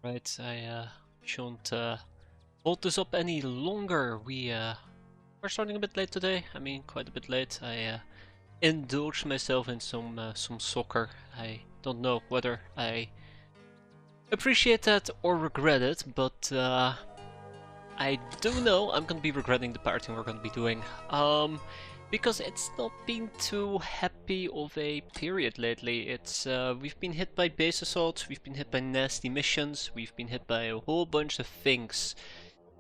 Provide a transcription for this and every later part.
Right, I shouldn't hold this up any longer. We are starting a bit late today. I mean, quite a bit late. I indulged myself in some soccer. I don't know whether I appreciate that or regret it, but I do know I'm gonna be regretting the partying we're gonna be doing. Because it's not been too happy of a period lately. It's we've been hit by base assaults, we've been hit by nasty missions, we've been hit by a whole bunch of things.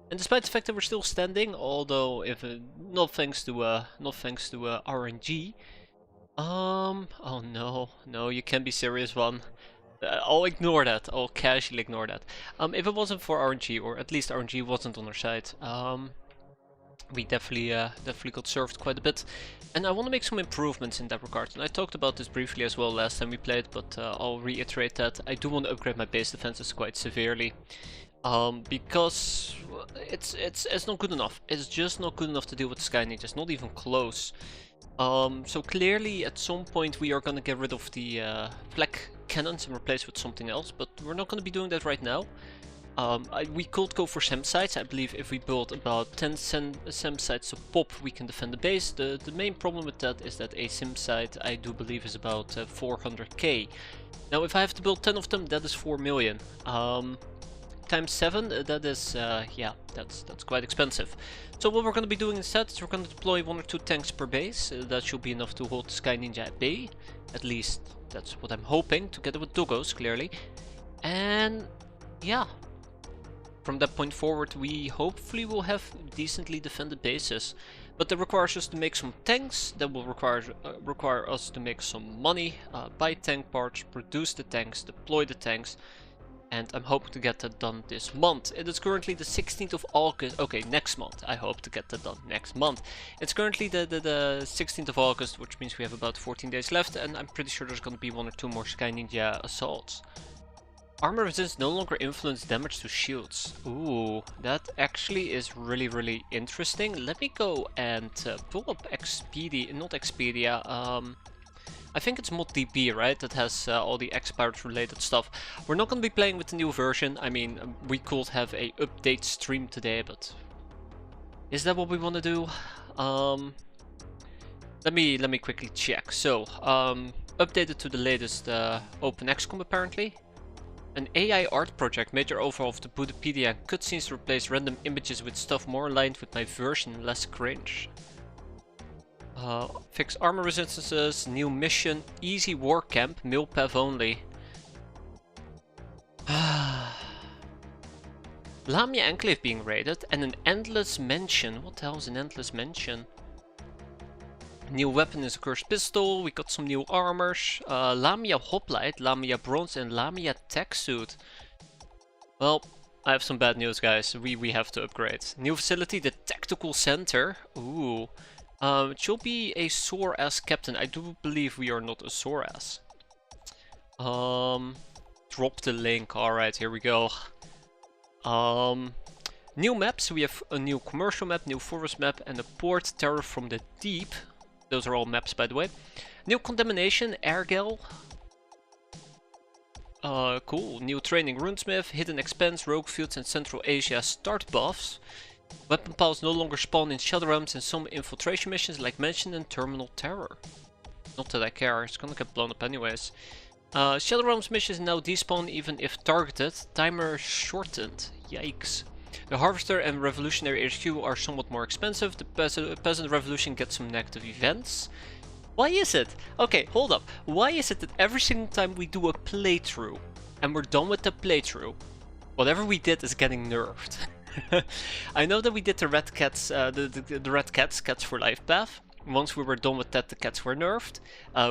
And despite the fact that we're still standing, although if not thanks to RNG. Oh no, you can't be serious, one. I'll ignore that. I'll casually ignore that. If it wasn't for RNG, or at least RNG wasn't on our side, we definitely got served quite a bit, and I want to make some improvements in that regard. And I talked about this briefly as well last time we played, but I'll reiterate that I do want to upgrade my base defenses quite severely, because it's not good enough. It's just not good enough to deal with the Sky Ninjas, not even close. So clearly at some point we are gonna get rid of the flak cannons and replace with something else, but we're not gonna be doing that right now. We could go for SEM sites. I believe if we build about 10 SEM sites a pop, we can defend the base. The main problem with that is that a SIM site, I do believe, is about 400k. Now, if I have to build 10 of them, that is 4 million. Times 7, that is, yeah, that's quite expensive. So what we're going to be doing instead is we're going to deploy 1 or 2 tanks per base. That should be enough to hold the Sky Ninja at bay. At least, that's what I'm hoping, together with Doggos, clearly. And, yeah. From that point forward, we hopefully will have decently defended bases. But that requires us to make some tanks, that will require us to make some money, buy tank parts, produce the tanks, deploy the tanks. And I'm hoping to get that done this month. It is currently the 16th of August. Okay, next month. I hope to get that done next month. It's currently the 16th of August, which means we have about 14 days left. And I'm pretty sure there's going to be 1 or 2 more Sky Ninja assaults. Armor resistance no longer influence damage to shields. Ooh, that actually is really interesting. Let me go and pull up Expedia, not Expedia, I think it's ModDB, right? That has all the X-piratez related stuff. We're not going to be playing with the new version. I mean, we could have a update stream today, but is that what we want to do? Let me quickly check. So, updated to the latest Open XCOM apparently. An AI art project, major overhaul of the Wikipedia and cutscenes to replace random images with stuff more aligned with my version, less cringe. Fix armor resistances, new mission, easy war camp, mil pav only. Lamia Enclave being raided and an endless mention. What the hell is an endless mention? New weapon is a cursed pistol, we got some new armors, Lamia Hoplite, Lamia Bronze and Lamia Tech Suit. Well, I have some bad news, guys, we have to upgrade. New facility, the Tactical Center. Ooh. It should be a sore-ass captain. I do believe we are not a sore-ass. Drop the link, alright, here we go. New maps, we have a new commercial map, new forest map and a port terror from the deep. Those are all maps, by the way. New Condemnation, Airgel. Cool. New Training Runesmith, Hidden Expanse, Rogue Fields and Central Asia start buffs. Weapon piles no longer spawn in Shadow Realms in some infiltration missions like mentioned in Terminal Terror. Not that I care, it's gonna get blown up anyways. Shadow Realms missions now despawn even if targeted. Timer shortened. Yikes. The Harvester and Revolutionary HQ are somewhat more expensive. The Peasant Revolution gets some negative events. Why is it? Okay, hold up. Why is it that every single time we do a playthrough and we're done with the playthrough, whatever we did is getting nerfed? I know that we did the Red Cats, the Red Cats, Cats for Life path. Once we were done with that, the cats were nerfed.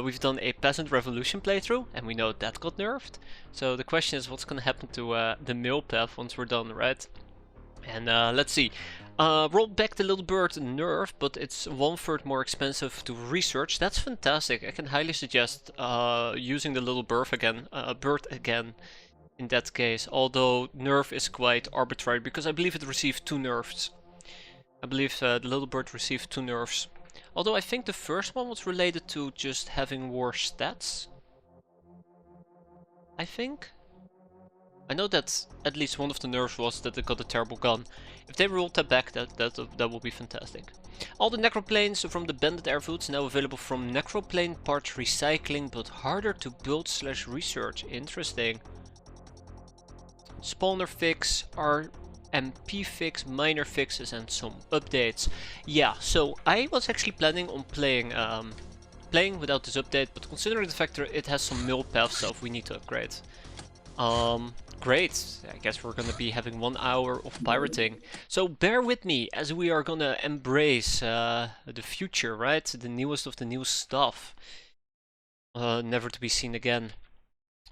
We've done a Peasant Revolution playthrough, and we know that got nerfed. So the question is, what's gonna happen to the Mill path once we're done, right? And let's see. Roll back the Little Bird nerf, but it's 1/3 more expensive to research. That's fantastic. I can highly suggest using the Little Bird again. In that case, although nerf is quite arbitrary because I believe it received 2 nerfs. I believe the Little Bird received 2 nerfs. Although I think the first one was related to just having worse stats. I think. I know that at least one of the nerfs was that they got a terrible gun. If they rolled that back, that would be fantastic. All the necroplanes from the bandit airfields now available from necroplane parts recycling, but harder to build / research. Interesting. Spawner fix, RMP fix, minor fixes, and some updates. Yeah, so I was actually planning on playing without this update, but considering the fact that it has some mill path stuff we need to upgrade. Great. I guess we're gonna be having 1 hour of pirating. So bear with me as we are gonna embrace the future, right? The newest of the new stuff. Never to be seen again.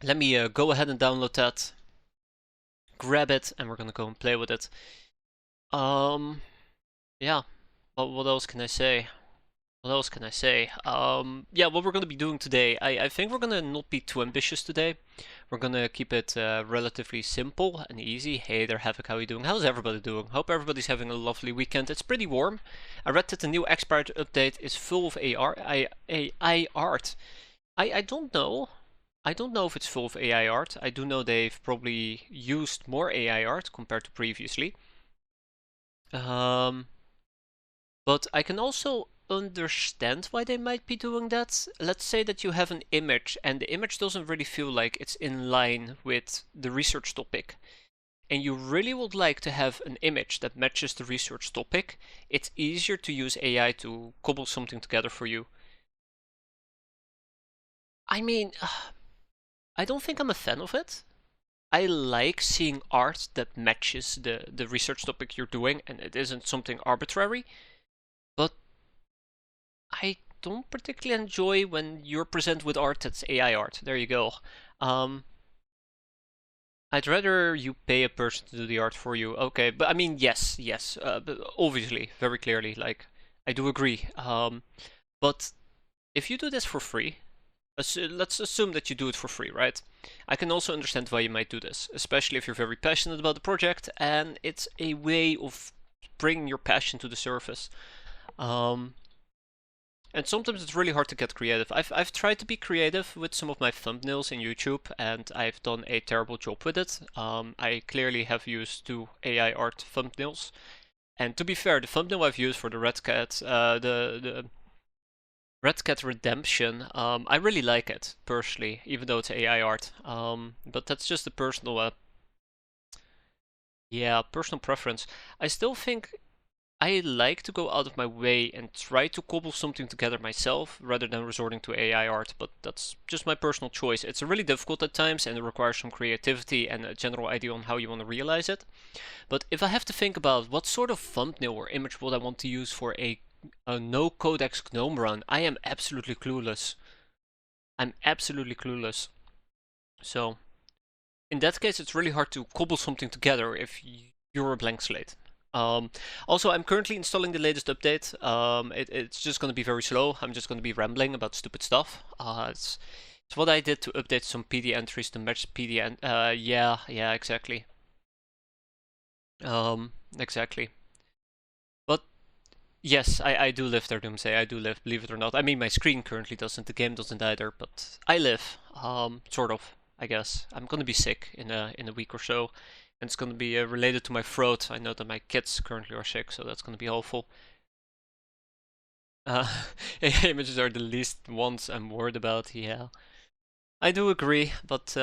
Let me go ahead and download that. Grab it, and we're gonna go and play with it. Yeah. What else can I say? What else can I say? Yeah, what we're gonna be doing today, I think we're gonna not be too ambitious today. We're gonna keep it relatively simple and easy. Hey there, Havoc, how are you doing? How's everybody doing? Hope everybody's having a lovely weekend. It's pretty warm. I read that the new X-piratez update is full of AI art. I don't know. I don't know if it's full of AI art. I do know they've probably used more AI art compared to previously. But I can also understand why they might be doing that. Let's say that you have an image and the image doesn't really feel like it's in line with the research topic, and you really would like to have an image that matches the research topic. It's easier to use AI to cobble something together for you. I mean, I don't think I'm a fan of it. I like seeing art that matches the research topic you're doing and it isn't something arbitrary, but I don't particularly enjoy when you're presented with art that's AI art. There you go. I'd rather you pay a person to do the art for you. Okay, but I mean, yes, but obviously, very clearly, like, I do agree. But if you do this for free, let's assume that you do it for free, right? I can also understand why you might do this, especially if you're very passionate about the project and it's a way of bringing your passion to the surface. And sometimes it's really hard to get creative. I've tried to be creative with some of my thumbnails in YouTube, and I've done a terrible job with it. I clearly have used 2 AI art thumbnails, and to be fair, the thumbnail I've used for the Red Cat, the Red Cat Redemption, I really like it personally, even though it's AI art. But that's just a personal, personal preference. I still think I like to go out of my way and try to cobble something together myself rather than resorting to AI art, but that's just my personal choice. It's really difficult at times and it requires some creativity and a general idea on how you want to realize it. But if I have to think about what sort of thumbnail or image would I want to use for a no codex GNOME run, I am absolutely clueless. I'm absolutely clueless. So, in that case, it's really hard to cobble something together if you're a blank slate. Also, I'm currently installing the latest update. It's just going to be very slow. I'm just going to be rambling about stupid stuff. It's what I did to update some PD entries to match PD and yeah, exactly. Exactly. But yes, I do live there, Doomsday. I do live, believe it or not. I mean, my screen currently doesn't. The game doesn't either, but I live. Sort of, I guess. I'm gonna be sick in a week or so. And it's going to be related to my throat. I know that my kids currently are sick, so that's going to be awful. Images are the least ones I'm worried about, yeah. I do agree, but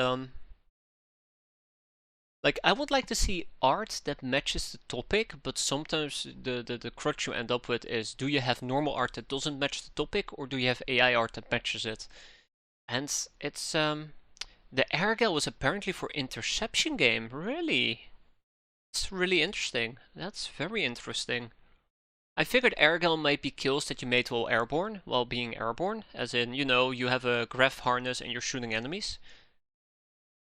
like I would like to see art that matches the topic, but sometimes the crutch you end up with is, do you have normal art that doesn't match the topic, or do you have AI art that matches it? And it's the Airgal was apparently for interception game, really? That's really interesting. That's very interesting. I figured Airgun might be kills that you made while being airborne, as in, you know, you have a graph harness and you're shooting enemies.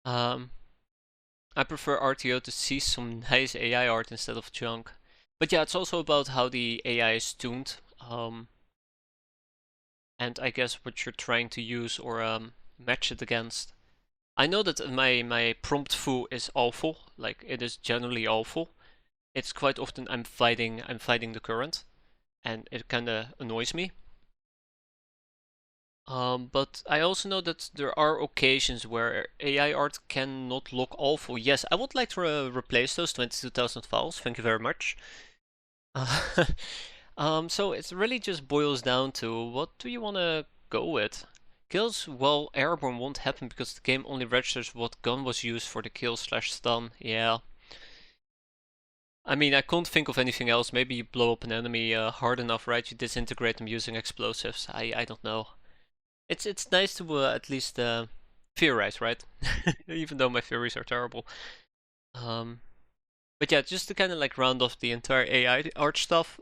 I prefer RTO to see some nice AI art instead of junk. But yeah, it's also about how the AI is tuned. And I guess what you're trying to use or match it against. I know that my prompt foo is awful, like it is generally awful. It's quite often I'm fighting the current, and it kinda annoys me. But I also know that there are occasions where AI art cannot look awful. Yes, I would like to replace those 22,000 files. Thank you very much. Uh, so it really just boils down to what do you want to go with? Kills, well, airborne won't happen because the game only registers what gun was used for the kill/stun. Yeah. I mean, I can't think of anything else. Maybe you blow up an enemy hard enough, right? You disintegrate them using explosives. I don't know. It's nice to at least theorize, right? Even though my theories are terrible. But yeah, just to kind of like round off the entire AI art stuff.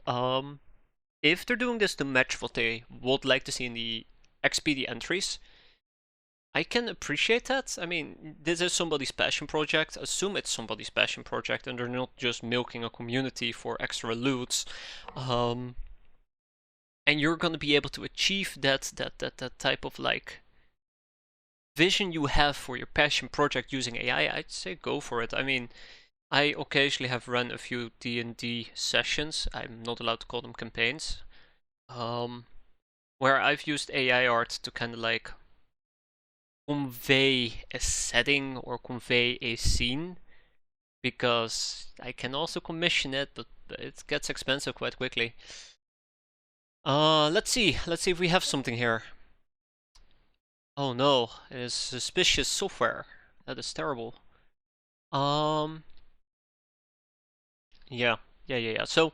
If they're doing this to match what they would like to see in the XPD entries, I can appreciate that. I mean, this is somebody's passion project. Assume it's somebody's passion project, and they're not just milking a community for extra loots. And you're gonna be able to achieve that type of like vision you have for your passion project using AI. I'd say go for it. I mean, I occasionally have run a few D&D sessions. I'm not allowed to call them campaigns. Where I've used AI art to kind of like convey a setting or convey a scene, because I can also commission it, but it gets expensive quite quickly. Let's see if we have something here. Oh no, it is suspicious software. That is terrible. Yeah. So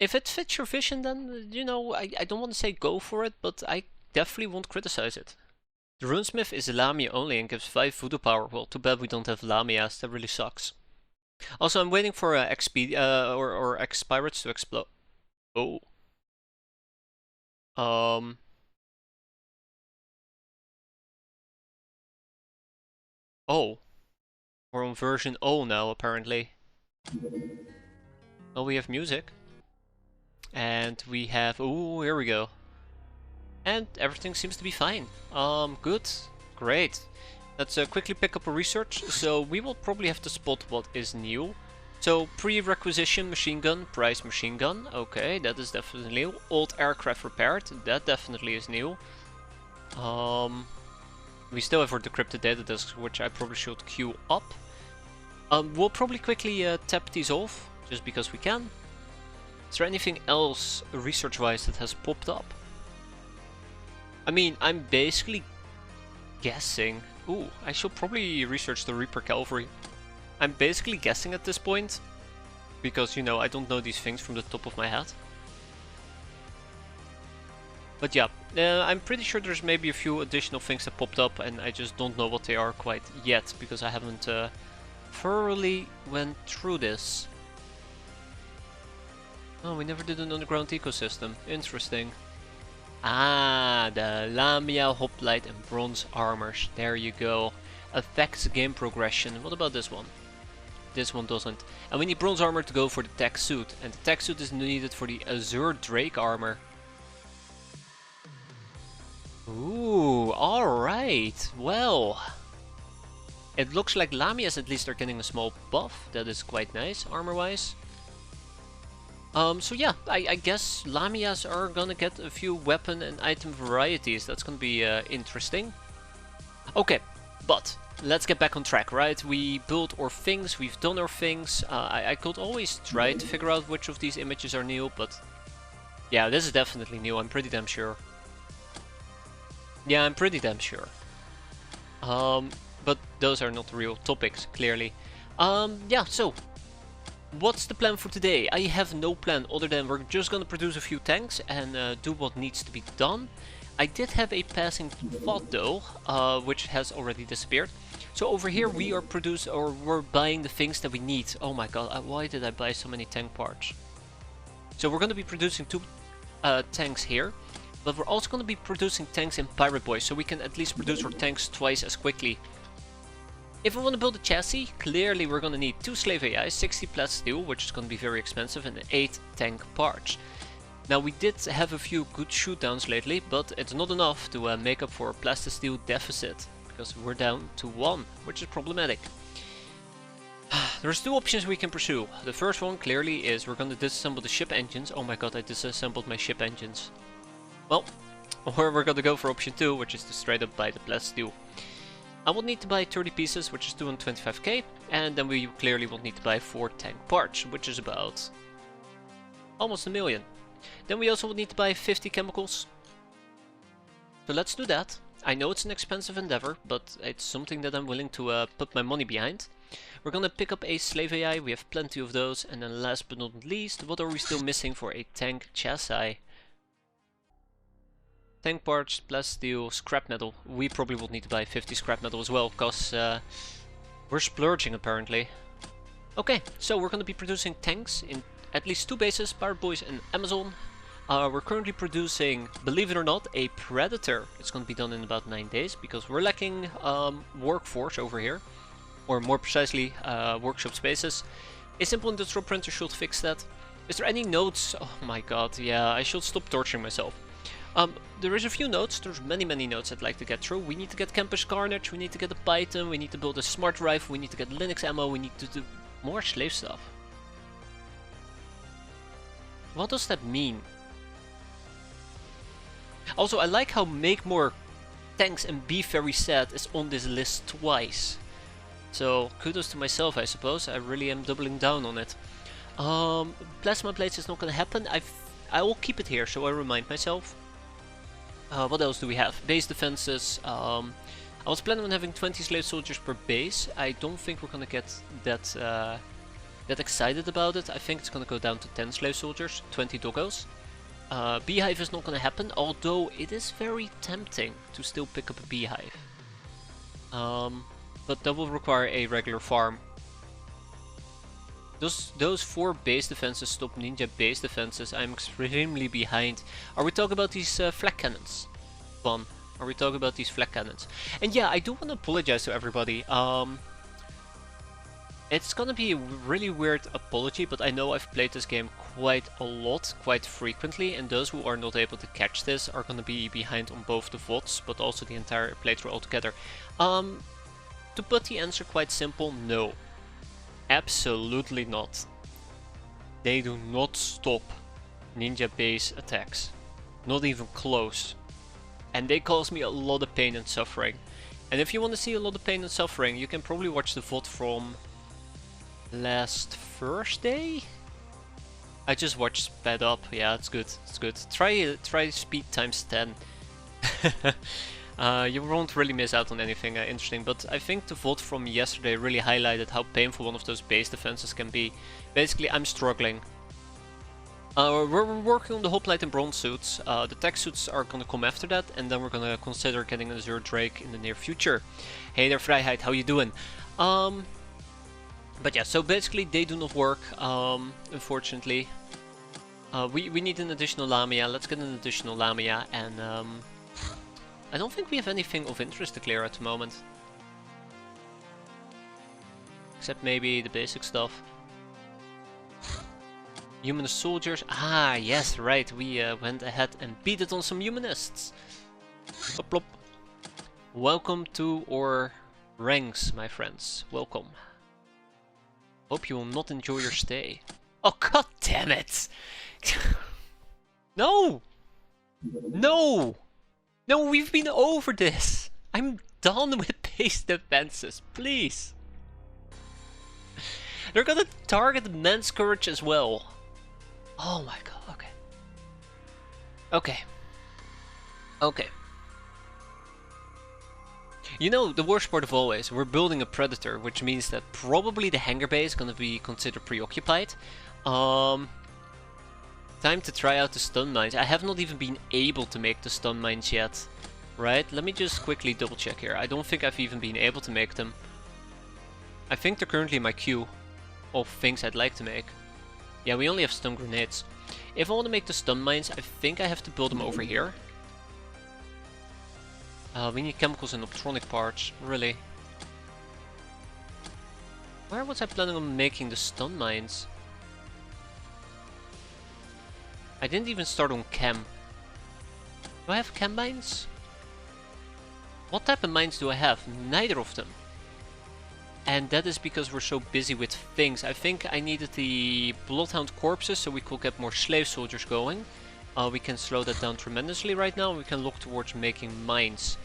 if it fits your vision, then you know I don't want to say go for it, but I definitely won't criticize it. The runesmith is Lamia only and gives 5 voodoo power. Well, too bad we don't have Lamias. That really sucks. Also, I'm waiting for XP or X-piratez to explode. Oh. Oh. We're on version 0 now, apparently. Well, we have music. And we have... Oh, here we go. And everything seems to be fine. Good. Great. Let's quickly pick up a research. So we will probably have to spot what is new. So pre-requisition machine gun, price machine gun. Okay, that is definitely new. Old aircraft repaired. That definitely is new. We still have our decrypted data disks, which I probably should queue up. We'll probably quickly tap these off, just because we can. Is there anything else research-wise that has popped up? I mean, I'm basically guessing. Ooh, I should probably research the Reaper Cavalry. I'm basically guessing at this point, because, you know, I don't know these things from the top of my head. But yeah, I'm pretty sure there's maybe a few additional things that popped up, and I just don't know what they are quite yet, because I haven't thoroughly went through this. Oh, we never did an underground ecosystem. Interesting. Ah, the Lamia, Hoplite and Bronze Armors. There you go. Affects game progression. What about this one? This one doesn't. And we need Bronze Armor to go for the tech suit. And the tech suit is needed for the Azure Drake Armor. Ooh, alright. Well, it looks like Lamias at least are getting a small buff. That is quite nice, armor-wise. So yeah, I guess Lamias are gonna get a few weapon and item varieties. That's gonna be interesting. Okay, but let's get back on track, right? We built our things, we've done our things. I could always try to figure out which of these images are new, but yeah, this is definitely new, I'm pretty damn sure. Yeah, I'm pretty damn sure. But those are not real topics, clearly. Yeah, so what's the plan for today? I have no plan other than we're just gonna produce a few tanks and do what needs to be done. I did have a passing thought though, which has already disappeared. So over here we are we're buying the things that we need. Oh my god, why did I buy so many tank parts? So we're gonna be producing 2 tanks here, but we're also gonna be producing tanks in Pirate Boy, so we can at least produce our tanks twice as quickly. If we want to build a chassis, clearly we're going to need 2 slave AIs, 60 plat steel, which is going to be very expensive, and 8 tank parts. Now we did have a few good shootdowns lately, but it's not enough to make up for a plastisteel deficit, because we're down to 1, which is problematic. There's 2 options we can pursue. The first one clearly is we're going to disassemble the ship engines. Oh my god, I disassembled my ship engines. Well, Or we're gonna go for option 2, which is to straight up buy the blast steel. I will need to buy 30 pieces, which is 225k, and then we clearly will need to buy 4 tank parts, which is about almost a million. Then we also will need to buy 50 chemicals. So let's do that. I know it's an expensive endeavor, but it's something that I'm willing to put my money behind. We're gonna pick up a slave AI, we have plenty of those, and then last but not least, what are we still missing for a tank chassis? Tank parts, blast steel, scrap metal. We probably will need to buy 50 scrap metal as well, because we're splurging apparently. Okay, so we're gonna be producing tanks in at least 2 bases, Boyz and Amazon. We're currently producing, believe it or not, a Predator. It's gonna be done in about 9 days, because we're lacking workforce over here. Or more precisely, workshop spaces. A simple industrial printer should fix that. Is there any notes? Oh my god, yeah, I should stop torturing myself. There is a few notes, there's many notes I'd like to get through. We need to get Campus Carnage, we need to get a Python, we need to build a smart rifle, we need to get Linux ammo, we need to do more slave stuff. What does that mean? Also, I like how make more tanks and be very sad is on this list twice. So, kudos to myself, I suppose. I really am doubling down on it. Plasma plates is not gonna happen. I will keep it here, so I remind myself. What else do we have? Base defenses. I was planning on having 20 slave soldiers per base. I don't think we're gonna get that excited about it. I think it's gonna go down to 10 slave soldiers, 20 doggos. Beehive is not gonna happen, although it is very tempting to still pick up a beehive. But that will require a regular farm. Those 4 base defenses stop ninja base defenses. I'm extremely behind. Are we talking about these flak cannons? Are we talking about these flak cannons? And yeah, I do want to apologize to everybody. It's gonna be a really weird apology, but I know I've played this game quite a lot, quite frequently, and those who are not able to catch this are gonna be behind on both the VODs, but also the entire playthrough altogether. To put the answer quite simple, no. Absolutely not. They do not stop ninja base attacks. Not even close. And they cause me a lot of pain and suffering. And if you want to see a lot of pain and suffering, you can probably watch the VOD from last Thursday? I just watched sped up. Yeah, it's good. It's good. Try speed times 10. You won't really miss out on anything interesting, but I think the VOD from yesterday really highlighted how painful one of those base defenses can be. Basically, I'm struggling. We're working on the hoplite and bronze suits. The tech suits are gonna come after that, and then we're gonna consider getting a Azure Drake in the near future. Hey there, Vrijheid, how you doing? But yeah, so basically they do not work, unfortunately. We need an additional Lamia. Let's get an additional Lamia, and I don't think we have anything of interest to clear at the moment. Except maybe the basic stuff. Humanist soldiers. Ah, yes, right. We went ahead and beat it on some humanists. Plop, plop. Welcome to our ranks, my friends. Welcome. Hope you will not enjoy your stay. Oh, god damn it! No! No! No, we've been over this! I'm done with base defenses, please! They're gonna target Man's Courage as well. Oh my god, okay. Okay. Okay. You know, the worst part of all is, we're building a Predator, which means that probably the hangar bay is gonna be considered preoccupied. Time to try out the stun mines. I have not even been able to make the stun mines yet. Right, let me just quickly double check here. I don't think I've even been able to make them. I think they're currently in my queue of things I'd like to make. Yeah, we only have stun grenades. If I want to make the stun mines, I think I have to build them over here. We need chemicals and optronic parts, really. Where was I planning on making the stun mines? I didn't even start on chem. Do I have chem mines? What type of mines do I have? Neither of them. And that is because we're so busy with things. I think I needed the Bloodhound corpses so we could get more slave soldiers going. we can slow that down tremendously right now. We can look towards making mines.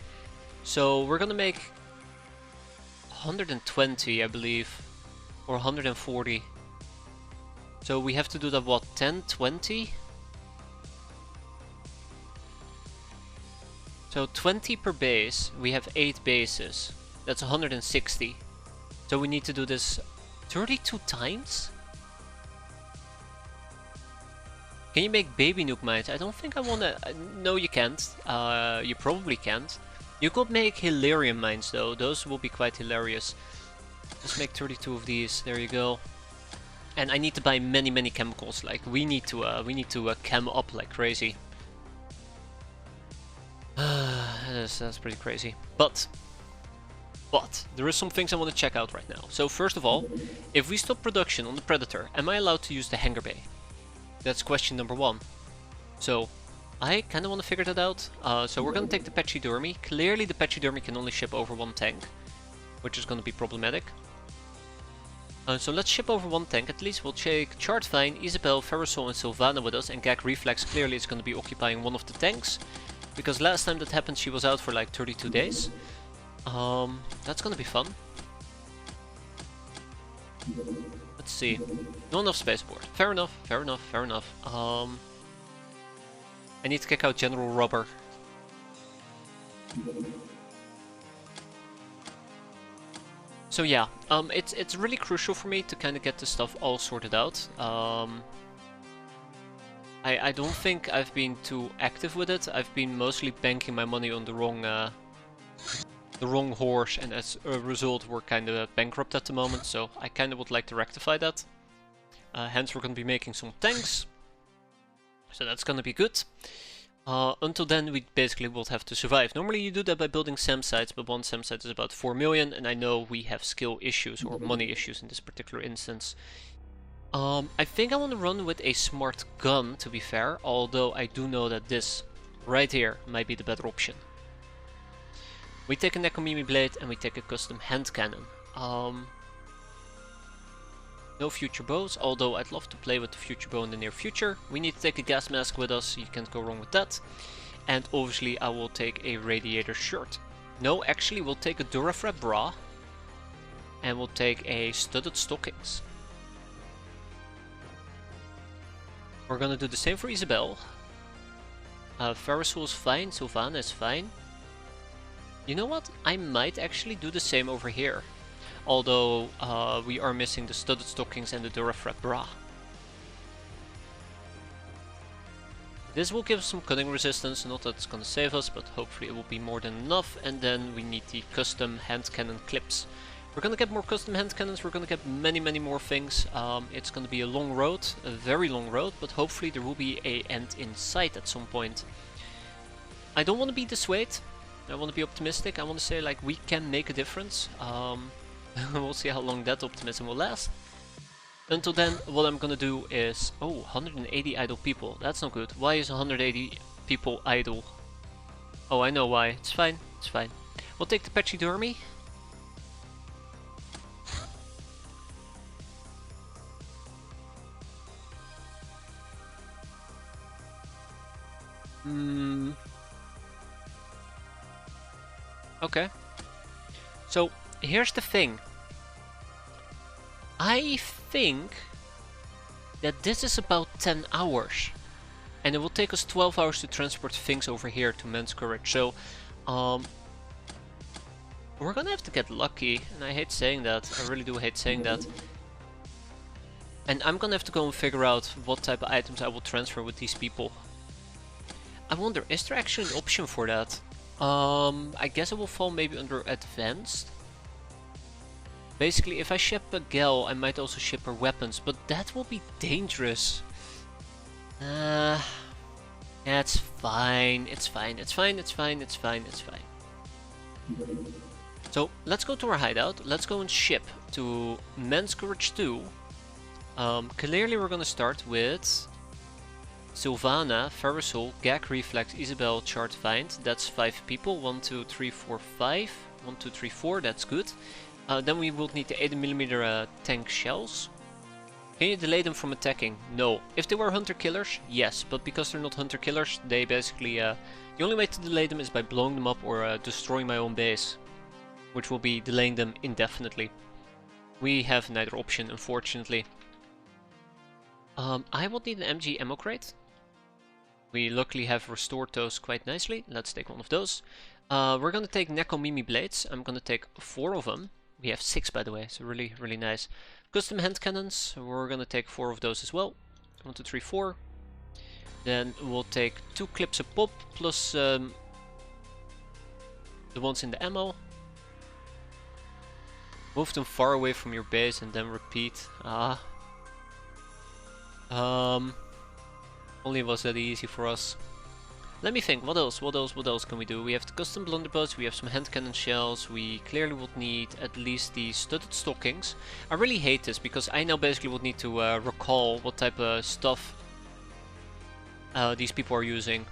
So we're gonna make 120, I believe, or 140. So we have to do that, what, 10, 20? So 20 per base, we have 8 bases. That's 160. So we need to do this 32 times? Can you make baby nuke mines? I don't think I wanna... No, you can't. You probably can't. You could make Hilarium mines though, those will be quite hilarious. Let's make 32 of these, there you go. And I need to buy many chemicals, like we need to chem up like crazy. That's pretty crazy. But there is some things I want to check out right now. So first of all, if we stop production on the Predator, am I allowed to use the hangar bay? That's question number 1. So I kind of want to figure that out. So we're going to take the Pachydermy. Clearly the Pachydermy can only ship over 1 tank, which is going to be problematic. So let's ship over 1 tank at least. We'll take Chartvine, Isabel, Ferrosol and Sylvana with us, and Gag Reflex clearly is going to be occupying one of the tanks. Because last time that happened she was out for like 32 days. That's gonna be fun. Let's see. Not enough spaceport. Fair enough, fair enough, fair enough. I need to kick out General Rubber. So yeah, it's really crucial for me to kind of get this stuff all sorted out. I don't think I've been too active with it. I've been mostly banking my money on the wrong horse, and as a result we're kind of bankrupt at the moment, so I kind of would like to rectify that. Hence we're going to be making some tanks, so that's going to be good. Until then we basically will have to survive. Normally you do that by building SAM sites, but one SAM site is about 4 million, and I know we have skill issues or money issues in this particular instance. I think I want to run with a smart gun, to be fair, although I do know that this right here might be the better option. We take a Nekomimi blade and we take a custom hand cannon. No future bows, although I'd love to play with the future bow in the near future. We need to take a gas mask with us, you can't go wrong with that. And obviously I will take a radiator shirt. No, actually we'll take a Durafrap bra. And we'll take a studded stockings. We're gonna do the same for Isabel. Ferrosol is fine, Sylvana is fine. You know what? I might actually do the same over here. Although we are missing the studded stockings and the Durafrap bra. This will give us some cutting resistance, not that it's gonna save us, but hopefully it will be more than enough. And then we need the custom hand cannon clips. We're gonna get more custom hand cannons, we're gonna get many more things. It's gonna be a long road, a very long road, but hopefully there will be an end in sight at some point. I don't want to be dissuaded, I want to be optimistic, I want to say like we can make a difference. We'll see how long that optimism will last. Until then, what I'm gonna do is... Oh, 180 idle people, that's not good. Why is 180 people idle? Oh, I know why, it's fine, it's fine. We'll take the Pachydermy. Okay. So, here's the thing. I think that this is about 10 hours. And it will take us 12 hours to transport things over here to Men's Courage. So, we're gonna have to get lucky. And I hate saying that. I really do hate saying that. And I'm gonna have to go and figure out what type of items I will transfer with these people. I wonder, is there actually an option for that? I guess it will fall maybe under advanced. Basically, if I ship a gal, I might also ship her weapons, but that will be dangerous. Yeah, it's fine, it's fine, it's fine, it's fine, it's fine, it's fine. So, let's go to our hideout, let's go and ship to Men's Courage 2. Clearly we're gonna start with Sylvana, Ferrosol, Gag Reflex, Isabel, Chartvine. That's 5 people. 1, 2, 3, 4, 5. 1, 2, 3, 4. That's good. Then we will need the 80mm tank shells. Can you delay them from attacking? No. If they were hunter-killers, yes, but because they're not hunter-killers, they basically... the only way to delay them is by blowing them up or destroying my own base, which will be delaying them indefinitely. We have neither option, unfortunately. I will need an MG ammo crate. We luckily have restored those quite nicely. Let's take one of those. We're gonna take Nekomimi blades. I'm gonna take 4 of them. We have 6 by the way, so really, really nice. Custom hand cannons. We're gonna take 4 of those as well. 1, 2, 3, 4. Then we'll take 2 clips of pop plus the ones in the ammo. Move them far away from your base and then repeat. Only was that easy for us. Let me think, what else can we do? We have the custom blunderbusses, we have some hand cannon shells, we clearly would need at least the studded stockings. I really hate this because I now basically would need to recall what type of stuff these people are using.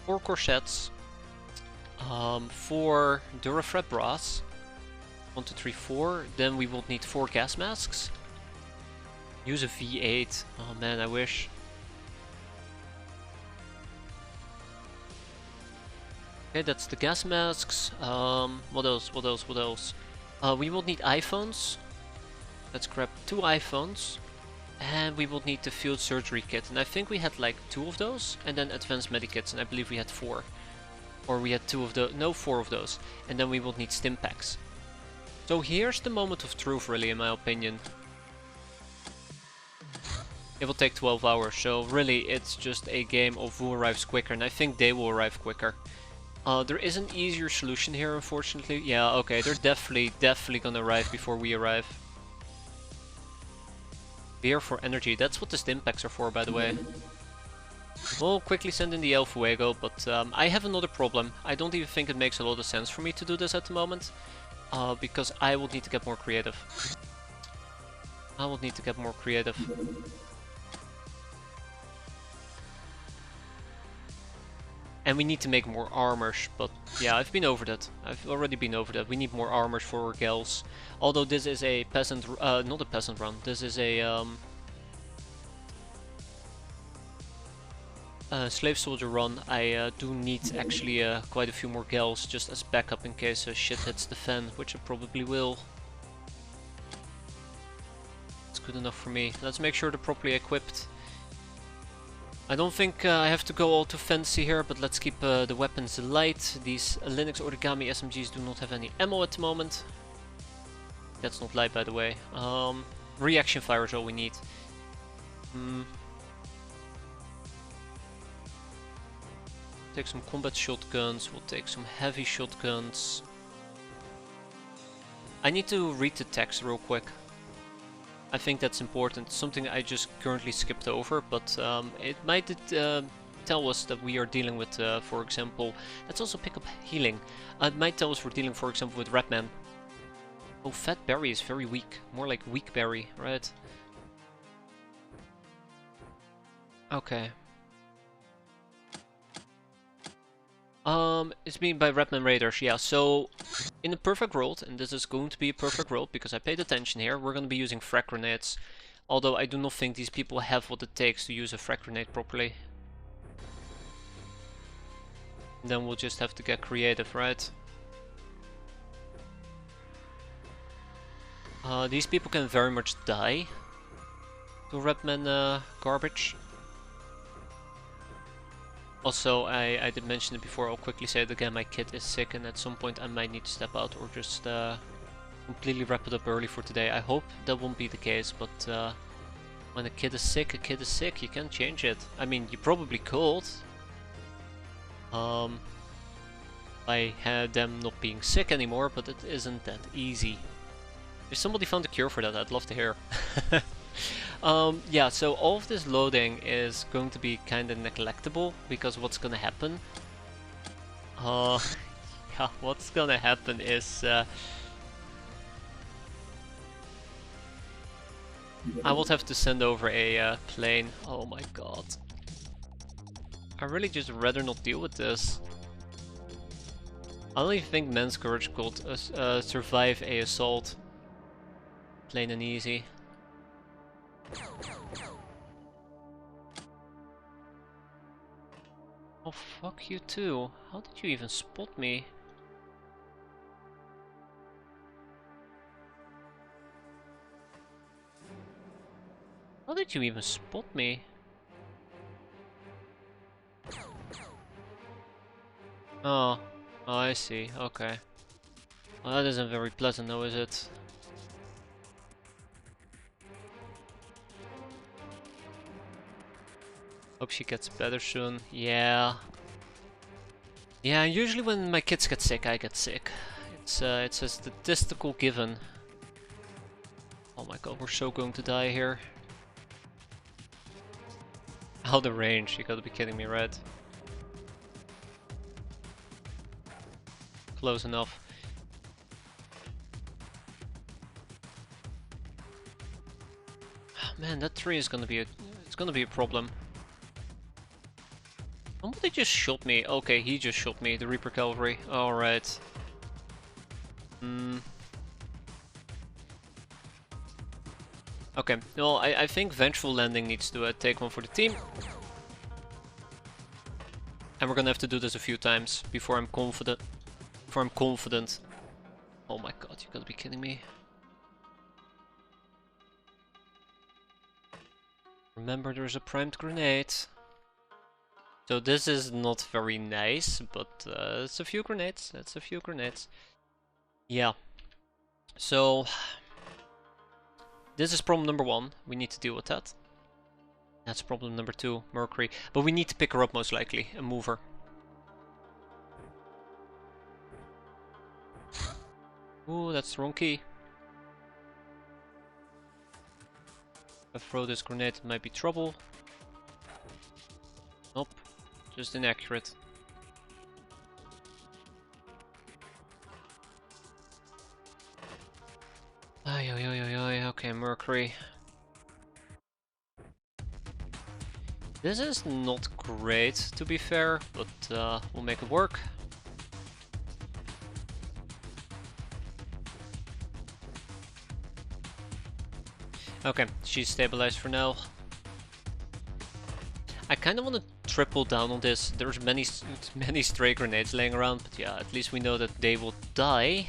4 corsets, 4 Durafret brass, 1, 2, 3, 4, then we will need 4 gas masks. Use a V8. Oh man, I wish. Okay, that's the gas masks. What else? We will need iPhones. Let's grab 2 iPhones. And we will need the field surgery kit. And I think we had like 2 of those. And then advanced medikits. And I believe we had 4. Or we had 2 of those. No, 4 of those. And then we will need stim packs. So here's the moment of truth, really, in my opinion. It will take 12 hours, so really it's just a game of who arrives quicker, and I think they will arrive quicker. There is an easier solution here, unfortunately. Yeah, okay, they're definitely gonna arrive before we arrive. Beer for energy, that's what the stim packs are for, by the way. We'll quickly send in the El Fuego, but I have another problem. I don't even think it makes a lot of sense for me to do this at the moment, because I will need to get more creative. And we need to make more armors, but yeah, I've been over that. I've already been over that. We need more armors for our gals. Although this is a peasant, not a peasant run. This is a slave soldier run. I do need actually quite a few more gals just as backup in case shit hits the fan, which it probably will. It's good enough for me. Let's make sure they're properly equipped. I don't think I have to go all too fancy here, but let's keep the weapons light. These Linux Origami SMGs do not have any ammo at the moment. That's not light, by the way. Reaction fire is all we need. Take some combat shotguns, we'll take some heavy shotguns. I need to read the text real quick. I think that's important, something I just currently skipped over, but it might tell us that we are dealing with, for example, let's also pick up healing. It might tell us we're dealing, for example, with Redman. Oh, Fat Berry is very weak, more like Weak Berry, right? Okay. It's being by Redman Raiders, yeah, so in a perfect world, and this is going to be a perfect world because I paid attention here, we're going to be using frag grenades. Although I do not think these people have what it takes to use a frag grenade properly. Then we'll just have to get creative, right? These people can very much die to Redman garbage. Also, I did mention it before, I'll quickly say it again, my kid is sick and at some point I might need to step out or just completely wrap it up early for today. I hope that won't be the case, but when a kid is sick, you can't change it. I mean, you probably could. By them not being sick anymore, but it isn't that easy. If somebody found a cure for that, I'd love to hear. Yeah, so all of this loading is going to be kind of neglectable, because what's gonna happen? Yeah, what's gonna happen is I would have to send over a plane. Oh my god. I really just rather not deal with this. I don't even think Men's Courage could survive a assault. plain and easy. Oh, fuck you too. How did you even spot me? How did you even spot me? Oh, I see. Okay. Well, that isn't very pleasant, though, is it? Hope she gets better soon. Yeah. Yeah, usually when my kids get sick, I get sick. It's a statistical given. Oh my god, we're so going to die here. Out of range, you gotta be kidding me, right? Close enough. Man, that tree is gonna be a problem. Somebody just shot me. Okay, he just shot me. The Reaper Cavalry. Alright. Okay, well, I think Vengeful Landing needs to take one for the team. And we're gonna have to do this a few times before I'm confident. Oh my god, you gotta be kidding me. Remember, there's a primed grenade. So this is not very nice, but it's a few grenades. That's a few grenades. Yeah. So this is problem number 1. We need to deal with that. That's problem number 2, Mercury. But we need to pick her up most likely and move her. Ooh, that's the wrong key. If I throw this grenade, it might be trouble. Nope, just inaccurate. Ay, ay, ay, ay, ay. Okay, Mercury. This is not great, to be fair, but we'll make it work. Okay, she's stabilized for now. I kind of want to triple down on this. There's many stray grenades laying around, but yeah, at least we know that they will die.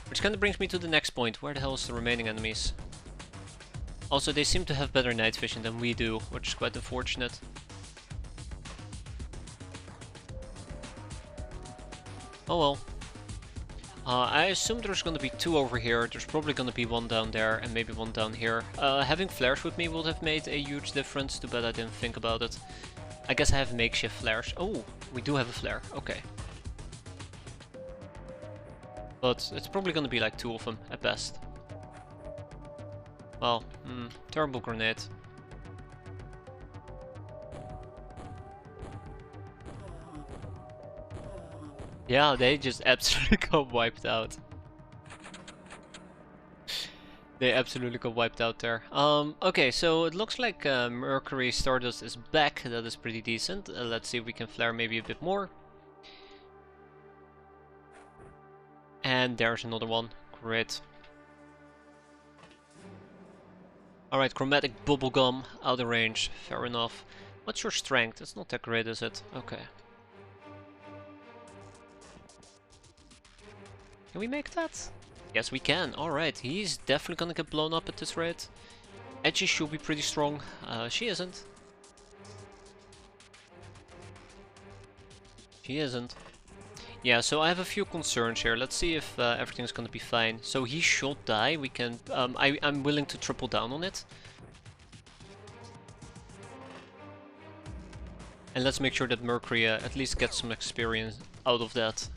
Which kind of brings me to the next point. Where the hell is the remaining enemies? Also, they seem to have better night vision than we do, which is quite unfortunate. Oh well. I assume there's gonna be 2 over here. There's probably gonna be 1 down there and maybe 1 down here. Having flares with me would have made a huge difference. Too bad I didn't think about it. I guess I have makeshift flares. Oh, we do have a flare. Okay. But it's probably gonna be like 2 of them at best. Well, terrible grenade. Yeah, they just absolutely got wiped out. They absolutely got wiped out there. Okay, so it looks like Mercury Stardust is back. That is pretty decent. Let's see if we can flare maybe a bit more. And there's another one. Great. Alright, Chromatic Bubblegum, out of range. Fair enough. What's your strength? It's not that great, is it? Okay. Can we make that? Yes, we can. Alright, he's definitely gonna get blown up at this rate. Edgy should be pretty strong. She isn't. She isn't. Yeah, so I have a few concerns here. Let's see if everything's gonna be fine. So he should die. We can. I'm willing to triple down on it. And let's make sure that Mercury at least gets some experience out of that.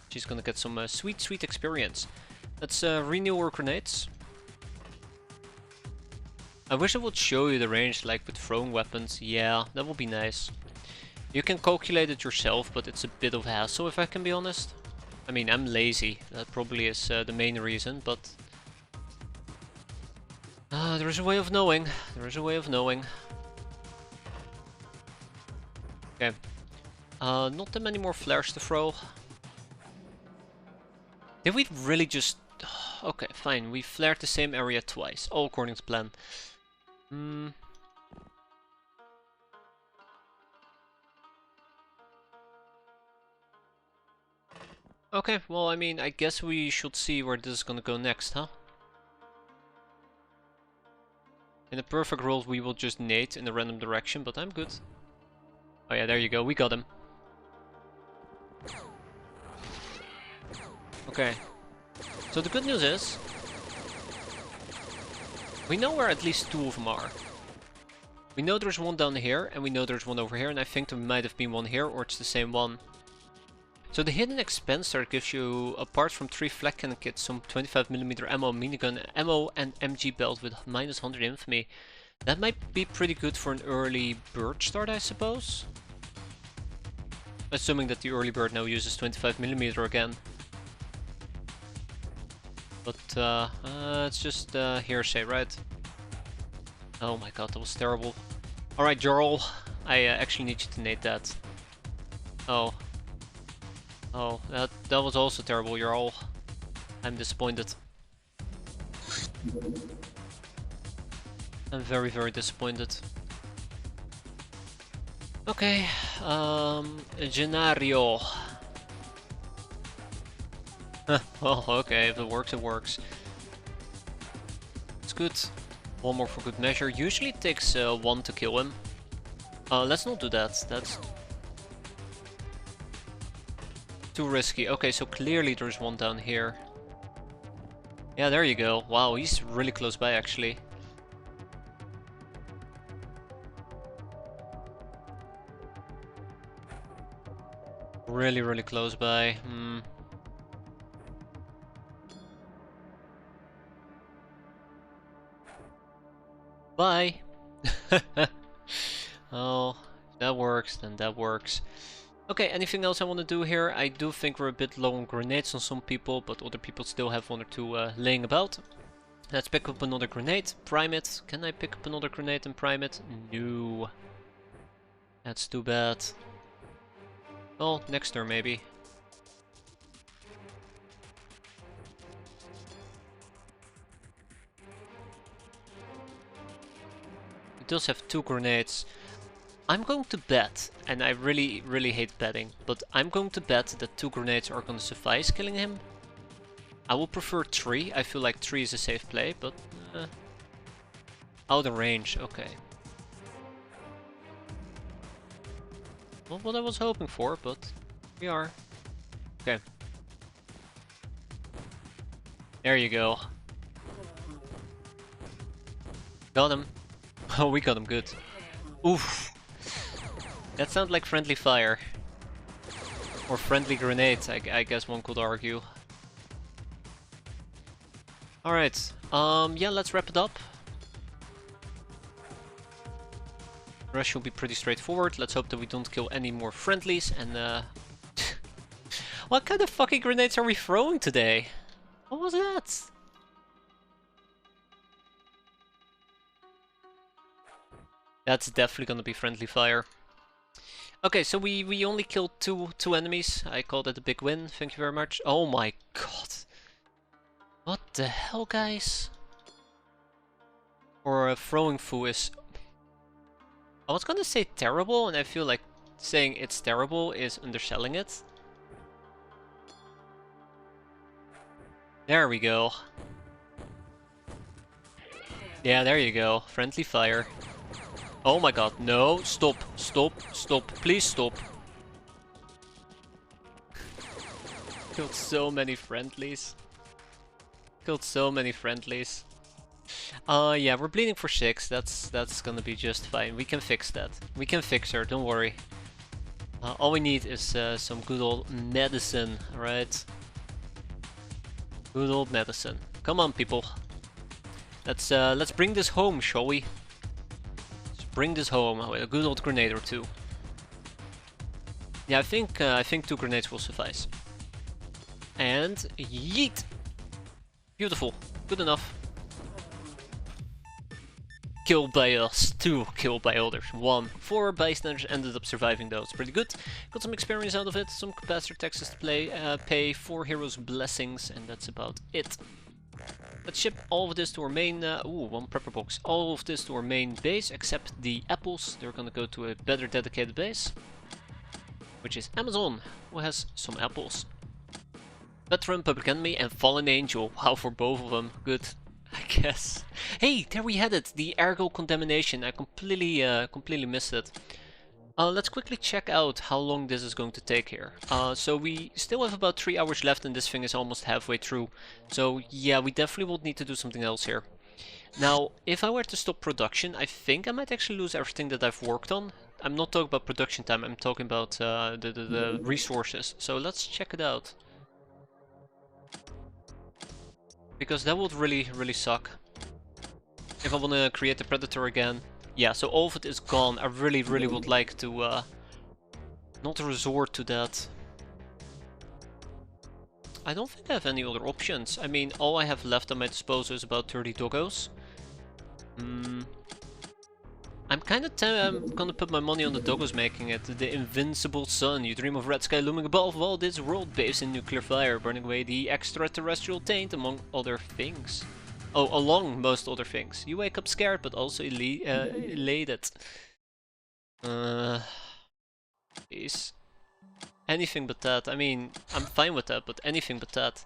She's gonna get some sweet, sweet experience. Let's renew our grenades. I wish I would show you the range like with throwing weapons. Yeah, that would be nice. You can calculate it yourself, but it's a bit of hassle if I can be honest. I mean, I'm lazy. That probably is the main reason, but... there is a way of knowing. There is a way of knowing. Okay. Not that many more flares to throw. Did we really just... Okay, fine. We flared the same area twice, all according to plan. Okay, well, I mean, I guess we should see where this is gonna go next, huh? In a perfect world, we will just nade in a random direction, but I'm good. Oh yeah, there you go, we got him. Okay. So the good news is, we know where at least 2 of them are. We know there's one down here, and we know there's one over here, and I think there might have been one here, or it's the same one. So the hidden expenser gives you, apart from 3 flak cannon kits, some 25mm ammo, minigun ammo, and MG belt with -100 infamy. That might be pretty good for an early bird start, I suppose. Assuming that the early bird now uses 25mm again. But it's just hearsay, right? Oh my god, that was terrible. Alright, Jarl, I actually need you to nade that. Oh. Oh, that was also terrible, Jarl. I'm disappointed. I'm very, very disappointed. Okay, Genario. Well, okay, if it works, it works. It's good. One more for good measure. Usually it takes 1 to kill him. Let's not do that. That's too risky. Okay, so clearly there's one down here. Yeah, there you go. Wow, he's really close by actually. Really, really close by. Bye! Oh, if that works, then that works. Okay, anything else I want to do here? I do think we're a bit low on grenades on some people, but other people still have 1 or 2 laying about. Let's pick up another grenade, prime it. Can I pick up another grenade and prime it? No. That's too bad. Well, next turn maybe. He does have 2 grenades. I'm going to bet, and I really, really hate betting, but I'm going to bet that 2 grenades are going to suffice killing him. I will prefer 3. I feel like 3 is a safe play, but out of range, okay. Not what I was hoping for, but we are. Okay. There you go. Got him. Oh, we got him good. Oof. That sounds like friendly fire. Or friendly grenades, I guess one could argue. Alright, yeah, let's wrap it up. The rest should be pretty straightforward. Let's hope that we don't kill any more friendlies and what kind of fucking grenades are we throwing today? What was that? That's definitely gonna be friendly fire. Okay, so we only killed two enemies. I call that a big win. Thank you very much. Oh my god. What the hell, guys? Or throwing foo is... I was gonna say terrible, and I feel like saying it's terrible is underselling it. There we go. Yeah, there you go. Friendly fire. Oh my god, no, stop, stop, stop, please stop. Killed so many friendlies. Killed so many friendlies. Yeah, we're bleeding for 6, that's gonna be just fine. We can fix that. We can fix her, don't worry. All we need is some good old medicine, right? Good old medicine. Come on, people. Let's bring this home, shall we? Bring this home with a good old grenade or 2. Yeah, I think 2 grenades will suffice. And yeet! Beautiful. Good enough. killed by us, 2 killed by others, 1. 4 bystanders ended up surviving though, it's pretty good. Got some experience out of it, some capacitor taxes to pay, 4 heroes blessings, and that's about it. Let's ship all of this to our main, 1 prepper box, all of this to our main base, except the apples. They're gonna go to a better dedicated base, which is Amazon, who has some apples. Veteran, Public Enemy, and Fallen Angel. Wow, for both of them, good, I guess. Hey, there we had it, the Ergo Contamination. I completely missed it. Let's quickly check out how long this is going to take here. So we still have about 3 hours left and this thing is almost halfway through. So yeah, we definitely will need to do something else here. Now, if I were to stop production, I think I might actually lose everything that I've worked on. I'm not talking about production time, I'm talking about the resources. So let's check it out. Because that would really suck. If I want to create the Predator again. Yeah, so all of it is gone. I really would like to not resort to that. I don't think I have any other options. I mean, all I have left at my disposal is about 30 doggos. I'm kind of I'm gonna put my money on the doggos making it. The invincible sun. You dream of red sky looming above all this world based in nuclear fire, burning away the extraterrestrial taint among other things. Oh, along most other things. You wake up scared, but also elated. Please. Anything but that. I mean, I'm fine with that, but anything but that.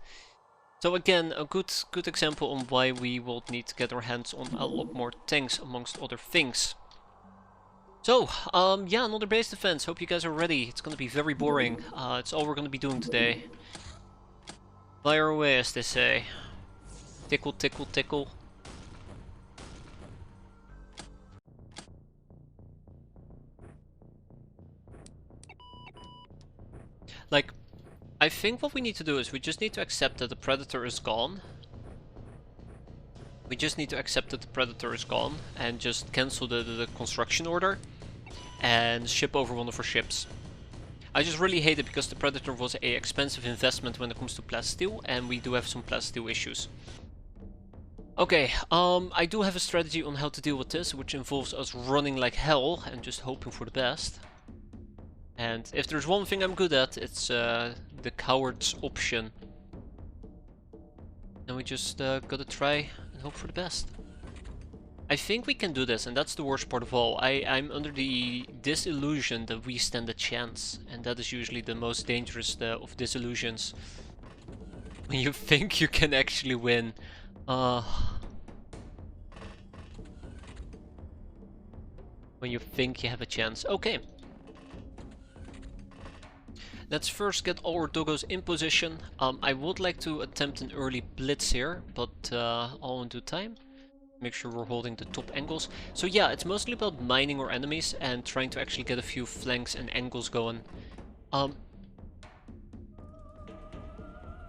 So again, a good example on why we will need to get our hands on a lot more tanks, amongst other things. So, yeah, another base defense. Hope you guys are ready. It's gonna be very boring. It's all we're gonna be doing today. Fire away, as they say. Tickle, tickle, tickle. Like, I think what we need to do is we just need to accept that the Predator is gone. We just need to accept that the Predator is gone and just cancel the construction order and ship over one of our ships. I just really hate it because the Predator was an expensive investment when it comes to plasteel, and we do have some plasteel issues. Okay, I do have a strategy on how to deal with this, which involves us running like hell and just hoping for the best. And if there's one thing I'm good at, it's the coward's option. And we just gotta try and hope for the best. I think we can do this, and that's the worst part of all. I'm under the disillusion that we stand a chance, and that is usually the most dangerous of disillusions. When you think you can actually win. When you think you have a chance. Okay. Let's first get all our doggos in position. I would like to attempt an early blitz here, but all in due time. Make sure we're holding the top angles. So yeah, it's mostly about mining our enemies and trying to actually get a few flanks and angles going.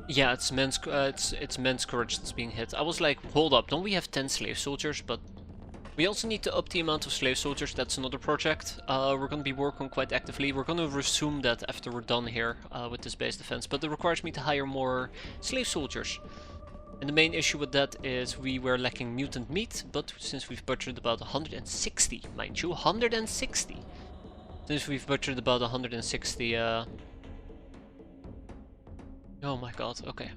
Yeah, it's men's courage that's being hit. I was like, hold up, don't we have 10 slave soldiers? But we also need to up the amount of slave soldiers. That's another project we're going to be working on quite actively. We're going to resume that after we're done here with this base defense. But it requires me to hire more slave soldiers. And the main issue with that is we were lacking mutant meat. But since we've butchered about 160, mind you, 160. Since we've butchered about 160... Oh my god, okay.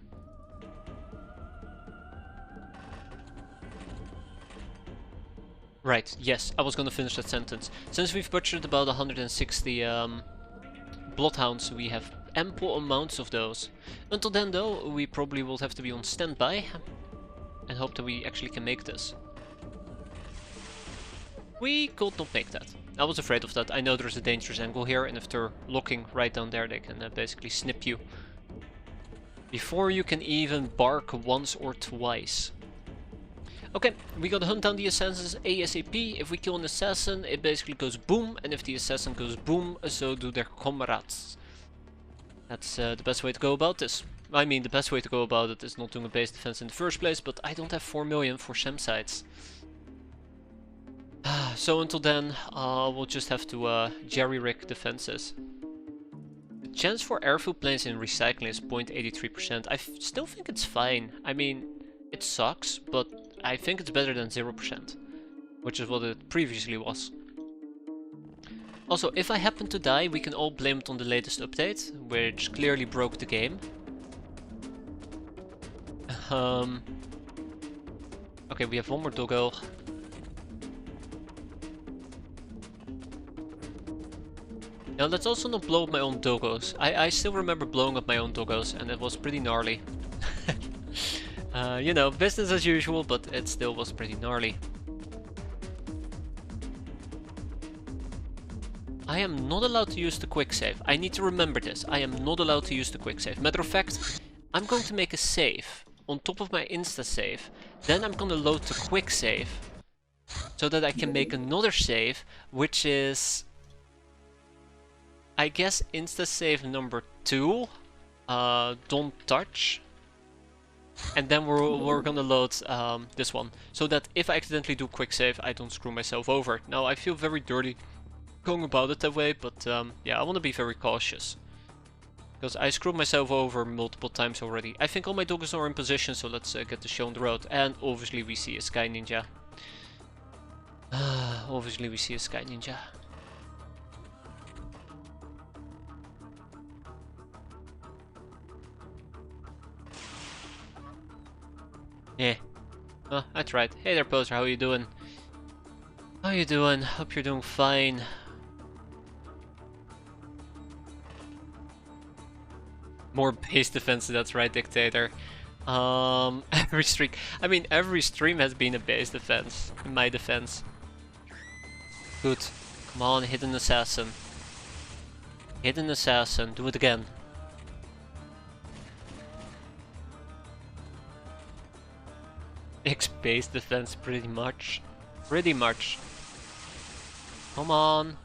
Right, yes, I was gonna finish that sentence. Since we've butchered about 160 bloodhounds, we have ample amounts of those. Until then though, we probably will have to be on standby and hope that we actually can make this. We could not make that. I was afraid of that. I know there's a dangerous angle here, and if they're looking right down there, they can basically snip you before you can even bark once or twice. Okay, we gotta hunt down the assassins ASAP. If we kill an assassin, it basically goes boom, and if the assassin goes boom, so do their comrades. That's the best way to go about this. I mean, the best way to go about it is not doing a base defense in the first place, but I don't have 4 million for SEM sites. So until then, we'll just have to jerry-rig defenses. The chance for airfield planes in recycling is 0.83%. I still think it's fine. I mean, it sucks, but I think it's better than 0%. which is what it previously was. Also, if I happen to die, we can all blame it on the latest update, which clearly broke the game. Okay, we have one more doggo. Now let's also not blow up my own doggos. I still remember blowing up my own doggos, and it was pretty gnarly. You know, business as usual, but it still was pretty gnarly. I am not allowed to use the quick save. I need to remember this. I am not allowed to use the quick save. Matter of fact, I'm going to make a save on top of my insta save. Then I'm gonna load the quick save so that I can make another save, which is, I guess, insta save number 2. Don't touch. And then we're gonna load this one, so that if I accidentally do quick save, I don't screw myself over. Now I feel very dirty going about it that way, but yeah, I want to be very cautious. Because I screwed myself over multiple times already. I think all my doggos are in position, so let's get the show on the road. And obviously we see a Sky Ninja. Obviously we see a Sky Ninja. Yeah. Oh, I tried. Hey there, poser, how you doing? How you doing? Hope you're doing fine. More base defense, that's right, Dictator. Every stream, I mean, every stream has been a base defense, in my defense. Good. Come on, hidden assassin. Hidden assassin, do it again. X base defense, pretty much. Pretty much. Come on.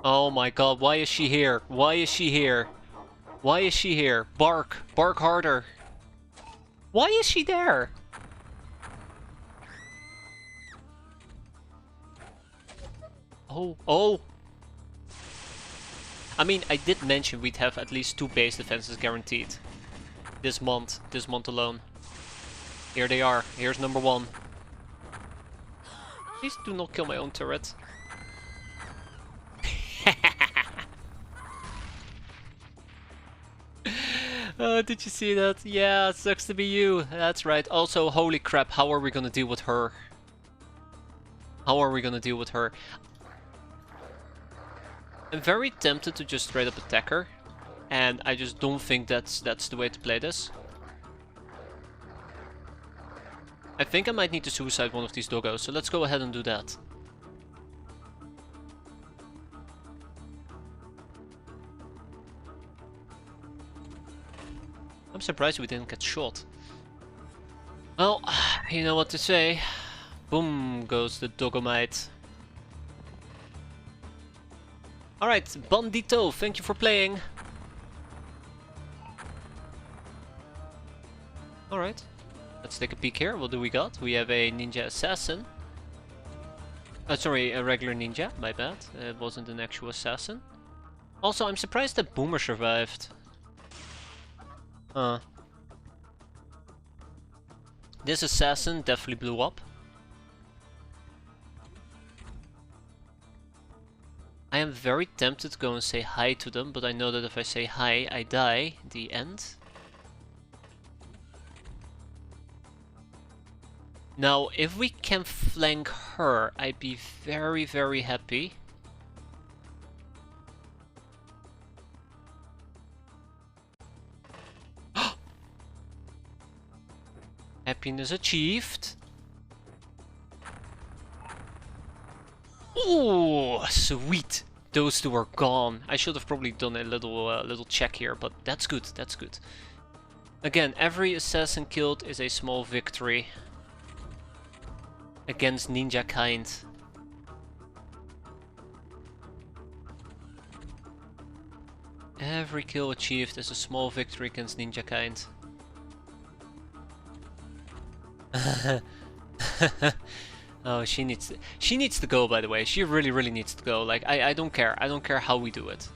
Oh my god, why is she here? Why is she here? Why is she here? Bark! Bark harder! Why is she there? Oh, oh! I mean, I did mention we'd have at least 2 base defenses guaranteed. This month alone. Here they are, here's number 1. Please do not kill my own turret. Did you see that? Yeah, it sucks to be you. That's right. Also, holy crap, how are we gonna deal with her? How are we gonna deal with her? I'm very tempted to just straight up attack her. And I just don't think that's the way to play this. I think I might need to suicide one of these doggos, so let's go ahead and do that. I'm surprised we didn't get shot. Well, you know what to say. Boom goes the Doggomite. Alright, Bandito, thank you for playing. Alright, let's take a peek here. What do we got? We have a ninja assassin. Sorry, a regular ninja, my bad. It wasn't an actual assassin. Also, I'm surprised that Boomer survived. This assassin definitely blew up. I am very tempted to go and say hi to them, but I know that if I say hi, I die. The end. Now, if we can flank her, I'd be very, very happy. Happiness achieved. Oh, sweet. Those two are gone. I should have probably done a little check here, but that's good. That's good. Again, every assassin killed is a small victory against ninja kind. Every kill achieved is a small victory against ninja kind. Oh, she needs to go, by the way. She really needs to go. Like, I don't care. I don't care how we do it.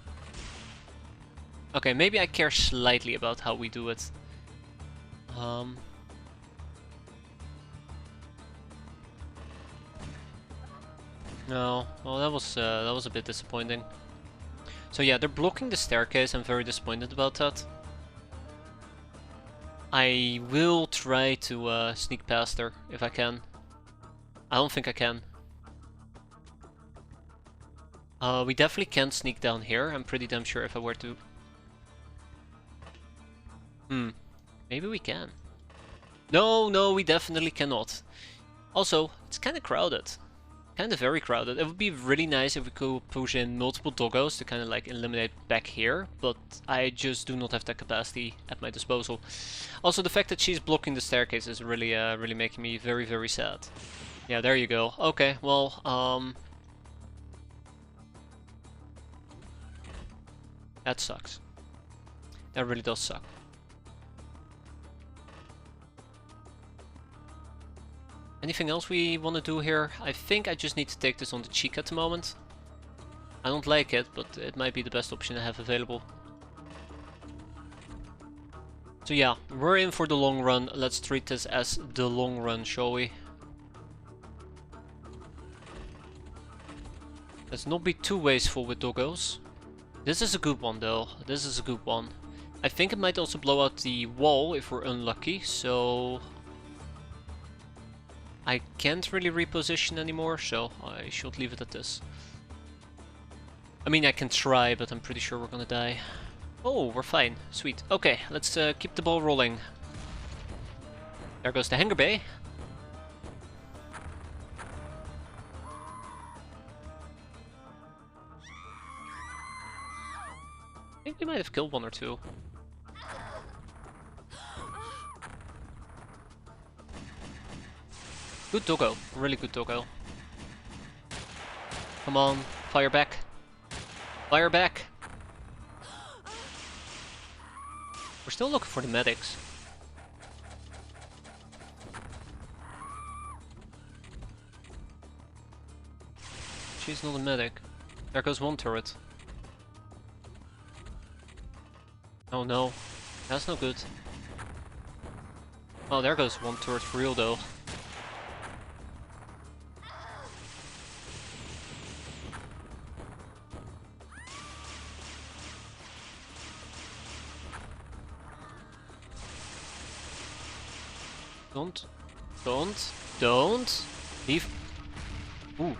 Okay, maybe I care slightly about how we do it. Um. No, well that was a bit disappointing. So yeah, they're blocking the staircase. I'm very disappointed about that. I will try to sneak past her if I can. I don't think I can. We definitely can't sneak down here. I'm pretty damn sure if I were to. Maybe we can. No, we definitely cannot. Also, it's kind of crowded. Kind of very crowded. It would be really nice if we could push in multiple doggos to kind of like eliminate back here, but I just do not have that capacity at my disposal. Also, the fact that she's blocking the staircase is really, really making me very, very sad. Yeah, there you go. Okay, well, that sucks. That really does suck. Anything else we want to do here? I think I just need to take this on the cheek at the moment. I don't like it, but it might be the best option I have available. So yeah, we're in for the long run. Let's treat this as the long run, shall we? Let's not be too wasteful with doggos. This is a good one though. This is a good one. I think it might also blow out the wall if we're unlucky, so I can't really reposition anymore, so I should leave it at this. I mean, I can try, but I'm pretty sure we're gonna die. Oh, we're fine. Sweet. Okay, let's keep the ball rolling. There goes the hangar bay. I think we might have killed one or two. Good doggo. Really good doggo. Come on, fire back. Fire back. We're still looking for the medics. She's not a medic. There goes one turret. Oh no, that's no good. Oh, there goes one turret for real though. Don't leave. Ooh.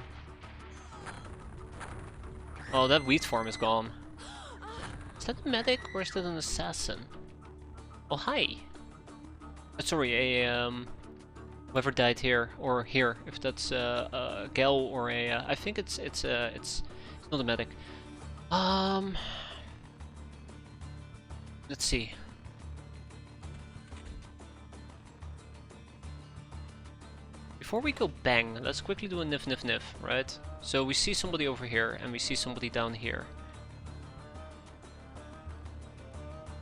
Oh, that wheat farm is gone. Is that a medic or is that an assassin? Oh, hi. Sorry, whoever died here or here. If that's a gal or a, I think it's not a medic. Let's see. Before we go bang, let's quickly do a nif nif nif, right? So we see somebody over here and we see somebody down here.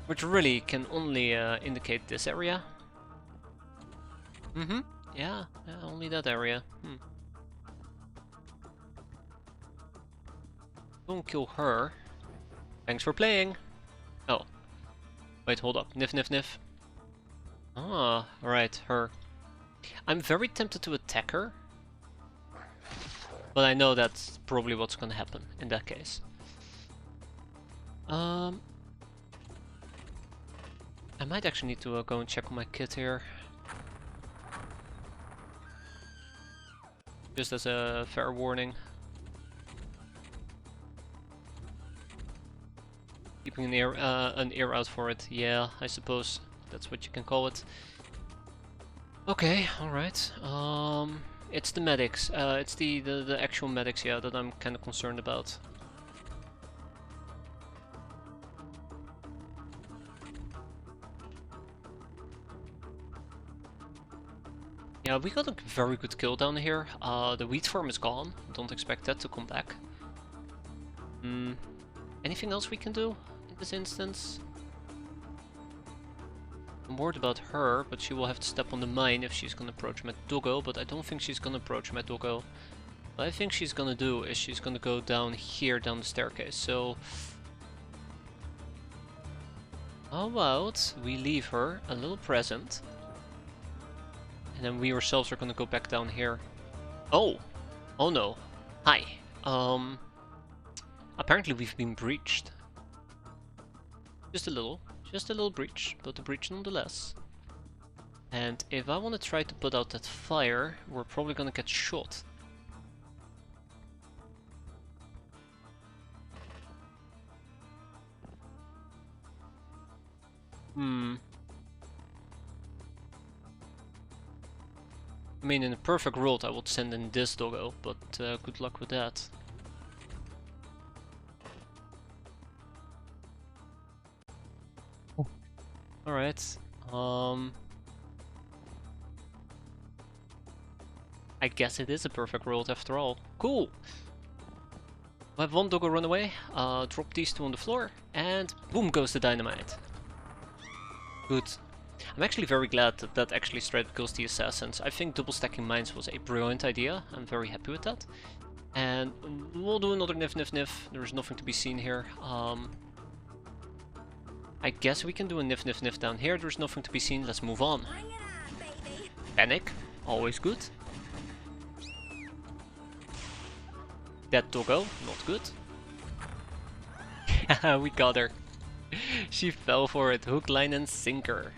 Which really can only indicate this area. Yeah, only that area. Don't kill her. Thanks for playing. Oh. Wait, hold up. Nif nif nif. Ah, alright, her. I'm very tempted to attack her, but I know that's probably what's gonna happen in that case. I might actually need to go and check on my kit here. Just as a fair warning. Keeping an ear out for it. Yeah, I suppose that's what you can call it. Okay, alright. It's the medics. It's the actual medics, yeah, that I'm kind of concerned about. Yeah, we got a very good kill down here. The wheat farm is gone. Don't expect that to come back. Anything else we can do in this instance? I'm worried about her, but she will have to step on the mine if she's gonna approach my doggo, but I don't think she's gonna approach my doggo. What I think she's gonna do is she's gonna go down here, down the staircase, so How about we leave her a little present? And then we ourselves are gonna go back down here. Oh! Oh no. Hi. Apparently we've been breached. Just a little breach, but a breach nonetheless. And if I want to try to put out that fire, we're probably gonna get shot. I mean, in a perfect world I would send in this doggo, but good luck with that. Alright, I guess it is a perfect world after all. Cool! We'll have one doggo run away, drop these two on the floor, and boom goes the dynamite. Good. I'm actually very glad that that actually straight kills the assassins. I think double stacking mines was a brilliant idea. I'm very happy with that. And we'll do another nif nif nif. There's nothing to be seen here. I guess we can do a nif nif nif down here. There's nothing to be seen. Let's move on. Panic. Always good. Dead doggo. Not good. We got her. She fell for it. Hook, line and sinker.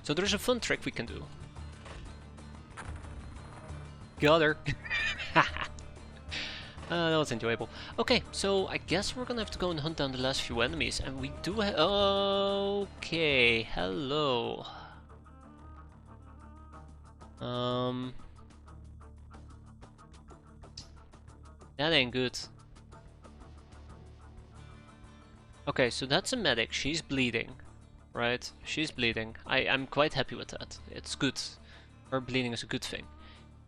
So there's a fun trick we can do. Got her. That was enjoyable. Okay, so I guess we're gonna have to go and hunt down the last few enemies. And we do have... Okay, hello. That ain't good. Okay, so that's a medic. She's bleeding. Right? She's bleeding. I'm quite happy with that. It's good. Her bleeding is a good thing.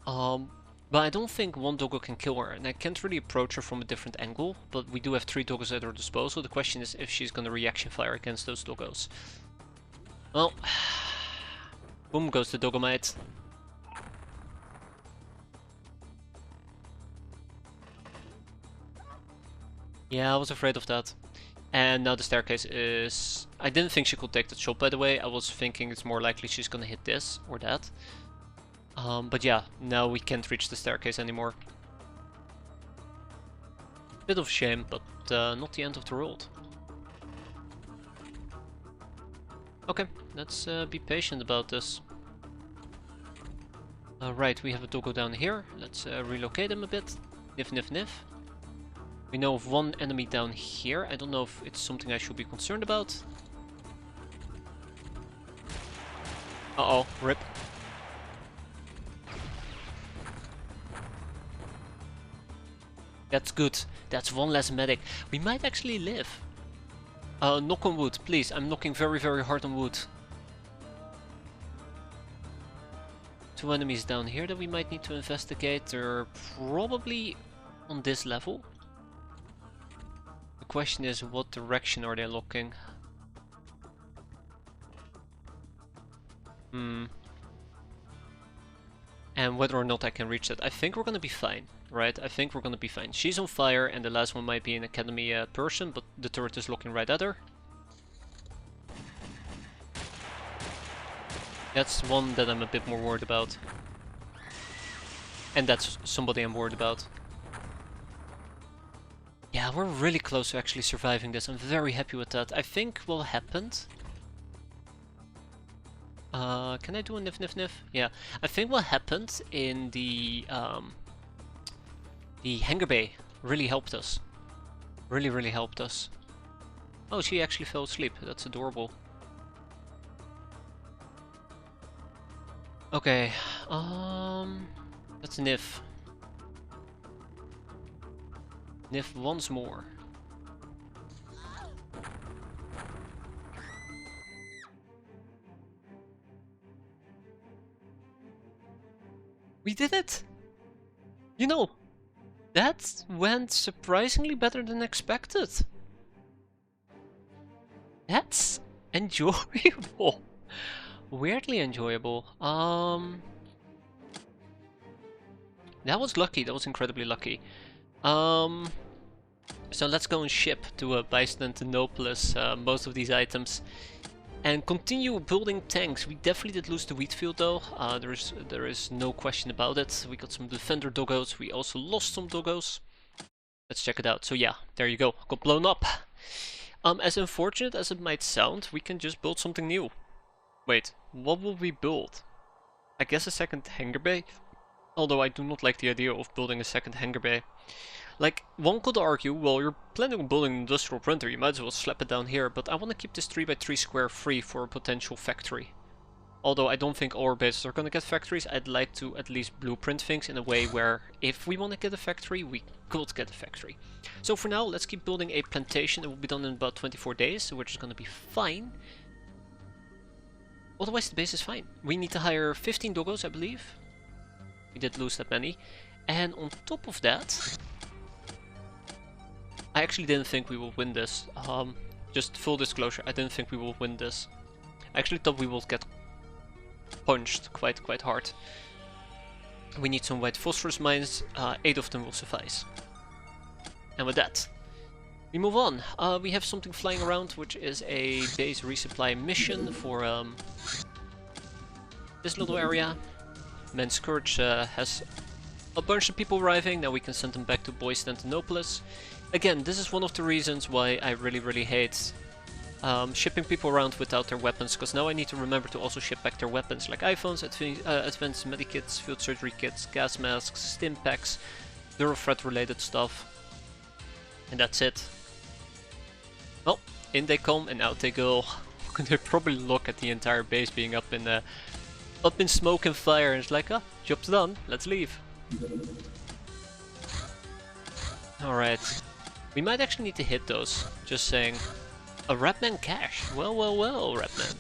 But I don't think one doggo can kill her, and I can't really approach her from a different angle, but we do have 3 doggos at our disposal. The question is if she's gonna reaction fire against those doggos. Well, boom goes the doggomite. Yeah, I was afraid of that. And now the staircase is... I didn't think she could take that shot, by the way. I was thinking it's more likely she's gonna hit this or that. But yeah, now we can't reach the staircase anymore. Bit of shame, but not the end of the world. Okay, let's be patient about this. Right, we have a doggo down here. Let's relocate him a bit. Nif nif nif. We know of one enemy down here. I don't know if it's something I should be concerned about. Uh-oh, rip. That's good. That's one less medic. We might actually live. Knock on wood, please. I'm knocking very, very hard on wood. 2 enemies down here that we might need to investigate. They're probably on this level. The question is, what direction are they looking? And whether or not I can reach that. I think we're gonna be fine, right? I think we're gonna be fine. She's on fire, and the last one might be an academy person, but the turret is looking right at her. That's one that I'm a bit more worried about. And that's somebody I'm worried about. Yeah, we're really close to actually surviving this. I'm very happy with that. I think what happened... can I do a nif nif nif? Yeah, I think what happened in the hangar bay really helped us. Really helped us. Oh, she actually fell asleep. That's adorable. Okay, that's Nif. Nif once more. We did it! You know, that went surprisingly better than expected. That's enjoyable. Weirdly enjoyable. That was lucky. That was incredibly lucky. So let's go and ship to Byzantinopolis most of these items. And continue building tanks. We definitely did lose the wheat field though. There is no question about it. We got some defender doggos. We also lost some doggos. Let's check it out. So yeah, there you go. Got blown up. As unfortunate as it might sound, we can just build something new. Wait, what will we build? I guess a second hangar bay? Although I do not like the idea of building a second hangar bay. Like, one could argue, well, you're planning on building an industrial printer, you might as well slap it down here, but I want to keep this 3x3 square free for a potential factory. Although I don't think all our bases are going to get factories, I'd like to at least blueprint things in a way where if we want to get a factory, we could get a factory. So for now, let's keep building a plantation. It will be done in about 24 days, so we're just going to be fine. Otherwise the base is fine. We need to hire 15 doggos, I believe. We did lose that many. And on top of that, I actually didn't think we would win this. Just full disclosure, I didn't think we would win this. I actually thought we would get punched quite hard. We need some white phosphorus mines, 8 of them will suffice. And with that, we move on. We have something flying around, which is a base resupply mission for this little area. Man Scourge has a bunch of people arriving, now we can send them back to Byzantinopolis. Again, this is one of the reasons why I really hate shipping people around without their weapons, because now I need to remember to also ship back their weapons, like iPhones, advanced medikits, field surgery kits, gas masks, stim packs, Durafred related stuff. And that's it. Well, in they come and out they go. They probably look at the entire base being up in smoke and fire, and it's like, oh, job's done, let's leave. Alright. We might actually need to hit those, just saying. A Rapman cache. Well, Rapman.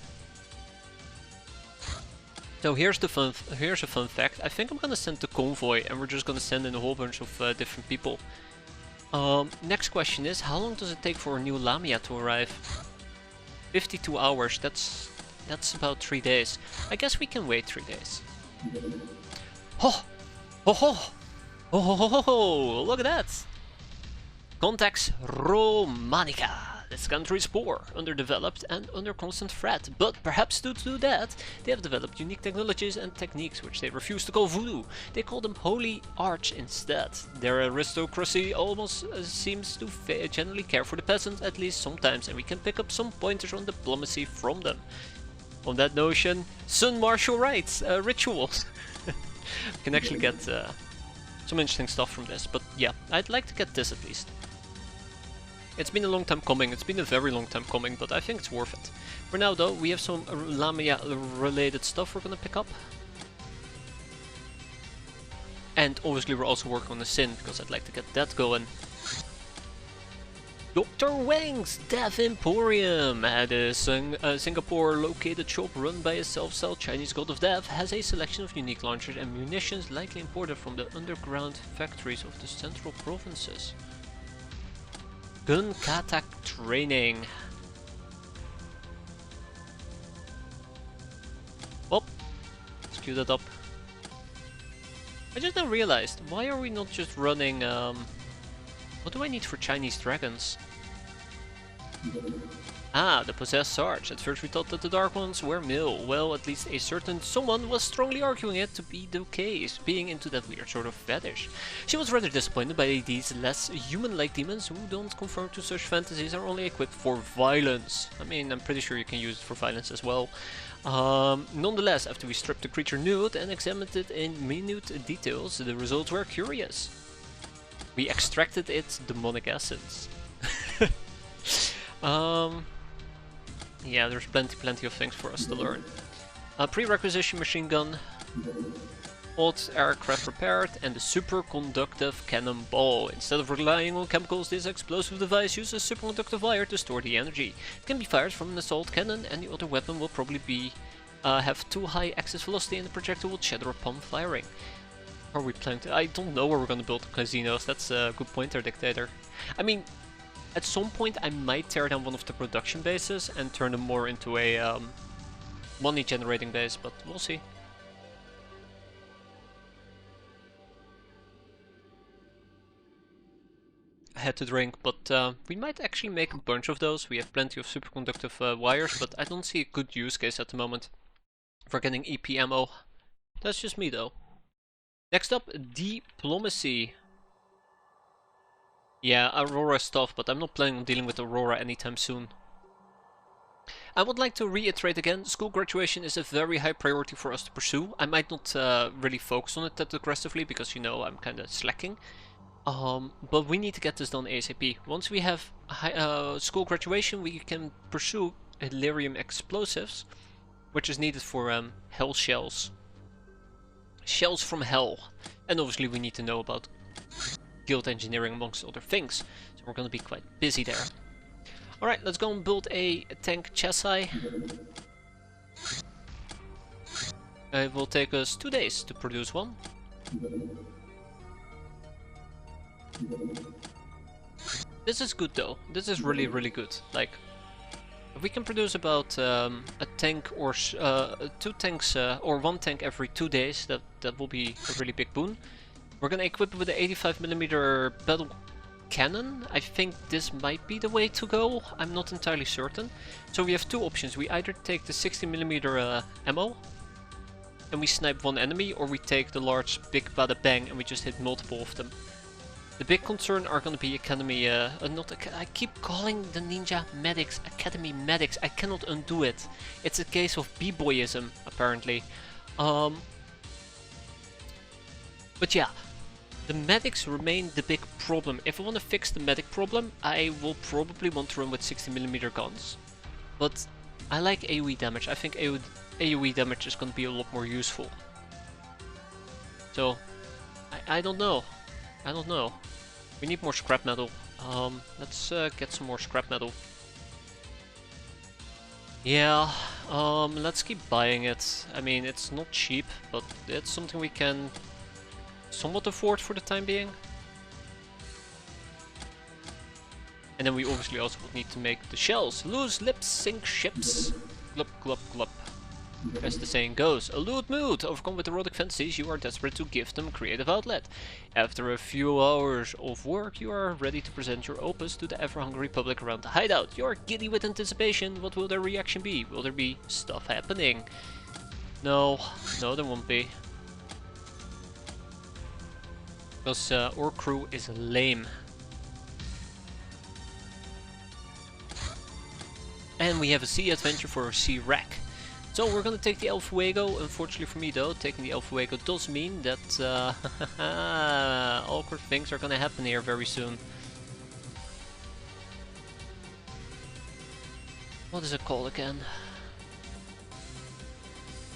So here's a fun fact. I think I'm gonna send the convoy, and we're just gonna send in a whole bunch of different people. Next question is, how long does it take for a new Lamia to arrive? 52 hours. That's about 3 days. I guess we can wait 3 days. Oh, look at that! Context Romanica. This country is poor, underdeveloped and under constant threat, but perhaps due to that, they have developed unique technologies and techniques which they refuse to call voodoo. They call them holy arch instead. Their aristocracy almost seems to generally care for the peasants, at least sometimes, and we can pick up some pointers on diplomacy from them. On that notion, Sun martial rights, rituals. We can actually get some interesting stuff from this, but yeah, I'd like to get this at least. It's been a long time coming, it's been a very long time coming, but I think it's worth it. For now though, we have some Lamia related stuff we're gonna pick up. And obviously we're also working on the Sin, because I'd like to get that going. Dr. Wang's Dev Emporium at a Singapore located shop run by a self-styled Chinese god of death has a selection of unique launchers and munitions likely imported from the underground factories of the central provinces. Gun Katak training. Well, let's queue that up. I just now realized, why are we not just running, what do I need for Chinese dragons? Ah, the possessed Sarge. At first we thought that the Dark Ones were male. Well, at least a certain someone was strongly arguing it to be the case, being into that weird sort of fetish. She was rather disappointed by these less human-like demons who don't conform to such fantasies, are only equipped for violence. I mean, I'm pretty sure you can use it for violence as well. Nonetheless, after we stripped the creature nude and examined it in minute details, the results were curious. We extracted its demonic essence. Yeah, there's plenty of things for us to learn. Pre-requisition machine gun, odd aircraft repaired, and the superconductive cannonball. Instead of relying on chemicals, this explosive device uses a superconductive wire to store the energy. It can be fired from an assault cannon, and the other weapon will probably have too high access velocity, and the projectile will shatter upon firing. Are we planning to? I don't know where we're gonna build casinos. That's a good pointer, Dictator. I mean, at some point I might tear down one of the production bases and turn them more into a money generating base, but we'll see. had to drink, but we might actually make a bunch of those. We have plenty of superconductive wires, but I don't see a good use case at the moment for getting EP ammo. That's just me though. Next up, diplomacy. Yeah, Aurora stuff, but I'm not planning on dealing with Aurora anytime soon. I would like to reiterate again, school graduation is a very high priority for us to pursue. I might not really focus on it that aggressively because, you know, I'm kind of slacking. But we need to get this done ASAP. Once we have school graduation, we can pursue Illyrium explosives, which is needed for hell shells. Shells from hell. And obviously we need to know about guild engineering amongst other things. So we're going to be quite busy there. Alright, let's go and build a tank chassis. It will take us 2 days to produce one. This is good though. This is really, really good. Like, if we can produce about a tank or 2 tanks or 1 tank every 2 days, that will be a really big boon. We're gonna equip it with an 85mm battle cannon. I think this might be the way to go. I'm not entirely certain. So we have 2 options. We either take the 60mm ammo and we snipe 1 enemy, or we take the large big bada bang and we just hit multiple of them. The big concern are going to be Academy, I keep calling the Ninja Medics Academy Medics. I cannot undo it. It's a case of b-boyism, apparently. But yeah, the medics remain the big problem. If I want to fix the medic problem, I will probably want to run with 60mm guns. But I like AoE damage. I think AoE damage is going to be a lot more useful. So, I don't know. I don't know. We need more scrap metal. Let's get some more scrap metal. Yeah, let's keep buying it. I mean, it's not cheap, but it's something we can somewhat afford for the time being. And then we obviously also would need to make the shells. Loose lips sink ships. Glub glub glub. As the saying goes, a lewd mood, overcome with erotic fantasies, you are desperate to give them a creative outlet. After a few hours of work, you are ready to present your opus to the ever-hungry public around the hideout. You are giddy with anticipation. What will their reaction be? Will there be stuff happening? No, there won't be. Because our crew is lame. And we have a sea adventure for a sea wreck. So we're gonna take the El Fuego. Unfortunately for me though, taking the El Fuego does mean that awkward things are gonna happen here very soon. What is it called again?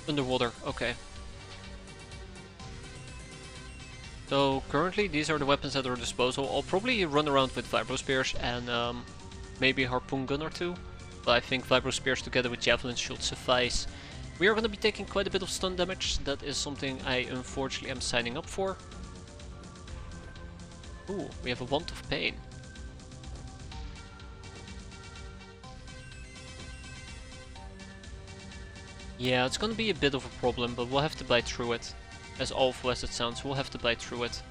Underwater, okay. So currently these are the weapons at our disposal. I'll probably run around with Vibro Spears and maybe a harpoon gun or 2. But I think Vibro Spears together with Javelins should suffice. We are going to be taking quite a bit of stun damage. That is something I unfortunately am signing up for. Ooh, we have a Want of Pain. Yeah, it's going to be a bit of a problem, but we'll have to bite through it. As awful as it sounds, we'll have to bite through it.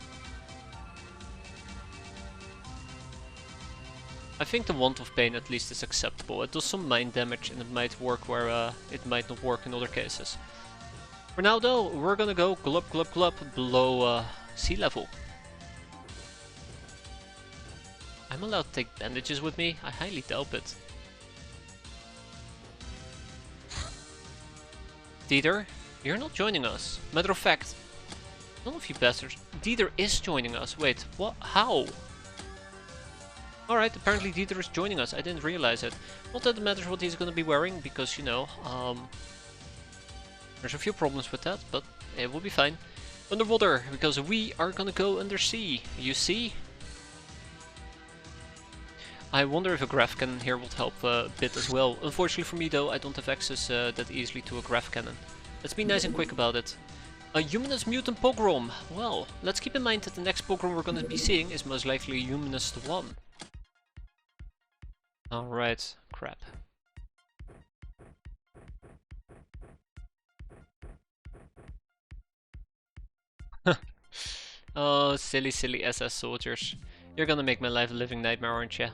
I think the Want of Pain at least is acceptable. It does some mind damage and it might work where it might not work in other cases. For now though, we're gonna go glub glub glub below sea level. I'm allowed to take bandages with me? I highly doubt it. Dieter, you're not joining us. Matter of fact, none of you bastards. Dieter is joining us. Wait, what? How? Alright, apparently Dieter is joining us. I didn't realize it. Not that it matters what he's gonna be wearing, because, you know, there's a few problems with that, but it will be fine. Underwater, because we are gonna go undersea, you see? I wonder if a graph cannon here would help a bit as well. Unfortunately for me though, I don't have access that easily to a graph cannon. Let's be nice and quick about it. A Humanist Mutant Pogrom. Well, let's keep in mind that the next Pogrom we're gonna be seeing is most likely a Humanist one. Alright, crap. Oh, silly SS soldiers. You're gonna make my life a living nightmare, aren't you?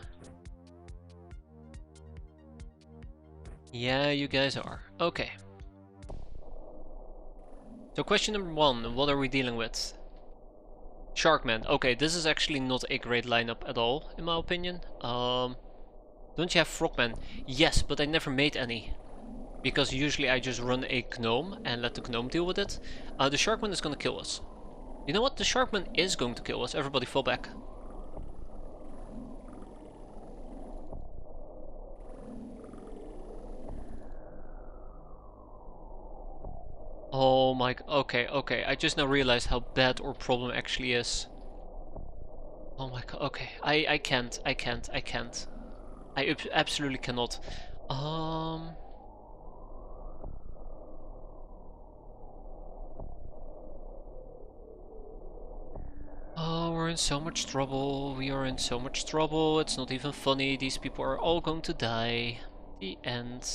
Yeah, you guys are. Okay. So question number 1, what are we dealing with? Sharkman. Okay, this is actually not a great lineup at all, in my opinion. Don't you have Frogman? Yes, but I never made any. Because usually I just run a Gnome and let the Gnome deal with it. The Sharkman is gonna kill us. You know what? The Sharkman is going to kill us. Everybody fall back. Oh my... Okay, okay. I just now realized how bad our problem actually is. Oh my god. Okay. I can't. I can't. I can't. I absolutely cannot. Oh, we're in so much trouble. We are in so much trouble. It's not even funny. These people are all going to die. The end.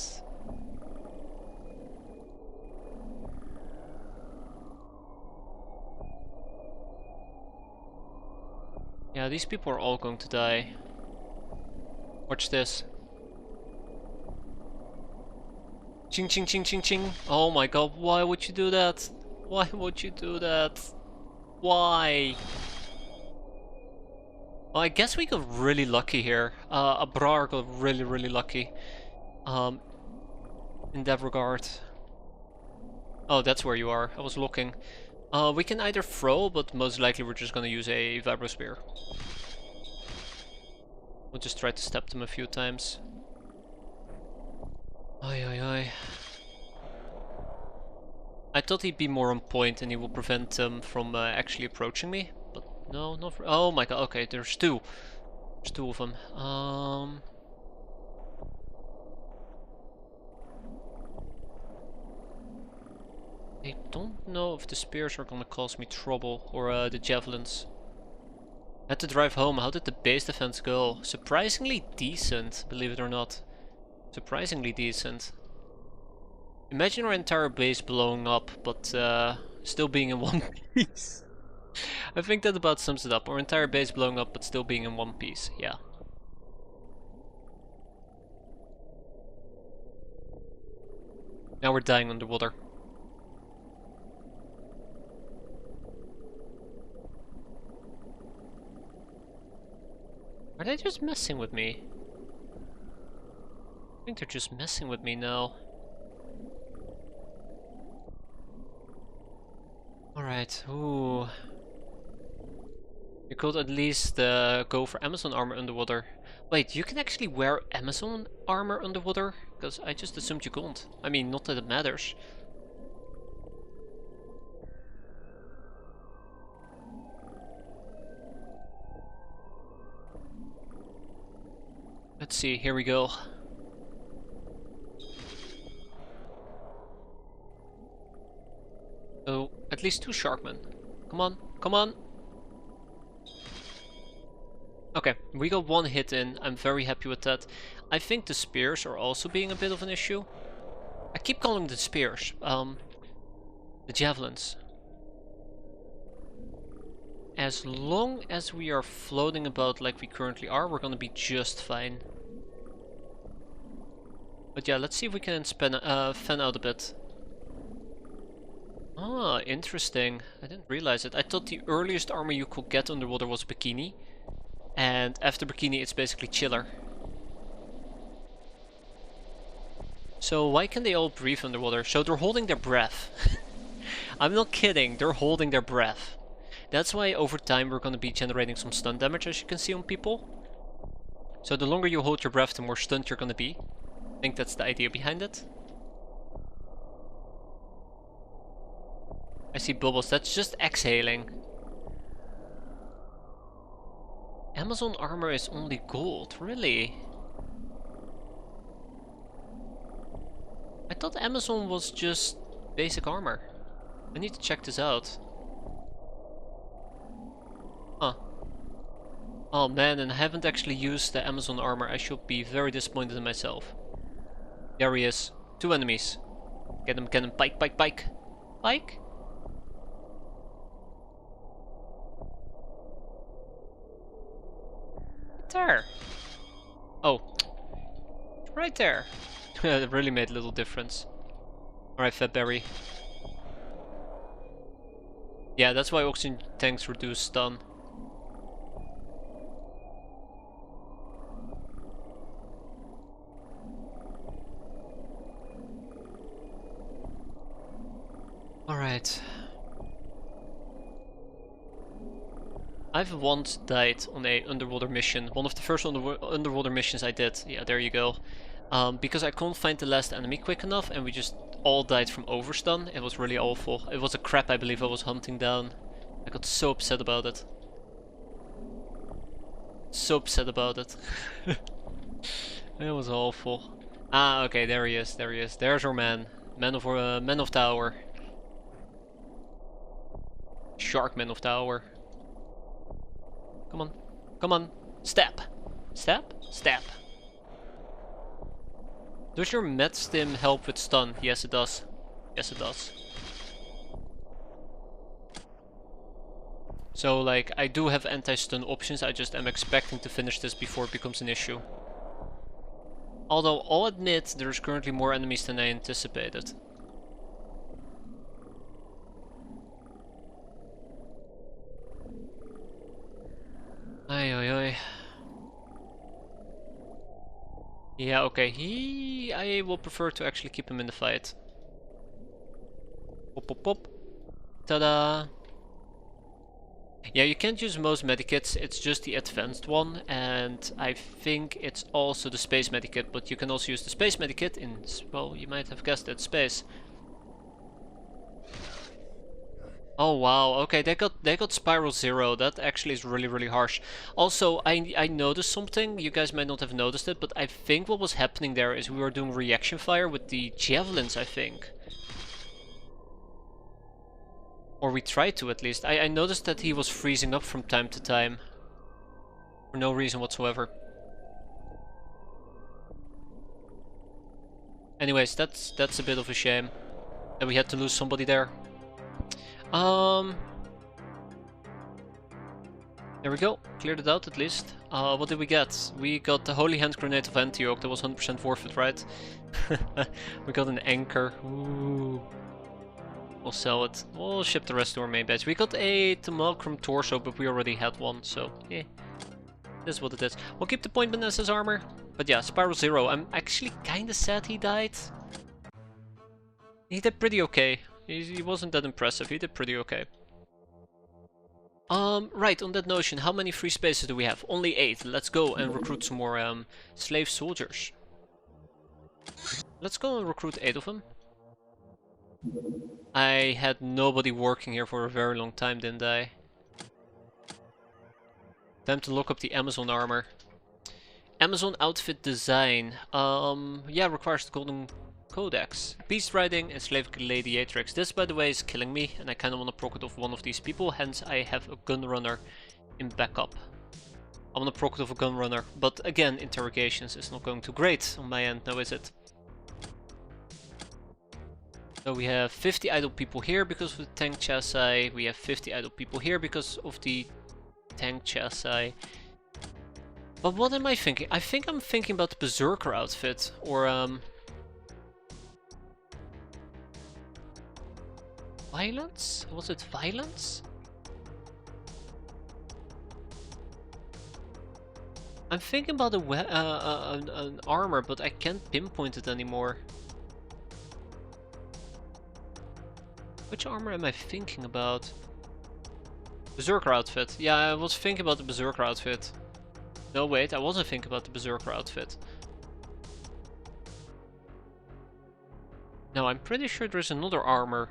Yeah, these people are all going to die. Watch this. Ching ching ching ching ching. Oh my god, why would you do that? Why would you do that? Why? Well, I guess we got really lucky here. Abrar got really lucky. In that regard. Oh, that's where you are. I was looking. We can either throw, but most likely we're just gonna use a Vibro Spear. We'll just try to step them a few times. Oi oi oi. I thought he'd be more on point and he will prevent them from actually approaching me. But no, not for... Oh my god, okay, there's two. There's two of them. I don't know if the spears are gonna cause me trouble, or the javelins. Had to drive home. How did the base defense go? Surprisingly decent, believe it or not. Surprisingly decent. Imagine our entire base blowing up, but still being in one piece. I think that about sums it up. Our entire base blowing up, but still being in one piece. Yeah. Now we're dying underwater. Are they just messing with me? I think they're just messing with me now. Alright, ooh. You could at least go for Amazon armor underwater. Wait, you can actually wear Amazon armor underwater? Because I just assumed you couldn't. I mean, not that it matters. Let's see, here we go. So, at least 2 Sharkmen. Come on, come on! Okay, we got 1 hit in. I'm very happy with that. I think the spears are also being a bit of an issue. I keep calling them spears. The javelins. As long as we are floating about like we currently are, we're gonna be just fine. But yeah, let's see if we can fan out a bit. Ah, interesting. I didn't realize it. I thought the earliest armor you could get underwater was Bikini. And after Bikini it's basically Chiller. So why can they all breathe underwater? So they're holding their breath. I'm not kidding, they're holding their breath. That's why over time we're going to be generating some stun damage, as you can see on people. So the longer you hold your breath, the more stunned you're going to be. I think that's the idea behind it. I see bubbles, that's just exhaling. Amazon armor is only gold, really? I thought Amazon was just basic armor. I need to check this out. Huh. Oh man, and I haven't actually used the Amazon armor. I should be very disappointed in myself. There he is. 2 enemies. Get him, get him. Pike, pike, pike. Pike? there. Oh, right there. It really made little difference. Alright, Fatberry. Yeah, that's why oxygen tanks reduce stun. Alright. I've once died on a underwater mission. One of the first underwater missions I did. Yeah, there you go. Because I couldn't find the last enemy quick enough and we just all died from overstun. It was really awful. It was a crab I believe I was hunting down. I got so upset about it. So upset about it. It was awful. Ah, okay, there he is, there he is. There's our man. Man of Tower. Sharkman of Tower. Come on. Come on. Stab. Stab? Stab. Does your med stim help with stun? Yes, it does. Yes, it does. So, like, I do have anti-stun options. I just am expecting to finish this before it becomes an issue. Although, I'll admit, there's currently more enemies than I anticipated. Ay, ay, ay. Yeah, okay, I will prefer to actually keep him in the fight. Pop, pop, pop. Ta-da! Yeah, you can't use most medikits, it's just the advanced one, and I think it's also the space medikit, but you can also use the space medikit in, well, you might have guessed it, space. Oh wow, okay, they got Spiral 0, that actually is really harsh. Also, I noticed something, you guys might not have noticed it, but I think what was happening there is we were doing reaction fire with the javelins, I think. Or we tried to at least. I noticed that he was freezing up from time to time. For no reason whatsoever. Anyways, that's a bit of a shame. That we had to lose somebody there. There we go. Cleared it out at least. What did we get? We got the Holy Hand Grenade of Antioch. That was 100% worth it, right? We got an anchor. Ooh. We'll sell it. We'll ship the rest to our main base. We got a Tmalcrum torso, but we already had one, so yeah. This is what it is. We'll keep the point Vanessa's armor. But yeah, Spiral 0. I'm actually kinda sad he died. He did pretty okay. He wasn't that impressive. He did pretty okay. Right, on that notion, how many free spaces do we have? Only 8. Let's go and recruit some more slave soldiers. Let's go and recruit 8 of them. I had nobody working here for a very long time, didn't I? Time to look up the Amazon armor. Amazon outfit design. Yeah, requires the Golden Codex. Beast riding and slave gladiatrix. This, by the way, is killing me, and I kind of want to proc it off one of these people. Hence, I have a gun runner in backup. I want to proc it off a gun runner, but again, interrogations is not going too great on my end, now is it? So we have 50 idle people here because of the tank chassis. We have 50 idle people here because of the tank chassis. But what am I thinking? I think I'm thinking about the Berserker outfit. Or violence? Was it violence? I'm thinking about an armor, but I can't pinpoint it anymore. Which armor am I thinking about? Berserker outfit. Yeah, I was thinking about the Berserker outfit. No, wait, I wasn't thinking about the Berserker outfit. No, I'm pretty sure there's another armor.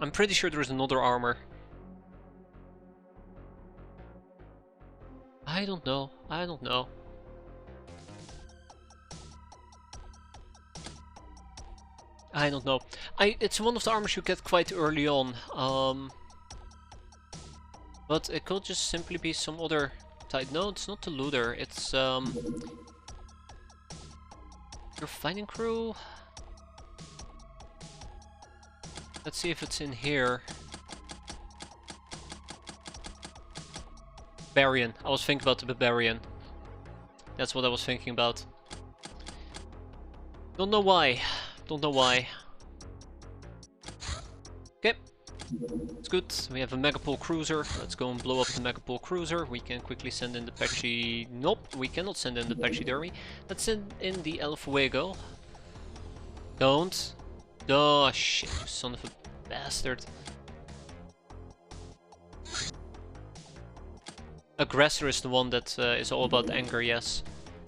I'm pretty sure there's another armor. I don't know. I don't know. I don't know. It's one of the armors you get quite early on. But it could just simply be some other type. No, it's not the looter. It's your fighting crew. Let's see if it's in here. Barbarian. I was thinking about the Barbarian. That's what I was thinking about. Don't know why. Don't know why. Okay. It's good. We have a Megapole cruiser. Let's go and blow up the Megapole cruiser. We can quickly send in the Patchy... Nope, we cannot send in the Pachydermy. Let's send in the El Fuego. Don't. Oh shit, you son of a bastard. Aggressor is the one that is all about anger, yes.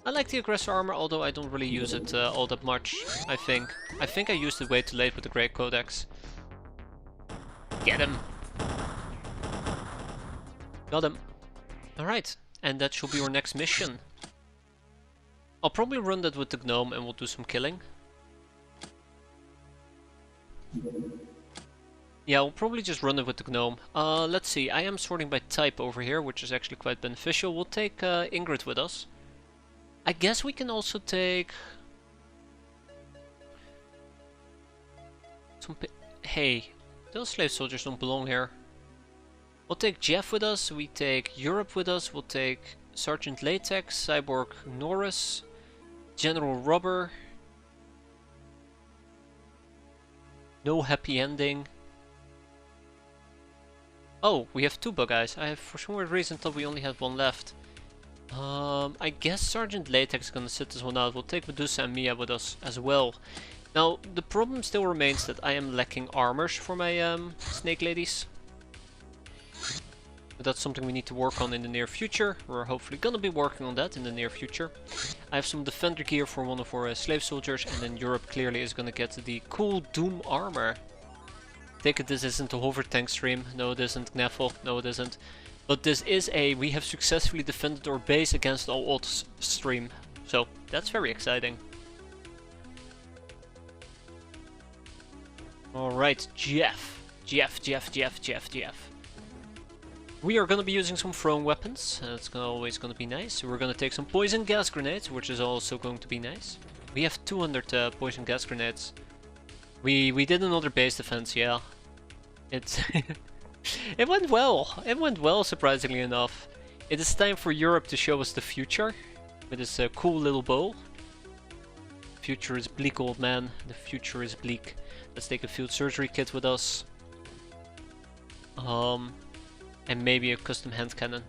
I like the Aggressor armor, although I don't really use it all that much, I think. I think I used it way too late with the Great Codex. Get him! Got him. Alright, and that should be our next mission. I'll probably run that with the Gnome and we'll do some killing. Yeah, we'll probably just run it with the Gnome. Let's see, I am sorting by type over here, which is actually quite beneficial. We'll take Ingrid with us. I guess we can also take... some... Hey, those slave soldiers don't belong here. We'll take Jeff with us, we take Europe with us, we'll take Sergeant Latex, Cyborg Norris, General Rubber. No happy ending. Oh, we have two bug eyes. I have for some weird reason thought we only had one left. I guess Sergeant Latex is gonna sit this one out. We'll take Medusa and Mia with us as well. Now, the problem still remains that I am lacking armors for my snake ladies. But that's something we need to work on in the near future. We're hopefully gonna be working on that in the near future. I have some defender gear for one of our slave soldiers, and then Europe clearly is gonna get the cool Doom armor. Take it this isn't a hover tank stream. No, it isn't. Knaffle. No, it isn't. But this is a we have successfully defended our base against all odds stream. So that's very exciting. Alright, Jeff. Jeff. We are gonna be using some thrown weapons. That's always gonna be nice. We're gonna take some poison gas grenades, which is also going to be nice. We have 200 poison gas grenades. We did another base defense, yeah. It's it went well. It went well, surprisingly enough. It is time for Europe to show us the future with this cool little bow. Future is bleak, old man. The future is bleak. Let's take a field surgery kit with us. And maybe a custom hand cannon.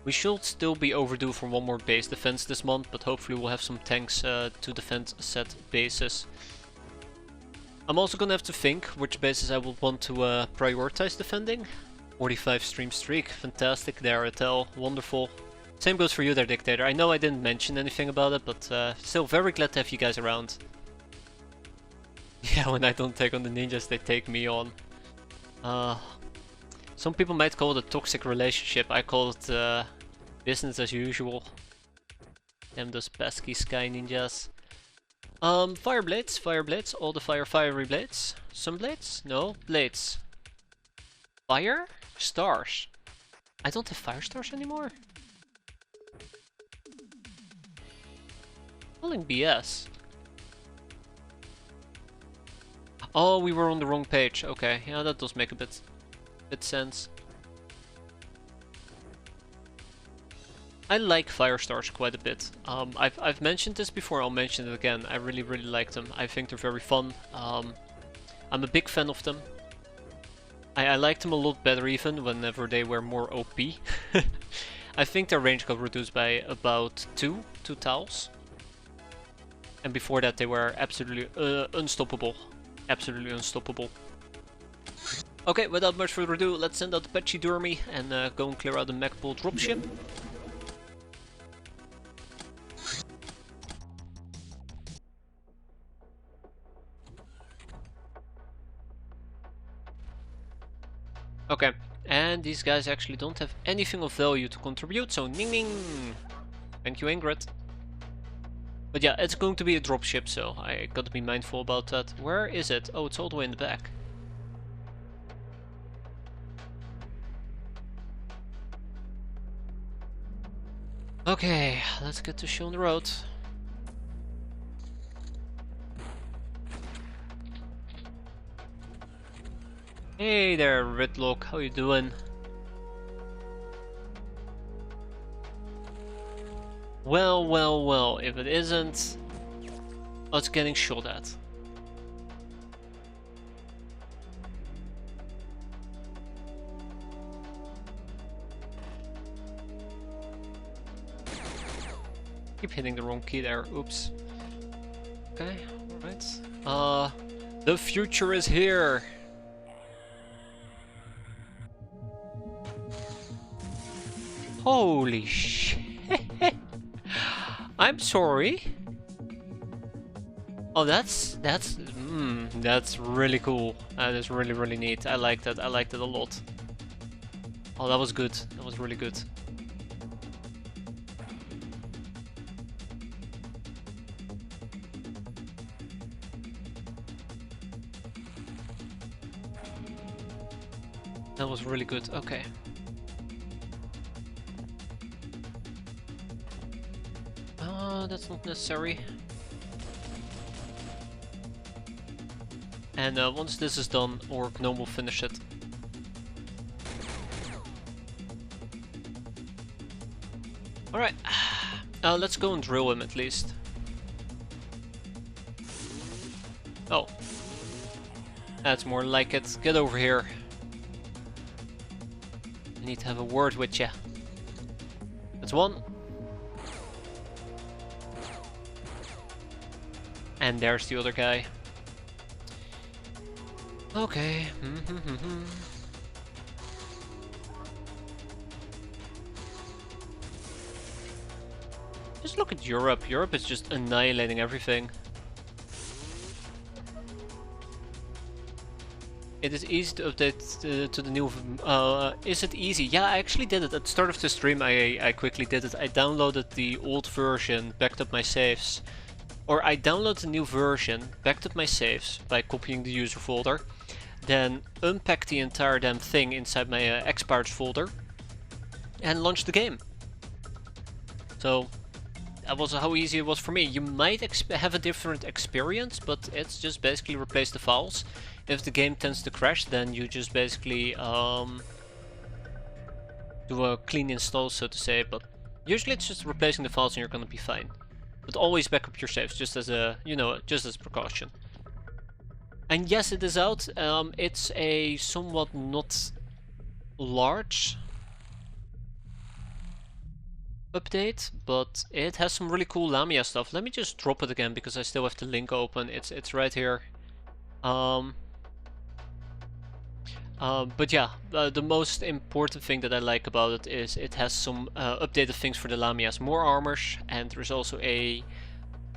We should still be overdue for one more base defense this month, but hopefully we'll have some tanks to defend said bases. I'm also gonna have to think which bases I will want to prioritize defending. 45 stream streak, fantastic there, Atel, wonderful. Same goes for you there, Dictator. I know I didn't mention anything about it, but still very glad to have you guys around. Yeah, when I don't take on the ninjas, they take me on. Some people might call it a toxic relationship. I call it business as usual. Damn those pesky sky ninjas. Fire blades, all the fiery blades. Some blades? No, blades. Fire? Stars. I don't have fire stars anymore. Calling BS. Oh, we were on the wrong page. Okay, yeah, that does make a bit sense. I like fire stars quite a bit. I've mentioned this before. I'll mention it again. I really like them. I think they're very fun. I'm a big fan of them. I liked them a lot better even whenever they were more OP. I think their range got reduced by about two tiles. And before that they were absolutely unstoppable. Absolutely unstoppable. Okay, without much further ado, let's send out the Pachydermy and go and clear out the Megapole dropship. Okay, and these guys actually don't have anything of value to contribute, so ning ning! Thank you, Ingrid. But yeah, it's going to be a dropship, so I gotta be mindful about that. Where is it? Oh, it's all the way in the back. Okay, let's get to show on the road. Hey there, Redlock, how you doing? Well, well, well, if it isn't us getting shot at. Keep hitting the wrong key there, oops. Okay, alright. The future is here! Holy shit! I'm sorry. Oh, that's really cool. That is really, really neat. I like that. I liked it a lot. Oh, that was good. That was really good. That was really good. Okay. That's not necessary. And once this is done, Orc Gnome will finish it. Alright. Let's go and drill him at least. Oh. That's more like it. Get over here. I need to have a word with ya. That's one. And there's the other guy. Okay. Just look at Europe. Europe is just annihilating everything. It is easy to update to the new... is it easy? Yeah, I actually did it. At the start of the stream I quickly did it. I downloaded the old version, backed up my saves. Or I downloaded the new version, backed up my saves by copying the user folder. Then unpacked the entire damn thing inside my X-piratez folder. And launched the game. So that was how easy it was for me. You might have a different experience, but it's just basically replace the files. If the game tends to crash, then you just basically do a clean install, so to say. But usually it's just replacing the files and you're gonna be fine. But always back up your saves, just as a, you know, just as a precaution. And yes, it is out. It's a somewhat not large update, but it has some really cool Lamia stuff. Let me just drop it again because I still have the link open. It's right here. But yeah, the most important thing that I like about it is it has some updated things for the Lamias, more armors, and there's also a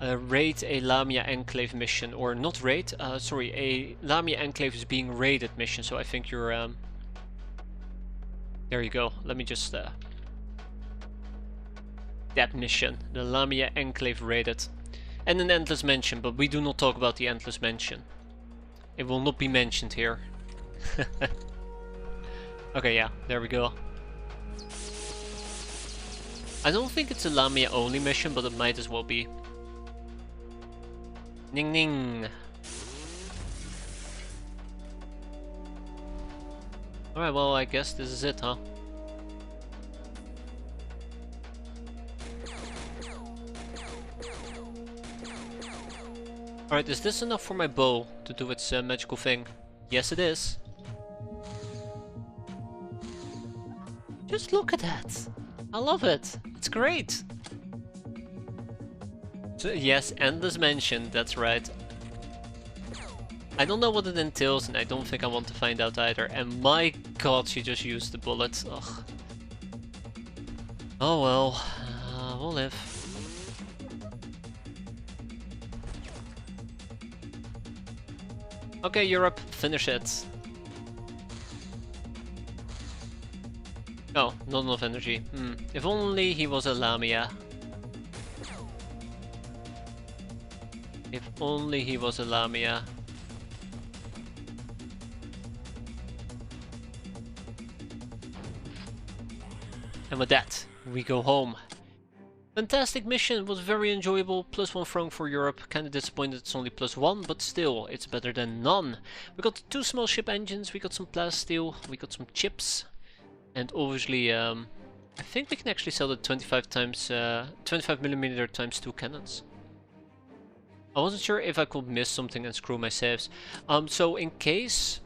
raid a Lamia Enclave mission, or not raid, sorry, a Lamia Enclave is being raided mission, so I think you're, there you go, let me just, that mission, the Lamia Enclave raided, and an Endless Mansion, but we do not talk about the Endless Mansion. It will not be mentioned here. Okay, yeah, there we go. I don't think it's a Lamia only mission, but it might as well be. Ning ning. Alright, well, I guess this is it, huh? Alright, is this enough for my bow to do its magical thing? Yes, it is. Just look at that. I love it. It's great. So, yes, Endless Mansion, that's right. I don't know what it entails and I don't think I want to find out either. And my god, she just used the bullet. Ugh. Oh well, we'll live. Okay, Europe, finish it. Oh, not enough energy. If only he was a Lamia. If only he was a Lamia. And with that, we go home. Fantastic mission, was very enjoyable, +1 franc for Europe. Kinda disappointed it's only +1, but still, it's better than none. We got 2 small ship engines, we got some plasteel, we got some chips. And obviously, I think we can actually sell the 25mm times 2 cannons. I wasn't sure if I could miss something and screw my saves. So in case,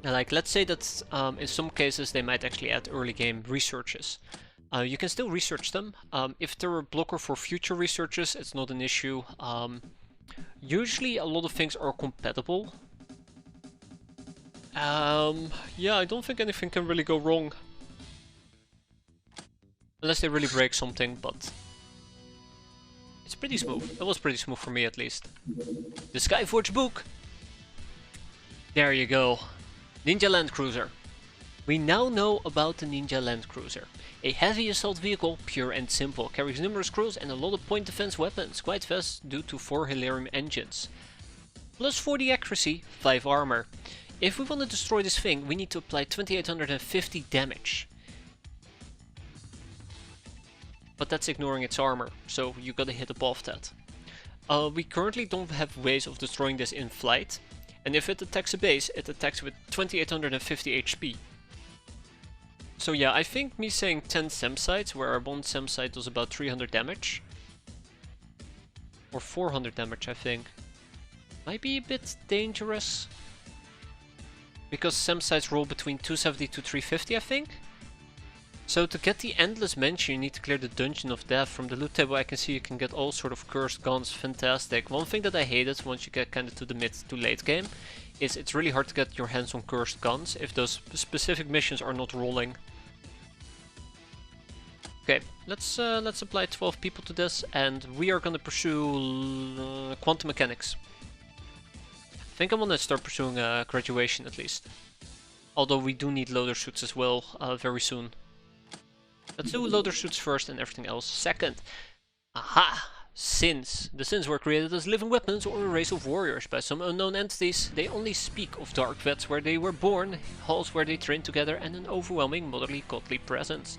like let's say that in some cases they might actually add early game researches. You can still research them. If they're a blocker for future researches, it's not an issue. Usually a lot of things are compatible. Yeah, I don't think anything can really go wrong. Unless they really break something, but it's pretty smooth. It was pretty smooth for me at least. The Skyforge book! There you go. Ninja Land Cruiser. We now know about the Ninja Land Cruiser. A heavy assault vehicle, pure and simple, carries numerous crews and a lot of point defense weapons, quite fast due to 4 Hilarium engines. Plus 40 accuracy, 5 armor. If we want to destroy this thing, we need to apply 2850 damage. But that's ignoring its armor, so you gotta hit above that. We currently don't have ways of destroying this in flight, and if it attacks a base, it attacks with 2850 HP. So yeah, I think me saying 10 SEM sites, where our 1 SEM site does about 300 damage, or 400 damage I think, might be a bit dangerous. Because SEM sites roll between 270 to 350 I think. So to get the Endless Mansion you need to clear the Dungeon of Death. From the loot table I can see you can get all sort of cursed guns, fantastic. One thing that I hated once you get kind of to the mid to late game is it's really hard to get your hands on cursed guns if those specific missions are not rolling. Okay, let's apply 12 people to this and we are gonna pursue quantum mechanics. I think I'm gonna start pursuing graduation at least. Although we do need loader suits as well very soon. Let's do loader suits first and everything else second. Aha! Sins. The Sins were created as living weapons or a race of warriors by some unknown entities. They only speak of dark vets where they were born, halls where they trained together and an overwhelming motherly godly presence.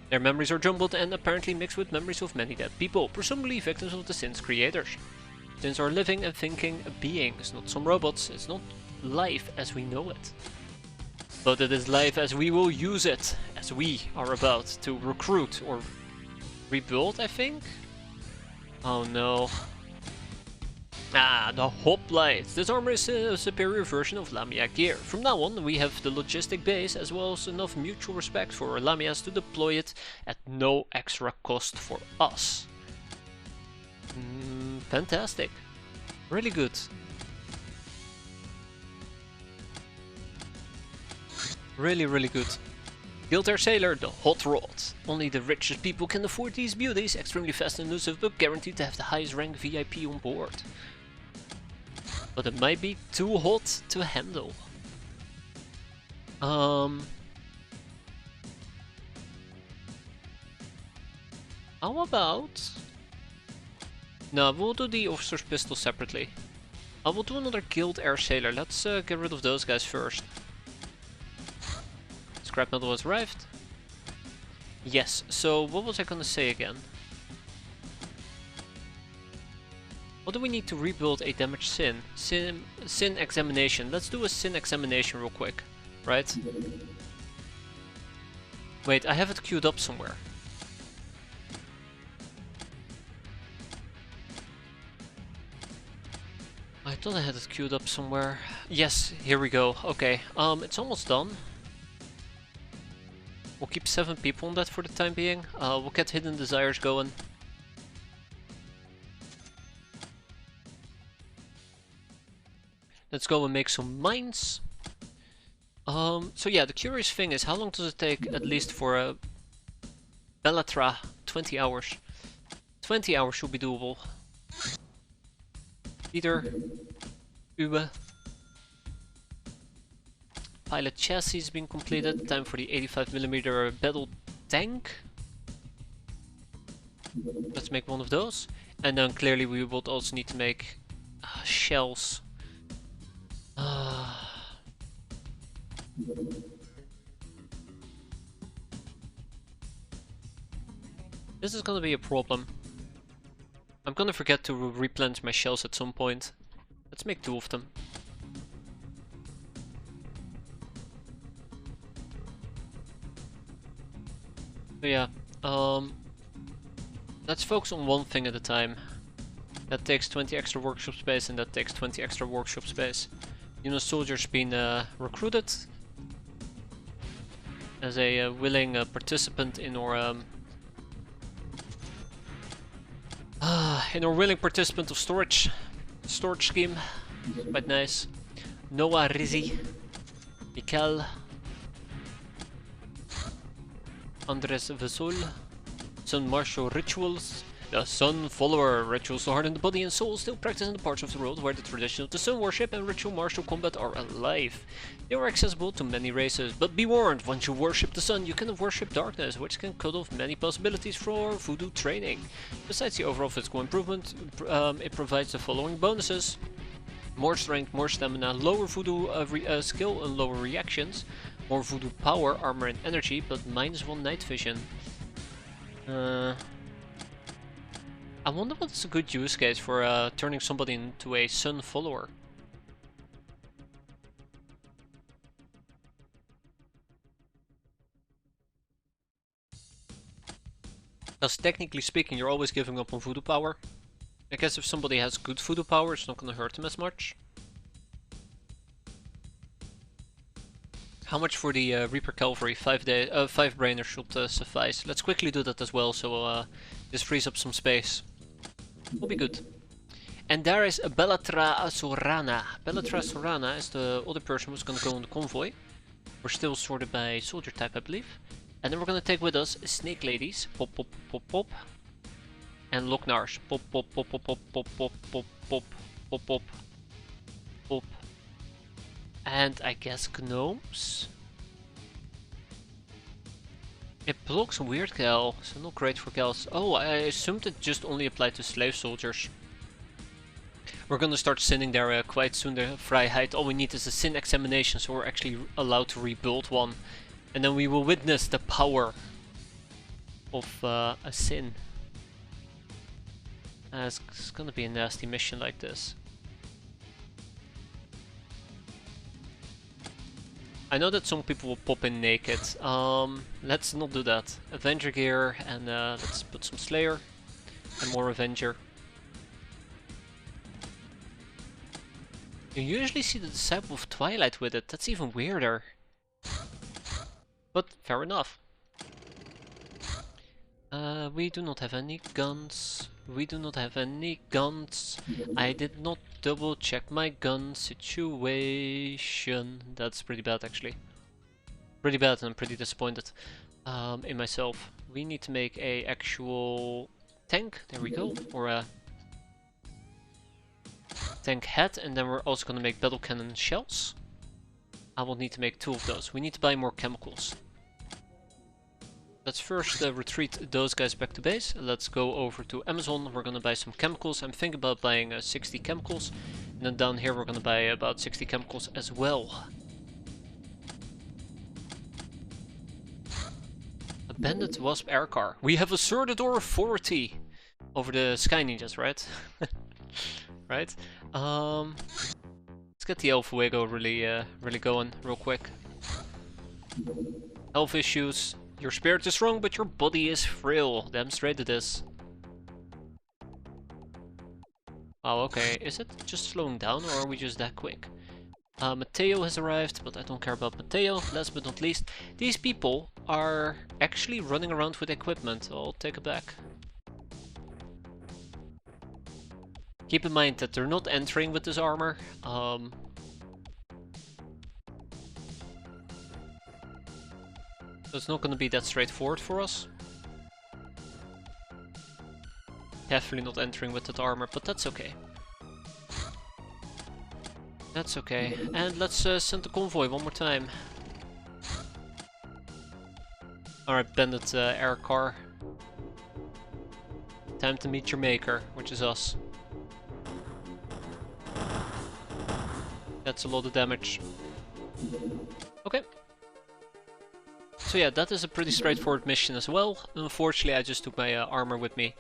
Their memories are jumbled and apparently mixed with memories of many dead people, presumably victims of the Sins creators. Sins are living and thinking beings, not some robots. It's not life as we know it. But it is life as we will use it, as we are about to recruit or rebuild, I think? Oh no. Ah, the hoplites. This armor is a superior version of Lamia gear. From now on we have the logistic base as well as enough mutual respect for our Lamias to deploy it at no extra cost for us. Fantastic. Really good. Really, really good. Guild Air Sailor, the Hot Rod. Only the richest people can afford these beauties. Extremely fast and elusive, but guaranteed to have the highest rank VIP on board. But it might be too hot to handle. How about... No, we'll do the Officer's Pistol separately. I will do another Guild Air Sailor. Let's get rid of those guys first. Scrap metal has arrived. Yes, so what was I gonna say again? What do we need to rebuild a damaged Sin? Sin examination. Let's do a Sin examination real quick, right? Wait, I have it queued up somewhere. I thought I had it queued up somewhere. Yes, here we go. Okay, it's almost done. We'll keep 7 people on that for the time being. We'll get Hidden Desires going. Let's go and make some mines. So yeah, the curious thing is how long does it take at least for a Bellatra? 20 hours. 20 hours should be doable. Peter, Uwe. Pilot chassis has been completed. Time for the 85mm battle tank. Let's make one of those. And then clearly we would also need to make shells. This is gonna be a problem. I'm gonna forget to replenish my shells at some point. Let's make 2 of them. So yeah, let's focus on one thing at a time. That takes 20 extra workshop space, and that takes 20 extra workshop space. You know, soldiers being recruited as a willing participant in our willing participant of storage scheme. Quite nice. Noah Rizzi, Mikel, Andres Vesol, Sun Martial Rituals. The Sun Follower rituals to harden the body and soul still practiced in the parts of the world where the tradition of the Sun worship and ritual martial combat are alive. They are accessible to many races, but be warned, once you worship the Sun, you can worship darkness, which can cut off many possibilities for voodoo training. Besides the overall physical improvement, it provides the following bonuses: more strength, more stamina, lower voodoo skill and lower reactions, more voodoo power, armor and energy, but -1 night vision. I wonder what's a good use case for turning somebody into a Sun follower. Because technically speaking, you're always giving up on voodoo power. I guess if somebody has good voodoo power, it's not gonna hurt them as much. How much for the Reaper Cavalry? 5 brainers should suffice. Let's quickly do that as well, so this frees up some space. Will be good. And there is Bellatra Sorana. Bellatra Sorana is the other person who's gonna go on the convoy. We're still sorted by soldier type, I believe. And then we're gonna take with us Snake Ladies. Pop, pop, pop, pop. And Loknars. Pop, pop, pop, pop, pop, pop, pop, pop, pop, pop, pop, pop. And I guess Gnomes? It blocks Weird Gal, so not great for Gals. Oh, I assumed it just only applied to slave soldiers. We're gonna start sinning there quite soon, the Vrijheid. All we need is a sin examination, so we're actually allowed to rebuild one. And then we will witness the power of a sin. It's gonna be a nasty mission like this. I know that some people will pop in naked. Let's not do that. Avenger gear, and let's put some Slayer and more Avenger. You usually see the Disciple of Twilight with it. That's even weirder. But fair enough. We do not have any guns. We do not have any guns. I did not double check my gun situation. That's pretty bad actually. Pretty bad, and I'm pretty disappointed in myself. We need to make a actual tank. There we go. Or a tank head, and then we're also gonna make battle cannon shells. I will need to make 2 of those. We need to buy more chemicals. Let's first retreat those guys back to base. Let's go over to Amazon. We're gonna buy some chemicals. I'm thinking about buying 60 chemicals. And then down here we're gonna buy about 60 chemicals as well. Abandoned Wasp air car. We have asserted our authority over the Sky Ninjas, right? Right? Let's get the El Fuego really going real quick. Health issues. Your spirit is strong, but your body is frail. Damn straight it is. Oh, okay. Is it just slowing down, or are we just that quick? Mateo has arrived, but I don't care about Mateo. Last but not least, these people are actually running around with equipment. I'll take it back. Keep in mind that they're not entering with this armor. So it's not going to be that straightforward for us. Definitely not entering with that armor, but that's okay. That's okay. And let's send the convoy one more time. Alright, bandit air car. Time to meet your maker, which is us. That's a lot of damage. Okay. So yeah, that is a pretty straightforward mission as well. Unfortunately, I just took my armor with me.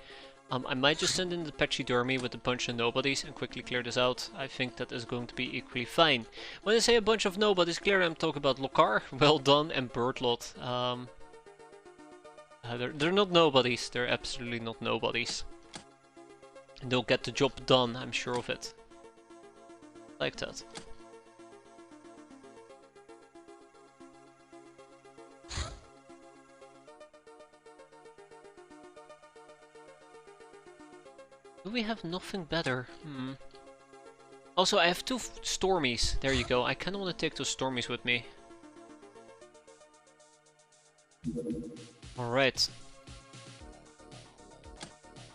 I might just send in the Pachydermy with a bunch of nobodies and quickly clear this out. I think that is going to be equally fine. When I say a bunch of nobodies, clearly I'm talking about Lokar, Well Done, and Birdlot. They're not nobodies. They're absolutely not nobodies. And they'll get the job done, I'm sure of it. Like that. Do we have nothing better? Also, I have two Stormies. There you go. I kind of want to take those Stormies with me. Alright.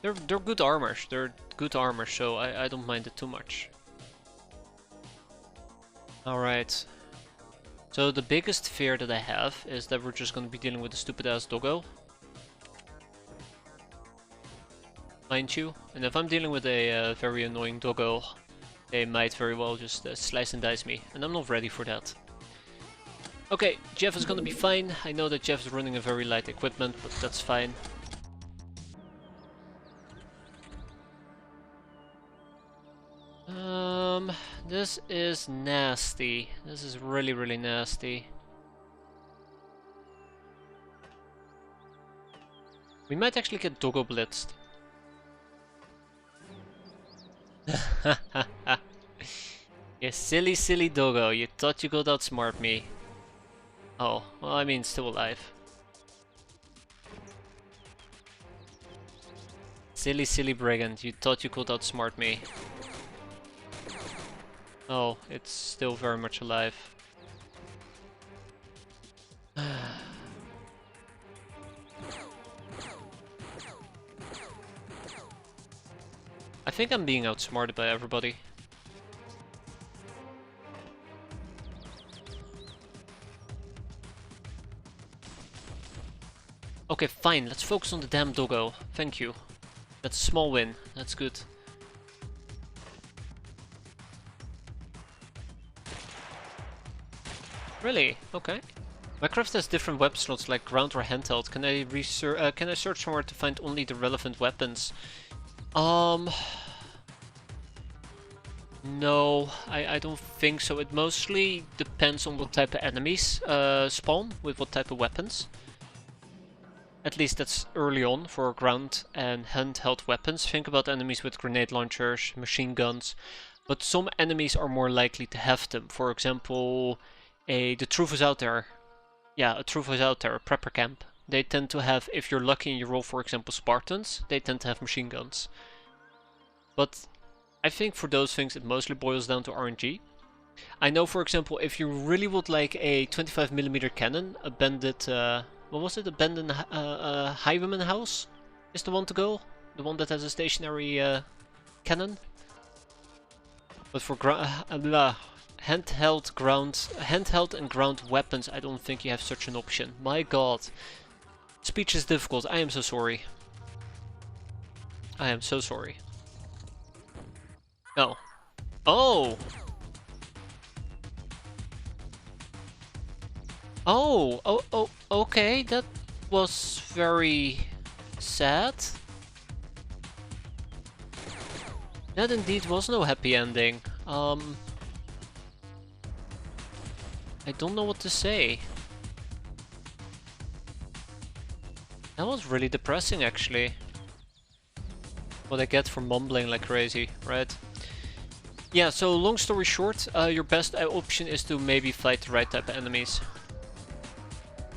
They're good armors. They're good armor, so I don't mind it too much. Alright. So the biggest fear that I have is that we're just going to be dealing with a stupid ass doggo. Mind you. And if I'm dealing with a very annoying doggo, they might very well just slice and dice me. And I'm not ready for that. Okay, Jeff is gonna be fine. I know that Jeff is running a very light equipment, but that's fine. This is nasty. This is really, really nasty. We might actually get doggo blitzed. You silly, silly doggo. You thought you could outsmart me. Oh, well, I mean, still alive. Silly, silly brigand. You thought you could outsmart me. Oh, it's still very much alive. I think I'm being outsmarted by everybody. Okay, fine. Let's focus on the damn doggo. Thank you. That's a small win. That's good. Really? Okay. Minecraft has different web slots like ground or handheld. Can I search somewhere to find only the relevant weapons? No, I don't think so. It mostly depends on what type of enemies spawn with what type of weapons. At least that's early on for ground and handheld weapons. Think about enemies with grenade launchers, machine guns. But some enemies are more likely to have them. For example, the truth is out there. Yeah, a truth is out there, a prepper camp. They tend to have, if you're lucky and you roll for example Spartans, they tend to have machine guns. But I think for those things it mostly boils down to RNG. I know for example if you really would like a 25mm cannon, a bandit, what was it, abandoned highwayman house is the one to go? The one that has a stationary cannon? But for handheld and ground weapons, I don't think you have such an option. My god. Speech is difficult. I am so sorry. I am so sorry. Oh. Oh! Oh, okay. That was very sad. That indeed was no happy ending. I don't know what to say. That was really depressing actually. What I get for mumbling like crazy, right? Yeah, so long story short, your best option is to maybe fight the right type of enemies.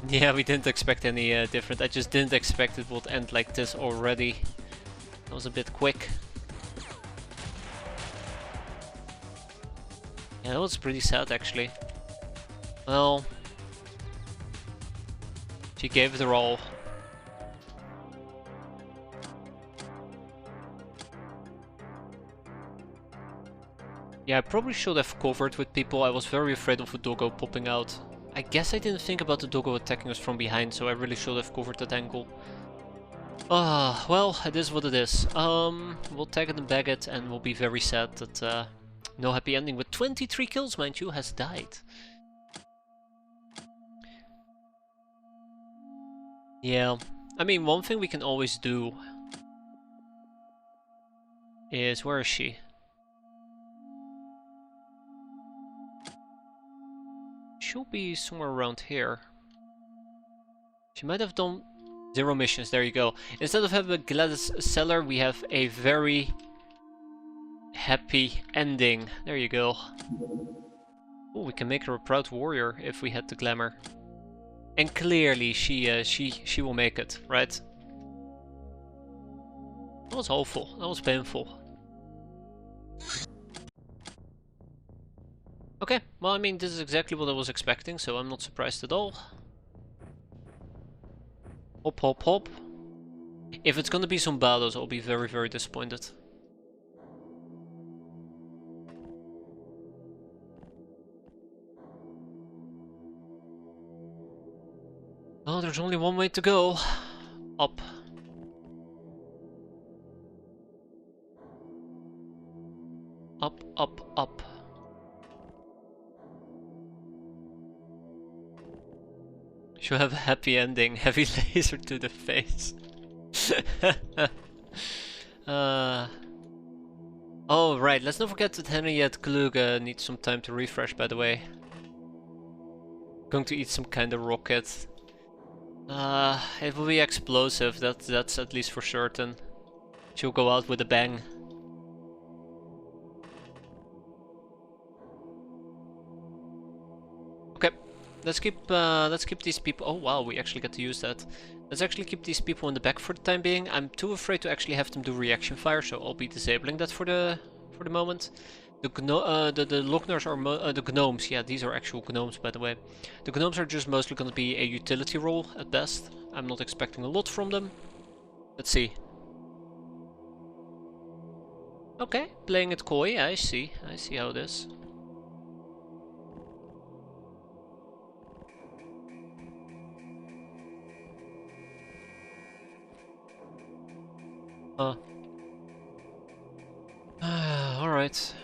Yeah, we didn't expect any different. I just didn't expect it would end like this already. That was a bit quick. Yeah, that was pretty sad actually. Well, she gave it her all. Yeah, I probably should have covered with people. I was very afraid of a doggo popping out. I guess I didn't think about the doggo attacking us from behind, so I really should have covered that angle. Ah, well, it is what it is. We'll tag it and bag it, and we'll be very sad that no happy ending with 23 kills, mind you, has died. Yeah, I mean, one thing we can always do is, where is she? She'll be somewhere around here. She might have done 0 missions, there you go. Instead of having a Gladys Cellar, we have a very happy ending. There you go. Oh, we can make her a proud warrior if we had the glamour. And clearly she will make it, right? That was awful. That was painful. Okay, well, I mean, this is exactly what I was expecting, so I'm not surprised at all. Hop, hop, hop. If it's gonna be some battles, I'll be very, very disappointed. Oh, there's only one way to go. Up. Up, up, up. She'll have a happy ending. Heavy laser to the face. Oh, right. Let's not forget that Henriette Kluge needs some time to refresh, by the way. Going to eat some kind of rocket. It will be explosive. That's at least for certain. She'll go out with a bang. Okay. Let's keep these people. Oh wow, we actually get to use that. Let's actually keep these people in the back for the time being. I'm too afraid to actually have them do reaction fire, so I'll be disabling that for the moment. The Lognars are the gnomes. Yeah, these are actual gnomes, by the way. The gnomes are just mostly going to be a utility role at best. I'm not expecting a lot from them. Let's see. Okay, playing it coy. I see. I see how it is. Alright.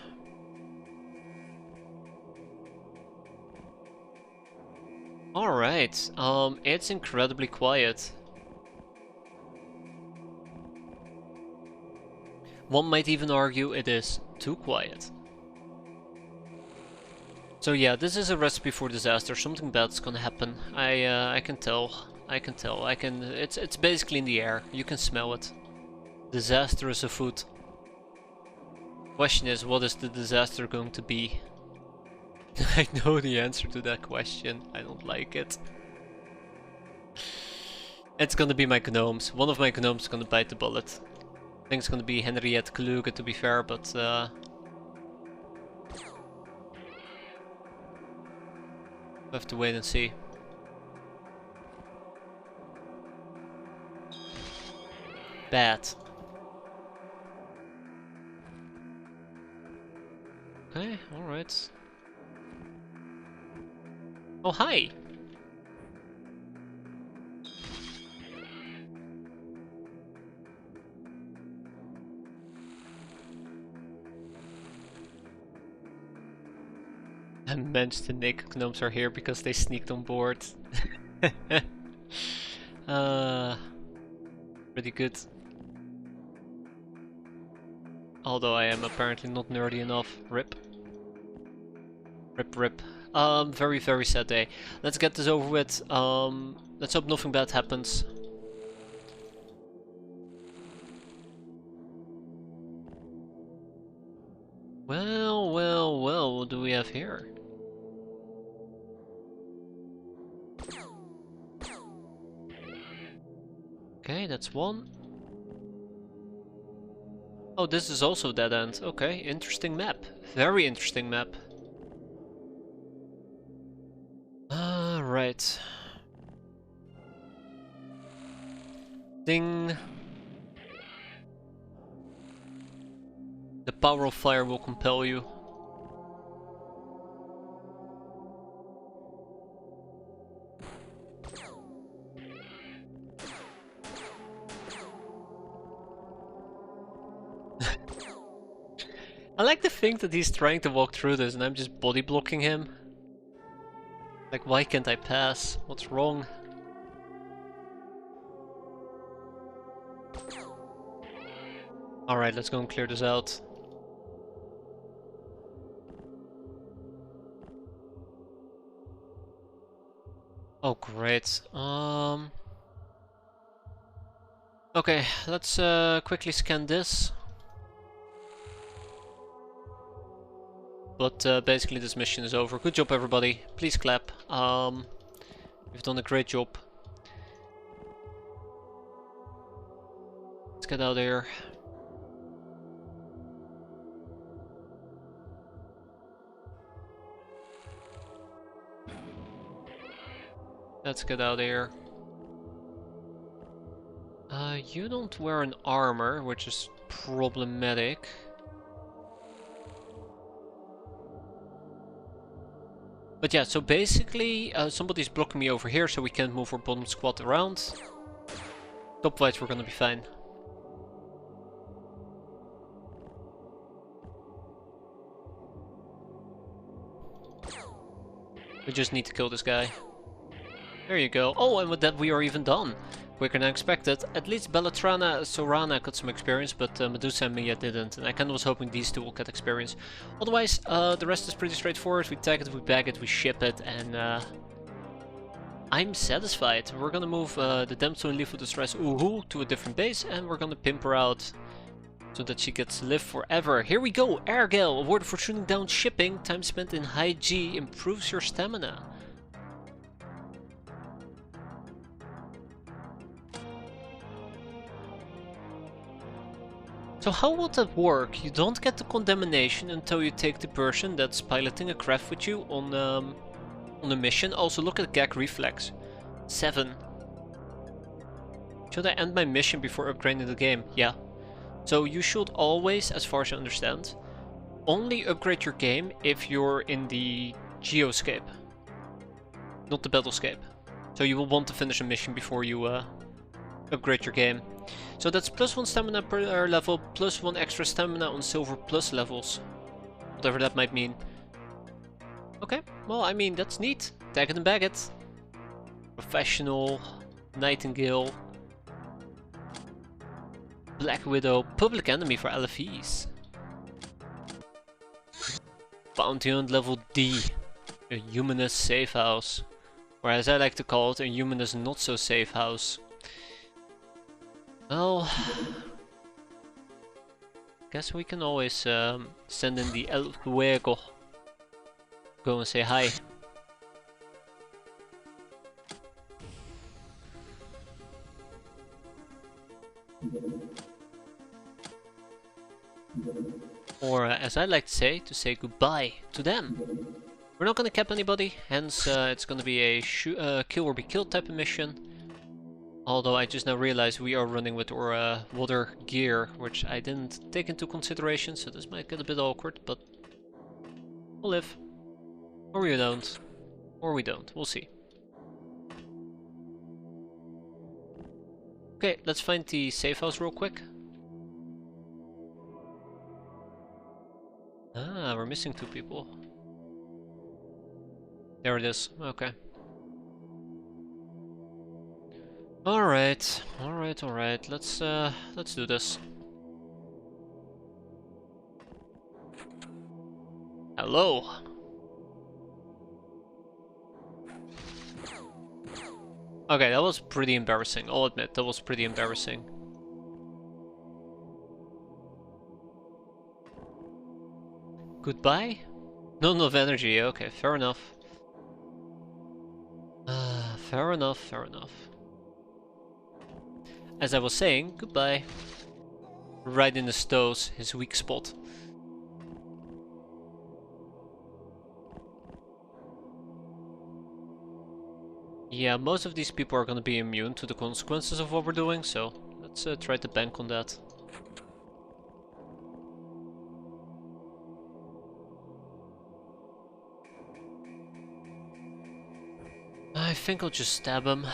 Alright, it's incredibly quiet. One might even argue it is too quiet. So yeah, this is a recipe for disaster. Something bad's gonna happen. I can tell. It's basically in the air. You can smell it. Disaster is afoot. Question is, what is the disaster going to be? I know the answer to that question. I don't like it. It's gonna be my gnomes. One of my gnomes is gonna bite the bullet. I think it's gonna be Henriette Kluge, to be fair, but we'll have to wait and see. Bad. Okay, alright. Oh, hi! I mentioned the naked gnomes are here because they sneaked on board. Pretty good. Although I am apparently not nerdy enough. Rip. Rip, rip. Very, very sad day. Let's get this over with. Let's hope nothing bad happens. Well, well, well, what do we have here? Okay, that's one. Oh, this is also dead end. Okay, interesting map. Very interesting map. Right. Ding. The power of fire will compel you. I like to think that he's trying to walk through this and I'm just body blocking him. Like, why can't I pass? What's wrong? Alright, let's go and clear this out. Oh, great. Okay, let's quickly scan this. But basically this mission is over. Good job everybody. Please clap. You've done a great job. Let's get out of here. Let's get out of here. You don't wear an armor, which is problematic. But yeah, so basically somebody's blocking me over here, so we can't move our bottom squad around. Top fights, we're gonna be fine. We just need to kill this guy. There you go. Oh, and with that we are even done. Quicker than expected. At least Bellatrana, Sorana got some experience, but Medusa and Mia didn't. And I kinda was hoping these two will get experience. Otherwise, the rest is pretty straightforward. We tag it, we bag it, we ship it, and I'm satisfied. We're gonna move the damsel in Leaf of Distress Uhu to a different base, and we're gonna pimp her out so that she gets to live forever. Here we go! Airgale, awarded for shooting down shipping. Time spent in high G improves your stamina. So how would that work? You don't get the condemnation until you take the person that's piloting a craft with you on a mission. Also look at gag reflex. 7. Should I end my mission before upgrading the game? Yeah. So you should always, as far as I understand, only upgrade your game if you're in the geoscape, not the battlescape. So you will want to finish a mission before you upgrade your game. So that's +1 stamina per level, +1 extra stamina on silver plus levels. Whatever that might mean. Okay, well I mean that's neat. Tag it and bag it. Professional, Nightingale, Black Widow, Public Enemy for LFEs. Bounty Hunt level D. A humanist safe house. Or as I like to call it, a humanist not so safe house. Well, guess we can always send in the El Fuego. Go and say hi. Or as I like to say goodbye to them. We're not gonna cap anybody, hence it's gonna be a kill or be killed type of mission. Although I just now realized we are running with our water gear, which I didn't take into consideration, so this might get a bit awkward, but we'll live. Or we don't. Or we don't, we'll see. Okay, let's find the safe house real quick. Ah, we're missing 2 people. There it is, okay. Alright, let's do this. Hello! Okay, that was pretty embarrassing, I'll admit, that was pretty embarrassing. Goodbye? Not enough energy, okay, fair enough. Fair enough. As I was saying, goodbye. Right in the stoves, his weak spot. Yeah, most of these people are gonna be immune to the consequences of what we're doing, so let's try to bank on that. I think I'll just stab him.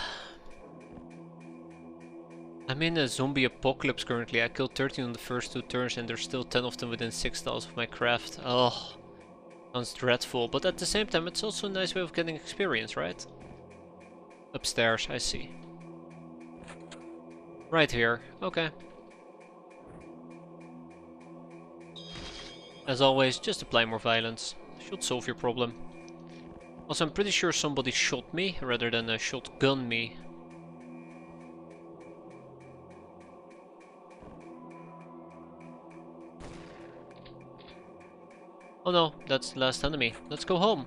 I'm in a zombie apocalypse currently. I killed 13 on the first 2 turns and there's still 10 of them within 6 tiles of my craft. Oh, sounds dreadful. But at the same time, it's also a nice way of getting experience, right? Upstairs, I see. Right here, okay. As always, just apply more violence. Should solve your problem. Also, I'm pretty sure somebody shot me rather than shotgun me. Oh no, that's the last enemy. Let's go home.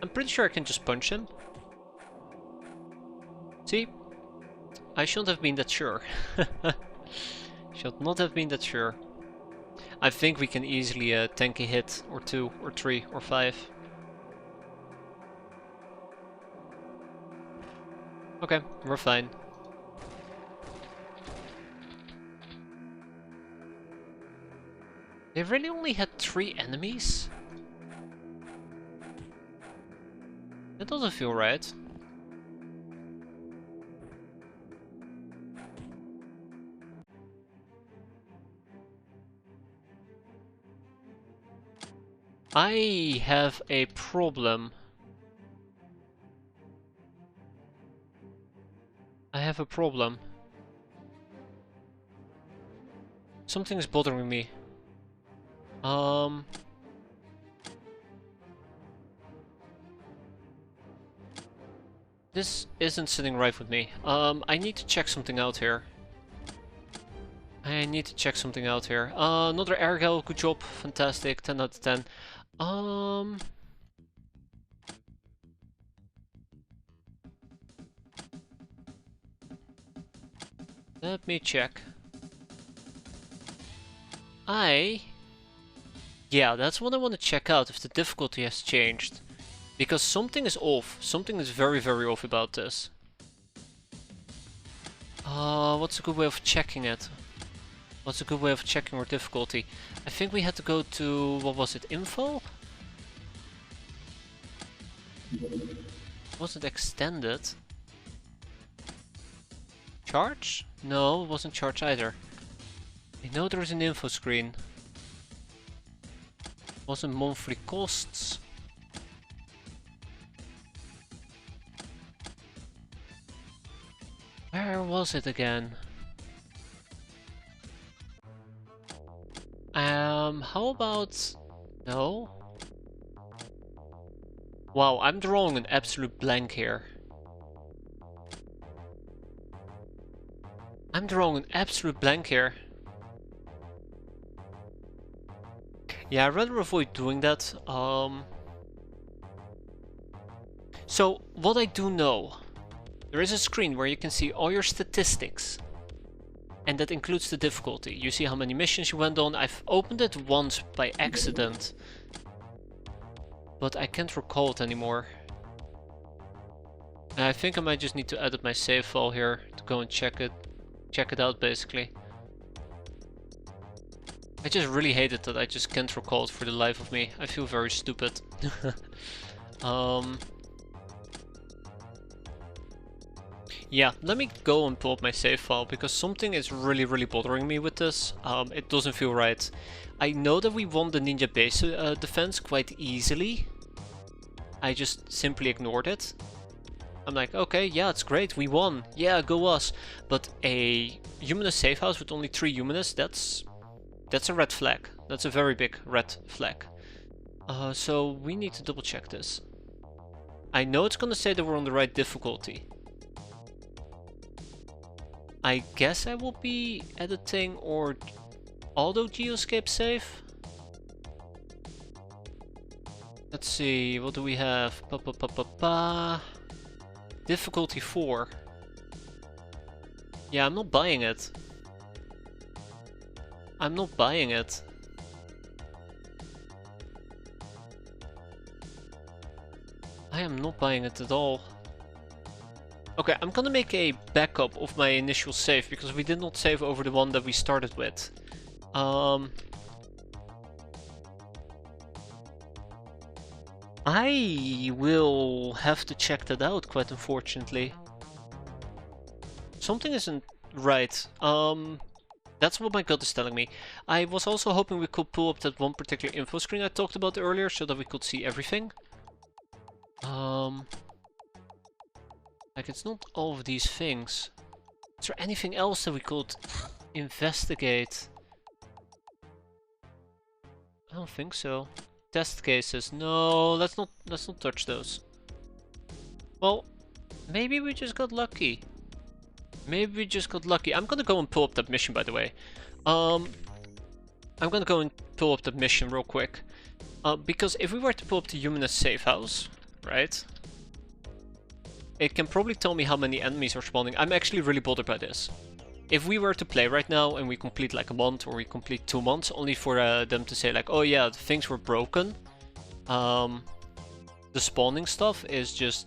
I'm pretty sure I can just punch him. See? I shouldn't have been that sure. Should not have been that sure. I think we can easily tank a hit, or 2, or 3, or 5. Okay, we're fine. They really only had 3 enemies? That doesn't feel right. I have a problem. I have a problem. Something is bothering me. This isn't sitting right with me. I need to check something out here. Another Ergo, good job, fantastic, 10 out of 10. Let me check. Yeah, that's what I want to check out, if the difficulty has changed. Because something is off. Something is very, very off about this. What's a good way of checking it? What's a good way of checking our difficulty? I think we had to go to, what was it, info? Was it extended? Charge? No, it wasn't charge either. I know there was an info screen. Wasn't monthly costs. Where was it again? How about... No? Wow, I'm drawing an absolute blank here. Yeah, I'd rather avoid doing that. So, what I do know, there is a screen where you can see all your statistics. And that includes the difficulty. You see how many missions you went on. I've opened it once by accident. But I can't recall it anymore. And I think I might just need to edit my save file here to go and check it out basically. I just really hate it that I just can't recall it for the life of me. I feel very stupid. Yeah, let me go and pull up my save file because something is really bothering me with this. It doesn't feel right. I know that we won the ninja base defense quite easily. I just simply ignored it. I'm like, okay, yeah, it's great, we won. Yeah, go us. But a humanist safe house with only 3 humanists, that's a red flag. That's a very big red flag. So we need to double check this. I know it's gonna say that we're on the right difficulty. I guess I will be editing or auto geoscape save. Let's see, what do we have? Difficulty 4. Yeah, I'm not buying it. I am not buying it at all. Okay, I'm gonna make a backup of my initial save, because we did not save over the one that we started with. I will have to check that out, quite unfortunately. Something isn't right. That's what my gut is telling me. I was also hoping we could pull up that one particular info screen I talked about earlier, so that we could see everything. Like, it's not all of these things. Is there anything else that we could investigate? I don't think so. Test cases. No, let's not touch those. Well, maybe we just got lucky. I'm gonna go and pull up that mission, by the way. I'm gonna go and pull up the mission real quick. Because if we were to pull up the Humanist safe house, right? It can probably tell me how many enemies are spawning. I'm actually really bothered by this. If we were to play right now and we complete like a month or we complete 2 months, only for them to say like, oh yeah, things were broken. The spawning stuff is just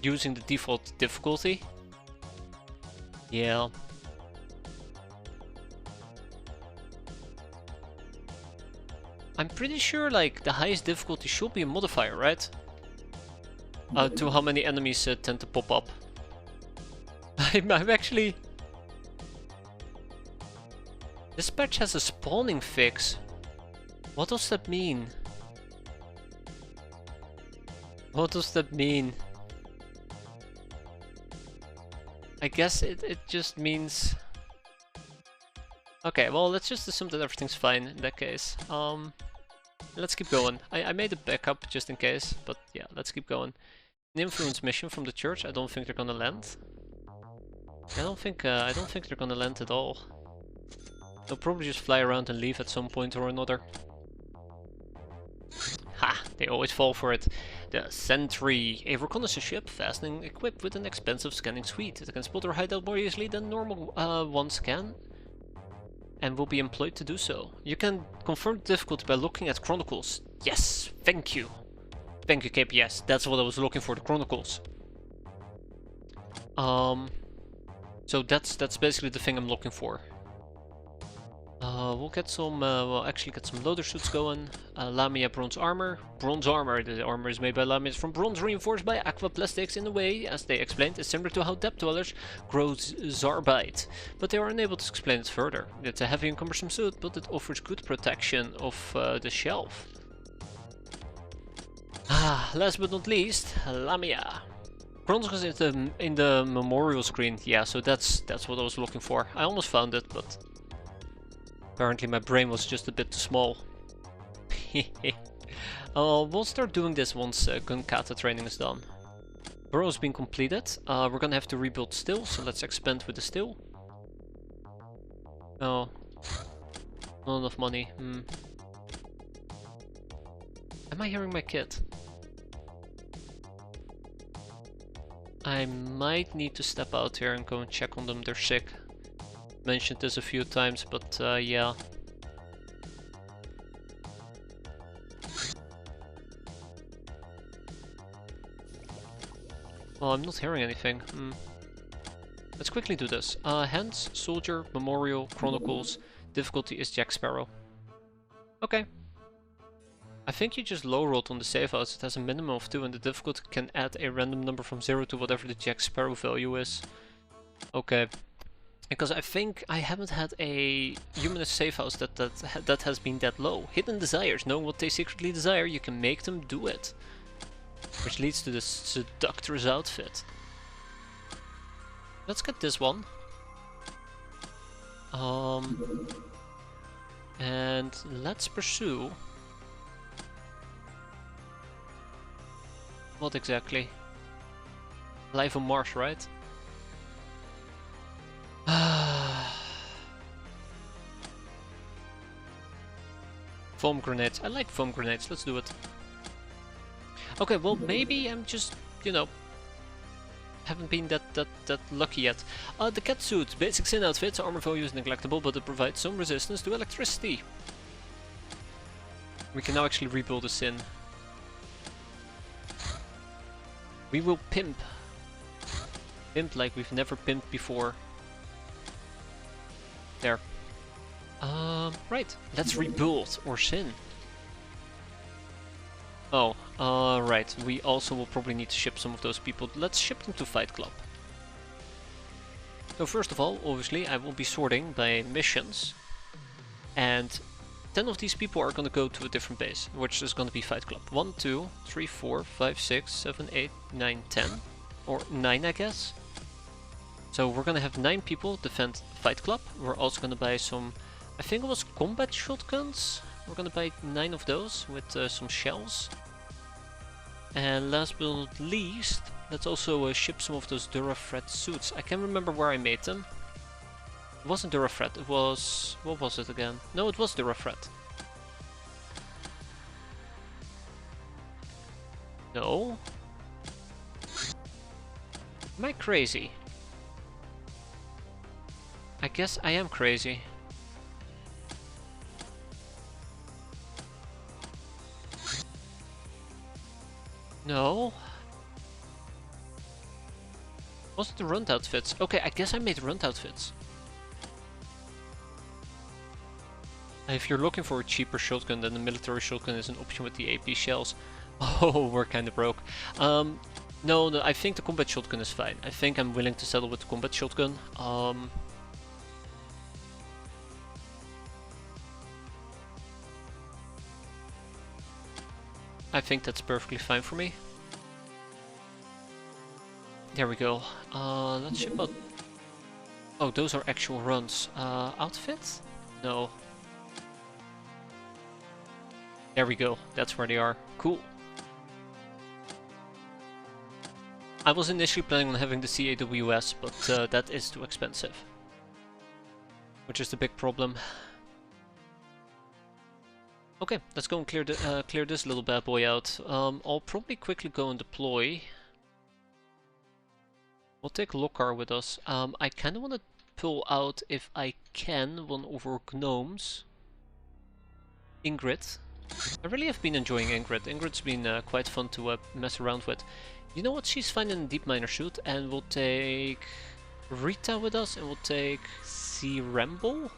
using the default difficulty. Yeah. I'm pretty sure like the highest difficulty should be a modifier, right? To how many enemies tend to pop up. I'm actually... This patch has a spawning fix. What does that mean? What does that mean? I guess it just means... Okay, well, let's just assume that everything's fine in that case. Let's keep going. I made a backup just in case, but yeah, let's keep going. An influence mission from the church. I don't think they're gonna land. I don't think they're gonna land at all. They'll probably just fly around and leave at some point or another. Ha! They always fall for it. The Sentry, a reconnaissance ship fastening equipped with an expensive scanning suite. It can spot or hideout more easily than normal ones can, and will be employed to do so. You can confirm the difficulty by looking at Chronicles. Yes, thank you. Thank you, KPS. That's what I was looking for, the Chronicles. So that's basically the thing I'm looking for. We'll get some, we'll actually get some loader suits going. Lamia bronze armor. Bronze armor. The armor is made by Lamias from bronze reinforced by aqua plastics in a way, as they explained, is similar to how depth dwellers grow Zarbite. But they are unable to explain it further. It's a heavy and cumbersome suit, but it offers good protection of the shelf. Last but not least, Lamia. Bronze is in the memorial screen. Yeah, so that's what I was looking for. I almost found it, but apparently my brain was just a bit too small. We'll start doing this once gun kata training is done. Burrow's been completed. We're gonna have to rebuild still, so let's expand with the still. Oh, not enough money. Am I hearing my kid? I might need to step out here and go and check on them. They're sick. Mentioned this a few times, but yeah. Well, I'm not hearing anything. Let's quickly do this. Hands, Soldier, Memorial, Chronicles. Difficulty is Jack Sparrow. Okay. I think you just low rolled on the save house. It has a minimum of 2 and the difficulty can add a random number from 0 to whatever the Jack Sparrow value is. Okay. Because I think I haven't had a humanist safe house that has been that low. Hidden desires. Knowing what they secretly desire, you can make them do it. Which leads to this seductress outfit. Let's get this one. And let's pursue... What exactly? Life on Mars, right? Foam grenades. I like foam grenades. Let's do it. Okay, well, maybe I'm just, you know, haven't been that lucky yet. The cat suit. Basic sin outfits. Armor value is neglectable, but it provides some resistance to electricity. We can now actually rebuild the sin. We will pimp. Pimp like we've never pimped before. There. Right. Let's rebuild or sin. Oh, right. We also will probably need to ship some of those people. Let's ship them to Fight Club. So first of all, obviously, I will be sorting by missions. And 10 of these people are going to go to a different base, which is going to be Fight Club. 1, 2, 3, 4, 5, 6, 7, 8, 9, 10. Or 9, I guess. So we're going to have 9 people defend Fight Club. We're also going to buy some, I think it was combat shotguns. We're going to buy 9 of those with some shells. And last but not least, let's also ship some of those Durafred suits. I can't remember where I made them. It wasn't Durafret, it was... what was it again? No, it was Durafret. No? Am I crazy? I guess I am crazy. No? Was it the runt outfits? Okay, I guess I made runt outfits. If you're looking for a cheaper shotgun, then the military shotgun is an option with the AP shells. Oh, we're kinda broke. No, I think the combat shotgun is fine. I think I'm willing to settle with the combat shotgun. I think that's perfectly fine for me. There we go. Let's ship out. Oh, those are actual runs. Outfits? No. There we go. That's where they are. Cool. I was initially planning on having the CAWS, but that is too expensive. Which is the big problem. Okay, let's go and clear this little bad boy out. I'll probably quickly go and deploy. We'll take Lokar with us. I kind of want to pull out, if I can, one of our gnomes. Ingrid. I really have been enjoying Ingrid. Ingrid's been quite fun to mess around with. You know what? She's fine in a deep miner suit, and we'll take Rita with us, and we'll take Ramble.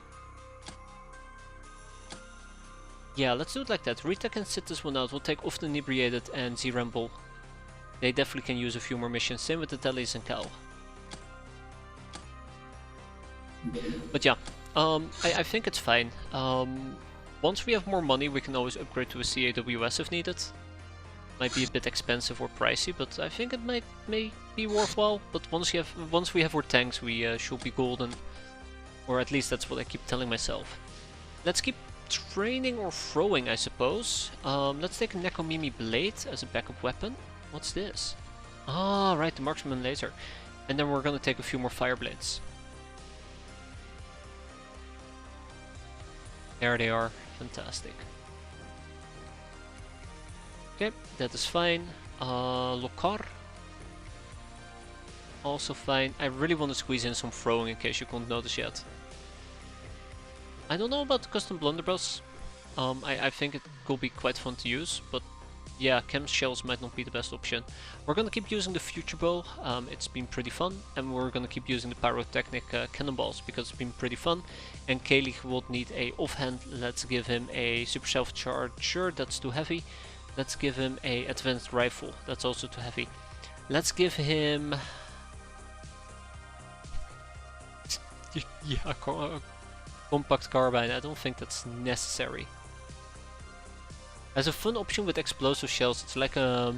Yeah, let's do it like that. Rita can sit this one out. We'll take Off the Inebriated and Ramble. They definitely can use a few more missions. Same with the Tellies and Cal. But yeah, I think it's fine. Once we have more money, we can always upgrade to a CAWS if needed. Might be a bit expensive or pricey, but I think it may be worthwhile. But once we have our tanks, we should be golden. Or at least that's what I keep telling myself. Let's keep training or throwing, I suppose. Let's take a Nekomimi Blade as a backup weapon. What's this? Ah, right, the Marksman Laser. And then we're gonna take a few more Fire Blades. There they are. Fantastic. Okay, that is fine. Lokar. Also fine. I really want to squeeze in some throwing in case you couldn't notice yet. I don't know about the custom blunderbuss. I think it could be quite fun to use, but yeah, chem shells might not be the best option. We're gonna keep using the future bow. It's been pretty fun, and we're gonna keep using the pyrotechnic cannonballs because it's been pretty fun. And Kaelig will need a offhand. Let's give him a super self charger. That's too heavy. Let's give him a advanced rifle. That's also too heavy. Let's give him yeah, compact carbine. I don't think that's necessary. As a fun option with explosive shells, it's like a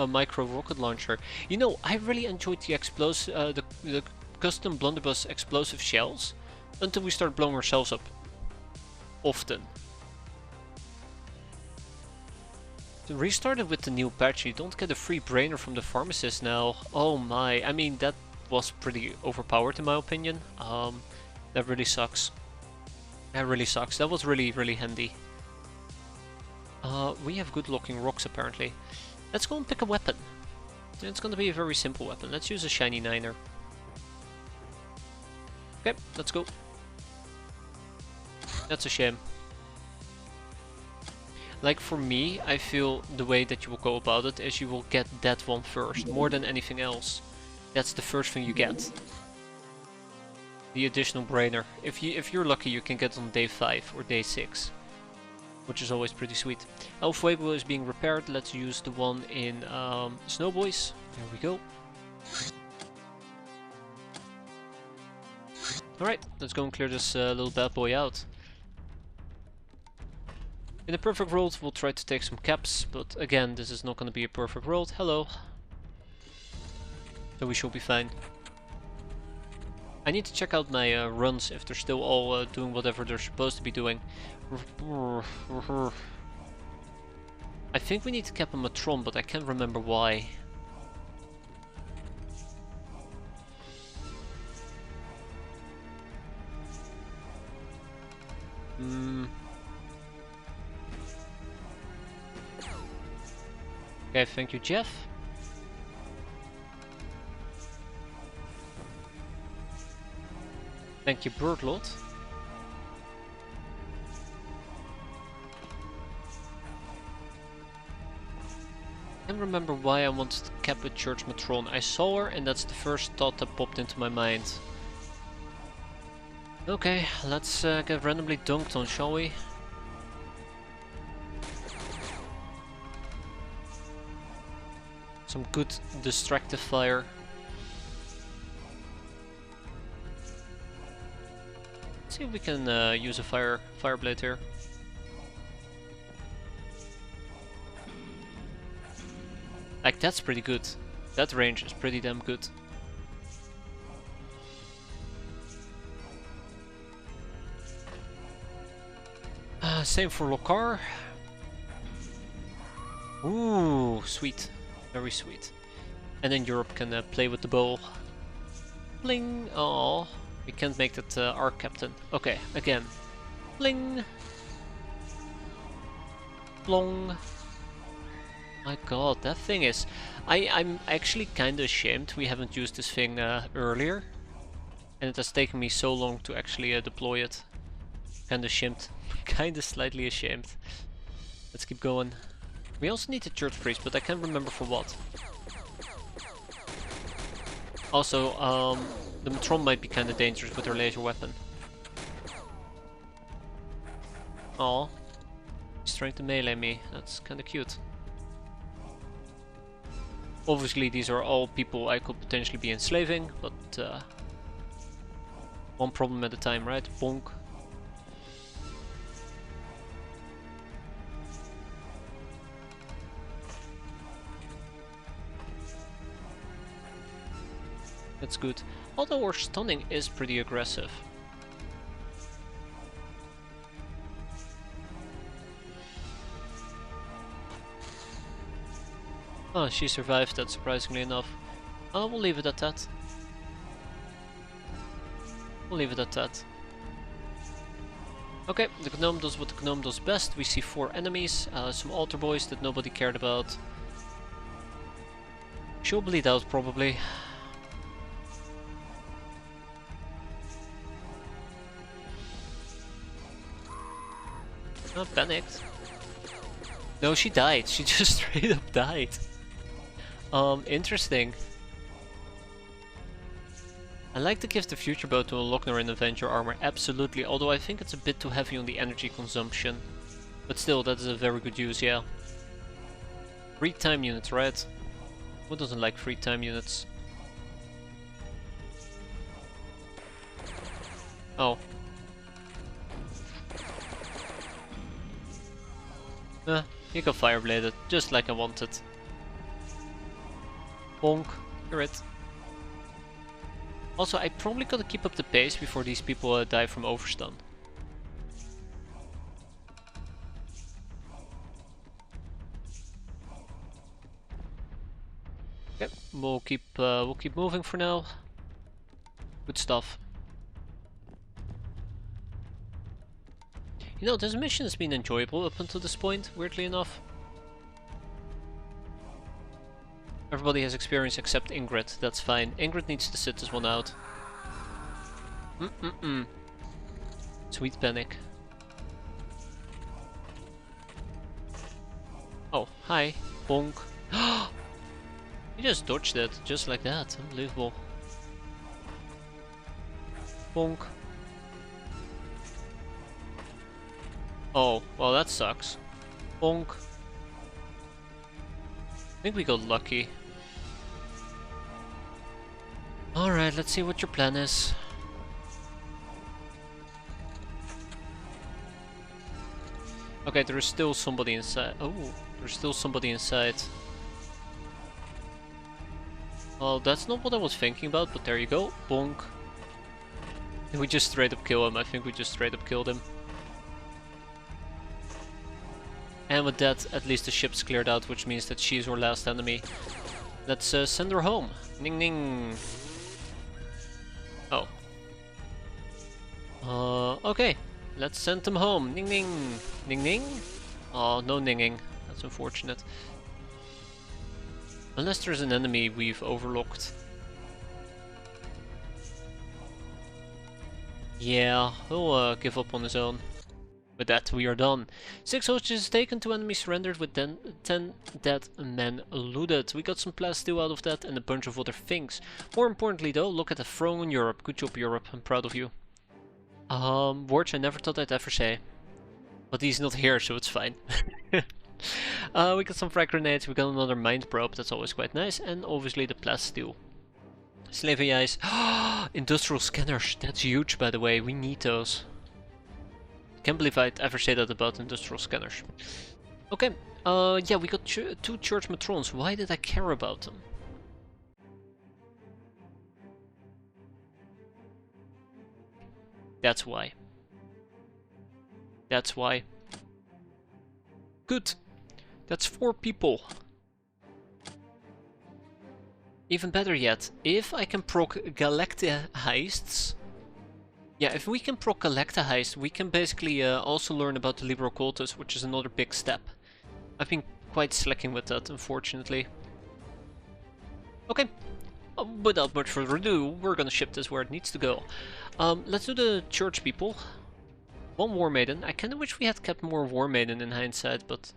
micro rocket launcher. You know, I really enjoyed the custom blunderbuss explosive shells until we start blowing ourselves up. Often. To restart it with the new patch, you don't get a free brainer from the pharmacist now. Oh my, I mean that was pretty overpowered in my opinion. That really sucks. That really sucks. That was really handy. We have good locking rocks apparently. Let's go and pick a weapon. It's gonna be a very simple weapon. Let's use a shiny niner. Okay, let's go. That's a shame. Like for me, I feel the way that you will go about it is you will get that one first, more than anything else. That's the first thing you get. The additional brainer. If you're lucky, you can get it on day 5 or day 6. Which is always pretty sweet. Elf Weibo is being repaired. Let's use the one in Snowboys. There we go. Alright, let's go and clear this little bad boy out. In a perfect world, we'll try to take some caps, but again, this is not going to be a perfect world. Hello. So we should be fine. I need to check out my runs if they're still all doing whatever they're supposed to be doing. I think we need to cap a Matron, but I can't remember why. Hmm. Okay, thank you, Jeff. Thank you, Birdlot. I can't remember why I wanted to cap with Church Matron. I saw her and that's the first thought that popped into my mind. Okay, let's get randomly dunked on, shall we? Some good destructive fire. Let's see if we can use a fire blade here. Like, that's pretty good. That range is pretty damn good. Same for Lokar. Ooh, sweet. Very sweet. And then Europe can play with the bowl. Bling! Oh, we can't make that our captain. Okay, again. Bling! Blong! My god, that thing is... I'm actually kinda ashamed we haven't used this thing earlier. And it has taken me so long to actually deploy it. Kinda ashamed. Kinda slightly ashamed. Let's keep going. We also need the Church Priest, but I can't remember for what. Also, the Matron might be kinda dangerous with her laser weapon. Aw. He's trying to melee me. That's kinda cute. Obviously these are all people I could potentially be enslaving, but one problem at a time, right? Bonk. That's good. Although our stunning is pretty aggressive. Oh, she survived that, surprisingly enough. We'll leave it at that. We'll leave it at that. Okay, the gnome does what the gnome does best. We see 4 enemies, some altar boys that nobody cared about. She'll bleed out probably. Not panicked. No, she died. She just straight up died. Interesting. I like to give the future bow to a Lochner in Avenger armor, absolutely, although I think it's a bit too heavy on the energy consumption. But still, that is a very good use, yeah. Free time units, right? Who doesn't like free time units? Oh. You got firebladed, just like I wanted. Bonk, you're it. Also, I probably gotta keep up the pace before these people die from overstun. Okay, we'll keep moving for now. Good stuff. You know, this mission has been enjoyable up until this point, weirdly enough. Everybody has experience except Ingrid, that's fine. Ingrid needs to sit this one out. Sweet panic. Oh, hi. Bonk. You just dodged it, just like that. Unbelievable. Bonk. Oh, well that sucks. Bonk. I think we got lucky. Alright, let's see what your plan is. Okay, there is still somebody inside. Oh, there's still somebody inside. Well, that's not what I was thinking about, but there you go. Bonk. We just straight up kill him. I think we just straight up killed him. And with that, at least the ship's cleared out, which means that she's our last enemy. Let's send her home. Ning ning. Oh. Okay. Let's send them home. Ning ning. Ning ning? Oh, no ninging. That's unfortunate. Unless there's an enemy we've overlooked. Yeah, he'll give up on his own. With that, we are done. 6 hostages taken, 2 enemies surrendered with 10 dead men looted. We got some plasteel out of that and a bunch of other things. More importantly though, look at the throne in Europe. Good job, Europe. I'm proud of you. Words I never thought I'd ever say. But he's not here, so it's fine. We got some frag grenades, we got another mind probe, that's always quite nice. And obviously the plasteel. Slavey eyes. Industrial scanners, that's huge by the way, we need those. Can't believe I'd ever say that about industrial scanners. Okay, yeah, we got 2 church matrons. Why did I care about them? That's why. That's why. Good. That's 4 people. Even better yet, if I can proc Galacta heists. Yeah, if we can proc Galacta heist, we can basically also learn about the Libero Cultus, which is another big step. I've been quite slacking with that, unfortunately. Okay, without much further ado, we're gonna ship this where it needs to go. Let's do the church people. 1 War Maiden. I kinda wish we had kept more War Maiden in hindsight, but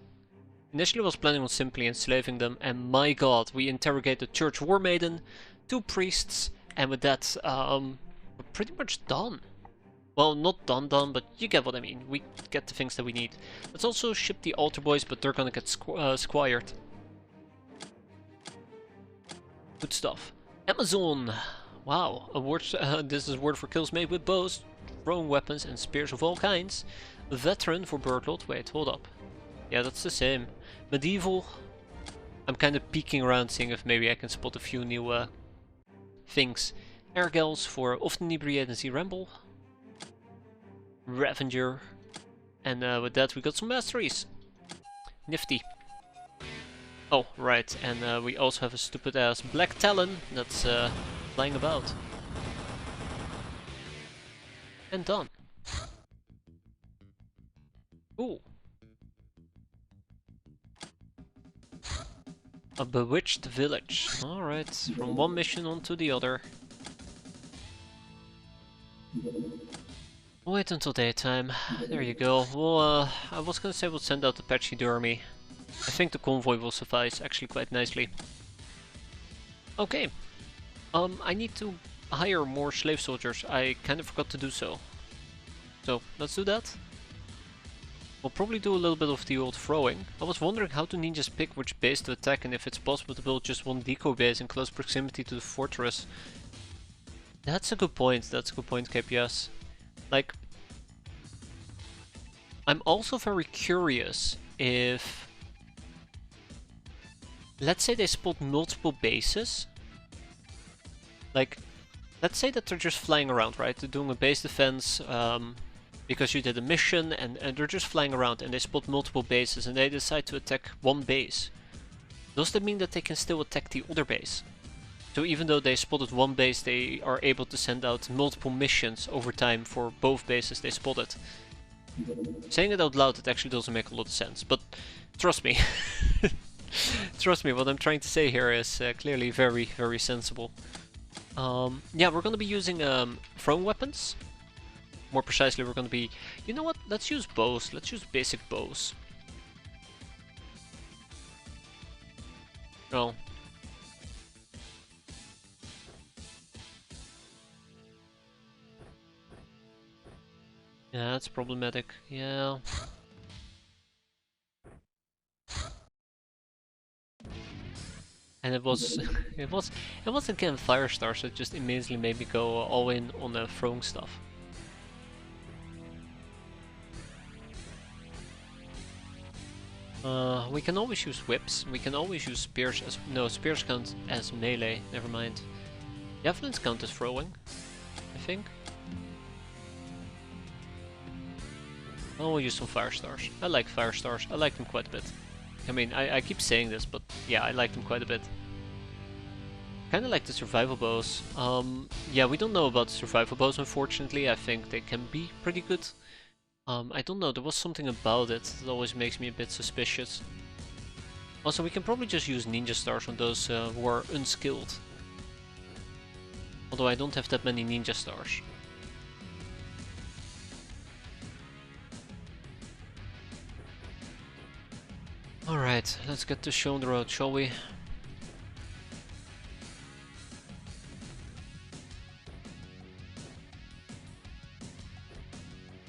initially I was planning on simply enslaving them, and my god, we interrogated Church War Maiden, 2 priests, and with that, we're pretty much done. Well, not done, but you get what I mean. We get the things that we need. Let's also ship the altar boys, but they're gonna get squired. Good stuff. Amazon! Wow, a word, this is a word for kills made with bows, throwing weapons and spears of all kinds. Veteran for Birdlot. Wait, hold up. Yeah, that's the same. Medieval. I'm kind of peeking around, seeing if maybe I can spot a few new things. Ergels for often inebriate and see ramble. Revenger. And with that we got some masteries. Nifty. Oh, right, and we also have a stupid ass Black Talon that's flying about. And done. Ooh. A bewitched village. Alright, from one mission on to the other. Wait until daytime. There you go. Well, I was gonna say we'll send out the pachydermy. I think the convoy will suffice actually quite nicely. Okay. I need to hire more slave soldiers. I kind of forgot to do so. So, let's do that. We'll probably do a little bit of the old throwing. I was wondering how do ninjas pick which base to attack and if it's possible to build just one decoy base in close proximity to the fortress. That's a good point, KPS. Like, I'm also very curious if, let's say they spot multiple bases. Like, let's say that they're just flying around, right? They're doing a base defense because you did a mission and they're just flying around and they spot multiple bases and they decide to attack one base. Does that mean that they can still attack the other base? So even though they spotted one base, they are able to send out multiple missions over time for both bases they spotted. Saying it out loud, it actually doesn't make a lot of sense, but trust me. Trust me, what I'm trying to say here is clearly very, very sensible. Yeah, we're gonna be using thrown weapons. More precisely, we're gonna be... You know what? Let's use bows. Let's use basic bows. No. Yeah, that's problematic. Yeah. And it was it was again Firestar, so it just immediately made me go all in on the throwing stuff. We can always use whips. We can always use spears as... No, spears count as melee. Never mind. Javelins count as throwing, I think. Oh, we'll use some Firestars. I like Firestars. I like them quite a bit. I mean, I keep saying this, but yeah, I like them quite a bit. Kinda like the survival bows. Yeah, we don't know about the survival bows, unfortunately. I think they can be pretty good. I don't know, there was something about it that always makes me a bit suspicious. Also, we can probably just use ninja stars on those who are unskilled. Although I don't have that many ninja stars. Alright, let's get this show on the road, shall we?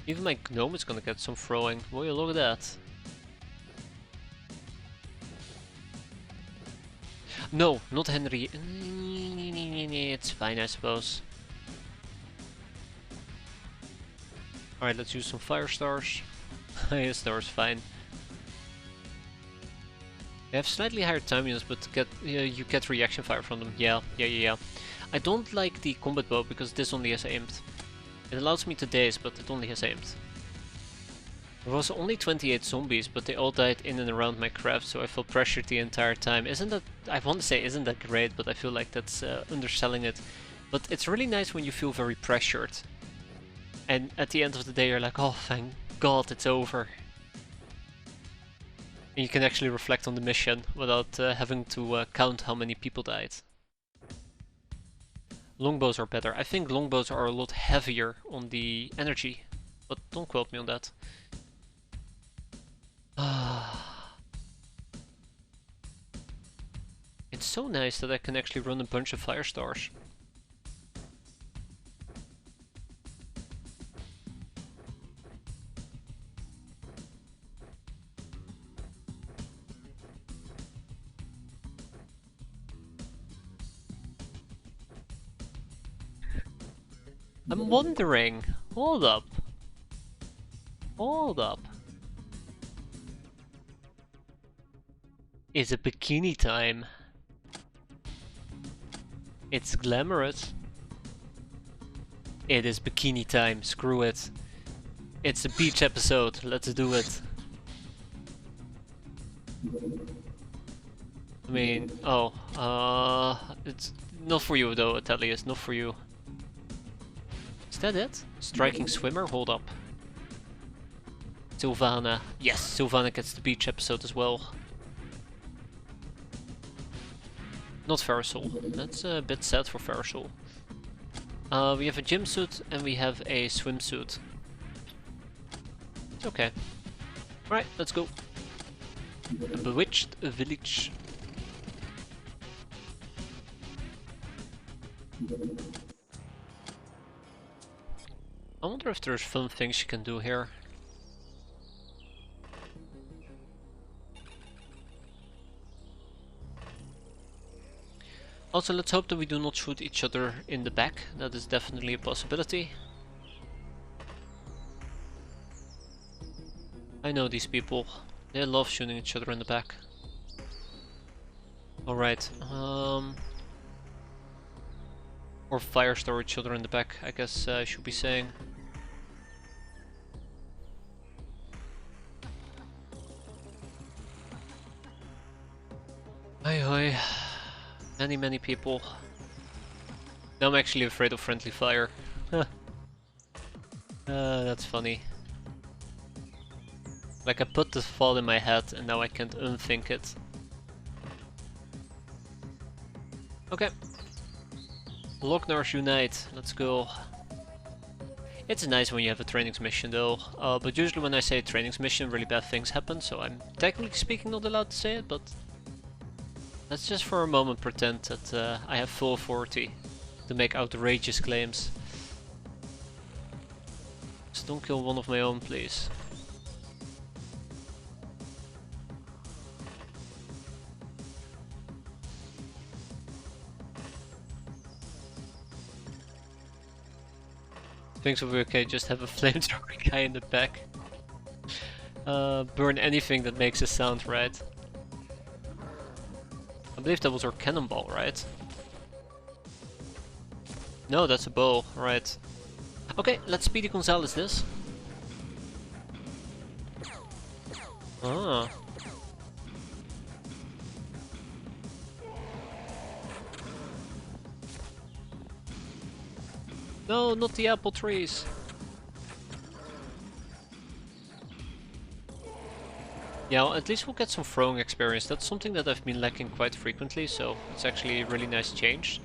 Even my gnome is gonna get some throwing. Will you look at that? No, not Henry. It's fine, I suppose. Alright, let's use some fire stars. Fire stars, fine. They have slightly higher time units, but you get reaction fire from them. Yeah. I don't like the combat bow because this only has aimed. It allows me to daze, but it only has aimed. There was only 28 zombies, but they all died in and around my craft, so I felt pressured the entire time. Isn't that, I want to say isn't that great, but I feel like that's underselling it. But it's really nice when you feel very pressured. And at the end of the day you're like, oh thank god it's over. And you can actually reflect on the mission without having to count how many people died. Longbows are better. I think longbows are a lot heavier on the energy, but don't quote me on that. It's so nice that I can actually run a bunch of fire stars. I'm wondering, hold up. Is it bikini time? It's glamorous. It is bikini time, screw it. It's a beach episode, let's do it. I mean, it's not for you though, Atelius, not for you. Is that it? Striking swimmer? Hold up. Sylvana. Yes, Sylvana gets the beach episode as well. Not Farasol. That's a bit sad for Farasol. We have a gym suit and we have a swimsuit. It's okay. Right, let's go. A bewitched village. I wonder if there's fun things you can do here. Also, let's hope that we do not shoot each other in the back. That is definitely a possibility. I know these people. They love shooting each other in the back. Alright. Or firestorm each other in the back, I guess I should be saying. Hoi hoi. Many people. Now I'm actually afraid of friendly fire. That's funny. Like I put the thought in my head and now I can't unthink it. Okay. Locknars unite, let's go. It's nice when you have a trainings mission though, but usually when I say trainings mission really bad things happen, so I'm technically speaking not allowed to say it, but let's just for a moment pretend that I have full authority to make outrageous claims. Just don't kill one of my own, please. Things will be okay, just have a flamethrower guy in the back. Burn anything that makes a sound, right? I believe that was our cannonball, right? No, that's a bow, right. Okay, let's Speedy Gonzalez this. Ah. No, not the apple trees. Yeah, well, at least we'll get some throwing experience. That's something that I've been lacking quite frequently, so it's actually a really nice change.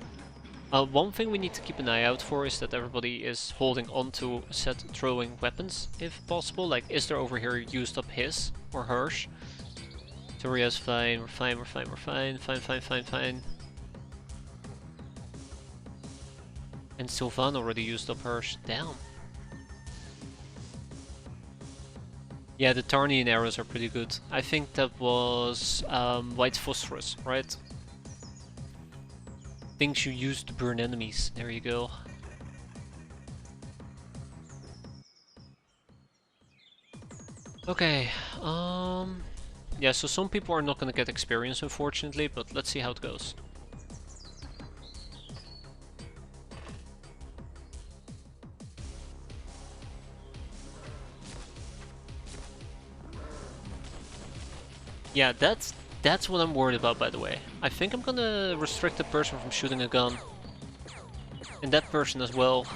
One thing we need to keep an eye out for is that everybody is holding onto set throwing weapons, if possible. Like, is there over here used up his or hers? Toria's fine, we're fine, we're fine, we're fine, fine. And Sylvan already used up hers. Damn. Yeah, the Tarnian arrows are pretty good. I think that was white phosphorus, right? Things you use to burn enemies. There you go. Okay, yeah, so some people are not gonna get experience, unfortunately, but let's see how it goes. Yeah, that's what I'm worried about, by the way. I think I'm gonna restrict the person from shooting a gun. And that person as well.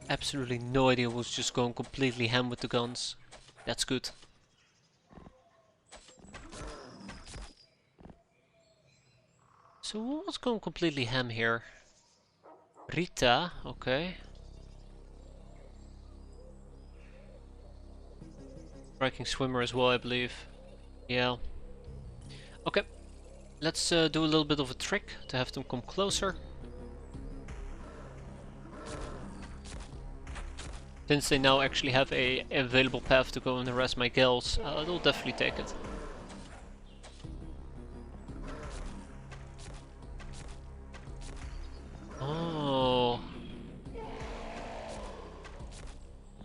Absolutely no idea who's just going completely ham with the guns. That's good. So what's going completely ham here? Rita, okay. Striking swimmer as well, I believe. Yeah. Okay. Let's do a little bit of a trick to have them come closer. Since they now actually have a available path to go and harass my gals, they'll definitely take it. Oh.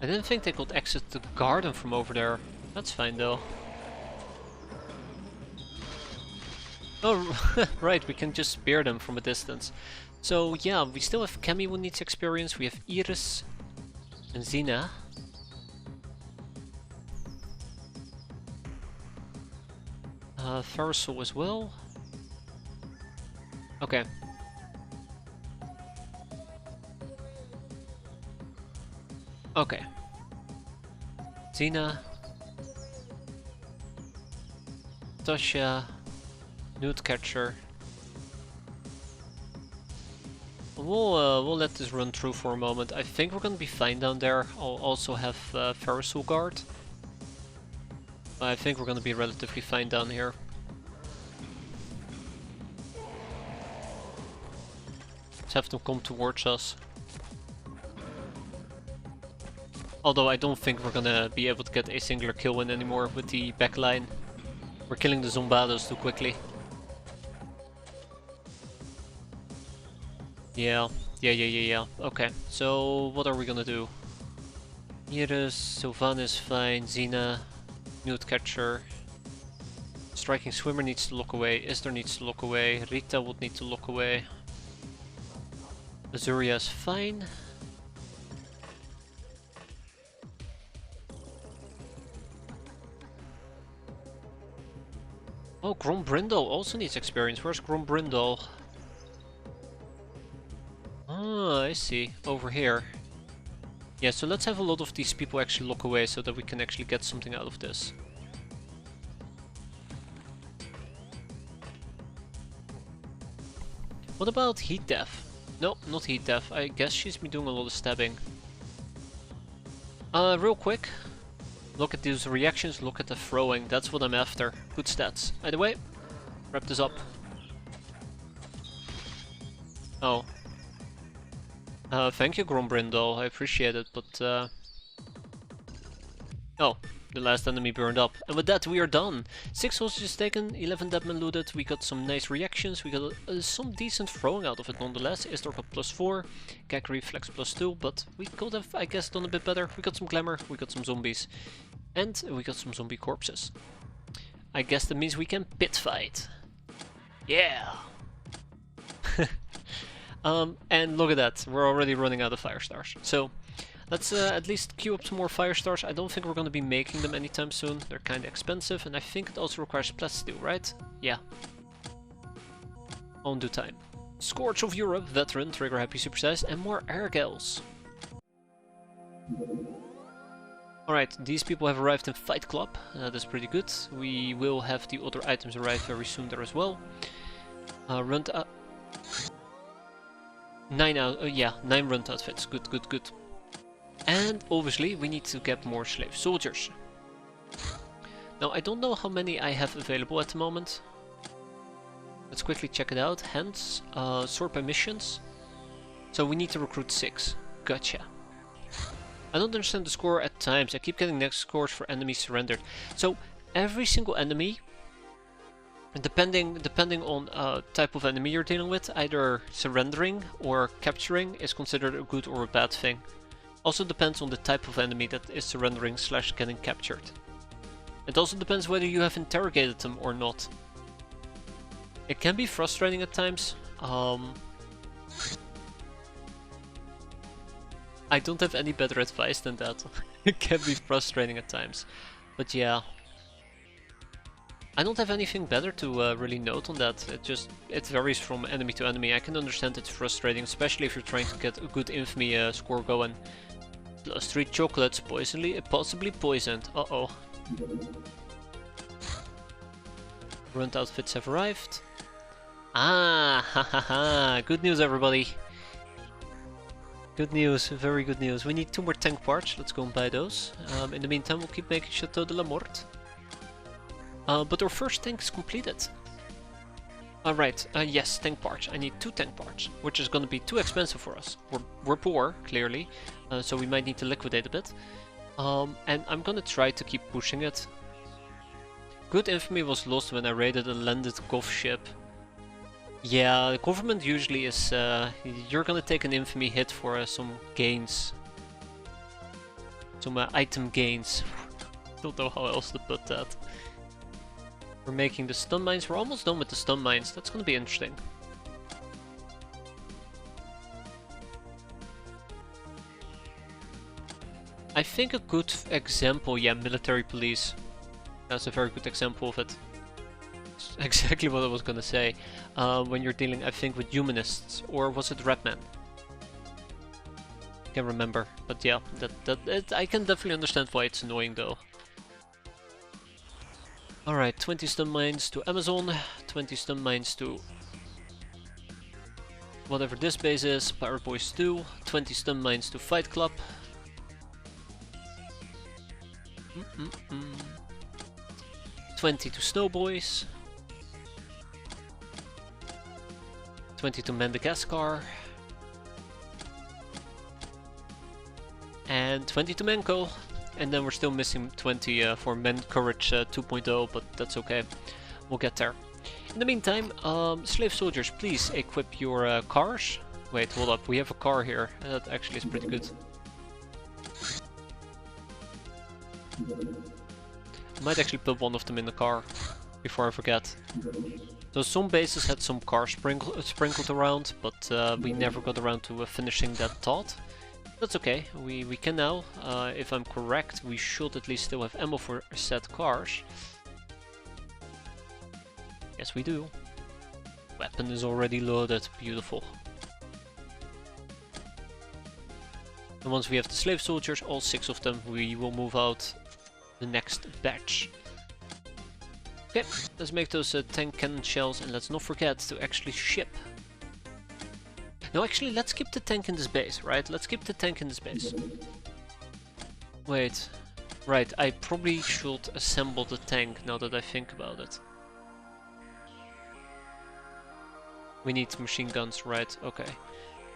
I didn't think they could exit the garden from over there. That's fine though. Oh, right, we can just spear them from a distance. So yeah, we still have Kemi who needs experience, we have Iris and Xena. Farasol as well. Okay. Okay. Xena. Tasha. Newt Catcher. We'll let this run through for a moment. I think we're gonna be fine down there. I'll also have Farasol guard. I think we're gonna be relatively fine down here. Let's have them come towards us. Although I don't think we're gonna be able to get a singular kill win anymore with the backline. We're killing the Zombados too quickly. Yeah. Okay, so what are we gonna do? Iris, Sylvan is fine, Xena, Newt Catcher. Striking Swimmer needs to look away, Istar needs to look away, Rita would need to look away. Azuria is fine. Oh, Grombrindle also needs experience. Where's Grombrindle? Ah, I see. Over here. Yeah, so let's have a lot of these people actually look away so that we can actually get something out of this. What about Heat Death? No, not Heat Death. I guess she's been doing a lot of stabbing. Real quick. Look at these reactions, look at the throwing. That's what I'm after. Good stats. Either way, wrap this up. Oh. Thank you, Grombrindle. I appreciate it, but oh, the last enemy burned up. And with that, we are done. 6 hostages taken, 11 deadmen looted. We got some nice reactions. We got some decent throwing out of it nonetheless. Istar got +4, gag reflex +2, but we could have, I guess, done a bit better. We got some glamour, we got some zombies, and we got some zombie corpses. I guess that means we can pit fight. Yeah! And look at that, we're already running out of fire stars. So let's at least queue up some more fire stars. I don't think we're going to be making them anytime soon. They're kind of expensive, and I think it also requires plasteel, right? Yeah. On due time. Scourge of Europe, veteran, trigger happy supersize, and more air gals. Alright, these people have arrived in Fight Club. That's pretty good. We will have the other items arrive very soon there as well. Run 9 run outfits. Good, good, good. And obviously we need to get more slave soldiers. Now I don't know how many I have available at the moment. Let's quickly check it out. Hence, sort by missions. So we need to recruit 6. Gotcha. I don't understand the score at times. I keep getting next scores for enemies surrendered. So every single enemy, depending on type of enemy you're dealing with, either surrendering or capturing is considered a good or a bad thing. Also depends on the type of enemy that is surrendering / getting captured. It also depends whether you have interrogated them or not. It can be frustrating at times. I don't have any better advice than that. It can be frustrating at times. But yeah. I don't have anything better to really note on that. It varies from enemy to enemy. I can understand it's frustrating, especially if you're trying to get a good infamy score going. +3 chocolates, possibly poisoned. Uh-oh. Runt outfits have arrived. Ah, ha ha ha. Good news, everybody. Good news, very good news. We need 2 more tank parts. Let's go and buy those. In the meantime, we'll keep making Chateau de la Morte. But our first tank is completed. Alright, yes, tank parts. I need 2 tank parts, which is going to be too expensive for us. We're poor, clearly, so we might need to liquidate a bit. And I'm going to try to keep pushing it. Good infamy was lost when I raided a landed Gov ship. Yeah, the government usually is, you're gonna take an infamy hit for some gains. Some item gains. Don't know how else to put that. We're making the stun mines. We're almost done with the stun mines. That's gonna be interesting. I think a good example, yeah, military police. That's a very good example of it. Exactly what I was gonna say. When you're dealing, I think, with humanists, or was it Redman? I can't remember, but yeah, I can definitely understand why it's annoying though. Alright, 20 stun mines to Amazon, 20 stun mines to whatever this base is, Pirate Boys 2, 20 stun mines to Fight Club. 20 to Snow Boys. 20 to Madagascar. And 20 to Menko. And then we're still missing 20 for Men Courage 2.0, but that's okay. We'll get there. In the meantime, slave soldiers, please equip your cars. Wait, hold up, we have a car here. That actually is pretty good. I might actually put one of them in the car before I forget. So some bases had some cars sprinkled around, but we never got around to finishing that thought. That's okay, we can now. If I'm correct, we should at least still have ammo for said cars. Yes, we do. Weapon is already loaded, beautiful. And once we have the slave soldiers, all 6 of them, we will move out the next batch. Okay, let's make those tank cannon shells, and let's not forget to actually ship. No, actually, let's keep the tank in this base, right? Let's keep the tank in this base. Wait, right, I probably should assemble the tank now that I think about it. We need machine guns, right? Okay.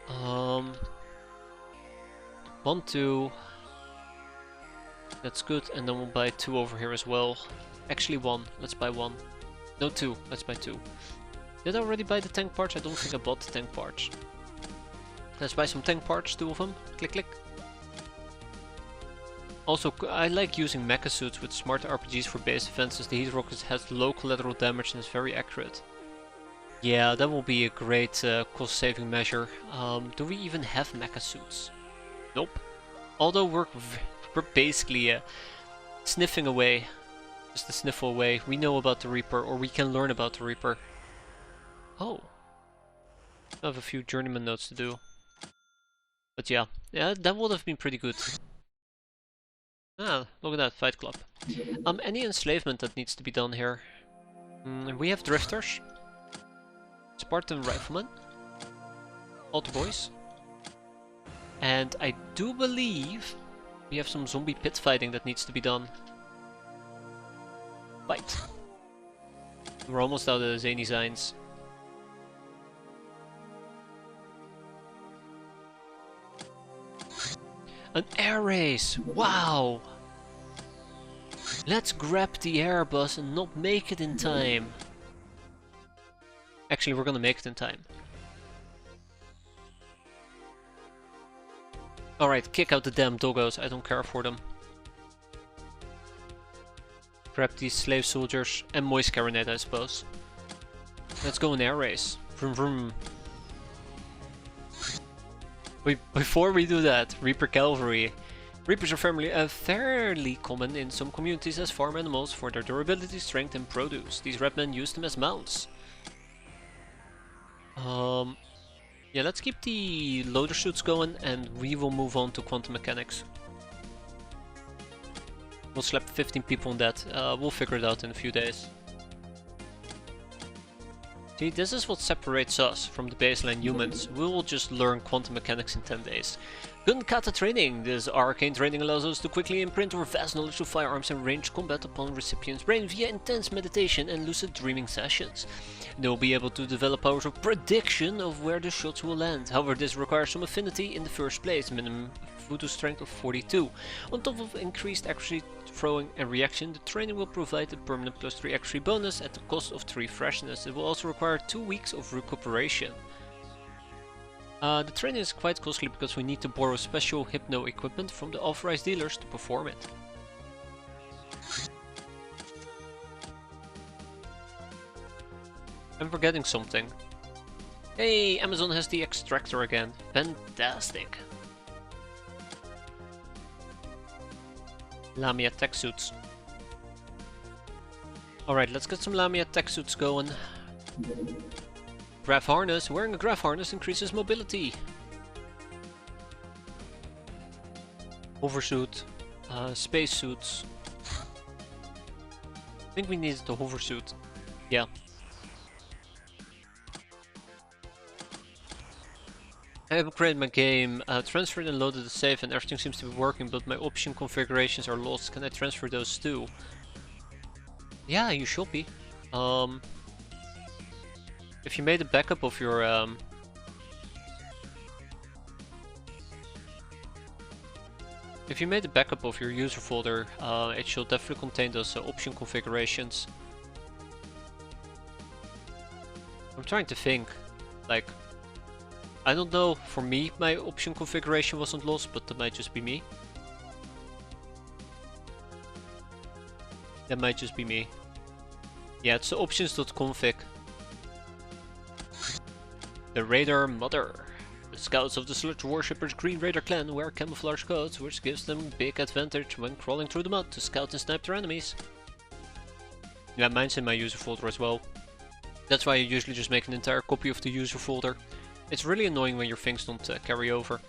1, 2. That's good, and then we'll buy 2 over here as well. Actually 1, let's buy 1. No, 2, let's buy 2. Did I already buy the tank parts? I don't think I bought the tank parts. Let's buy some tank parts, 2 of them. Click, click. Also, I like using mecha suits with smart RPGs for base defenses. The heat rocket has low collateral damage and is very accurate. Yeah, that will be a great cost-saving measure. Do we even have mecha suits? Nope. Although we're basically sniffing away. Just to sniffle away. We know about the Reaper, or we can learn about the Reaper. Oh. I have a few journeyman notes to do. But yeah, that would have been pretty good. Ah, look at that, Fight Club. Any enslavement that needs to be done here? We have drifters, Spartan riflemen, altar boys, and I do believe we have some zombie pit fighting that needs to be done. Fight. We're almost out of the zany signs. An air race! Wow! Let's grab the Airbus and not make it in time. Actually, we're gonna make it in time. Alright, kick out the damn doggos. I don't care for them. Grab these slave soldiers and Moist Caronette, I suppose. Let's go an air race. Vroom vroom. Before we do that, Reaper Cavalry. Reapers are fairly common in some communities as farm animals for their durability, strength and produce. These red men use them as mounts. Yeah, let's keep the loader suits going and we will move on to quantum mechanics. We'll slap 15 people on that. We'll figure it out in a few days. See, this is what separates us from the baseline humans. We will just learn quantum mechanics in 10 days. Gun kata training. This arcane training allows us to quickly imprint our vast knowledge of firearms and range combat upon recipient's brain via intense meditation and lucid dreaming sessions. They will be able to develop powers of prediction of where the shots will land. However, this requires some affinity in the first place, minimum voodoo strength of 42. On top of increased accuracy, throwing and reaction, the training will provide a permanent +3 accuracy bonus at the cost of 3 freshness. It will also require 2 weeks of recuperation. The training is quite costly because we need to borrow special hypno equipment from the authorized dealers to perform it. I'm forgetting something. Hey, Amazon has the extractor again. Fantastic. Lamia tech suits. Alright, let's get some Lamia tech suits going. Graph harness. Wearing a graph harness increases mobility. Hoversuit. Space suits. I think we need the hoversuit. Yeah. I have upgraded my game, transferred and loaded the save and everything seems to be working, but my option configurations are lost. Can I transfer those too? Yeah, you should be. If you made a backup of your user folder, it should definitely contain those option configurations. I'm trying to think, like, I don't know, for me my option configuration wasn't lost, but that might just be me. That might just be me. Yeah, it's the options.config. The Raider Mother. The scouts of the Sludge Worshippers Green Raider clan wear camouflage coats, which gives them big advantage when crawling through the mud to scout and snipe their enemies. Yeah, mine's in my user folder as well. That's why I usually just make an entire copy of the user folder. It's really annoying when your things don't carry over.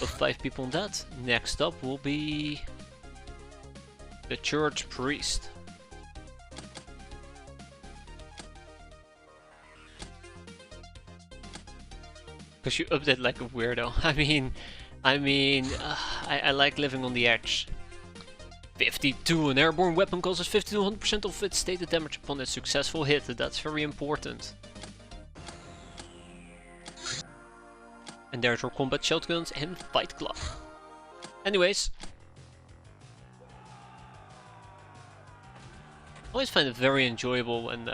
But 5 people on that. Next up will be the Church Priest. Because you update like a weirdo. I like living on the edge. 52. An airborne weapon causes 50 to 100% of its stated damage upon a successful hit. That's very important. And there's our combat shotguns and Fight Club. Anyways. I always find it very enjoyable when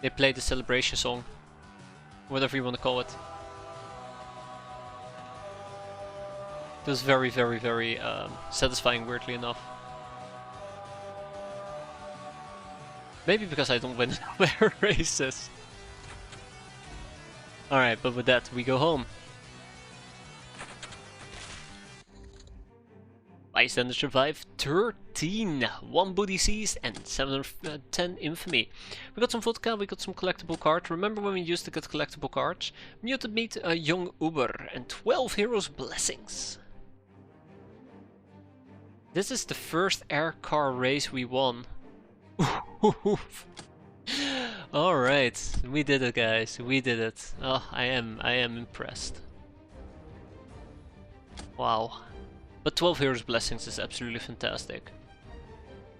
they play the celebration song. Whatever you want to call it. It was very, very, very satisfying, weirdly enough. Maybe because I don't win their races. Alright, but with that, we go home. Bystanders survived 13, 1 booty seized, and 710 infamy. We got some vodka, we got some collectible cards. Remember when we used to get collectible cards? Muted meat, a young Uber, and 12 heroes blessings. This is the first air car race we won. Alright, we did it, guys. We did it. Oh, I am impressed. Wow. But 12 Heroes Blessings is absolutely fantastic.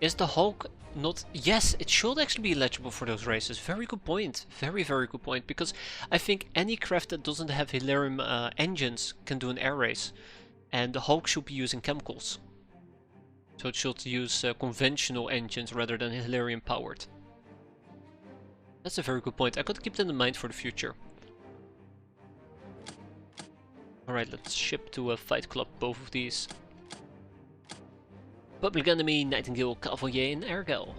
Is the Hulk not... Yes, it should actually be eligible for those races. Very good point. Very, very good point. Because I think any craft that doesn't have Helium engines can do an air race. And the Hulk should be using chemicals. So it should use conventional engines rather than Helium powered. That's a very good point. I could keep that in mind for the future. Alright, let's ship to a Fight Club both of these. Public Enemy, Nightingale, Cavalier, and Ergel.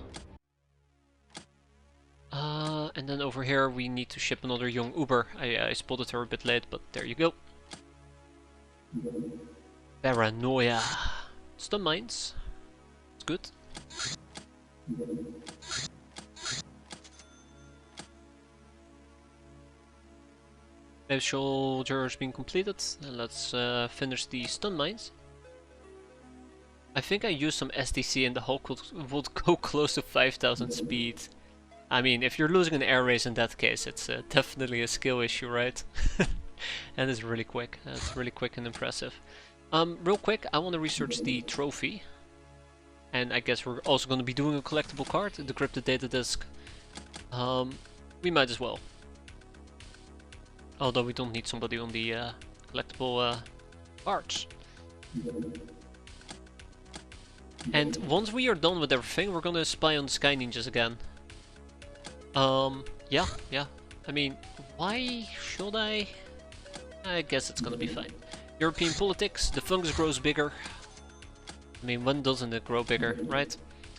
And then over here we need to ship another young Uber. I spotted her a bit late, but there you go. Paranoia. Stun mines. It's good. Wave soldiers being completed. And let's finish the stun mines. I think I used some SDC and the Hulk would go close to 5000 speed. I mean, if you're losing an air race in that case, it's definitely a skill issue, right? And it's really quick. It's really quick and impressive. Real quick, I want to research the trophy. And I guess we're also going to be doing a collectible card, the Decrypted Data Disk. We might as well. Although we don't need somebody on the collectible cards. And once we are done with everything, we're gonna spy on the Sky Ninjas again. Yeah. I mean, why should I? I guess it's gonna be fine. European politics, the fungus grows bigger. I mean, when doesn't it grow bigger, right?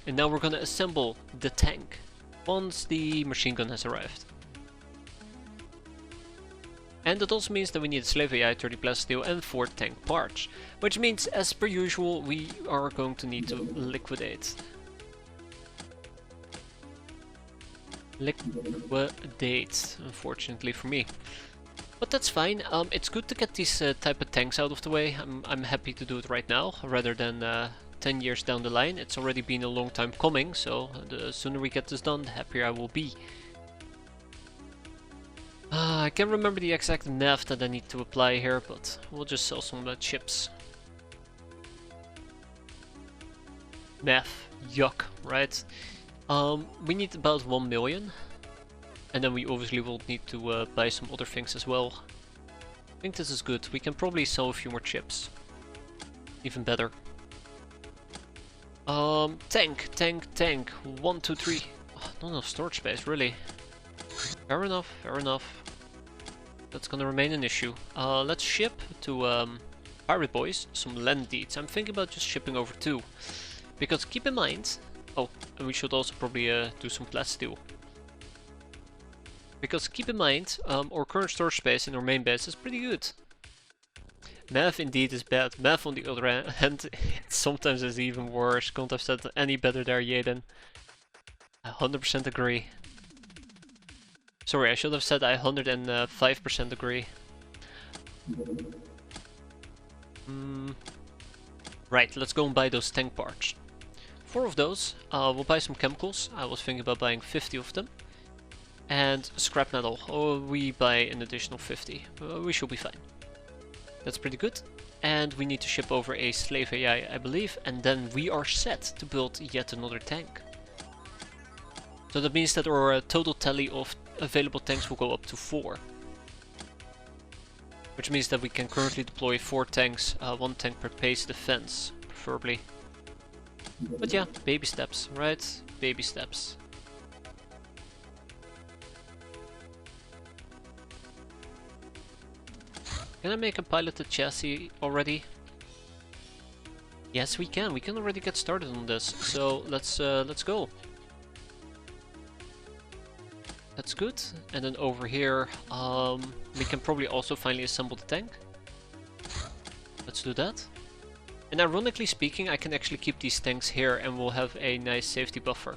And now we're gonna assemble the tank once the machine gun has arrived. And that also means that we need a Slave AI, 30 plasteel and 4 tank parts. Which means, as per usual, we are going to need to liquidate. Liquidate, unfortunately for me. But that's fine. It's good to get these type of tanks out of the way. I'm happy to do it right now, rather than 10 years down the line. It's already been a long time coming, so the sooner we get this done, the happier I will be. I can't remember the exact nav that I need to apply here, but we'll just sell some chips. Nav, yuck, right? We need about 1 million. And then we obviously will need to buy some other things as well. I think this is good. We can probably sell a few more chips. Even better. Tank. 1, 2, 3. Oh, not enough storage space, really. Fair enough. That's gonna remain an issue. Let's ship to Pirate Boyz some land deeds. I'm thinking about just shipping over 2. Because keep in mind... Oh, and we should also probably do some plasteel. Because keep in mind, our current storage space in our main base is pretty good. Math indeed is bad. Math on the other hand, sometimes is even worse. Couldn't have said any better there, Jaden. I 100% agree. Sorry, I should have said I 105% agree. Right, let's go and buy those tank parts. 4 of those. We'll buy some chemicals. I was thinking about buying 50 of them. And scrap metal. Oh, we buy an additional 50. We should be fine. That's pretty good. And we need to ship over a Slave AI, I believe. And then we are set to build yet another tank. So that means that our total tally of available tanks will go up to 4. Which means that we can currently deploy 4 tanks, 1 tank per base defense, preferably. But yeah, baby steps, right? Baby steps. Can I make a piloted chassis already? Yes, we can. We can already get started on this. So let's go. That's good. And then over here, we can probably also finally assemble the tank. Let's do that. And ironically speaking, I can actually keep these tanks here and we'll have a nice safety buffer.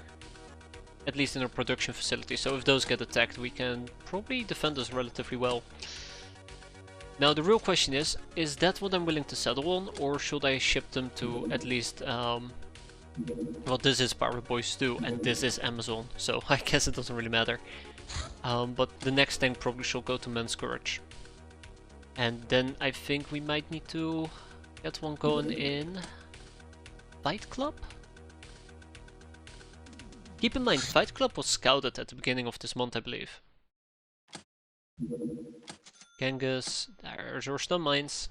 At least in our production facility. So if those get attacked, we can probably defend us relatively well. Now the real question is that what I'm willing to settle on, or should I ship them to at least, well, this is Pirate Boyz 2 and this is Amazon, so I guess it doesn't really matter. But the next tank probably should go to Men's Courage. And then I think we might need to get one going in Fight Club? Keep in mind, Fight Club was scouted at the beginning of this month, I believe. Genghis, there's our stun mines.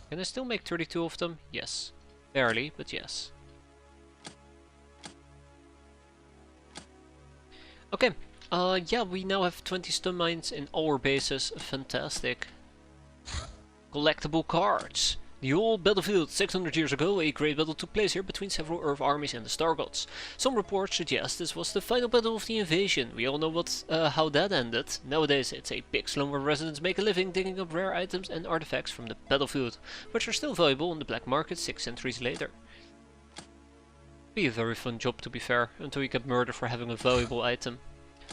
Can I still make 32 of them? Yes. Barely, but yes. Okay, yeah, we now have 20 stun mines in all our bases. Fantastic. Collectible cards. The old battlefield. 600 years ago, a great battle took place here between several Earth armies and the Star Gods. Some reports suggest this was the final battle of the invasion. We all know how that ended. Nowadays, it's a big slum where residents make a living digging up rare items and artifacts from the battlefield, which are still valuable on the black market 6 centuries later. Be a very fun job, to be fair, until you get murdered for having a valuable item.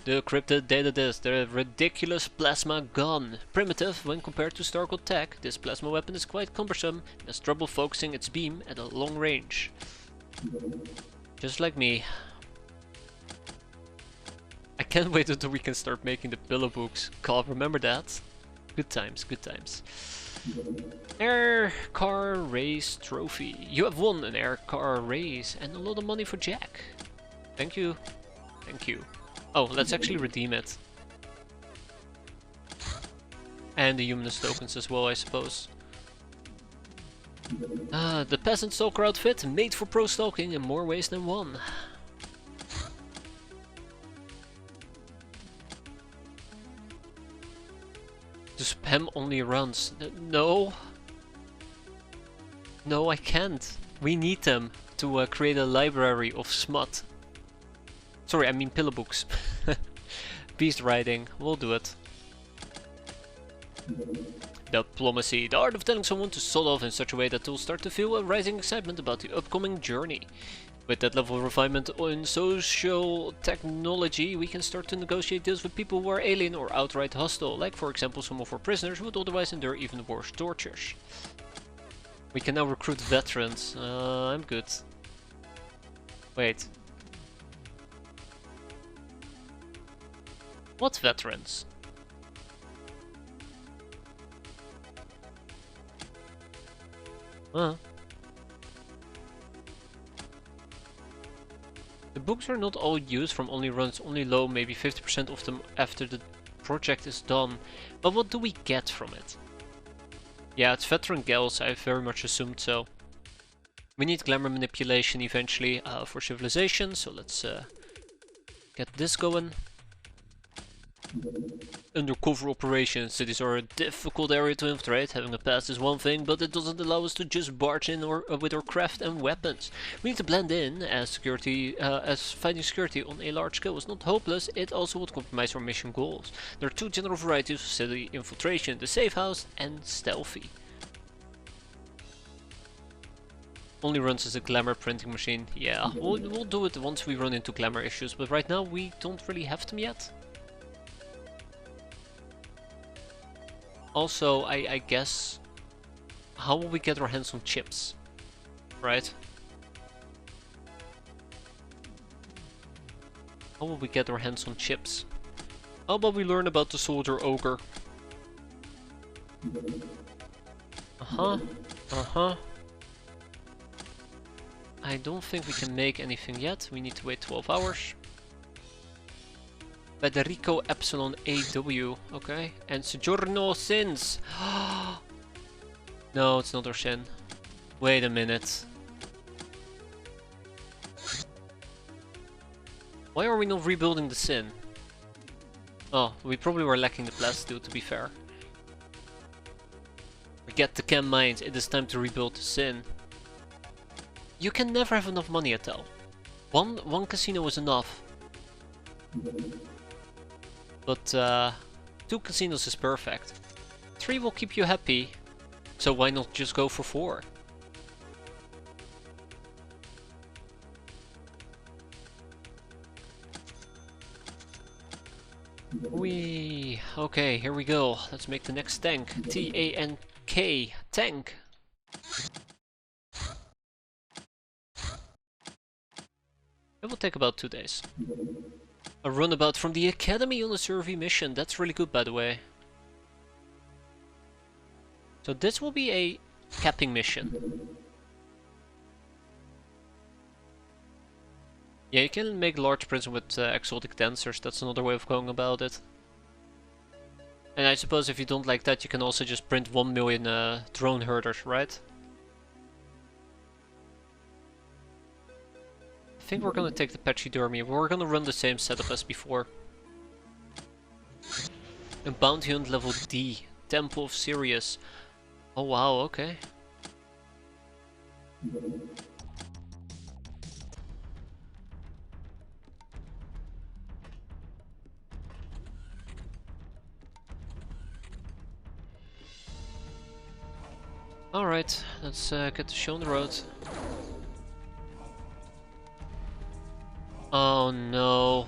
The Cryptid Data Disc, the ridiculous plasma gun. Primitive when compared to Star God tech, this plasma weapon is quite cumbersome and has trouble focusing its beam at a long range. Just like me. I can't wait until we can start making the pillow books. God, remember that? Good times, good times. Air car race trophy. You have won an air car race and a lot of money for Jack. Thank you. Thank you. Oh, let's actually redeem it. And the humanist tokens as well, I suppose. The peasant stalker outfit, made for pro stalking in more ways than one. The spam only runs. No. No, I can't. We need them to create a library of smut. Sorry, I mean pillow books. Beast riding, we'll do it. Diplomacy, the art of telling someone to sod off in such a way that they'll start to feel a rising excitement about the upcoming journey. With that level of refinement in social technology, we can start to negotiate deals with people who are alien or outright hostile, like for example some of our prisoners who would otherwise endure even worse tortures. We can now recruit veterans. I'm good. Wait. What veterans? Huh? The books are not all used from only runs, only low, maybe 50% of them after the project is done. But what do we get from it? Yeah, it's veteran gals, I very much assumed so. We need glamour manipulation eventually for civilization, so let's get this going. Undercover operations. Cities are a difficult area to infiltrate. Having a pass is one thing, but it doesn't allow us to just barge in with our craft and weapons. We need to blend in, as finding security on a large scale is not hopeless, it also would compromise our mission goals. There are two general varieties of city infiltration, the safe house and stealthy. Only runs as a glamour printing machine. Yeah, we'll do it once we run into glamour issues, but right now we don't really have them yet. Also, I guess, how will we get our hands on chips, right? How will we get our hands on chips? How about we learn about the soldier ogre? I don't think we can make anything yet. We need to wait 12 hours. Federico Epsilon AW, okay. And Sojourno Sins. No, it's not our sin. Wait a minute. Why are we not rebuilding the sin? Oh, we probably were lacking the plasteel, to be fair. Forget the chem mines, it is time to rebuild the sin. You can never have enough money, Atel. One casino is enough. But 2 casinos is perfect. 3 will keep you happy, so why not just go for 4? Wee. Okay, here we go. Let's make the next tank. T-A-N-K. Tank. It will take about 2 days. A runabout from the Academy on a survey mission. That's really good, by the way. So this will be a capping mission. Yeah, you can make large prints with exotic dancers. That's another way of going about it. And I suppose if you don't like that, you can also just print 1 million drone herders, right? I think we're gonna take the pachydermy. We're gonna run the same setup as before. A bounty hunt level D. Temple of Sirius. Oh wow, okay. Alright, let's get the show on the road. Oh no.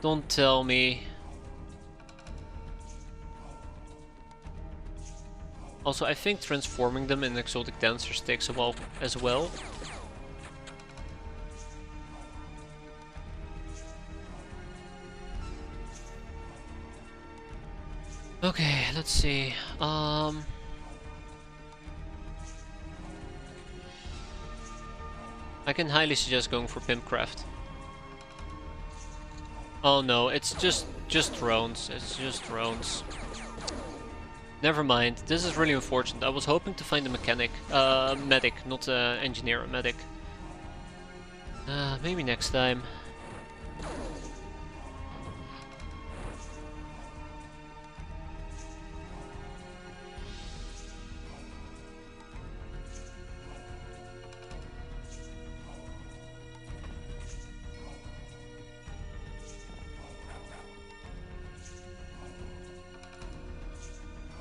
Don't tell me. Also, I think transforming them in exotic dancers takes a while as well. Okay, let's see. I can highly suggest going for Pimpcraft. Oh no, it's just drones. It's just drones. Never mind. This is really unfortunate. I was hoping to find a mechanic, medic, not engineer, a medic. Maybe next time.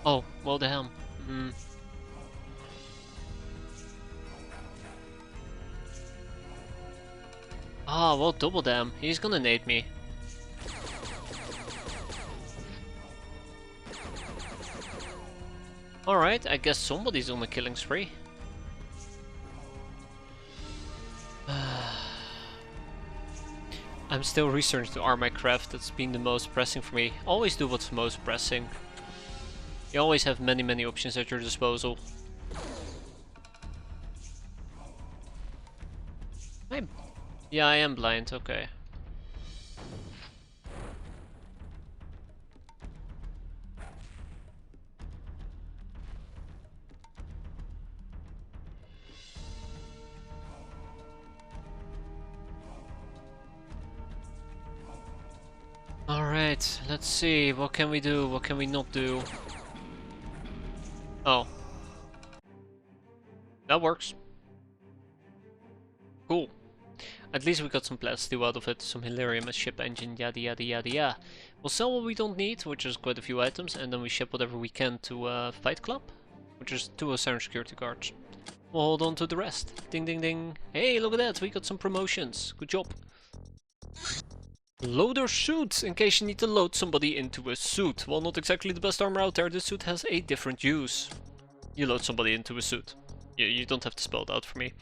Oh, well damn. Ah, well double damn. He's gonna nade me. Alright, I guess somebody's on a killing spree. I'm still researching to arm my craft. That's been the most pressing for me. Always do what's most pressing. You always have many options at your disposal. Yeah, I am blind, okay. Alright, let's see, what can we do, what can we not do? Oh. That works. Cool. At least we got some plasteel out of it, some Hilarium, a ship engine, yada yada yada yada. We'll sell what we don't need, which is quite a few items, and then we ship whatever we can to Fight Club, which is 2 Siren security guards. We'll hold on to the rest. Ding ding ding. Hey, look at that, we got some promotions. Good job. Loader suit, in case you need to load somebody into a suit. Well, not exactly the best armor out there, this suit has a different use. You load somebody into a suit. You don't have to spell it out for me.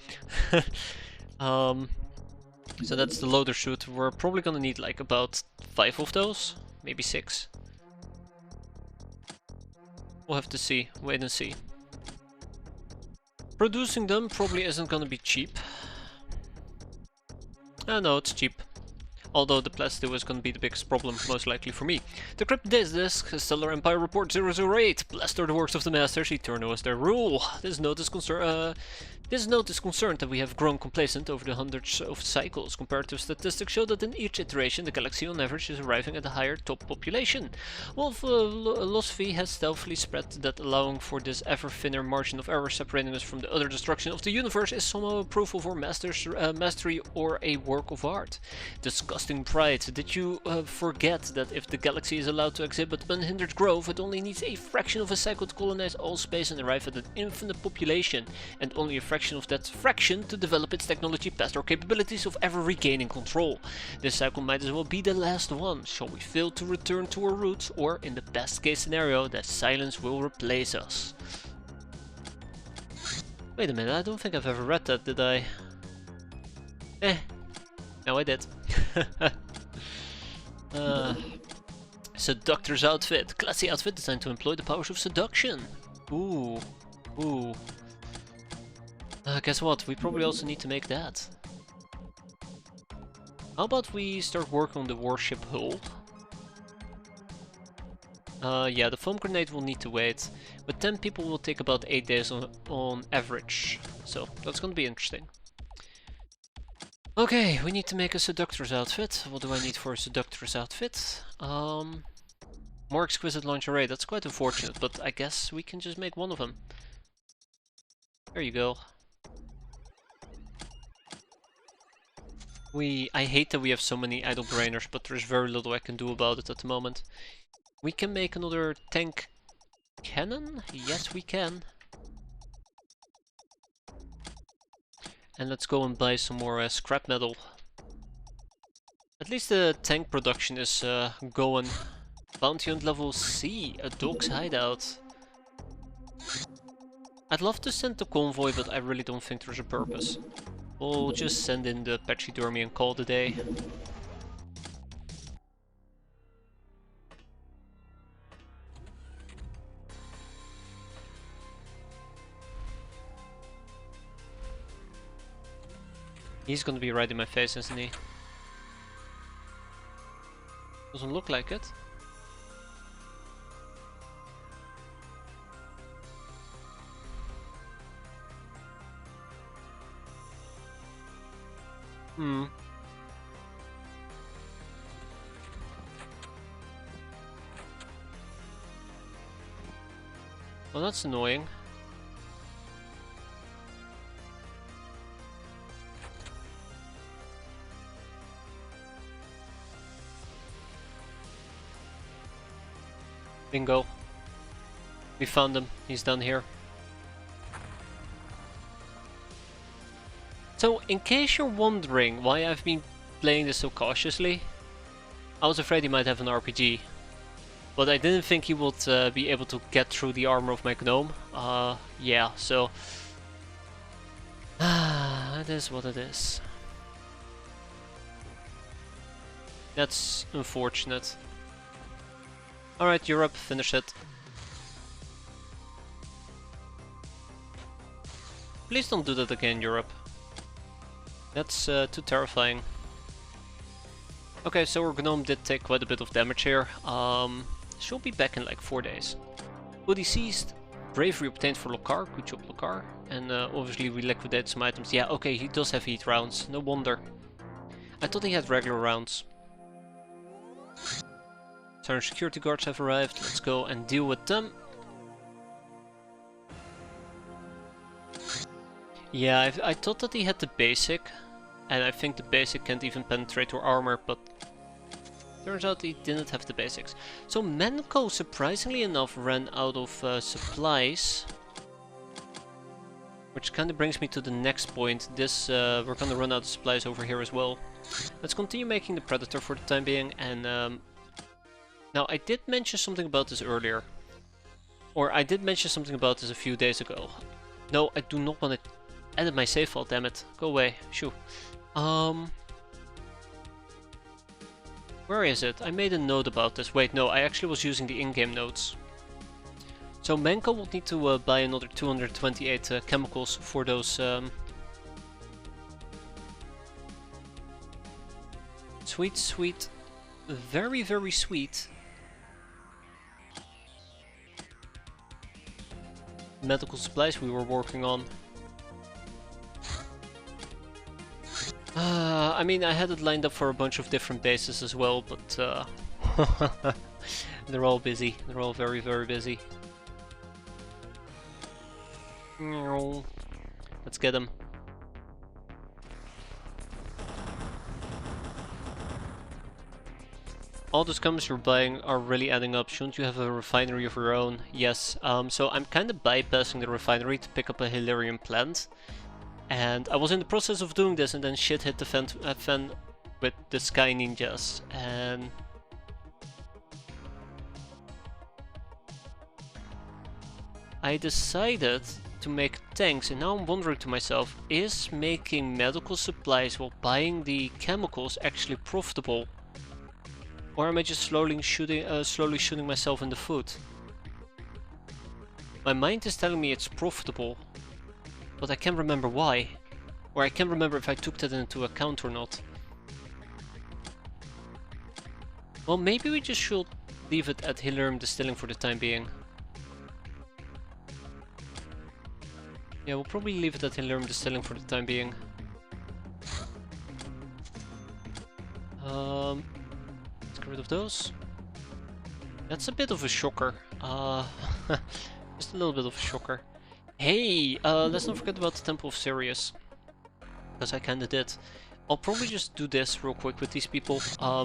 So that's the loader suit. We're probably gonna need like about 5 of those, maybe 6. We'll have to see, wait and see. Producing them probably isn't gonna be cheap. No, it's cheap. Although the plasteel is going to be the biggest problem, most likely for me. Decrypt this disk, Stellar Empire Report 008. Blessed are the works of the Masters, eternal is their rule. This note is concerned that we have grown complacent over the hundreds of cycles. Comparative statistics show that in each iteration the galaxy on average is arriving at a higher top population. While philosophy has stealthily spread that allowing for this ever thinner margin of error separating us from the utter destruction of the universe is somehow a proof of our mastery or a work of art. Disgusting pride. Did you forget that if the galaxy is allowed to exhibit unhindered growth, it only needs a fraction of a cycle to colonize all space and arrive at an infinite population, and only a fraction fraction of that fraction to develop its technology past our capabilities of ever regaining control. This cycle might as well be the last one. Shall we fail to return to our roots, or in the best case scenario, that silence will replace us? Wait a minute, I don't think I've ever read that, did I? No, I did. Seductor's outfit. Classy outfit designed to employ the powers of seduction. Ooh. Ooh. Guess what? We probably also need to make that. How about we start working on the warship hull? Yeah, the foam grenade will need to wait. But 10 people will take about 8 days on average. So, that's gonna be interesting. Okay, we need to make a seductor's outfit. What do I need for a seductor's outfit? More exquisite lingerie. That's quite unfortunate, but I guess we can just make one of them. There you go. I hate that we have so many idle brainers, but there's very little I can do about it at the moment. We can make another tank cannon? Yes, we can. And let's go and buy some more scrap metal. At least the tank production is going. Bounty hunt level C, a dog's hideout. I'd love to send the convoy, but I really don't think there's a purpose. We'll just send in the pachydermy and call it a day. He's gonna be right in my face, isn't he? Doesn't look like it. Well, that's annoying. Bingo. We found him. He's down here. So, in case you're wondering why I've been playing this so cautiously, I was afraid he might have an RPG. But I didn't think he would be able to get through the armor of my gnome. Yeah, so... it is what it is. That's unfortunate. Alright, Europe, finish it. Please don't do that again, Europe. That's too terrifying. Okay, so our gnome did take quite a bit of damage here. She'll be back in like 4 days. Booty seized. Bravery obtained for Lokar. Good job, Lokar. And obviously we liquidated some items. Yeah, okay, he does have heat rounds. No wonder. I thought he had regular rounds. So our security guards have arrived. Let's go and deal with them. Yeah, I thought that he had the basic. And I think the basic can't even penetrate our armor, but turns out he didn't have the basics. So Menko, surprisingly enough, ran out of supplies. Which kind of brings me to the next point. We're gonna run out of supplies over here as well. Let's continue making the Predator for the time being. And now I did mention something about this earlier. Or I did mention something about this a few days ago. No, I do not want to edit my save file, damn it. Go away. Shoo. Where is it? I made a note about this. Wait, no, I actually was using the in-game notes. So Menko will need to buy another 228 chemicals for those sweet, very, very sweet medical supplies we were working on. I mean, I had it lined up for a bunch of different bases as well, but they're all busy. They're all very, very busy. Let's get them. All those companies you're buying are really adding up. Shouldn't you have a refinery of your own? Yes. So I'm kind of bypassing the refinery to pick up a Hilarion plant. And I was in the process of doing this, and then shit hit the fan with the Sky Ninjas, and I decided to make tanks, and now I'm wondering to myself, is making medical supplies while buying the chemicals actually profitable? Or am I just slowly shooting myself in the foot? My mind is telling me it's profitable, but I can't remember why. Or I can't remember if I took that into account or not. Well, maybe we just should leave it at Hilarium Distilling for the time being. Yeah, we'll probably leave it at Hilarium Distilling for the time being. Let's get rid of those. That's a bit of a shocker. Just a little bit of a shocker. Hey, let's not forget about the Temple of Sirius. Because I kinda did. I'll probably just do this real quick with these people.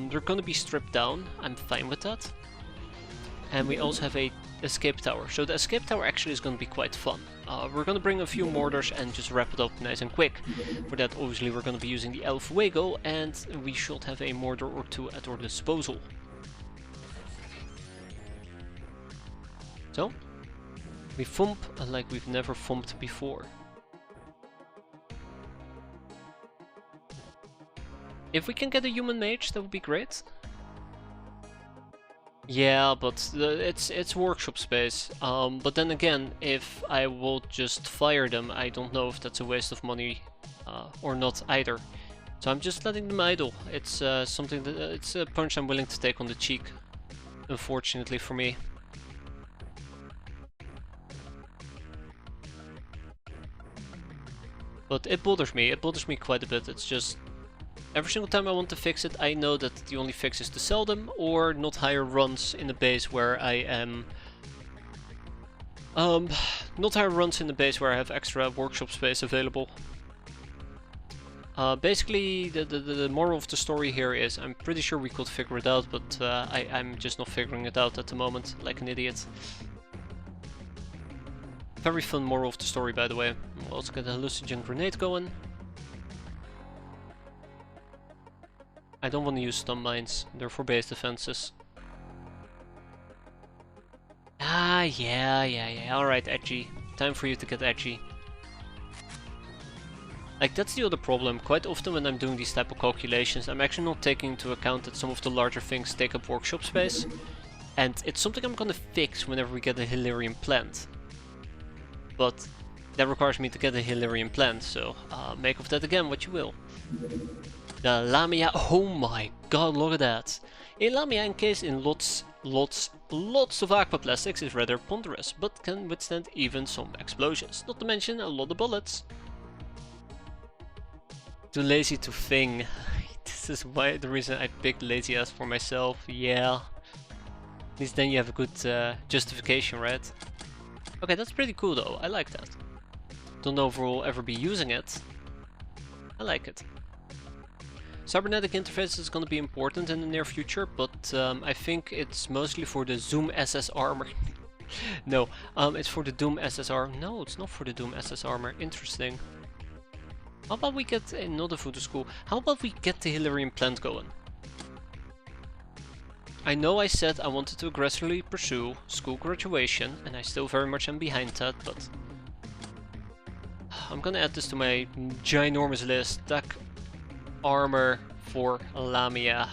They're gonna be stripped down. I'm fine with that. And we also have a escape tower. So the escape tower actually is gonna be quite fun. We're gonna bring a few mortars and just wrap it up nice and quick. For that, obviously, we're gonna be using the El Fuego, and we should have a mortar or two at our disposal. So, we thump like we've never thumped before. If we can get a human mage, that would be great. Yeah, but it's workshop space. But then again, if I will just fire them, I don't know if that's a waste of money or not either. So I'm just letting them idle. It's something that it's a punch I'm willing to take on the cheek, unfortunately for me. But it bothers me. It bothers me quite a bit. It's just every single time I want to fix it, I know that the only fix is to sell them or not hire runs in the base where I am. Not hire runs in the base where I have extra workshop space available. Basically, the moral of the story here is I'm pretty sure we could figure it out, but I'm just not figuring it out at the moment, like an idiot. Very fun moral of the story, by the way. We'll also get a hallucinogen grenade going. I don't want to use stun mines, they're for base defenses. Ah, yeah. Alright, edgy. Time for you to get edgy. Like, that's the other problem. Quite often when I'm doing these type of calculations, I'm actually not taking into account that some of the larger things take up workshop space. And it's something I'm gonna fix whenever we get a Hilarium plant. But that requires me to get a Hilarium plant, so make of that again what you will. The Lamia, oh my god, look at that. A Lamia encased in lots of aquaplastics is rather ponderous, but can withstand even some explosions. Not to mention a lot of bullets. Too lazy to thing. This is why the reason I picked lazy ass for myself, yeah. At least then you have a good justification, right? Okay, that's pretty cool though, I like that. Don't know if we'll ever be using it. I like it. Cybernetic interface is going to be important in the near future, but I think it's mostly for the Zoom SS armor. No, it's for the Doom SS armor. No, it's not for the Doom SS armor. Interesting. How about we get another voodoo school? How about we get the Hilarium plant going? I know I said I wanted to aggressively pursue school graduation, and I still very much am behind that, but I'm gonna add this to my ginormous list. Tech armor for Lamia.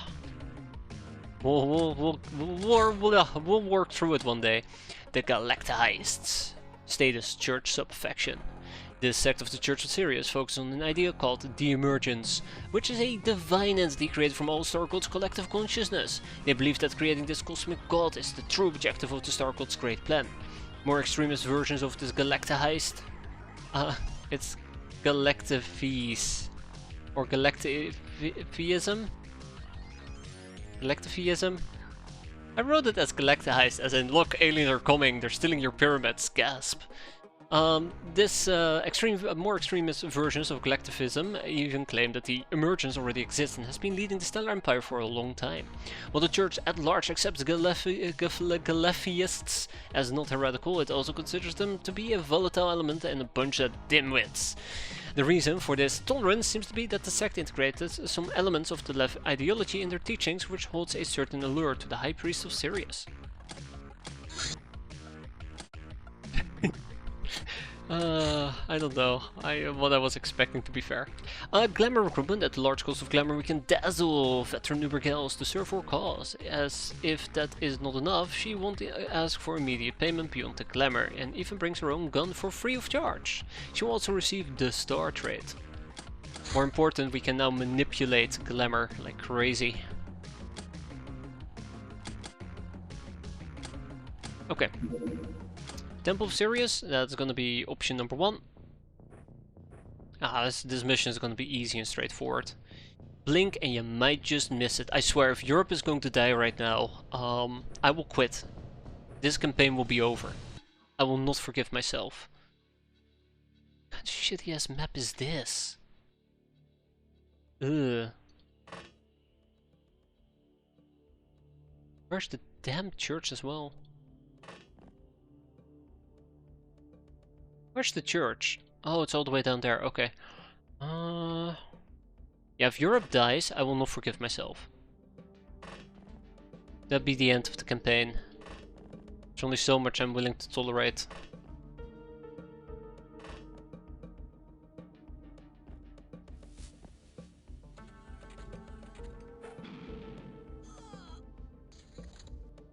We'll work through it one day. The Galactaheists. Status Church Subfaction. This sect of the Church of Sirius focuses on an idea called the Emergence, which is a divine entity created from all Star God's collective consciousness. They believe that creating this cosmic god is the true objective of the Star God's great plan. More extremist versions of this Galactaheist. It's Galactiphese. Or Galactitheism? Galactitheism? I wrote it as Galactaheist, as in, look, aliens are coming, they're stealing your pyramids, gasp. This more extremist versions of Galactivism even claim that the Emergence already exists and has been leading the Stellar Empire for a long time. While the Church at large accepts Galactheists as not heretical, it also considers them to be a volatile element and a bunch of dimwits. The reason for this tolerance seems to be that the sect integrated some elements of the Lev ideology in their teachings, which holds a certain allure to the High Priest of Sirius. I don't know. What I was expecting, to be fair. Glamour recruitment. At the large cost of glamour, we can dazzle veteran Ubergals to serve our cause. As if that is not enough, she won't ask for immediate payment beyond the glamour, and even brings her own gun for free of charge. She will also receive the star trait. More important, we can now manipulate glamour like crazy. Okay. Temple of Sirius, that's gonna be option number 1. This mission is gonna be easy and straightforward. Blink and you might just miss it. I swear, if Europe is going to die right now, I will quit. This campaign will be over. I will not forgive myself. What kind of shitty ass map is this? Ugh. Where's the damn church as well? Where's the church? Oh, it's all the way down there. Okay. Yeah, if Europe dies, I will not forgive myself. That'd be the end of the campaign. There's only so much I'm willing to tolerate.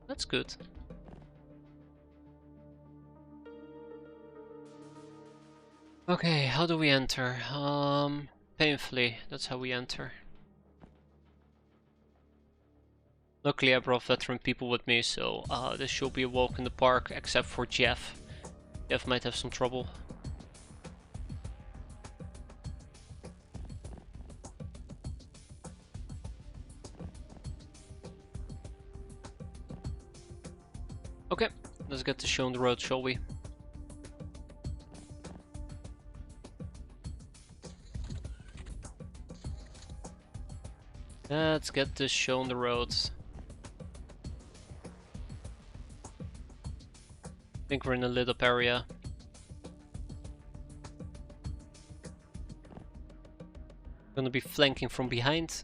That's good. Okay, how do we enter? Painfully, that's how we enter. Luckily I brought veteran people with me, so this should be a walk in the park, except for Jeff. Jeff might have some trouble. Okay, let's get the show on the road, shall we? Let's get this show on the road. I think we're in a lit up area. Gonna be flanking from behind.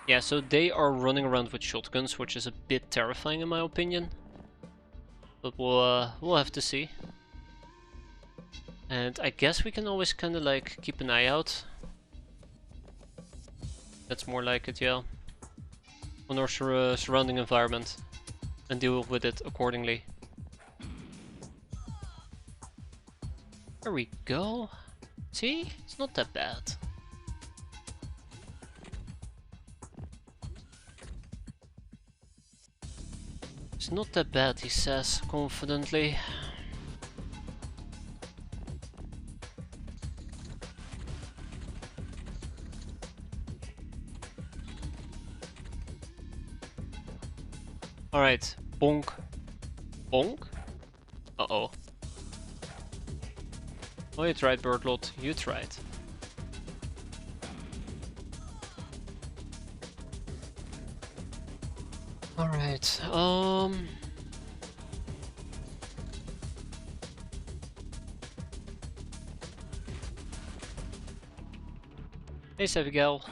Yeah, so they are running around with shotguns, which is a bit terrifying in my opinion. But we'll have to see. And I guess we can always kind of like keep an eye out. That's more like it, yeah. On our surrounding environment. And deal with it accordingly. There we go. See? It's not that bad. It's not that bad, he says confidently. Alright, bonk. Bonk? Uh-oh. Oh, you tried, Birdlot. You tried. Alright, Hey, Savvy Gal.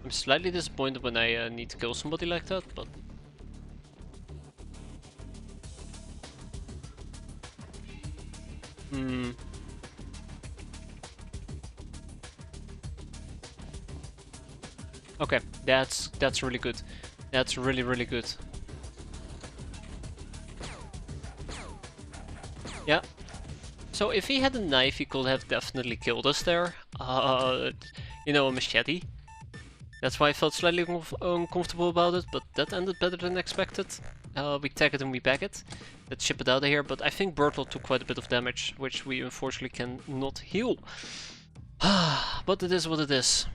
I'm slightly disappointed when I need to kill somebody like that, but... Okay, that's really good. That's really, really good. Yeah. So if he had a knife, he could have definitely killed us there. You know, a machete. That's why I felt slightly uncomfortable about it, but that ended better than expected. We tag it and we bag it. Let's ship it out of here, but I think Bertolt took quite a bit of damage, which we unfortunately cannot heal. But it is what it is.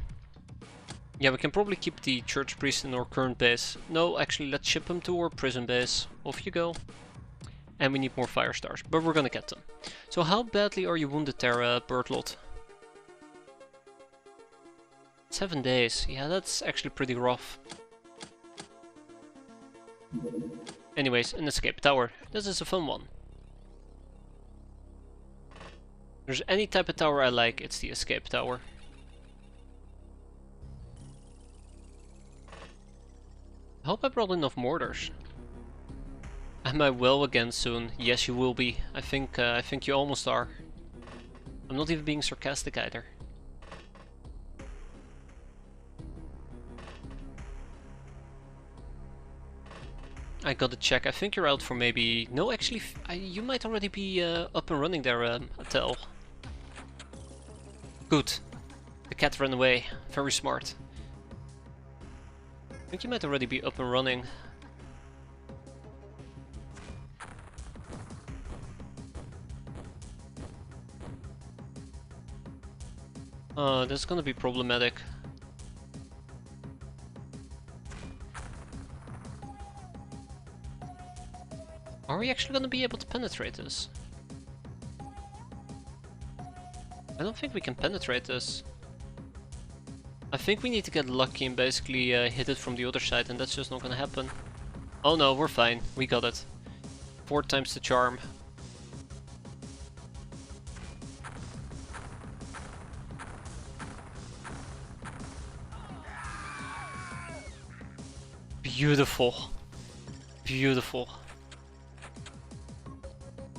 Yeah, we can probably keep the church priest in our current base. No, actually, let's ship him to our prison base. Off you go. And we need more fire stars, but we're gonna get them. So how badly are you wounded there, Bertolt? 7 days. Yeah, that's actually pretty rough. Anyways, an escape tower. This is a fun one. there's any type of tower I like, it's the escape tower. I hope I brought enough mortars. Am I well again soon? Yes, you will be. I think you almost are. I'm not even being sarcastic either. I gotta check. I think you're out for maybe... No, actually, you might already be up and running there, Atel. Good. The cat ran away. Very smart. I think you might already be up and running. That's gonna be problematic. Are we actually gonna be able to penetrate this? I don't think we can penetrate this. I think we need to get lucky and basically hit it from the other side, and that's just not gonna happen. Oh no, we're fine. We got it. 4 times the charm. Beautiful. Beautiful.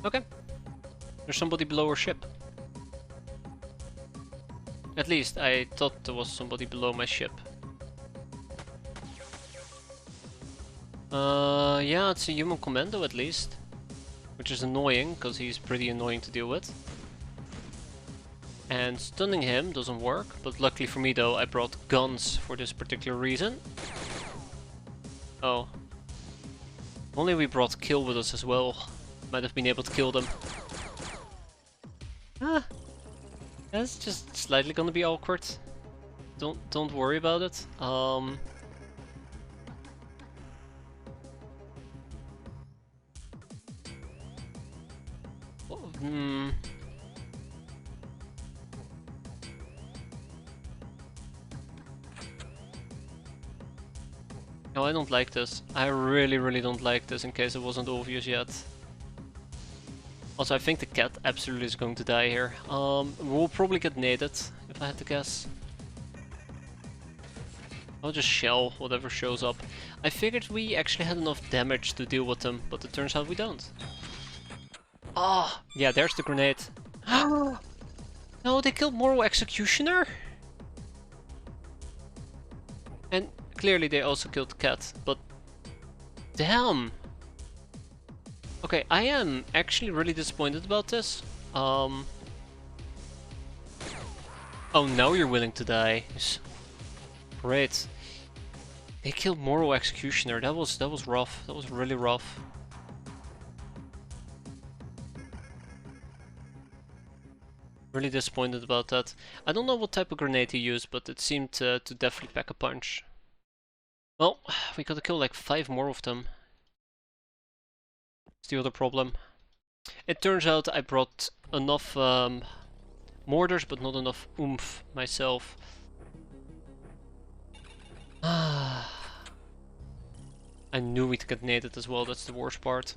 Okay. There's somebody below our ship. At least I thought there was somebody below my ship. Yeah, it's a human commando at least. Which is annoying, because he's pretty annoying to deal with. And stunning him doesn't work, but luckily for me though, I brought guns for this particular reason. Oh. Only we brought kill with us as well. Might have been able to kill them. Ah. That's just slightly gonna be awkward. Don't worry about it. No, I don't like this. I really don't like this, in case it wasn't obvious yet. Also, I think the cat absolutely is going to die here. We'll probably get naded, if I had to guess. I'll just shell whatever shows up. I figured we actually had enough damage to deal with them, but it turns out we don't. Ah, yeah, there's the grenade. No, they killed Moral Executioner? And clearly they also killed the cat, but... Damn! Okay, I am actually really disappointed about this. Oh, now you're willing to die. Great. They killed Moral Executioner. That was rough. That was really rough. Really disappointed about that. I don't know what type of grenade he used, but it seemed to definitely pack a punch. Well, we gotta kill like 5 more of them. That's the other problem. It turns out I brought enough mortars, but not enough oomph myself. I knew we'd get naded as well, that's the worst part.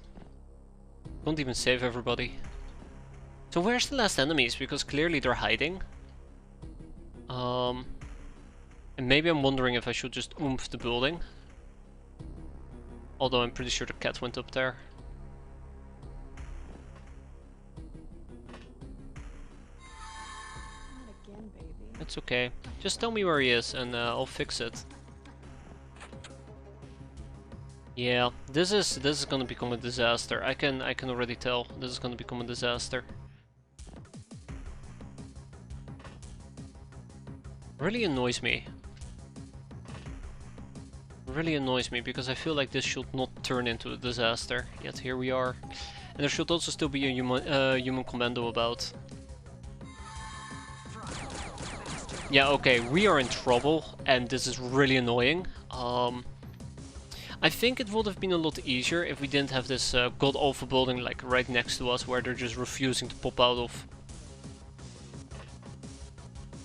Don't even save everybody. So where's the last enemies? Because clearly they're hiding. And maybe I'm wondering if I should just oomph the building. Although I'm pretty sure the cat went up there. Not again, baby. That's okay. Just tell me where he is and I'll fix it. Yeah, this is gonna become a disaster. I can already tell this is gonna become a disaster. Really annoys me. Really annoys me because I feel like this should not turn into a disaster. Yet here we are, and there should also still be a human commando about. Yeah, okay, we are in trouble, and this is really annoying. I think it would have been a lot easier if we didn't have this god awful building like right next to us, where they're just refusing to pop out of.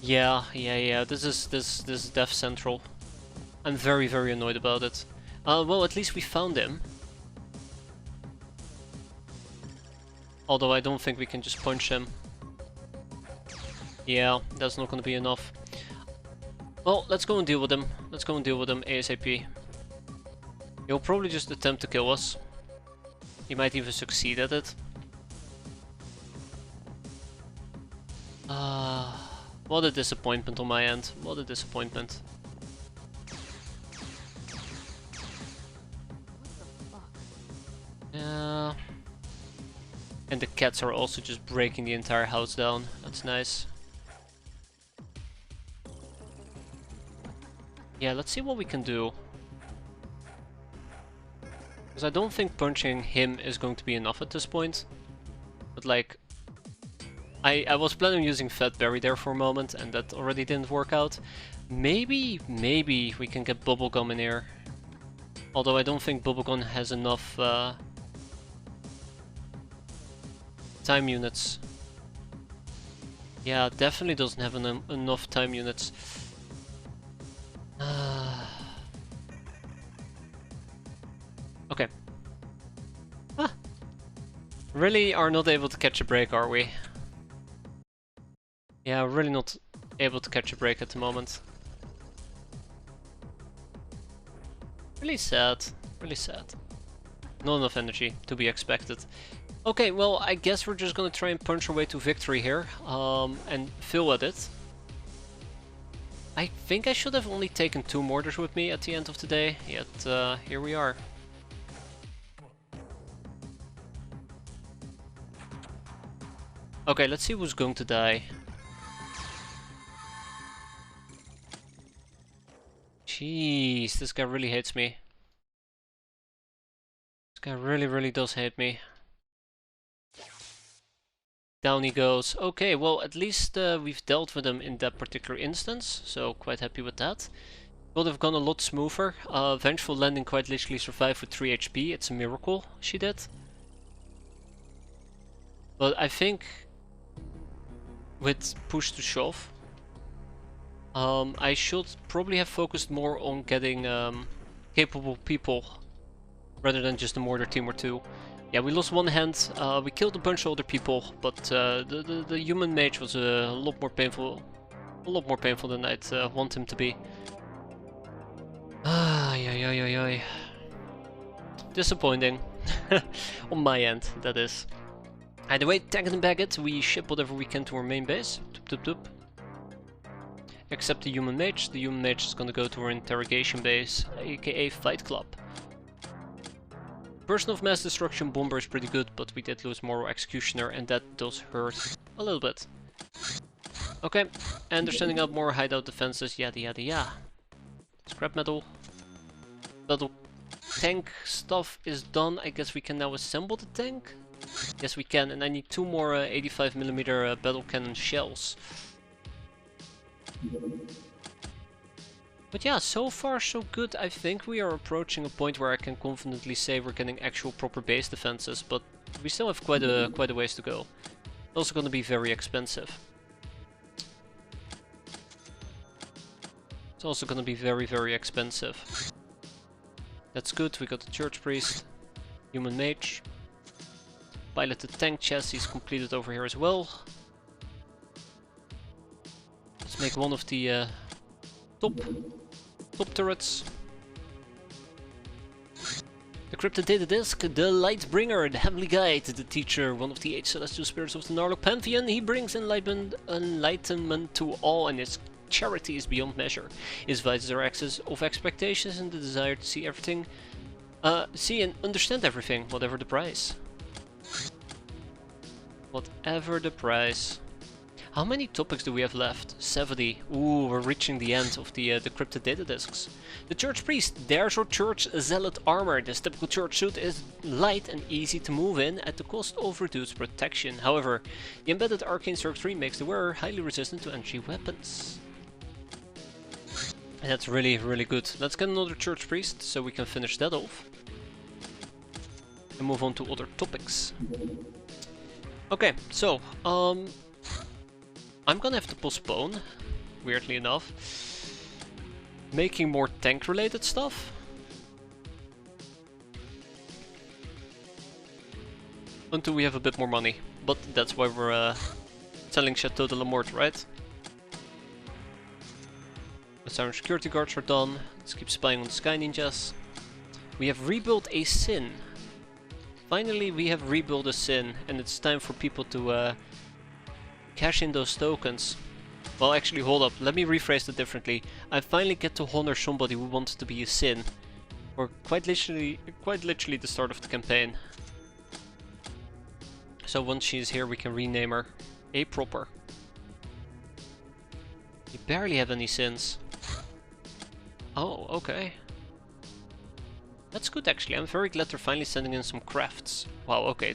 Yeah. This is Death Central. I'm very annoyed about it. Well, at least we found him. Although I don't think we can just punch him. Yeah, that's not gonna be enough. Well, let's go and deal with him. Let's go and deal with him ASAP. He'll probably just attempt to kill us. He might even succeed at it. What a disappointment on my end. What a disappointment. Yeah. And the cats are also just breaking the entire house down. That's nice. Yeah, let's see what we can do. Because I don't think punching him is going to be enough at this point. But like, I was planning on using Fat Berry there for a moment, and that already didn't work out. Maybe we can get Bubblegum in here. Although I don't think Bubblegum has enough time units. Yeah, definitely doesn't have enough time units. Okay. Really are not able to catch a break, are we? Yeah, really not able to catch a break at the moment. Really sad. Really sad. Not enough energy, to be expected. Okay, well, I guess we're just gonna try and punch our way to victory here, and fill at it. I think I should have only taken 2 mortars with me at the end of the day, yet here we are. Okay, let's see who's going to die. Jeez, this guy really hates me. This guy really does hate me. Down he goes. Okay, well, at least we've dealt with him in that particular instance, so quite happy with that. Would have gone a lot smoother. Vengeful Landing quite literally survived with 3 HP. It's a miracle she did. But I think with push to shove, I should probably have focused more on getting capable people rather than just a mortar team or 2. Yeah, we lost 1 hand, we killed a bunch of other people, but the human mage was a lot more painful than I'd want him to be. Ay. Disappointing. On my end, that is. Either way, tag it and bag it, we ship whatever we can to our main base. Toop. Except the human mage. The human mage is gonna go to our interrogation base, aka Fight Club. Person of Mass Destruction Bomber is pretty good, but we did lose Moral Executioner, and that does hurt a little bit. Okay, and they're sending out more hideout defenses, yada. Scrap metal. Battle tank stuff is done. I guess we can now assemble the tank? Yes, we can, and I need 2 more 85mm battle cannon shells. But yeah, so far so good. I think we are approaching a point where I can confidently say we're getting actual proper base defenses, but we still have quite a ways to go. Also gonna be very expensive. It's also gonna be very expensive. That's good, we got the Church Priest, Human Mage. Piloted tank chassis is completed over here as well. Let's make one of the top turrets. The Cryptid Data Disc, the Lightbringer, the Heavenly Guide, the Teacher, one of the 8 celestial spirits of the Narlock Pantheon. He brings enlightenment to all, and his charity is beyond measure. His vices are access of expectations and the desire to see everything, see and understand everything, whatever the price. Whatever the price. How many topics do we have left? 70. Ooh, we're reaching the end of the Cryptid Data Discs. The Church Priest. There's our Church Zealot armor. This typical church suit is light and easy to move in at the cost of reduced protection. However, the embedded arcane circuitry makes the wearer highly resistant to entry weapons. And that's really good. Let's get another Church Priest so we can finish that off. And move on to other topics. Okay, so, I'm gonna have to postpone, weirdly enough, making more tank related stuff. Until we have a bit more money. But that's why we're selling Chateau de la Mort, right? But our security guards are done. Let's keep spying on the Sky Ninjas. We have rebuilt a Sin. Finally, we have rebuilt a Sin, and it's time for people to cash in those tokens. Well, actually, hold up. Let me rephrase it differently. I finally get to honor somebody who wants to be a Sin. Or quite literally the start of the campaign. So once she is here, we can rename her a proper. We barely have any Sins. Oh, okay. That's good actually. I'm very glad they're finally sending in some crafts. Wow, okay,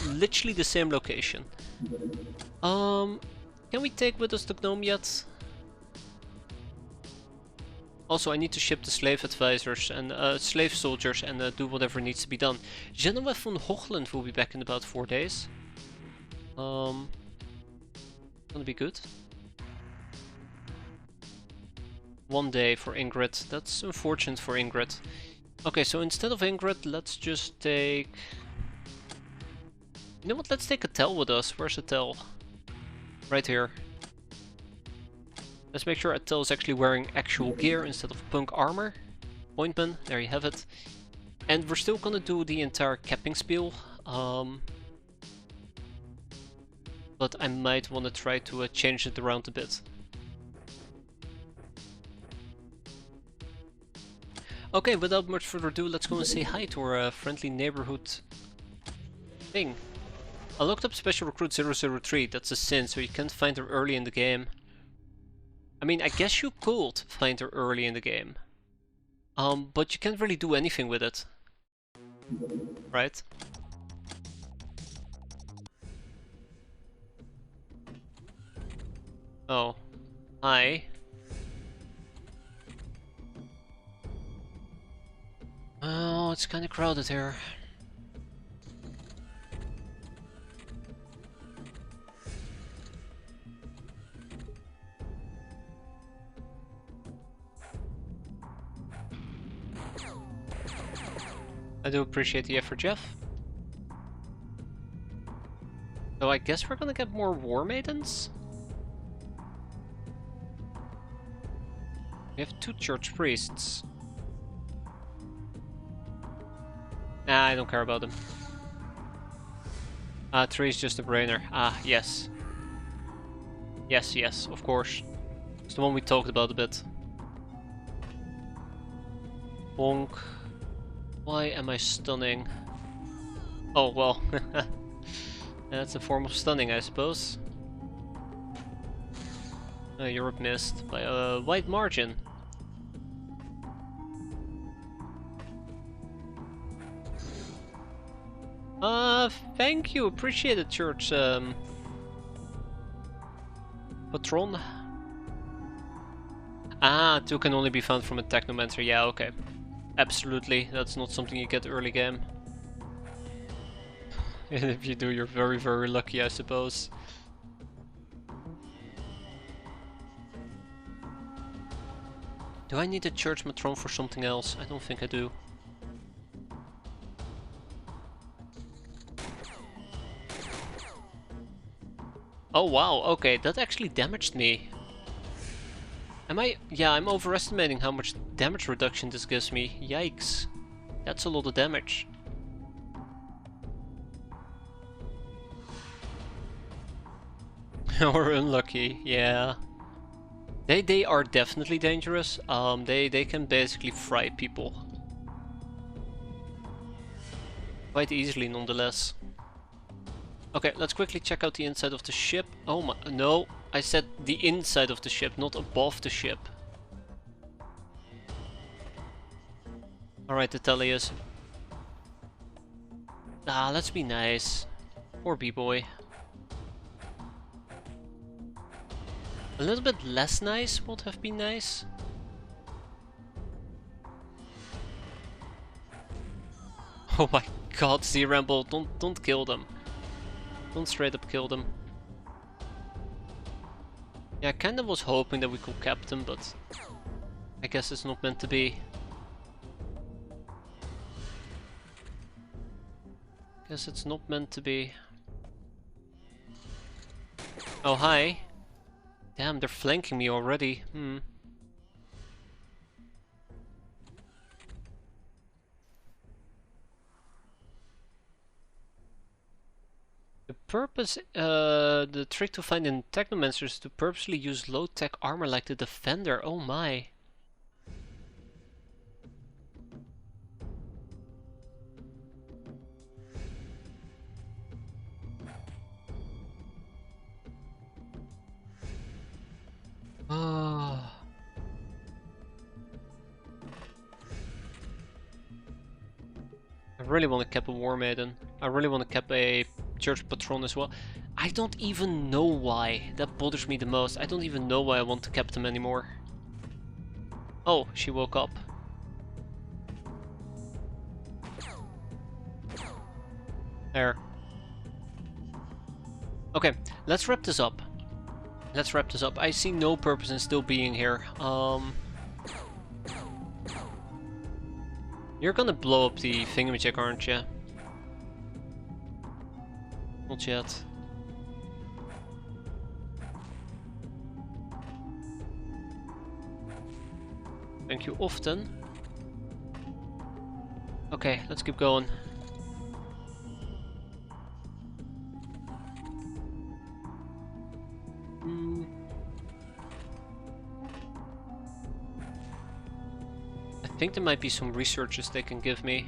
literally the same location. Can we take with us the gnome yet? Also, I need to ship the slave advisors and slave soldiers and do whatever needs to be done. Genoa von Hochland will be back in about 4 days. Gonna be good. 1 day for Ingrid. That's unfortunate for Ingrid. Okay, so instead of Ingrid, let's just take... You know what, let's take Atel with us. Where's Atel? Right here. Let's make sure Atel is actually wearing actual gear instead of punk armor. Pointman, there you have it. And we're still gonna do the entire capping spiel. But I might want to try to change it around a bit. Okay, without much further ado, let's go and say hi to our friendly neighborhood thing. I looked up Special Recruit 003, that's a Sin, so you can't find her early in the game. I mean, I guess you could find her early in the game. But you can't really do anything with it. Right? Oh. Hi. Oh, it's kinda crowded here. I do appreciate the effort, Jeff. So I guess we're gonna get more War Maidens? We have 2 church priests. Nah, I don't care about them. 3 is just a brainer. Yes. Yes, of course. It's the one we talked about a bit. Bonk. Why am I stunning? Oh, well. That's a form of stunning, I suppose. Europe missed by a wide margin. Thank you, appreciate it, church, patron. 2 can only be found from a Technomancer, yeah, okay. Absolutely, that's not something you get early game. And if you do, you're very, very lucky, I suppose. Do I need a church matron for something else? I don't think I do. Oh wow, okay, that actually damaged me. Am I? Yeah, I'm overestimating how much damage reduction this gives me. Yikes. That's a lot of damage. Or unlucky, yeah. They are definitely dangerous. They can basically fry people. Quite easily nonetheless. Okay, let's quickly check out the inside of the ship. Oh my, no, I said the inside of the ship, not above the ship. Alright, Atelius. Let's be nice. Poor B-boy. A little bit less nice would have been nice. Oh my god, Z-Ramble, don't kill them. Don't straight up kill them. Yeah, I kinda was hoping that we could cap them, but I guess it's not meant to be. Guess it's not meant to be. Oh, hi. Damn, they're flanking me already. The trick to find in technomancers is to purposely use low-tech armor like the defender. Oh my. Ah. I really want to cap a War Maiden. I really want to cap a Church Patron as well. I don't even know why. That bothers me the most. I don't even know why I want to cap them anymore. Oh, she woke up. There. Okay, let's wrap this up. Let's wrap this up. I see no purpose in still being here. You're gonna blow up the thingamajig, aren't you? Not yet. Thank you often. Okay, let's keep going. I think there might be some researches they can give me.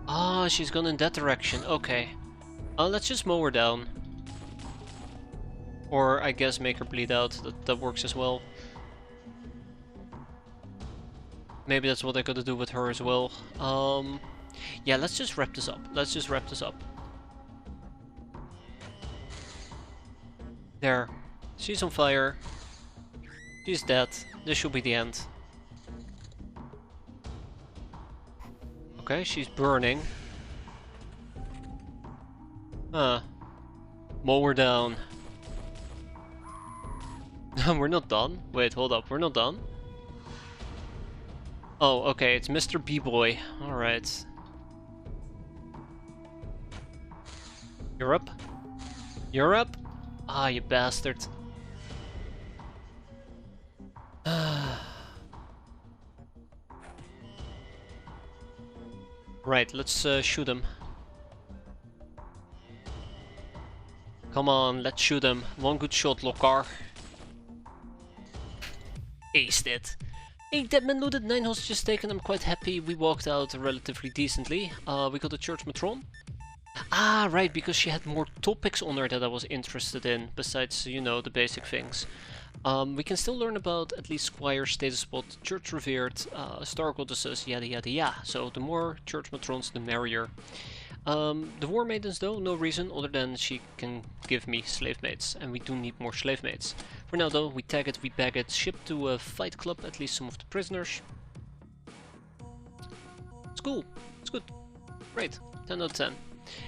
Ah, she's gone in that direction. Okay. Let's just mow her down. Or I guess make her bleed out. That works as well. Maybe that's what I gotta do with her as well. Yeah, let's just wrap this up. Let's just wrap this up. There. She's on fire. She's dead. This should be the end. Okay, she's burning. Mow her down. We're not done. Wait, hold up. We're not done. Oh, okay. It's Mr. B-Boy. Alright. You're up? You're up? Ah, you bastard. Right, let's shoot him. Come on, let's shoot him. One good shot, Lokar. Aced it. Hey, Deadman looted, 9 hostages taken. I'm quite happy. We walked out relatively decently. We got a Church Matron. Ah, right, because she had more topics on her that I was interested in, besides, you know, the basic things. We can still learn about at least Squire, Status Spot, Church Revered, Star Goddesses, yada yada yada. So the more Church Matrons, the merrier. The War Maidens though, no reason other than she can give me slave mates, and we do need more slave mates. For now though, we tag it, we bag it, ship to a fight club, at least some of the prisoners. It's cool, it's good, great, 10 out of 10.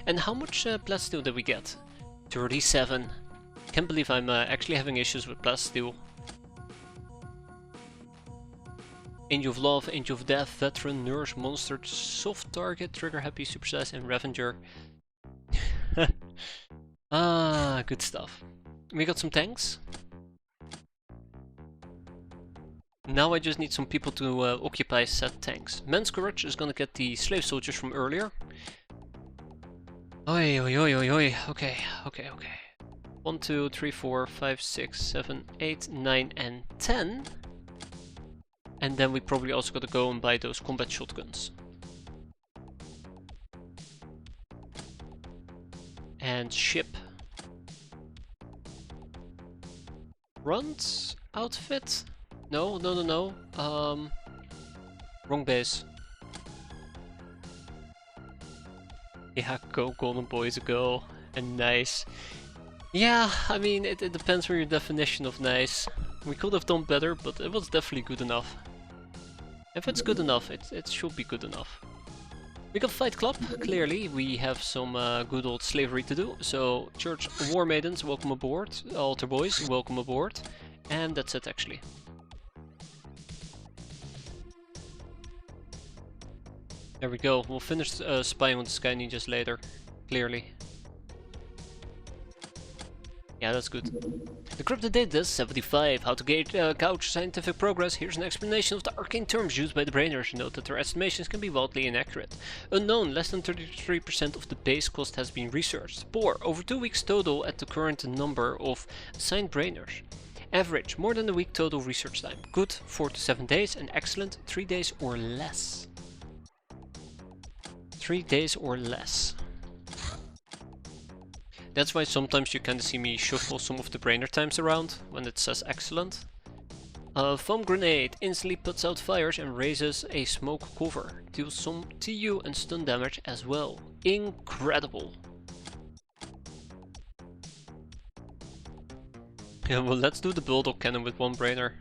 And how much plasteel did we get? 37. Can't believe I'm actually having issues with plasteel. Angel of Love, Angel of Death, Veteran, Nurse, Monster, Soft Target, Trigger Happy, Super Size, and Revenger. Ah, good stuff. We got some tanks. Now I just need some people to occupy said tanks. Man's Courage is gonna get the slave soldiers from earlier. Oi, oi, oi, oi, oi. Okay, okay, okay. 1, 2, 3, 4, 5, 6, 7, 8, 9, and 10. And then we probably also gotta go and buy those combat shotguns. And ship. Runt outfit? No, no, no, no. Wrong base. Yeah, go Golden Boys, go. And nice. Yeah, I mean, it depends on your definition of nice. We could have done better, but it was definitely good enough. If it's good enough, it should be good enough. We got Fight Club, clearly. We have some good old slavery to do. So, Church War Maidens, welcome aboard. Altar Boys, welcome aboard. And that's it, actually. There we go. We'll finish spying on the Sky Ninjas later, clearly. Yeah, that's good. Decrypted Data 75. How to gauge scientific progress. Here's an explanation of the arcane terms used by the brainers. Note that their estimations can be wildly inaccurate. Unknown. Less than 33% of the base cost has been researched. Poor. Over 2 weeks total at the current number of assigned brainers. Average. More than a week total research time. Good. 4 to 7 days. And excellent. 3 days or less. 3 days or less. That's why sometimes you kind of see me shuffle some of the brainer times around when it says excellent. Foam grenade instantly puts out fires and raises a smoke cover. Deals some TU and stun damage as well. Incredible. Yeah, well, let's do the bulldog cannon with one brainer.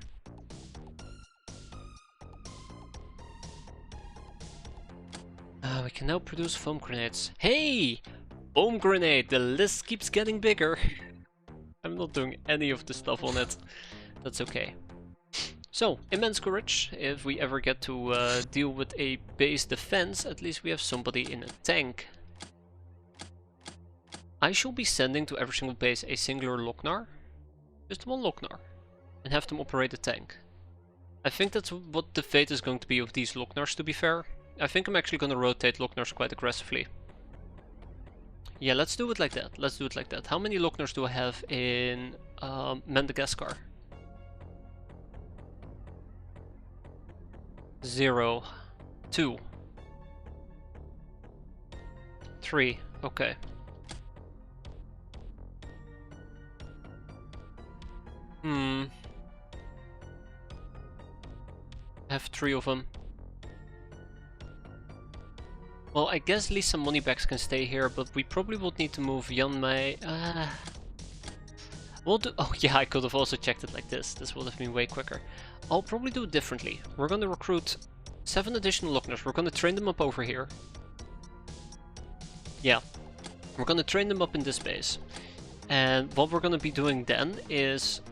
We can now produce foam grenades. Hey! Foam grenade! The list keeps getting bigger. I'm not doing any of the stuff on it. That's okay. So, immense courage. If we ever get to deal with a base defense, at least we have somebody in a tank. I shall be sending to every single base a singular Lochnar. Just one Lochnar. And have them operate a tank. I think that's what the fate is going to be of these Lochnars, to be fair. I think I'm actually going to rotate Lochnars quite aggressively. Yeah, let's do it like that. Let's do it like that. How many Lochnars do I have in Madagascar? 0, 2, 3. Okay. I have 3 of them. Well, I guess at least some moneybags can stay here, but we probably would need to move Janmei. We'll do. Oh yeah, I could have also checked it like this. This would have been way quicker. I'll probably do it differently. We're going to recruit 7 additional Lochnars. We're going to train them up over here. Yeah, we're going to train them up in this base. And what we're going to be doing then is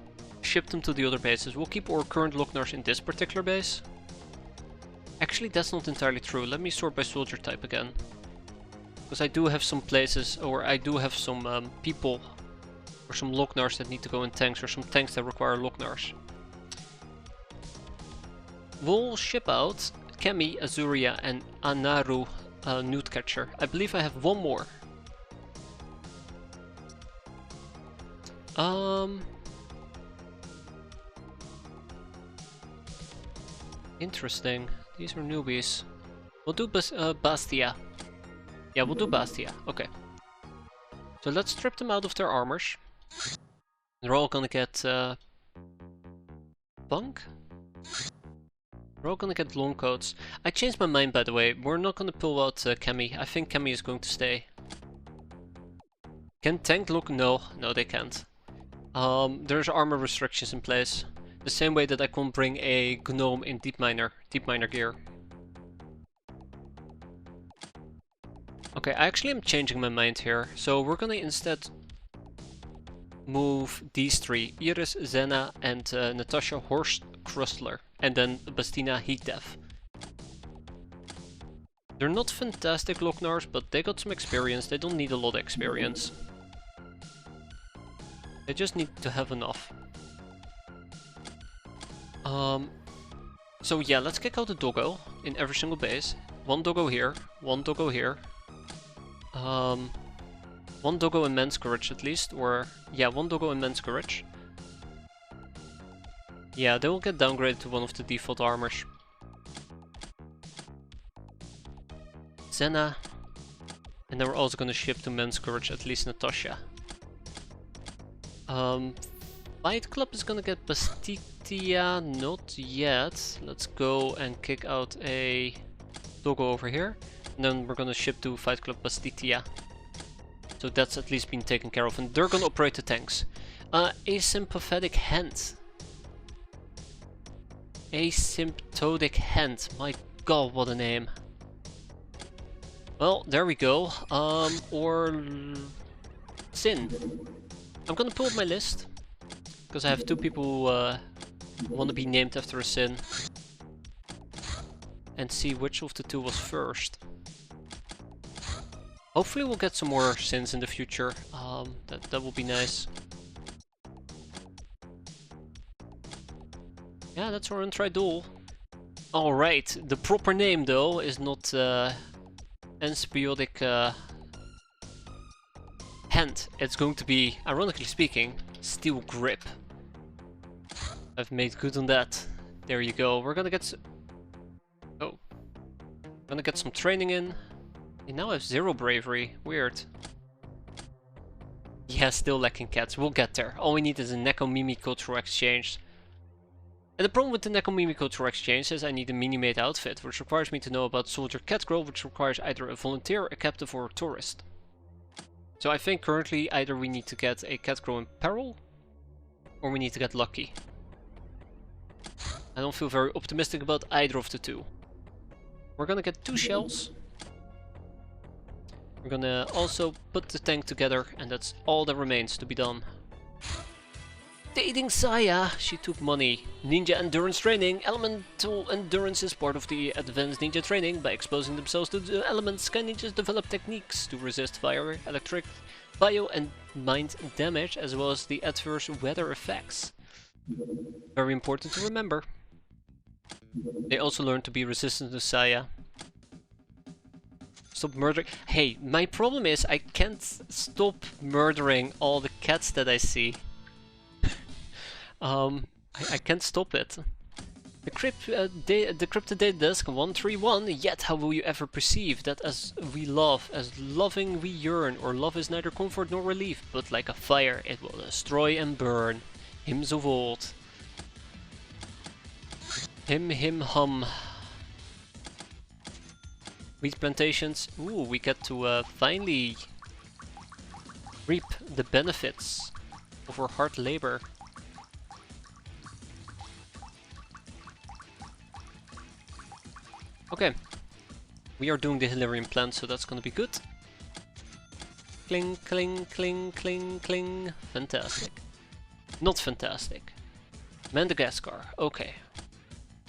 ship them to the other bases. We'll keep our current Lochnars in this particular base. Actually, that's not entirely true. Let me sort by soldier type again. Because I do have some places, or I do have some people, or some Lochnars that need to go in tanks, or some tanks that require Lochnars. We'll ship out Kemi, Azuria, and Anaru Newtcatcher. I believe I have one more. Interesting. These are newbies. We'll do Bastia. Yeah, we'll do Bastia. Okay. So let's strip them out of their armors. They're all gonna get bunk. We're all gonna get long coats. I changed my mind, by the way. We're not gonna pull out Kemi. I think Kemi is going to stay. Can tank look? No, they can't. There's armor restrictions in place. The same way that I can't bring a gnome in deep miner gear. Okay, I actually am changing my mind here. So we're gonna instead move these 3. Iris, Zena, and Natasha Horst Krustler. And then Bastina Heatdeath. They're not fantastic Lochnars, but they got some experience. They don't need a lot of experience. They just need to have enough. So yeah, let's kick out the doggo in every single base. 1 doggo here, 1 doggo here. 1 doggo in Men's Courage at least, or yeah, 1 doggo in Men's Courage. Yeah, they will get downgraded to one of the default armors. Zena. And then we're also gonna ship to Men's Courage at least Natasha. Fight Club is gonna get Bastitia, not yet. Let's go and kick out a doggo over here. And then we're gonna ship to Fight Club Bastitia. So that's at least been taken care of. And they're gonna operate the tanks. Asympathetic Hand. Asymptotic Hand. My god, what a name. Well, there we go. Or Sin. I'm gonna pull up my list. Because I have 2 people who want to be named after a Sin. And see which of the 2 was first. Hopefully we'll get some more Sins in the future. That will be nice. Yeah, that's our untried duel. Alright, the proper name though is not Enspiotic Hand. It's going to be, ironically speaking, Steel Grip. I've made good on that. There you go. We're gonna get gonna get some training in. We now have 0 bravery. Weird. Yeah, still lacking cats. We'll get there. All we need is a Neko-Mimi cultural exchange. And the problem with the Neko-Mimi cultural exchange is I need a mini-made outfit, which requires me to know about Soldier Catgirl, which requires either a volunteer, a captive, or a tourist. So I think currently either we need to get a Catgirl in peril, or we need to get lucky. I don't feel very optimistic about either of the two. We're gonna get 2 shells. We're gonna also put the tank together, and that's all that remains to be done. Dating Saya, she took money. Ninja endurance training. Elemental endurance is part of the advanced ninja training. By exposing themselves to the elements, sky ninjas develop techniques to resist fire, electric, bio and mind damage, as well as the adverse weather effects. Very important to remember. They also learn to be resistant to Saya. Stop murdering. Hey, my problem is I can't stop murdering all the cats that I see. I can't stop it. The Cryptid Data Desk 131, yet how will you ever perceive that as we love, as loving we yearn, or love is neither comfort nor relief, but like a fire, it will destroy and burn. Hymns of old. Him hum. Wheat plantations. Ooh, we get to finally reap the benefits of our hard labor. Okay, we are doing the Hilarion plant, so that's gonna be good. Cling, cling, cling, cling, cling. Fantastic. Not fantastic. Madagascar, okay.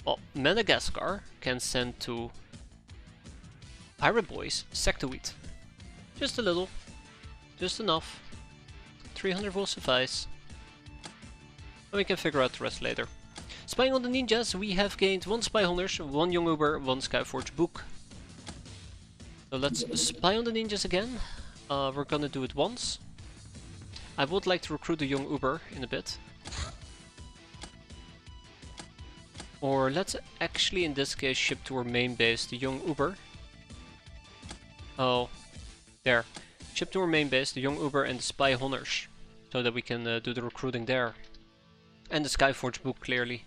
Well, Madagascar can send to Pirate Boyz sector-wheat. Just a little. Just enough. 300 will suffice. And we can figure out the rest later. Spying on the ninjas, we have gained 1 spy honors, 1 young Uber, 1 Skyforge book. So let's spy on the ninjas again. We're gonna do it once. I would like to recruit a young Uber in a bit. Or let's actually in this case ship to our main base the young Uber. Oh, there. Ship to our main base the young Uber and the spy honors. So that we can do the recruiting there. And the Skyforge book clearly.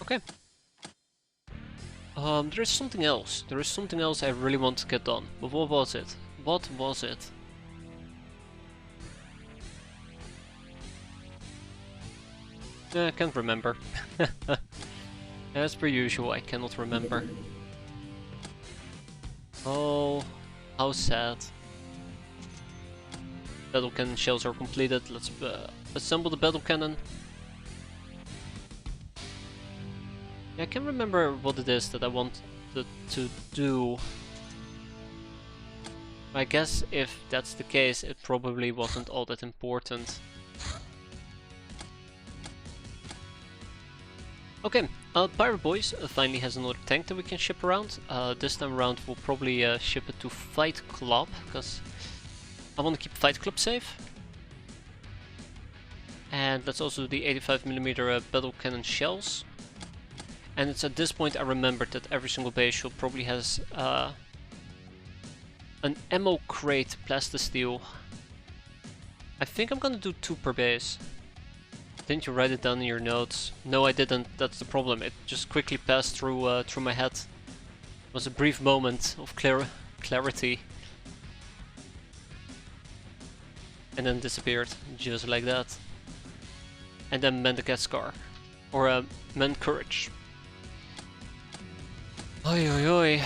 Okay. There is something else. There is something else I really want to get done. But what was it? What was it? I can't remember. As per usual, I cannot remember. Oh, how sad. Battle cannon shells are completed. Let's assemble the battle cannon. Yeah, I can't remember what it is that I want to do. I guess if that's the case, it probably wasn't all that important. Okay, Pirate Boyz finally has another tank that we can ship around. This time around we'll probably ship it to Fight Club, because I want to keep Fight Club safe. And let's also do the 85mm battle cannon shells. And it's at this point I remembered that every single base should probably has an ammo crate plastisteel. I think I'm gonna do 2 per base. Didn't you write it down in your notes? No, I didn't. That's the problem. It just quickly passed through through my head. It was a brief moment of clarity. And then disappeared, just like that. And then Madagascar. Or Man Courage. Oi oi oi.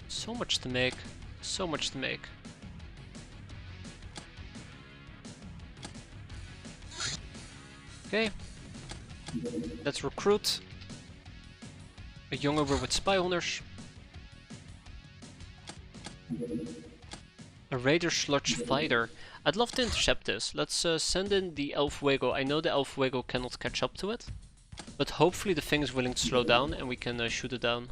So much to make. So much to make. Okay. Let's recruit a young Uber with spy honors. A Raider Sludge Fighter. I'd love to intercept this. Let's send in the El Fuego. I know the El Fuego cannot catch up to it, but hopefully the thing is willing to slow down and we can shoot it down.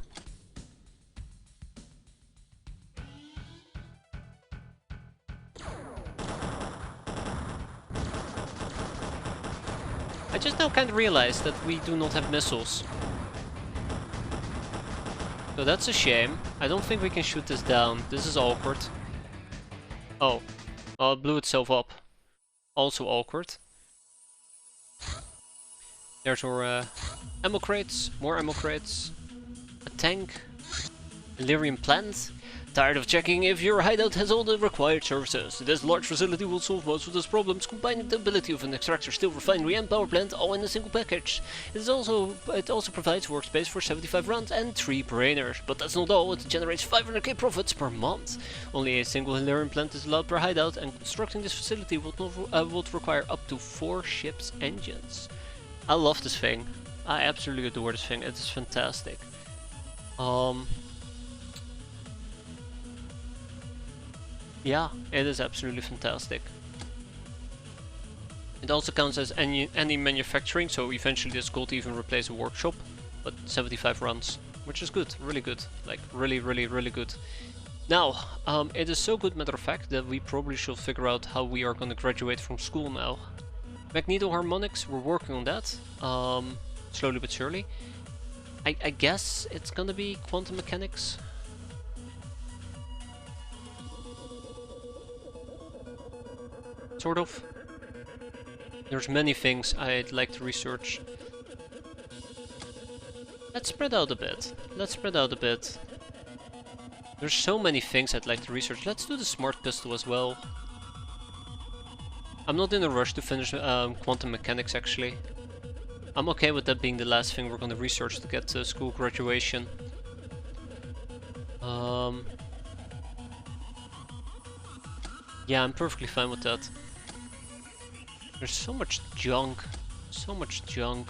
I just now kind of realized that we do not have missiles. So that's a shame. I don't think we can shoot this down. This is awkward. Oh, well, it blew itself up. Also awkward. There's our ammo crates, more ammo crates, a tank, Illyrian plant. Tired of checking if your hideout has all the required services? This large facility will solve most of those problems, combining the ability of an extractor, steel refinery and power plant all in a single package. It also provides workspace for 75 rounds and 3 brainers. But that's not all, it generates 500k profits per month. Only a single Illyrian plant is allowed per hideout, and constructing this facility would require up to 4 ships' engines. I love this thing. I absolutely adore this thing. It is fantastic. Yeah, it is absolutely fantastic. It also counts as any manufacturing, so eventually this could even replace a workshop, but 75 runs, which is good, really good, like really good. Now, it is so good, matter of fact, that we probably should figure out how we are gonna graduate from school now. Magnetoharmonics, we're working on that, slowly but surely. I guess it's gonna be quantum mechanics. Sort of. There's many things I'd like to research. Let's spread out a bit. Let's spread out a bit. There's so many things I'd like to research. Let's do the smart pistol as well. I'm not in a rush to finish quantum mechanics actually. I'm okay with that being the last thing we're gonna research to get to school graduation. Yeah, I'm perfectly fine with that. There's so much junk. So much junk.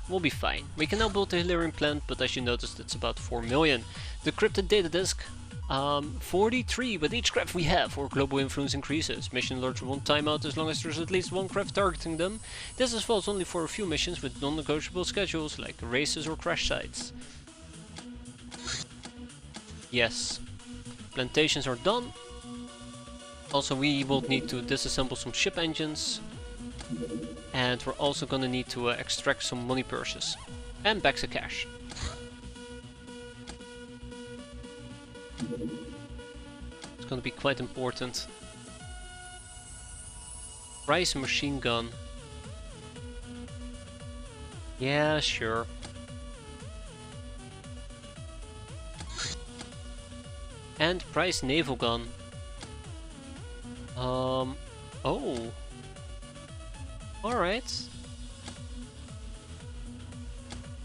We'll be fine. We can now build the Illyrian plant, but as you noticed, it's about 4 million. Decrypted data disk. 43 with each craft we have, or global influence increases. Mission alerts won't time out as long as there's at least one craft targeting them. This is false only for a few missions with non-negotiable schedules, like races or crash sites. Yes. Plantations are done. Also, we will need to disassemble some ship engines, and we're also gonna need to extract some money purses and bags of cash. It's gonna be quite important. Price machine gun. Yeah, sure. And price naval gun. Oh. Alright.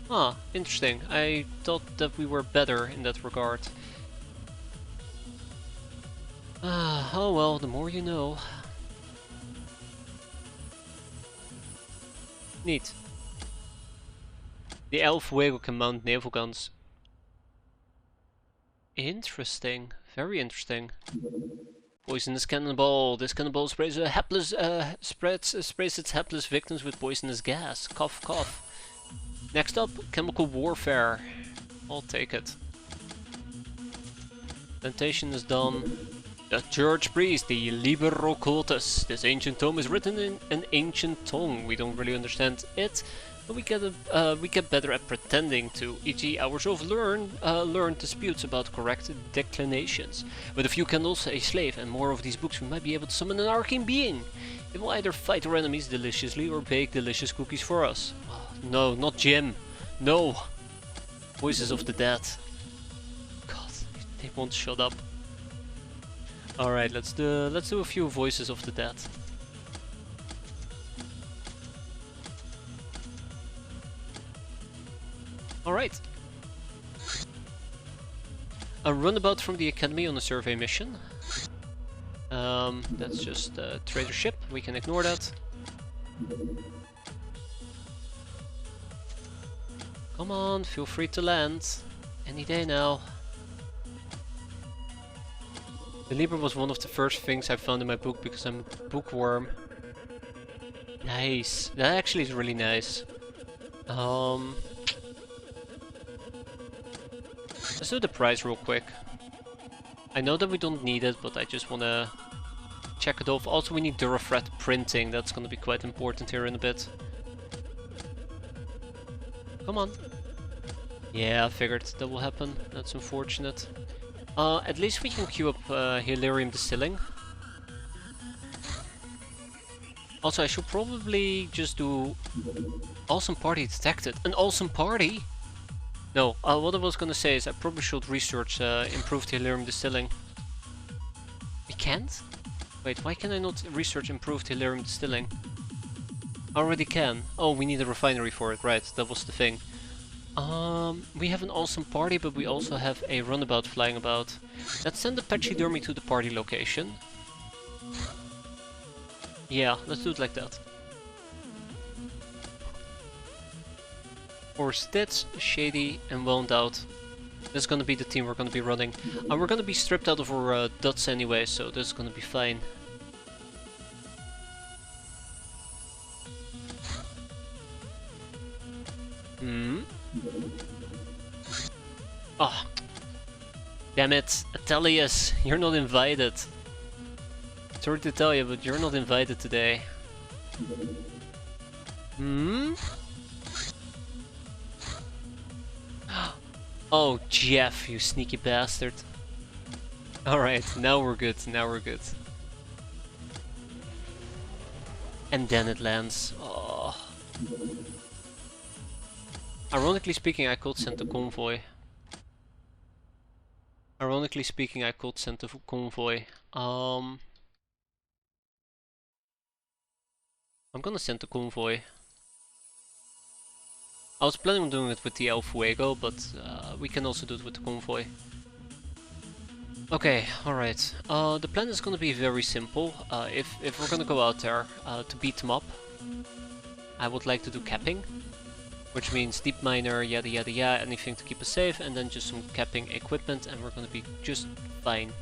Huh, interesting. I thought that we were better in that regard. Oh well, the more you know. Neat. The El Fuego can mount naval guns. Interesting. Very interesting. Poisonous cannonball. This cannonball sprays sprays its hapless victims with poisonous gas. Cough, cough. Next up, chemical warfare. I'll take it. Plantation is done. The church priest, the Liber Occultus. This ancient tome is written in an ancient tongue. We don't really understand it, but we get better at pretending to, e.g. hours of learned disputes about correct declinations. With a few candles, a slave, and more of these books, we might be able to summon an arcane being. It will either fight our enemies deliciously or bake delicious cookies for us. Oh, no, not Jim. No. Voices of the dead. God, they won't shut up. Alright, let's do a few voices of the dead. Alright. A runabout from the academy on a survey mission. That's just a trader ship, we can ignore that. Come on, feel free to land. Any day now. The Libra was one of the first things I found in my book because I'm a bookworm. Nice. That actually is really nice. Let's do the price real quick. I know that we don't need it, but I just wanna check it off. Also, we need Durafret printing. That's gonna be quite important here in a bit. Come on. Yeah, I figured that will happen. That's unfortunate. At least we can queue up Hilarium Distilling. Also, I should probably just do Awesome Party detected. An awesome party? No, what I was gonna say is I probably should research improved Hilarium Distilling. We can't? Wait, why can I not research improved Hilarium Distilling? I already can. Oh, we need a refinery for it, right, that was the thing. We have an awesome party, but we also have a runabout flying about. Let's send the Pachydermy to the party location. Yeah, let's do it like that. For Stitz, Shady, and Wound Out. This is gonna be the team we're gonna be running. And we're gonna be stripped out of our dots anyway, so this is gonna be fine. Oh. Damn it, Atelius, you're not invited. Sorry to tell you, but you're not invited today. Oh, Jeff, you sneaky bastard. Alright, now we're good, now we're good. And then it lands. Oh. Ironically speaking, I could send a convoy. Ironically speaking, I could send a convoy. I'm gonna send a convoy. I was planning on doing it with the El Fuego, but we can also do it with the convoy. Okay, alright. The plan is gonna be very simple. If we're gonna go out there to beat them up, I would like to do capping. Which means deep miner, yada yada yada, anything to keep us safe, and then just some capping equipment, and we're gonna be just fine.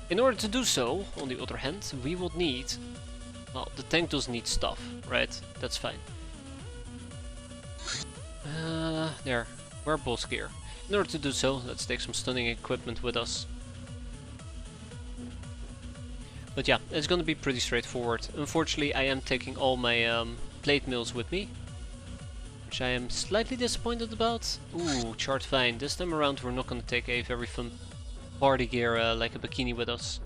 In order to do so, on the other hand, we would need... Well, the tank does need stuff, right? That's fine. There. Wear boss gear. In order to do so, let's take some stunning equipment with us. But yeah, it's gonna be pretty straightforward. Unfortunately, I am taking all my plate mills with me, which I am slightly disappointed about. Ooh, chart fine. This time around we're not gonna take a very fun party gear like a bikini with us.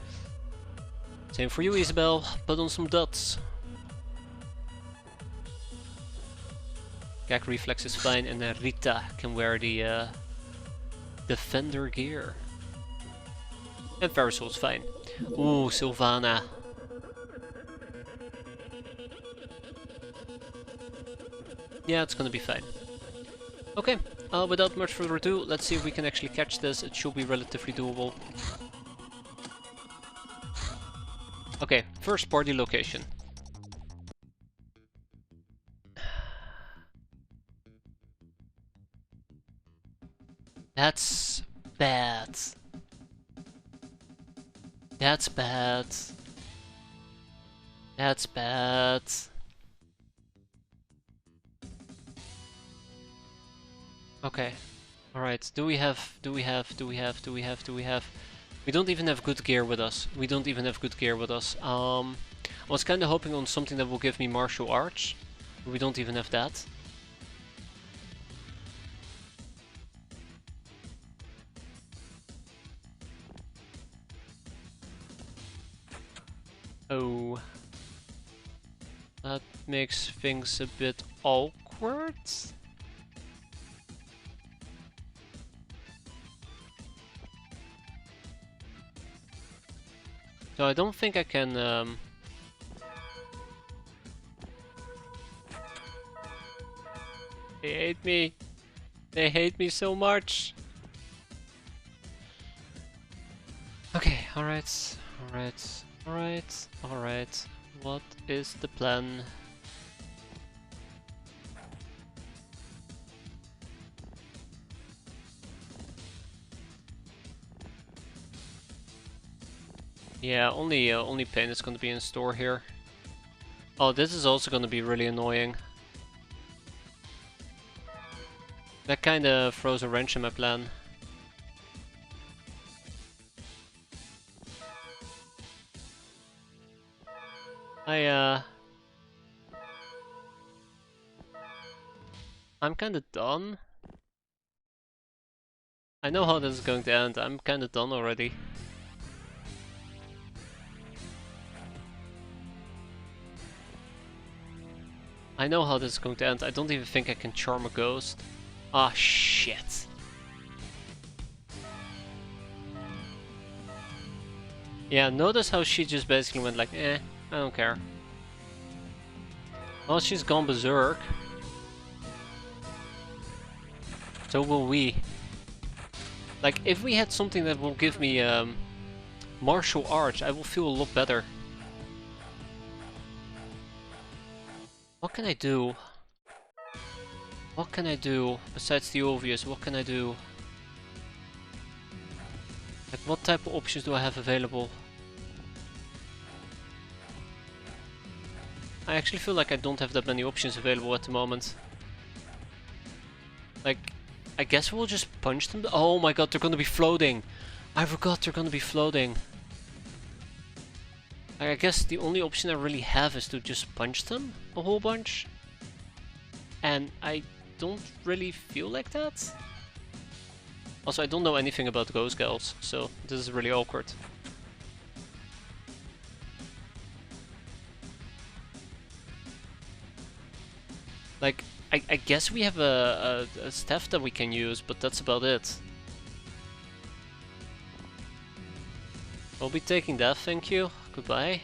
Same for you, Isabel. Put on some dots. Gag reflex is fine, and then Rita can wear the defender gear. And Verisol's fine. Ooh, Sylvana. Yeah, it's gonna be fine. Okay, without much further ado, let's see if we can actually catch this. It should be relatively doable. Okay, first party location. That's bad. That's bad. That's bad. Okay. Alright, do we have... We don't even have good gear with us. We don't even have good gear with us. I was kinda hoping on something that will give me martial arts. But we don't even have that. Oh. That makes things a bit awkward. So I don't think I can... They hate me. They hate me so much. Okay, alright, alright, alright, alright. What is the plan? Yeah, only pain is gonna be in store here. Oh, this is also gonna be really annoying. That kinda throws a wrench in my plan. I'm kinda done. I know how this is going to end. I'm kinda done already. I know how this is going to end. I don't even think I can charm a ghost. Ah, shit. Yeah, notice how she just basically went like, I don't care. Well, she's gone berserk. So will we. Like, if we had something that will give me martial arts, I will feel a lot better. What can I do? What can I do besides the obvious? What can I do? Like, what type of options do I have available? I actually feel like I don't have that many options available at the moment. Like, I guess we'll just punch them. Oh my god, they're gonna be floating! I forgot they're gonna be floating. I guess the only option I really have is to just punch them a whole bunch. And I don't really feel like that. Also, I don't know anything about ghost girls, so this is really awkward. Like, I guess we have a staff that we can use, but that's about it. I'll be taking that, thank you. Goodbye.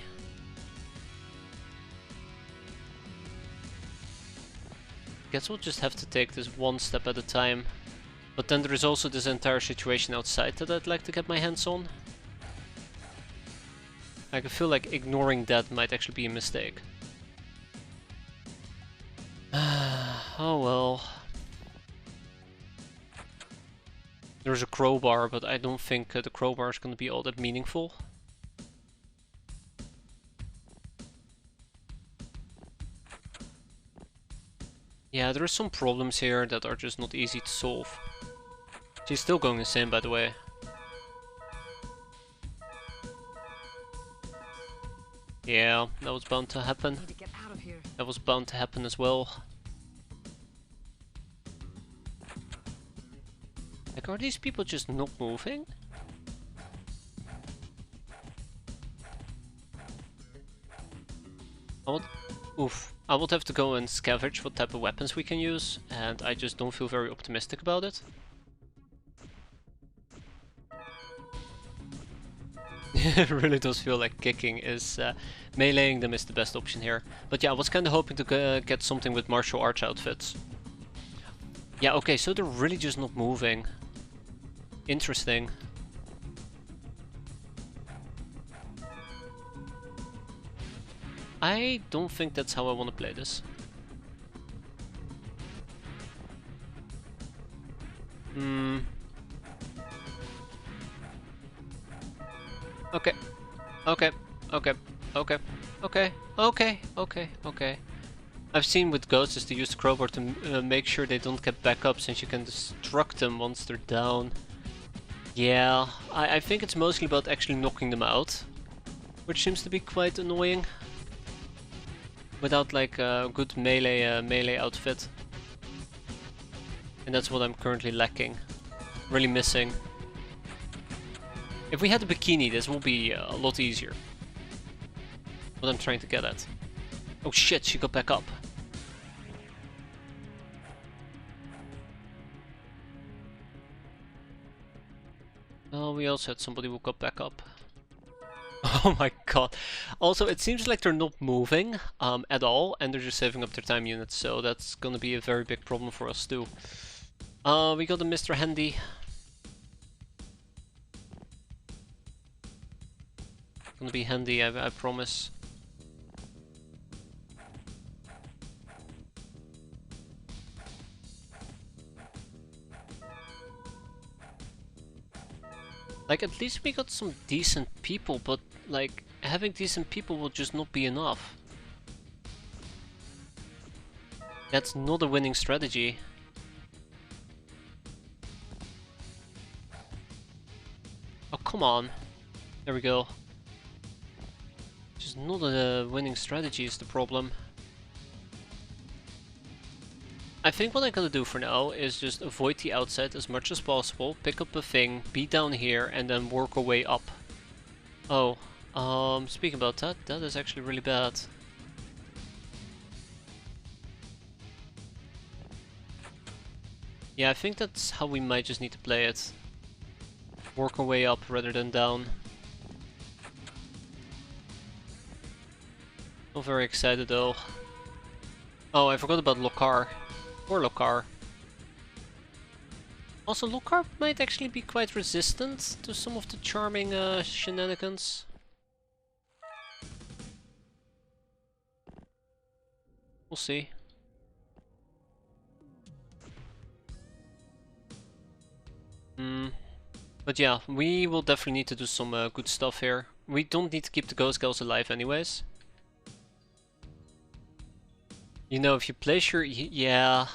Guess we'll just have to take this one step at a time. But then there is also this entire situation outside that I'd like to get my hands on. I feel like ignoring that might actually be a mistake. Oh well. There's a crowbar, but I don't think the crowbar is going to be all that meaningful. Yeah, there are some problems here that are just not easy to solve. She's still going insane, by the way. Yeah, that was bound to happen. Need to get out of here. That was bound to happen as well. Like, are these people just not moving? I would have to go and scavenge what type of weapons we can use, and I just don't feel very optimistic about it. It really does feel like kicking is... meleeing them is the best option here. But yeah, I was kind of hoping to get something with martial arts outfits. Yeah, okay, so they're really just not moving. Interesting. I don't think that's how I want to play this. Okay. Okay. Okay. Okay. Okay. Okay. Okay. Okay. I've seen with ghosts is to use the crowbar to make sure they don't get back up, since you can destruct them once they're down. Yeah, I think it's mostly about actually knocking them out, which seems to be quite annoying. Without like a good melee outfit. And that's what I'm currently lacking. Really missing. If we had a bikini, this will be a lot easier. What I'm trying to get at. Oh shit, she got back up. Oh, we also had somebody who got back up. Oh my god. Also, it seems like they're not moving at all, and they're just saving up their time units, so that's gonna be a very big problem for us too. We got a Mr. Handy. Gonna be handy, I promise. Like, at least we got some decent people, but like, having decent people will just not be enough. That's not a winning strategy. Oh, come on. There we go. Just not a winning strategy is the problem. I think what I gotta do for now is just avoid the outside as much as possible, pick up a thing, be down here, and then work our way up. Oh, speaking about that, that is actually really bad. Yeah, I think that's how we might just need to play it. Work our way up rather than down. Not very excited though. Oh, I forgot about Lokar. Poor Lokar. Also, Lokar might actually be quite resistant to some of the charming shenanigans. We'll see. But yeah, we will definitely need to do some good stuff here. We don't need to keep the Ghost Girls alive anyways. You know, if you place your... yeah.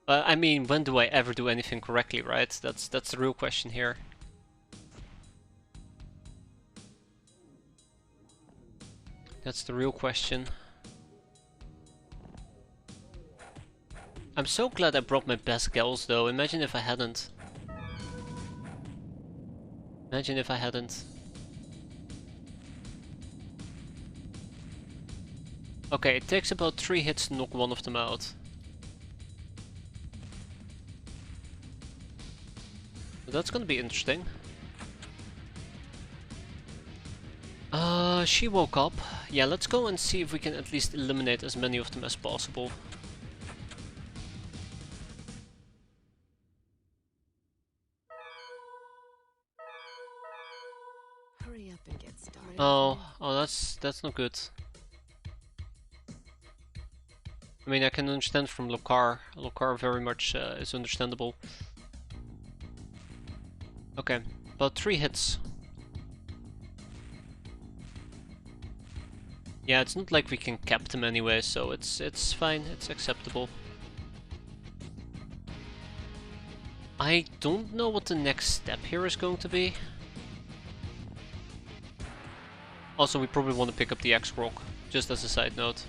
I mean, when do I ever do anything correctly, right? That's the real question here. That's the real question. I'm so glad I brought my best gals though. Imagine if I hadn't. Imagine if I hadn't. Okay, it takes about 3 hits to knock one of them out. So that's gonna be interesting. She woke up. Yeah, let's go and see if we can at least eliminate as many of them as possible. Hurry up and get started. Oh, that's not good. I mean, I can understand from Lokar. Lokar very much is understandable. Okay, about 3 hits. Yeah, it's not like we can cap them anyway, so it's fine, it's acceptable. I don't know what the next step here is going to be. Also, we probably want to pick up the X-Rock, just as a side note.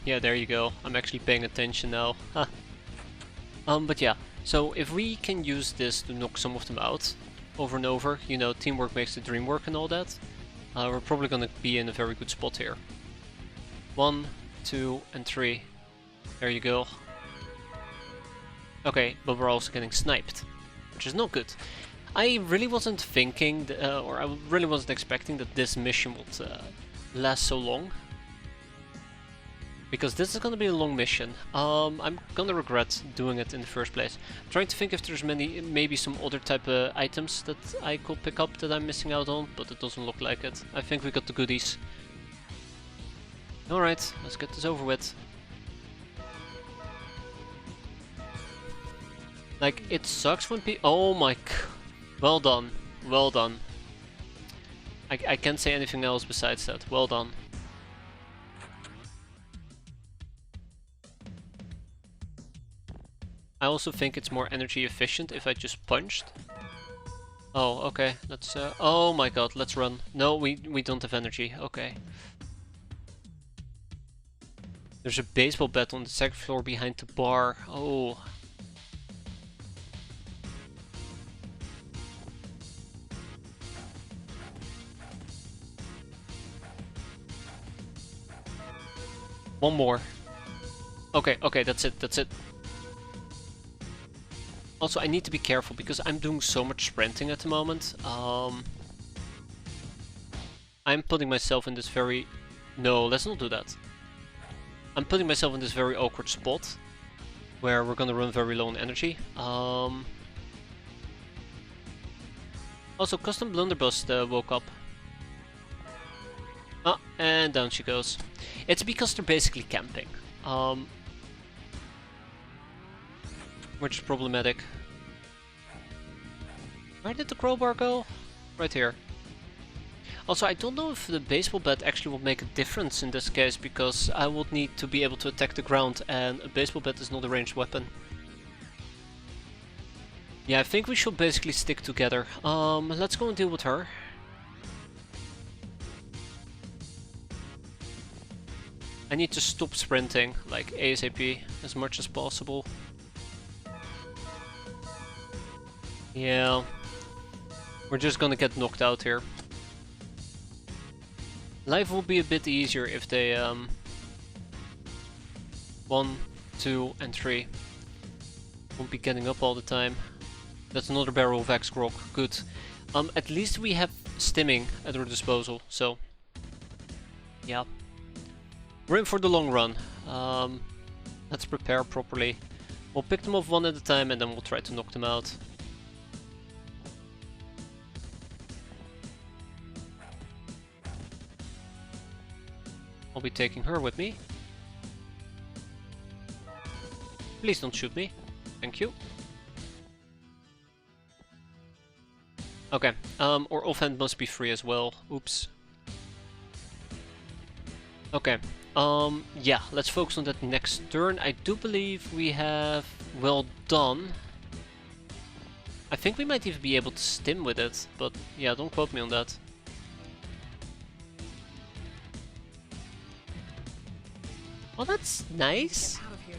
Yeah, there you go. I'm actually paying attention now. But yeah, so if we can use this to knock some of them out over and over, you know, teamwork makes the dream work and all that, we're probably gonna be in a very good spot here. 1, 2, and 3. There you go. Okay, but we're also getting sniped, which is not good. I really wasn't thinking, or I really wasn't expecting that this mission would last so long. Because this is gonna be a long mission. I'm gonna regret doing it in the first place. I'm trying to think if there's maybe some other type of items that I could pick up that I'm missing out on, but it doesn't look like it. I think we got the goodies. Alright, let's get this over with. Like, it sucks when people... oh my... well done. Well done. I can't say anything else besides that. Well done. I also think it's more energy efficient if I just punched. Oh, okay. Let's... oh my god, let's run. No, we don't have energy. Okay. There's a baseball bat on the second floor behind the bar. Oh. One more. Okay, okay, that's it, that's it. Also, I need to be careful because I'm doing so much sprinting at the moment. I'm putting myself in this very... no, let's not do that. I'm putting myself in this very awkward spot where we're gonna run very low on energy. Also, Custom Blunderbuss woke up. Ah, and down she goes. It's because they're basically camping. Which is problematic. Where did the crowbar go? Right here. Also, I don't know if the baseball bat actually will make a difference in this case, because I would need to be able to attack the ground, and a baseball bat is not a ranged weapon. Yeah, I think we should basically stick together. Let's go and deal with her. I need to stop sprinting, like ASAP, as much as possible. Yeah. We're just gonna get knocked out here. Life will be a bit easier if they 1, 2 and 3 won't be getting up all the time. That's another barrel of X-Grog. Good. At least we have stimming at our disposal, so yeah. We're in for the long run. Let's prepare properly. We'll pick them off one at a time and then we'll try to knock them out. I'll be taking her with me. Please don't shoot me. Thank you. Okay, our offhand must be free as well. Oops. Okay, yeah, let's focus on that next turn. I do believe we have well done. I think we might even be able to stim with it, but yeah, don't quote me on that. Oh, that's nice. Get out of here.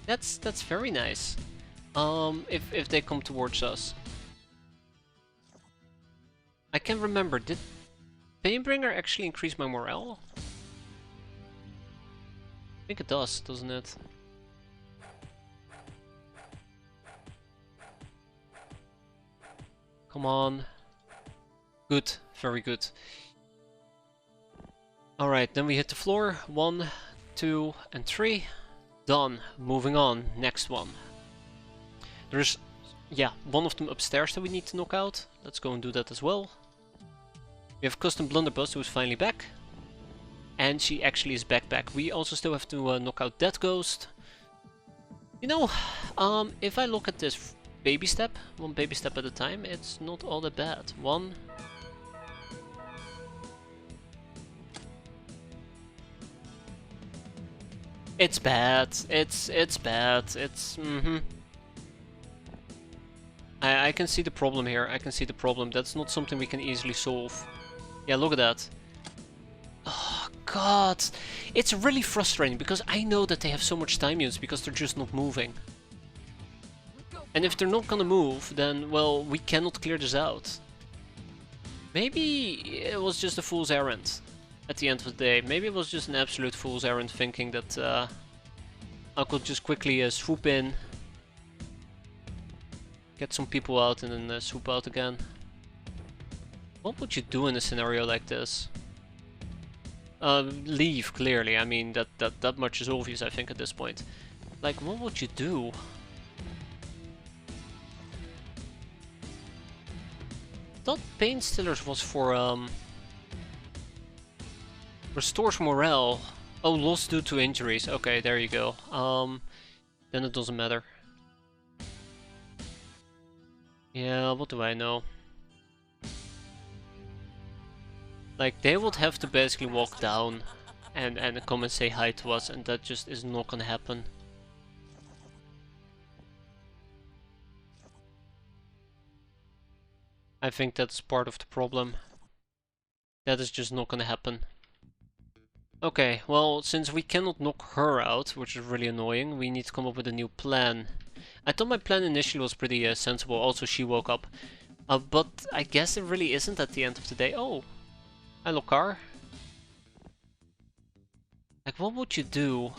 That's very nice. If they come towards us. I can't remember, did Painbringer actually increase my morale? I think it does, doesn't it? Come on. Good, very good. Alright, then we hit the floor. 1, 2 and 3. Done. Moving on. Next one. There's, yeah, one of them upstairs that we need to knock out. Let's go and do that as well. We have Custom Blunderbuss, who is finally back. And she actually is back. We also still have to knock out that ghost. You know, if I look at this baby step, one baby step at a time, it's not all that bad. 1. It's bad. It's bad. It's I can see the problem here. I can see the problem. That's not something we can easily solve. Yeah, look at that. Oh god. It's really frustrating because I know that they have so much time use because they're just not moving. And if they're not gonna move, then well, we cannot clear this out. Maybe it was just a fool's errand. At the end of the day, maybe it was just an absolute fool's errand, thinking that I could just quickly swoop in, get some people out, and then swoop out again. What would you do in a scenario like this? Leave, clearly. I mean, that much is obvious, I think, at this point. Like, what would you do? I thought Painkillers was for restores morale. Oh, loss due to injuries. Okay, there you go. Then it doesn't matter. Yeah, what do I know? Like, they would have to basically walk down and come and say hi to us, and that just is not gonna happen. I think that's part of the problem. That is just not gonna happen. Okay, well, since we cannot knock her out, which is really annoying, we need to come up with a new plan. I thought my plan initially was pretty sensible. Also, she woke up. But I guess it really isn't at the end of the day. Oh! Hello, car. Like, what would you do?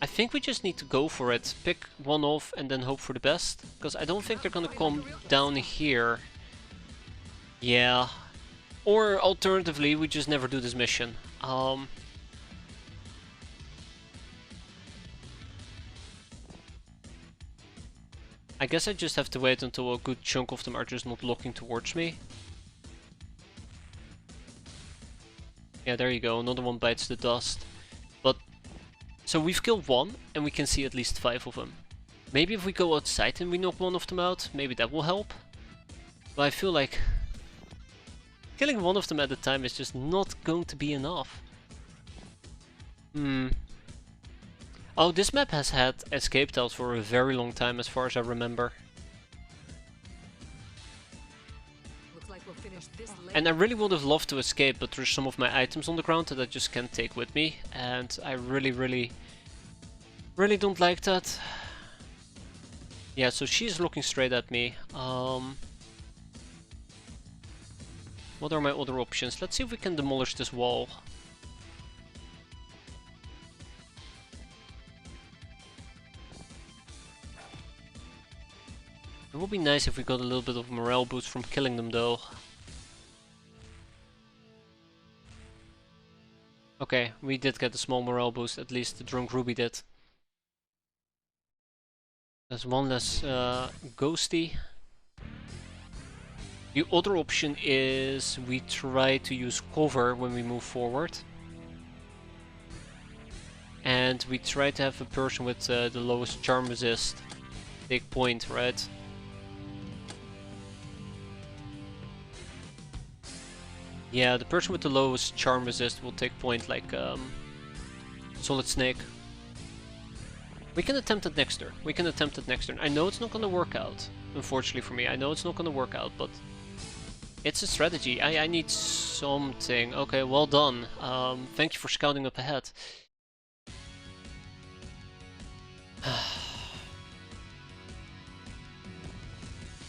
I think we just need to go for it. Pick one off and then hope for the best. Because I don't think they're gonna come down here. Yeah. Or alternatively, we just never do this mission. I guess I just have to wait until a good chunk of them are just not looking towards me. Yeah, there you go, another one bites the dust. But, so we've killed one, and we can see at least 5 of them. Maybe if we go outside and we knock one of them out, maybe that will help. But I feel like killing one of them at a time is just not going to be enough. Oh, this map has had escape tiles for a very long time as far as I remember. Looks like we'll finish this later. And I really would have loved to escape, but there's some of my items on the ground that I just can't take with me. And I really don't like that. Yeah, so she's looking straight at me. What are my other options? Let's see if we can demolish this wall. It would be nice if we got a little bit of morale boost from killing them though. Okay, we did get a small morale boost, at least the drunk Ruby did. There's one less ghosty. The other option is we try to use cover when we move forward. And we try to have a person with the lowest charm resist take point, right? Yeah, the person with the lowest charm resist will take point like Solid Snake. We can attempt it next turn. We can attempt it next turn. I know it's not gonna work out, unfortunately for me. I know it's not gonna work out, but it's a strategy. I need something. Okay, well done. Thank you for scouting up ahead.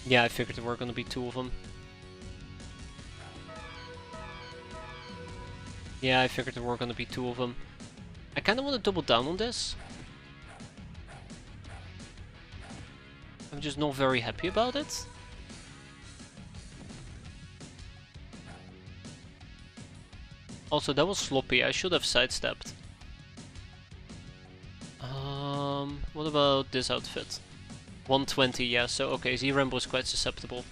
Yeah, I figured there were gonna be two of them. Yeah, I figured there were gonna be two of them. I kinda wanna double down on this. I'm just not very happy about it. Also, that was sloppy. I should have sidestepped. What about this outfit? 120, yeah, so okay, Z-Rambo is quite susceptible.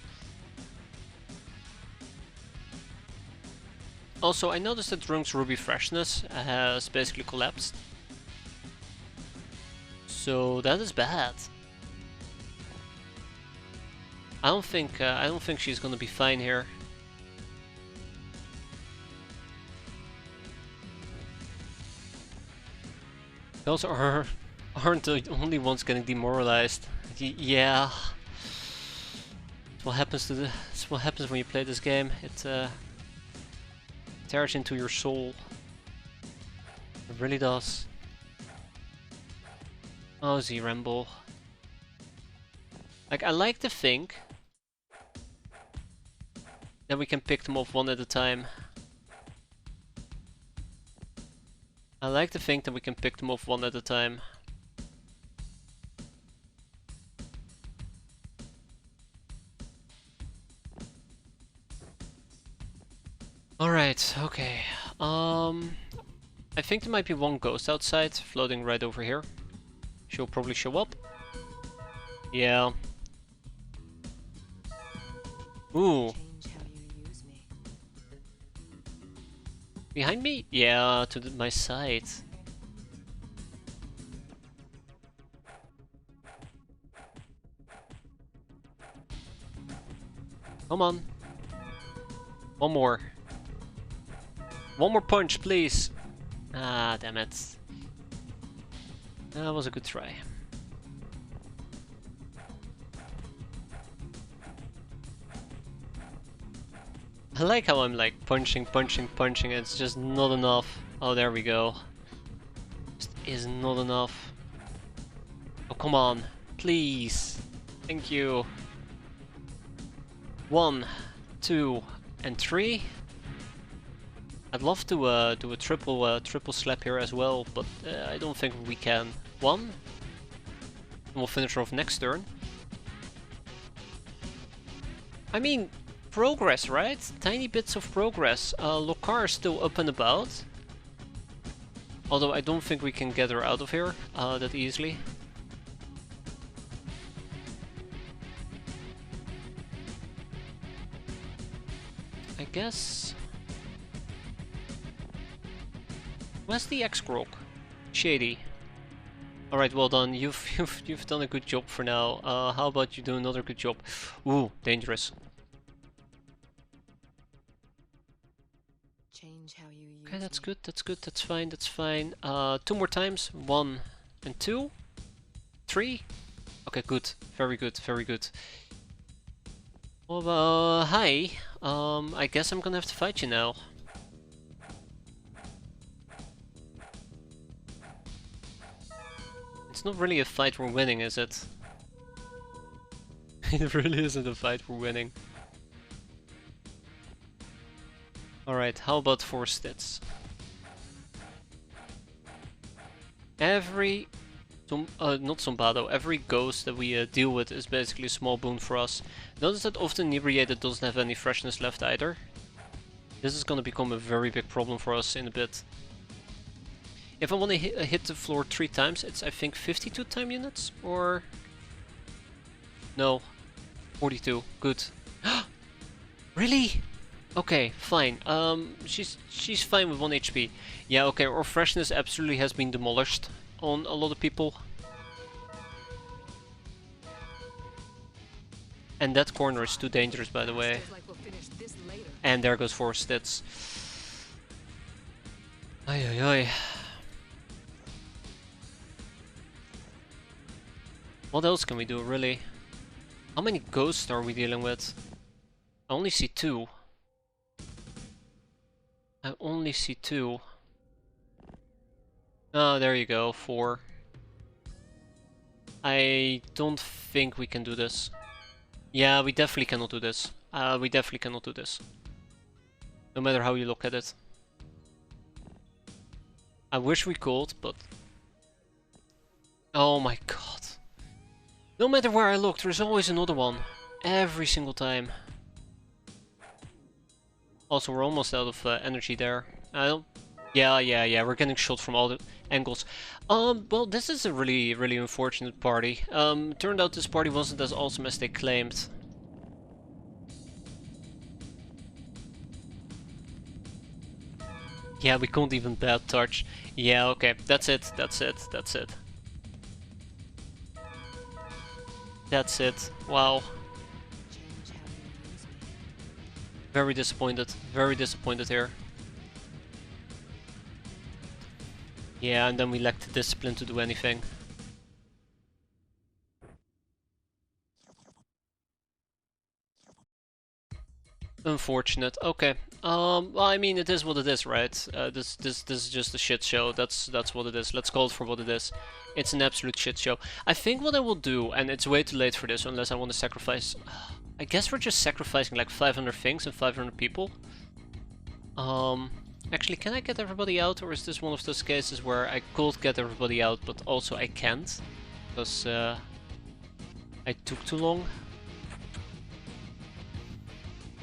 Also, I noticed that Drunk's Ruby Freshness has basically collapsed. So that is bad. I don't think she's gonna be fine here. Those aren't the only ones getting demoralized. Yeah. It's what happens it's what happens when you play this game. It tears into your soul. It really does. Oh, Z-Rambo. Like, I like to think that we can pick them off one at a time. I like to think that we can pick them off one at a time. Alright, okay. I think there might be one ghost outside, floating right over here. She'll probably show up. Yeah. Ooh. Behind me? Yeah, to my side. Come on. One more. One more punch, please. Ah, damn it. That was a good try. I like how I'm like punching, it's just not enough. Oh, there we go. Just is not enough. Oh, come on. Please. Thank you. 1, 2, and 3. I'd love to do a triple slap here as well, but I don't think we can. 1. And we'll finish her off next turn. I mean, progress, right? Tiny bits of progress. Lokar is still up and about. Although I don't think we can get her out of here that easily. I guess... Where's the X-Grog? Shady. Alright, well done. You've done a good job for now. How about you do another good job? Ooh, dangerous. Change how you use Okay, that's me. good, that's good, that's fine, that's fine. 2 more times. 1 and 2. 3. Okay, good. Very good, very good. Well, hi. I guess I'm gonna have to fight you now. It's not really a fight we're winning, is it? It really isn't a fight we're winning. Alright, how about 4 stats? Every... not Zombado, every ghost that we deal with is basically a small boon for us. Notice that often Inebriated doesn't have any freshness left either. This is gonna become a very big problem for us in a bit. If I want to hit the floor 3 times, it's I think 52 time units, or... No, 42, good. Really? Okay, fine. She's fine with 1 HP. Yeah, okay, our freshness absolutely has been demolished on a lot of people. And that corner is too dangerous, by the way. Feels like we'll finish this later. And there goes 4 stats. Ay ay ay. What else can we do, really? How many ghosts are we dealing with? I only see 2. I only see 2. Oh, there you go, 4. I don't think we can do this. Yeah, we definitely cannot do this. We definitely cannot do this. No matter how you look at it. I wish we could, but... Oh my god. No matter where I look, there's always another one. Every single time. Also, we're almost out of energy there. Yeah, we're getting shot from all the angles. Well, this is a really unfortunate party. Turned out this party wasn't as awesome as they claimed. Yeah, we can't even bad touch. Yeah, okay, that's it, that's it, that's it. That's it, wow. Change how you use me. Very disappointed here. Yeah, and then we lack the discipline to do anything. Unfortunate. Okay. Well, I mean, it is what it is, right? This is just a shit show. That's what it is. Let's call it for what it is. It's an absolute shit show. I think what I will do, and it's way too late for this unless I want to sacrifice. I guess we're just sacrificing like 500 things and 500 people. Actually, can I get everybody out, or is this one of those cases where I could get everybody out, but also I can't because I took too long?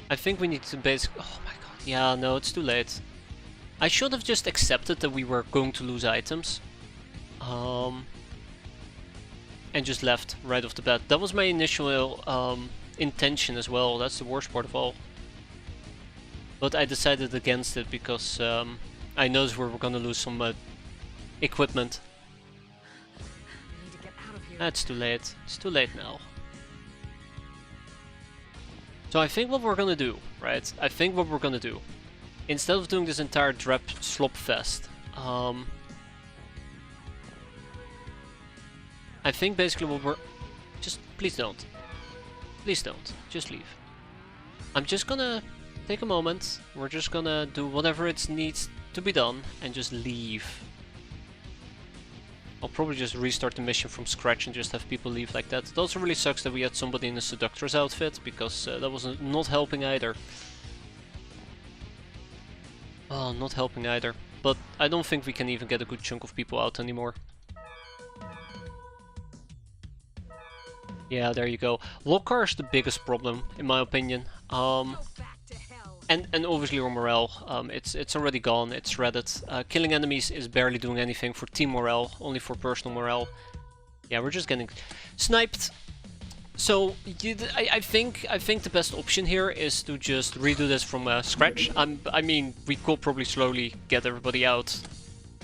I think we need to basically... Oh my god. Yeah, no, it's too late. I should have just accepted that we were going to lose items. And just left right off the bat. That was my initial intention as well. That's the worst part of all. But I decided against it because I noticed we were gonna lose some equipment. We need to get out of here. That's too late. It's too late now. So I think what we're gonna do, right? I think what we're gonna do, instead of doing this entire drop slop fest, I think basically what we're... Just please don't. Please don't. Just leave. I'm just gonna take a moment. We're just gonna do whatever it needs to be done and just leave. I'll probably just restart the mission from scratch and just have people leave like that. It also really sucks that we had somebody in a seductress outfit, because that was not helping either. Oh, not helping either. But I don't think we can even get a good chunk of people out anymore. Yeah, there you go. Lockcar is the biggest problem, in my opinion. Go back to hell. And obviously our morale, it's already gone, it's shredded. Killing enemies is barely doing anything for team morale, only for personal morale. Yeah, we're just getting sniped. So I think the best option here is to just redo this from scratch. I mean, we could probably slowly get everybody out.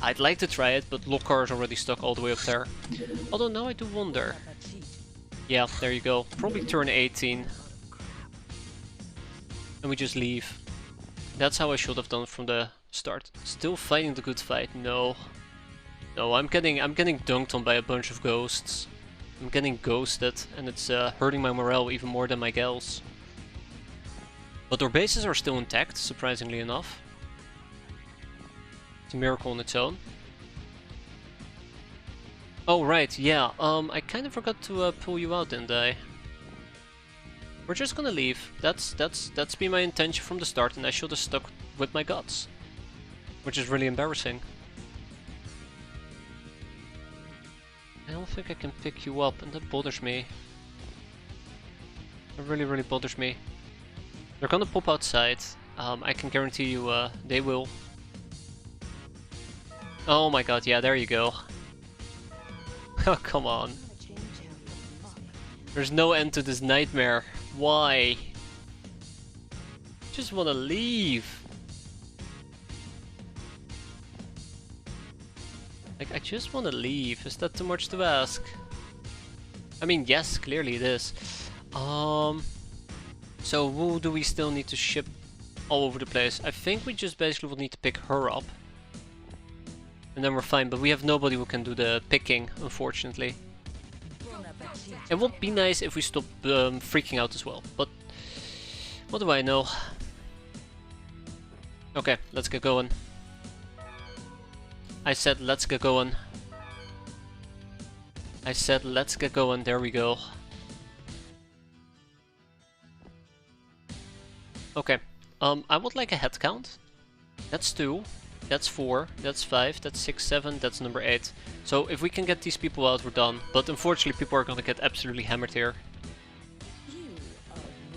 I'd like to try it, but Lockcar is already stuck all the way up there. Although now I do wonder. Yeah, there you go. Probably turn 18. And we just leave. That's how I should have done from the start. Still fighting the good fight. No. No, I'm getting dunked on by a bunch of ghosts. I'm getting ghosted, and it's hurting my morale even more than my gals. But our bases are still intact, surprisingly enough. It's a miracle on its own. Oh right, yeah. I kind of forgot to pull you out, didn't I? We're just gonna leave. That's been my intention from the start, and I should have stuck with my guts, which is really embarrassing. I don't think I can pick you up, and that bothers me. It really bothers me. They're gonna pop outside. I can guarantee you they will. Oh my god, yeah, there you go. Oh, come on. There's no end to this nightmare. Why? Just wanna leave. Like, I just wanna leave. Is that too much to ask? I mean, yes, clearly it is. So who do we still need to ship all over the place? I think we just basically will need to pick her up. And then we're fine, but we have nobody who can do the picking, unfortunately. It would be nice if we stopped freaking out as well, but what do I know? Okay, let's get going. I said let's get going. I said let's get going, there we go. Okay, I would like a head count. That's 2, that's 4, that's 5, that's 6, 7, that's number 8. So if we can get these people out, we're done. But unfortunately people are gonna get absolutely hammered here.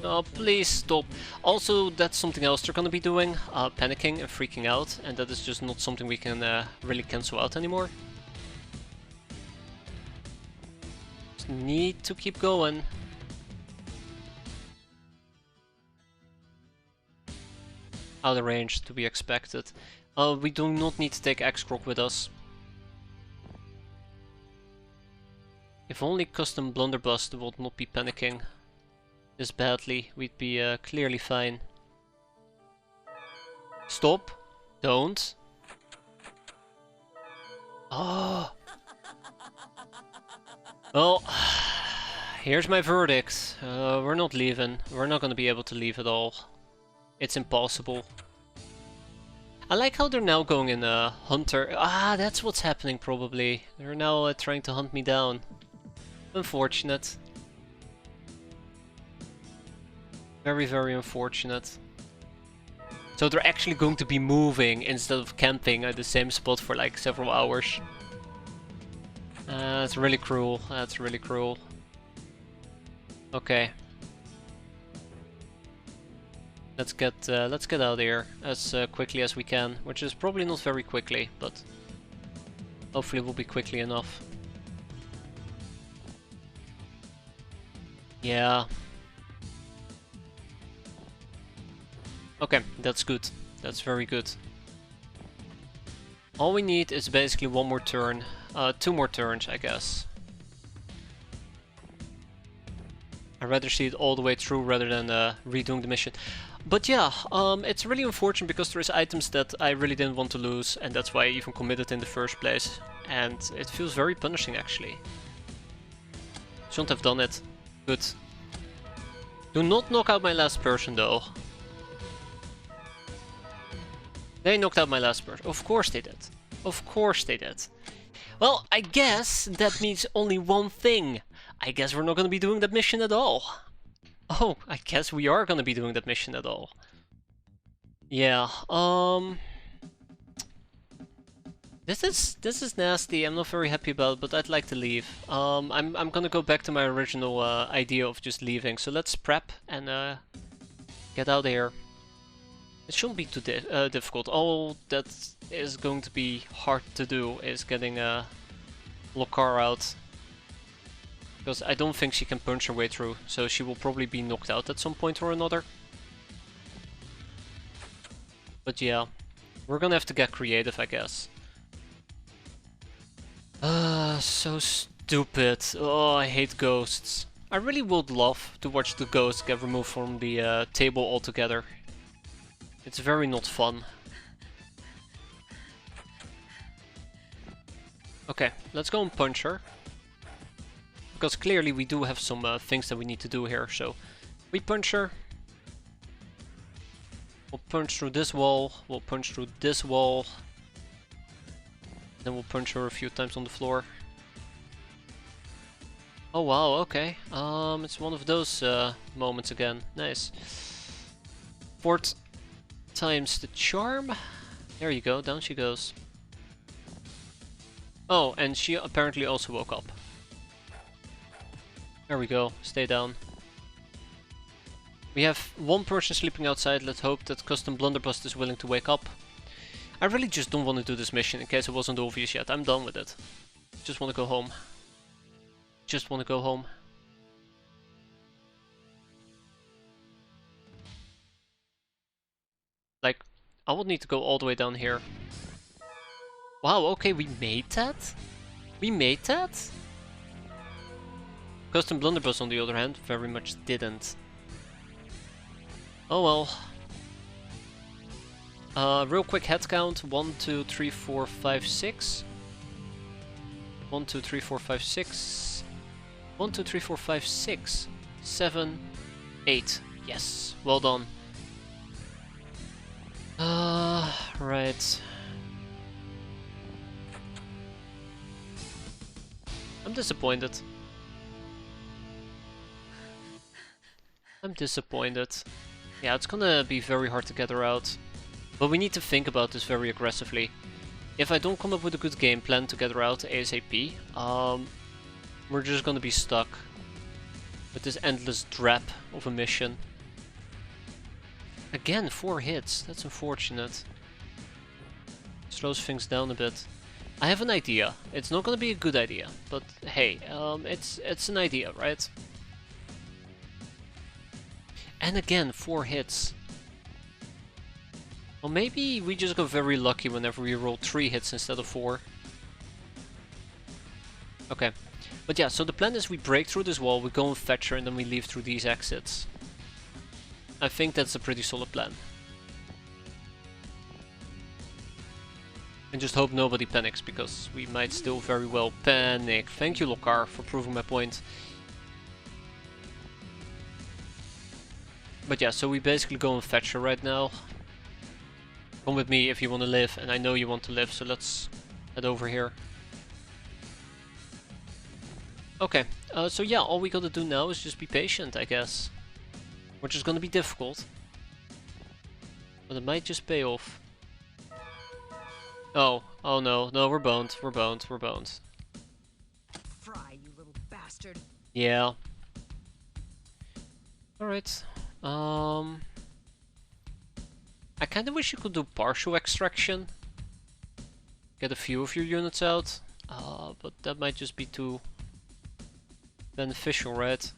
Oh, please stop. Also, that's something else they're gonna be doing, panicking and freaking out, and that is just not something we can really cancel out anymore. Just need to keep going. Out of range, to be expected. We do not need to take X-Croc with us. If only custom blunderbuss would not be panicking this badly, we'd be clearly fine. Stop. Don't. Oh. Well, here's my verdict. We're not leaving. We're not gonna be able to leave at all. It's impossible. I like how they're now going in Hunter. Ah, that's what's happening probably. They're now trying to hunt me down. Unfortunate. Very unfortunate. So they're actually going to be moving instead of camping at the same spot for like several hours. That's really cruel. That's really cruel. Okay. Let's get out of here as quickly as we can, which is probably not very quickly, but hopefully it will be quickly enough. Yeah. Okay, that's good. That's very good. All we need is basically one more turn, 2 more turns, I guess. I'd rather see it all the way through rather than redoing the mission. But yeah, it's really unfortunate because there is items that I really didn't want to lose, and that's why I even committed in the first place. And it feels very punishing, actually. Shouldn't have done it. Good. Do not knock out my last person, though. They knocked out my last person. Of course they did. Of course they did. Well, I guess that means only one thing. I guess we're not going to be doing that mission at all. Oh, I guess we are going to be doing that mission at all. Yeah, This is nasty. I'm not very happy about it, but I'd like to leave. I'm gonna go back to my original idea of just leaving. So let's prep and get out of here. It shouldn't be too difficult. All that is going to be hard to do is getting Lokar out. Because I don't think she can punch her way through, so she will probably be knocked out at some point or another. But yeah, we're gonna have to get creative, I guess. So stupid. Oh, I hate ghosts. I really would love to watch the ghosts get removed from the table altogether. It's very not fun. Okay, let's go and punch her. Because clearly we do have some things that we need to do here, so we punch her. We'll punch through this wall, we'll punch through this wall. Then we'll punch her a few times on the floor. Oh wow, okay. It's one of those moments again. Nice. 4th times the charm. There you go, down she goes. Oh, and she apparently also woke up. There we go, stay down. We have one person sleeping outside. Let's hope that Custom Blunderbuss is willing to wake up. I really just don't want to do this mission in case it wasn't obvious yet. I'm done with it. Just want to go home. Just want to go home. Like, I would need to go all the way down here. Wow, okay, we made that? We made that? Custom Blunderbuss, on the other hand, very much didn't. Oh well. Real quick head count. 1, 2, 3, 4, 5, 6. 1, 2, 3, 4, 5, 6. 1, 2, 3, 4, 5, 6. 7, 8. Yes, well done. Right. I'm disappointed. I'm disappointed. Yeah, it's gonna be very hard to get her out. But we need to think about this very aggressively. If I don't come up with a good game plan to get her out ASAP, we're just gonna be stuck with this endless drap of a mission. Again, 4 hits. That's unfortunate. Slows things down a bit. I have an idea. It's not gonna be a good idea, but hey, it's an idea, right? And again, 4 hits. Well, maybe we just got very lucky whenever we roll 3 hits instead of 4. Okay. But yeah, so the plan is we break through this wall, we go and fetch her, and then we leave through these exits. I think that's a pretty solid plan. And just hope nobody panics, because we might still very well panic. Thank you, Lokar, for proving my point. But yeah, so we basically go and fetch her right now. Come with me if you want to live, and I know you want to live, so let's head over here. Okay, so yeah, all we gotta do now is just be patient, I guess. Which is gonna be difficult. But it might just pay off. Oh no, we're boned, we're boned, we're boned. Fry, you little bastard. Yeah. Alright. I kinda wish you could do partial extraction. Get a few of your units out. But that might just be too beneficial, right?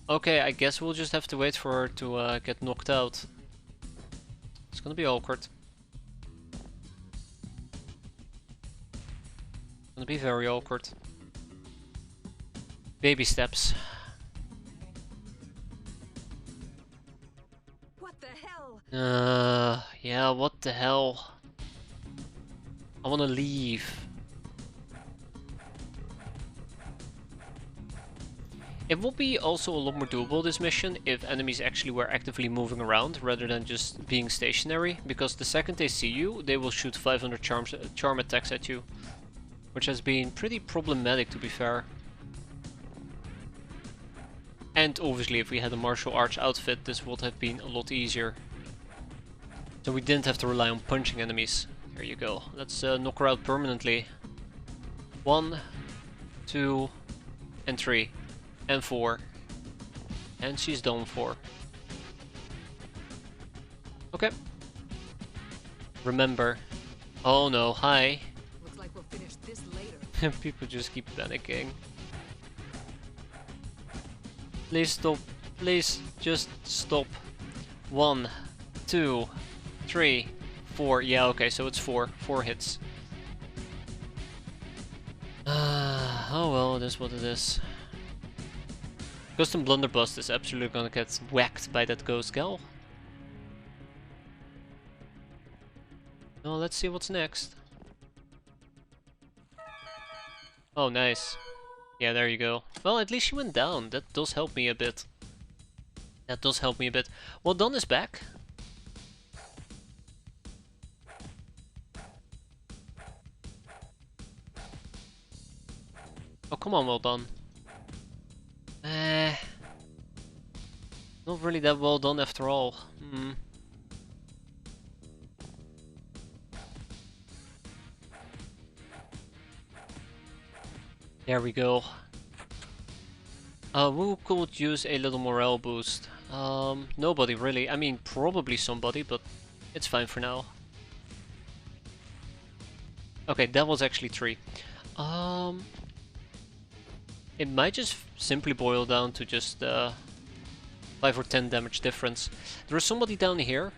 Okay, I guess we'll just have to wait for her to get knocked out. It's gonna be awkward. Gonna be very awkward. Baby steps. What the hell? Yeah, what the hell? I wanna leave. It would be also a lot more doable, this mission, if enemies actually were actively moving around rather than just being stationary, because the second they see you, they will shoot 500 charm attacks at you. Which has been pretty problematic, to be fair. And obviously if we had a martial arts outfit, this would have been a lot easier. So we didn't have to rely on punching enemies. There you go. Let's knock her out permanently. 1, 2, and 3. And 4. And she's done for. Okay. Remember. Oh no, hi. Looks like we'll finish this later. People just keep panicking. Please stop. Please just stop. 1, 2, 3, 4. Yeah, okay, so it's 4. 4 hits. Oh well, it is what it is. Custom Blunderbuss is absolutely gonna get whacked by that ghost gal. Well, let's see what's next. Oh, nice. Yeah, there you go. Well, at least she went down. That does help me a bit. That does help me a bit. Well, Don is back. Oh, come on, well done. Not really that well done after all. Hmm. There we go. Who could use a little morale boost? Nobody really. I mean, probably somebody, but it's fine for now. Okay, that was actually 3. It might just simply boil down to just 5 or 10 damage difference. There is somebody down here.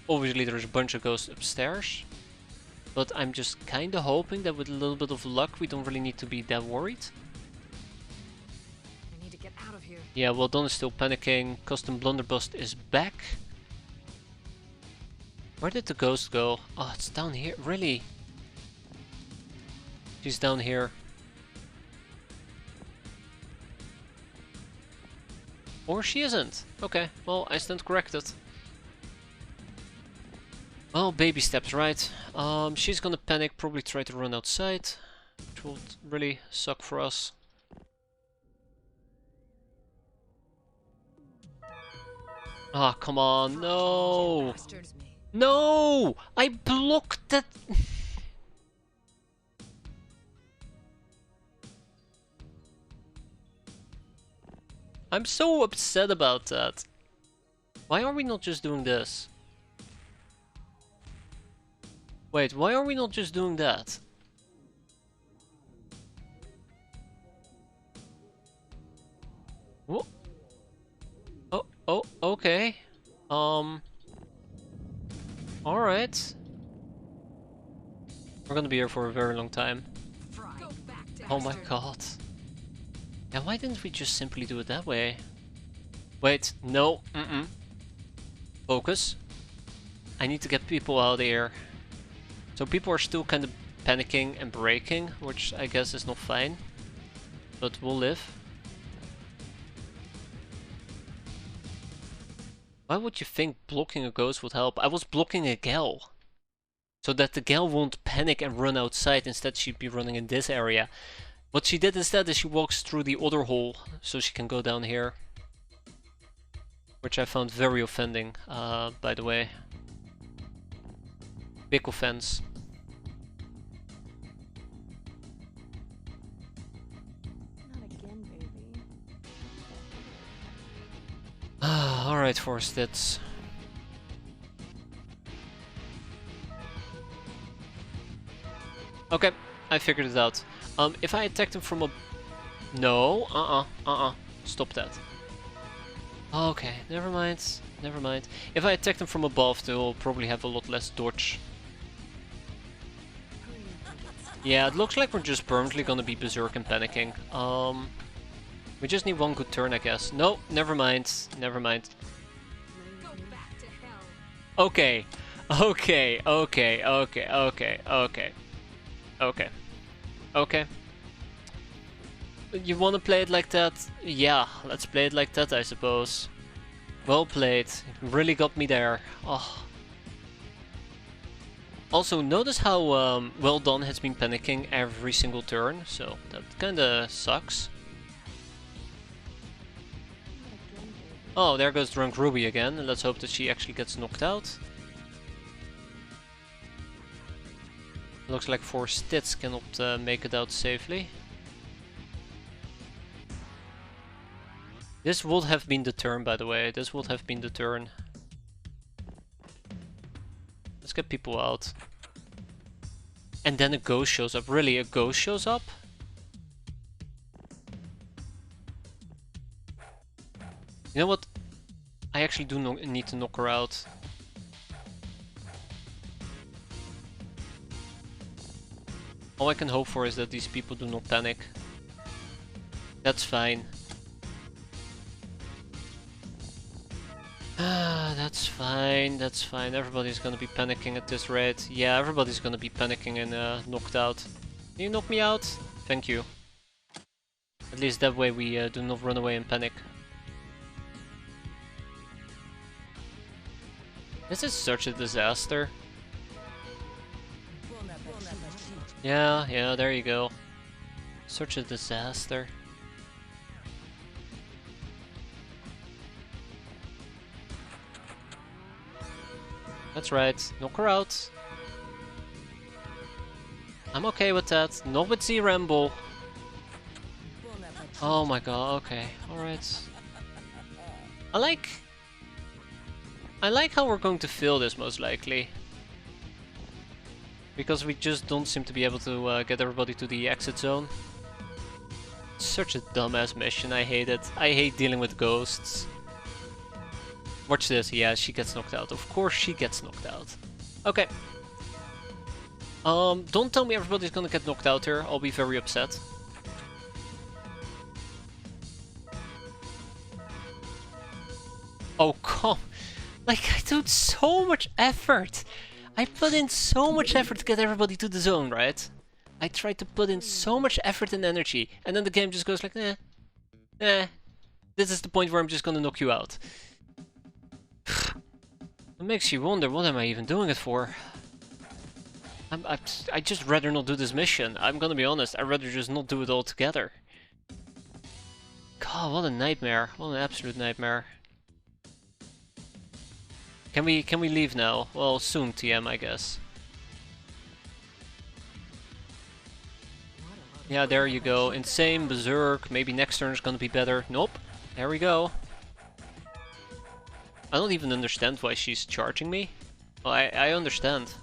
Obviously, there's a bunch of ghosts upstairs. But I'm just kinda hoping that with a little bit of luck, we don't really need to be that worried. I need to get out of here. Yeah, well done is still panicking. Custom Blunderbust is back. Where did the ghost go? Oh, it's down here. Really? She's down here. Or she isn't. Okay, well, I stand corrected. Well, baby steps, right? She's gonna panic, probably try to run outside, which will really suck for us. Ah, come on, no! No! I blocked that! I'm so upset about that. Why are we not just doing this? Wait, why are we not just doing that? Whoa. Oh, okay. Alright. We're gonna be here for a very long time. Oh my god. Yeah, why didn't we just simply do it that way? Wait, no, Focus. I need to get people out of here. So people are still kind of panicking and breaking, which I guess is not fine. But we'll live. Why would you think blocking a ghost would help? I was blocking a gal. So that the gal won't panic and run outside, instead she'd be running in this area. What she did instead is she walks through the other hole, so she can go down here. Which I found very offending, by the way. Big offense. Not again, baby. Alright, Forsteds. Okay, I figured it out. If I attacked him from a... No, stop that. Okay, never mind, never mind. If I attack them from above, they'll probably have a lot less dodge. Yeah, it looks like we're just permanently gonna be berserk and panicking. We just need one good turn, I guess. No, never mind, never mind. Okay, okay, okay, okay, okay, okay, okay, okay. You wanna play it like that? Yeah, let's play it like that, I suppose. Well played. You really got me there. Oh. Also, notice how well done has been panicking every single turn, so that kinda sucks. Oh, there goes Drunk Ruby again. Let's hope that she actually gets knocked out. Looks like 4 Stits cannot make it out safely. This would have been the turn, by the way. This would have been the turn. Let's get people out. And then a ghost shows up. Really, a ghost shows up? You know what? I actually do need to knock her out. All I can hope for is that these people do not panic. That's fine. That's fine, that's fine. Everybody's gonna be panicking at this rate. Yeah, everybody's gonna be panicking and knocked out. Can you knock me out? Thank you. At least that way we do not run away and panic. This is such a disaster. Yeah, there you go. Such a disaster. That's right, knock her out. I'm okay with that, not with Z-Ramble. Oh my god, okay, alright. I like how we're going to fill this most likely. Because we just don't seem to be able to get everybody to the exit zone. Such a dumbass mission, I hate it. I hate dealing with ghosts. Watch this, yeah, she gets knocked out. Of course she gets knocked out. Okay. Don't tell me everybody's gonna get knocked out here, I'll be very upset. Oh, come. Like, I took so much effort. I put in so much effort to get everybody to the zone, right? I tried to put in so much effort and energy, and then the game just goes like, this is the point where I'm just gonna knock you out. It makes you wonder, what am I even doing it for? I just rather not do this mission. I'm gonna be honest, I'd rather just not do it altogether. God, what a nightmare. What an absolute nightmare. Can we leave now? Well, soon, TM, I guess. Yeah, there you go. Insane, Berserk. Maybe next turn is gonna be better. Nope. There we go. I don't even understand why she's charging me. Well, I understand.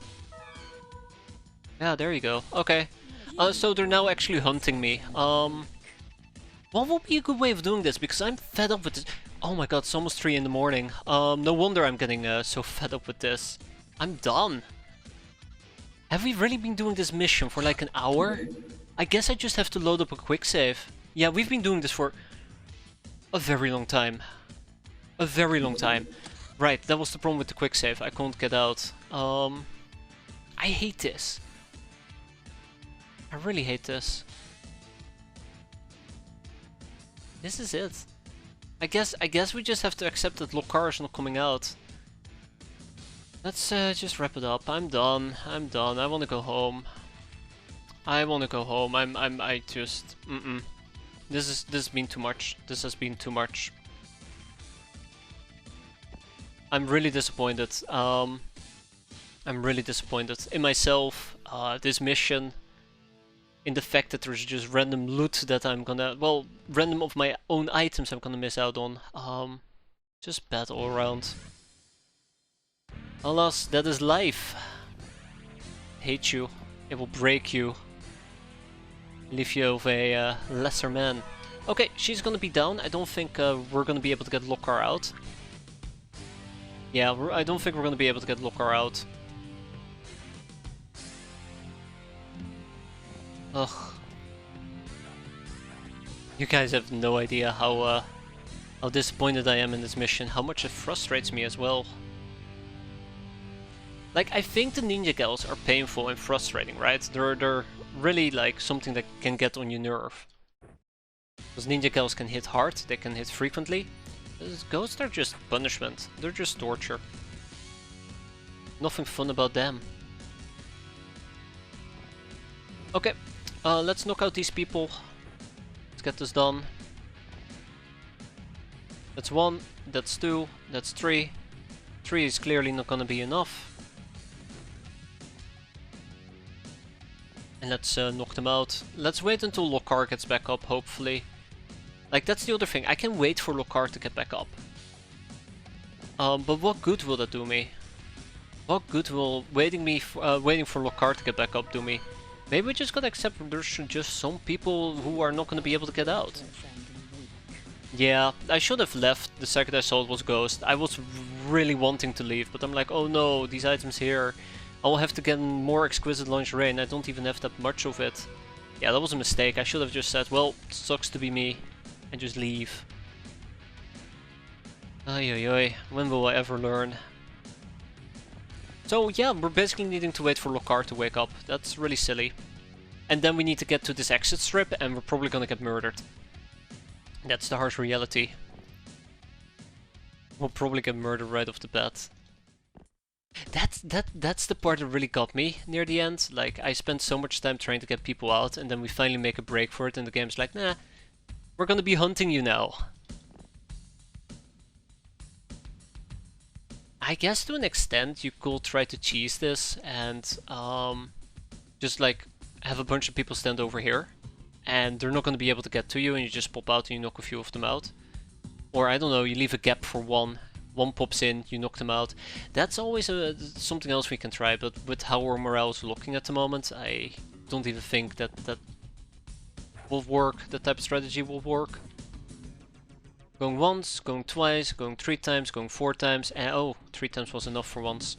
Yeah, there you go. Okay. So they're now actually hunting me. What would be a good way of doing this? Because I'm fed up with this. Oh my god, it's almost 3 in the morning. No wonder I'm getting so fed up with this. I'm done. Have we really been doing this mission for like an hour? I guess I just have to load up a quick save. Yeah, we've been doing this for a very long time. A very long time. Right, that was the problem with the quick save. I can't get out. I hate this. I really hate this. This is it. I guess we just have to accept that Lokar is not coming out. Let's just wrap it up. I'm done. I'm done. I want to go home. I want to go home. I just This has been too much. This has been too much. I'm really disappointed. I'm really disappointed in myself. This mission. In the fact that there's just random loot that I'm gonna, well, random of my own items I'm gonna miss out on. Just bad all around. Alas, that is life. Hate you. It will break you. Leave you of a lesser man. Okay, she's gonna be down. I don't think we're gonna be able to get Lokar out. Yeah, I don't think we're gonna be able to get Lokar out. Ugh. You guys have no idea how disappointed I am in this mission, how much it frustrates me as well. Like, I think the ninja gals are painful and frustrating, right? They're really like something that can get on your nerve. Because ninja gals can hit hard, they can hit frequently. Those ghosts are just punishment, they're just torture. Nothing fun about them. Okay. Let's knock out these people. Let's get this done. That's 1, that's 2, that's 3. 3 is clearly not gonna be enough. And let's knock them out. Let's wait until Lokar gets back up, hopefully. Like, that's the other thing. I can wait for Lokar to get back up. But what good will that do me? What good will waiting for Lokar to get back up do me? Maybe we just gotta accept there's just some people who are not gonna be able to get out. Yeah, I should have left the second I saw it was Ghost. I was really wanting to leave, but I'm like, oh no, these items here. I will have to get more exquisite lingerie and I don't even have that much of it. Yeah, that was a mistake. I should have just said, well, sucks to be me, and just leave. Ay ay ay, when will I ever learn? So yeah, we're basically needing to wait for Lockhart to wake up. That's really silly. And then we need to get to this exit strip and we're probably gonna get murdered. That's the harsh reality. We'll probably get murdered right off the bat. That's the part that really got me near the end. Like, I spent so much time trying to get people out and then we finally make a break for it and the game's like, nah, we're gonna be hunting you now. I guess to an extent you could try to cheese this and just like have a bunch of people stand over here and they're not going to be able to get to you and you just pop out and you knock a few of them out. Or I don't know, you leave a gap for one pops in, you knock them out. That's always something else we can try, but with how our morale is looking at the moment, I don't even think that will work, that type of strategy will work. Going once, going twice, going 3 times, going 4 times, and oh, 3 times was enough for once.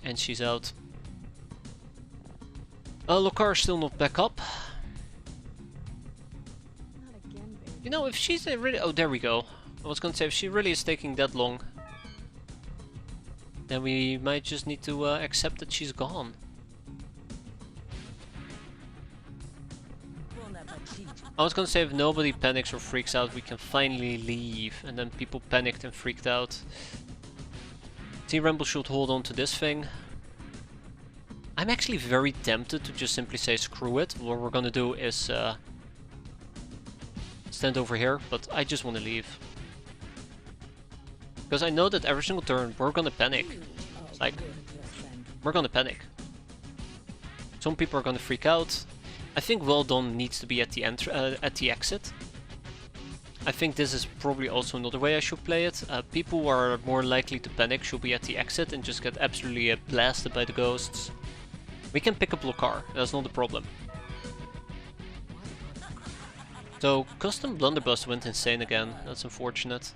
And she's out. Lokar's still not back up. Not again, baby. You know, if she's really... Oh, there we go. I was gonna say, if she really is taking that long, then we might just need to accept that she's gone. I was gonna say, if nobody panics or freaks out, we can finally leave. And then people panicked and freaked out. Team Ramble should hold on to this thing. I'm actually very tempted to just simply say screw it. What we're gonna do is stand over here, but I just want to leave. Because I know that every single turn we're gonna panic. Like, we're gonna panic. Some people are gonna freak out. I think well done needs to be at the exit. I think this is probably also another way I should play it. People who are more likely to panic should be at the exit and just get absolutely blasted by the ghosts. We can pick up Lokar, that's not a problem. So, Custom Blunderbuss went insane again, that's unfortunate.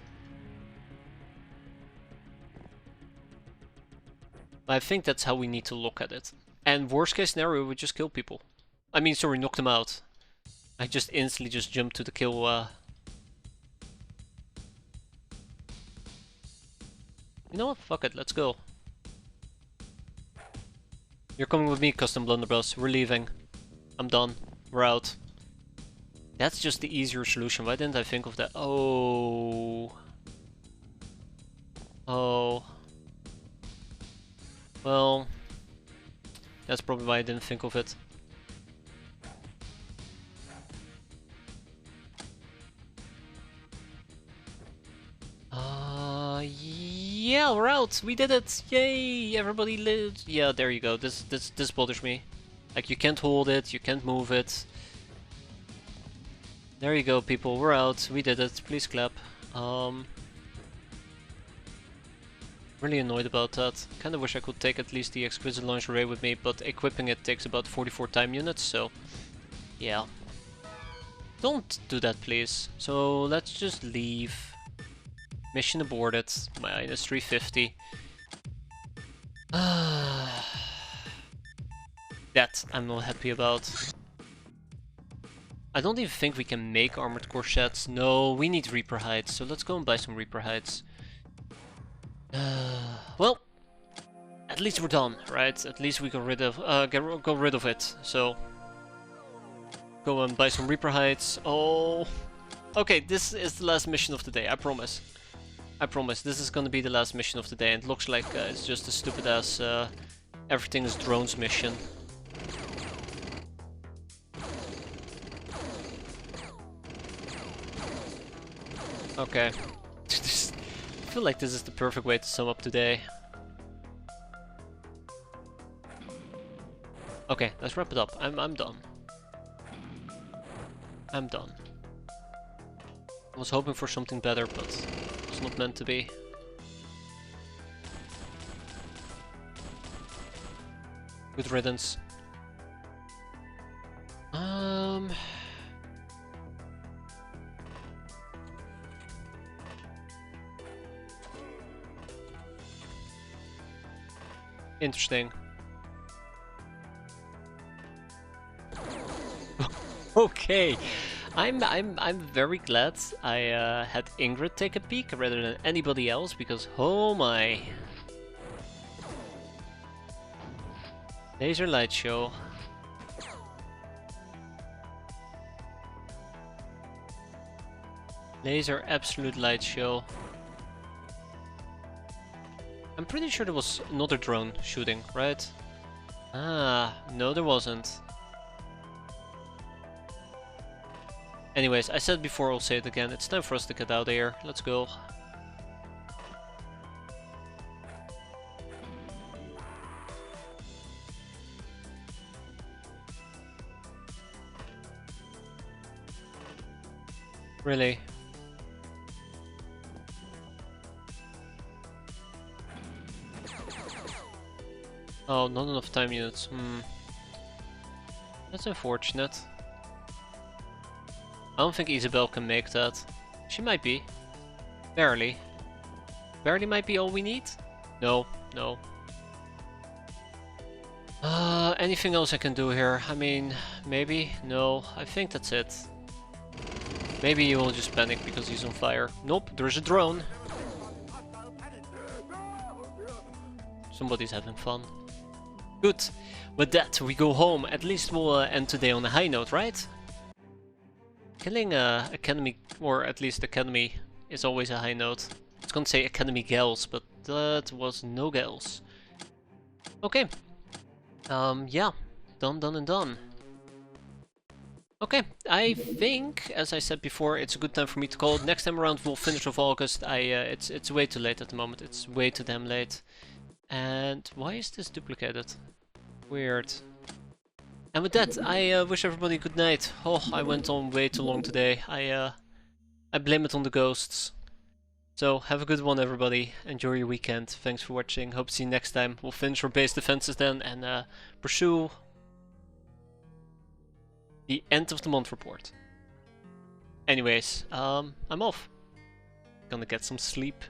I think that's how we need to look at it. And worst case scenario, we just kill people. I mean, sorry, knock them out. I just instantly just jumped to the kill. You know what? Fuck it, let's go. You're coming with me, Custom Blunderbuss. We're leaving. I'm done. We're out. That's just the easier solution. Why didn't I think of that? Oh. Oh. Well, that's probably why I didn't think of it. Yeah, we're out. We did it. Yay! Everybody lived. Yeah, there you go. This bothers me. Like, you can't hold it, you can't move it. There you go, people. We're out. We did it. Please clap. Really annoyed about that. Kinda wish I could take at least the exquisite lingerie with me, but equipping it takes about 44 time units, so yeah. Don't do that, please. So let's just leave. Mission aborted. Minus 350. That I'm not happy about. I don't even think we can make armored core sets. No, we need Reaper hides, so let's go and buy some Reaper hides. Well, at least we're done, right? At least we got rid of got rid of it. So go and buy some Reaper hides. Oh, okay. This is the last mission of the day. I promise. I promise. This is gonna be the last mission of the day. And it looks like it's just a stupid ass everything is drones mission. Okay. I feel like this is the perfect way to sum up today. Okay, let's wrap it up. I'm done. I'm done. I was hoping for something better, but it's not meant to be. Good riddance. Interesting. Okay. I'm very glad I had Ingrid take a peek rather than anybody else, because oh my. Laser light show. Laser absolute light show. I'm pretty sure there was another drone shooting, right? Ah, no there wasn't. Anyways, I said before, I'll say it again, it's time for us to get out of here. Let's go. Really? Oh, not enough time units. That's unfortunate. I don't think Isabel can make that. She might be. Barely. Barely might be all we need? No, no. Anything else I can do here? I mean, maybe? No, I think that's it. Maybe he will just panic because he's on fire. Nope, there's a drone. Somebody's having fun. Good. With that, we go home. At least we'll end today on a high note, right? Killing Academy, or at least Academy, is always a high note. I was gonna say Academy gals, but that was no gals. Okay. Yeah. Done, done, and done. Okay, I think, as I said before, it's a good time for me to call it. Next time around we'll finish off August. It's way too late at the moment. It's way too damn late. And why is this duplicated? Weird. And with that, I wish everybody good night. Oh, I went on way too long today. I blame it on the ghosts. So have a good one, everybody. Enjoy your weekend. Thanks for watching. Hope to see you next time. We'll finish our base defenses then and pursue the end of the month report. Anyways, I'm off. Gonna get some sleep.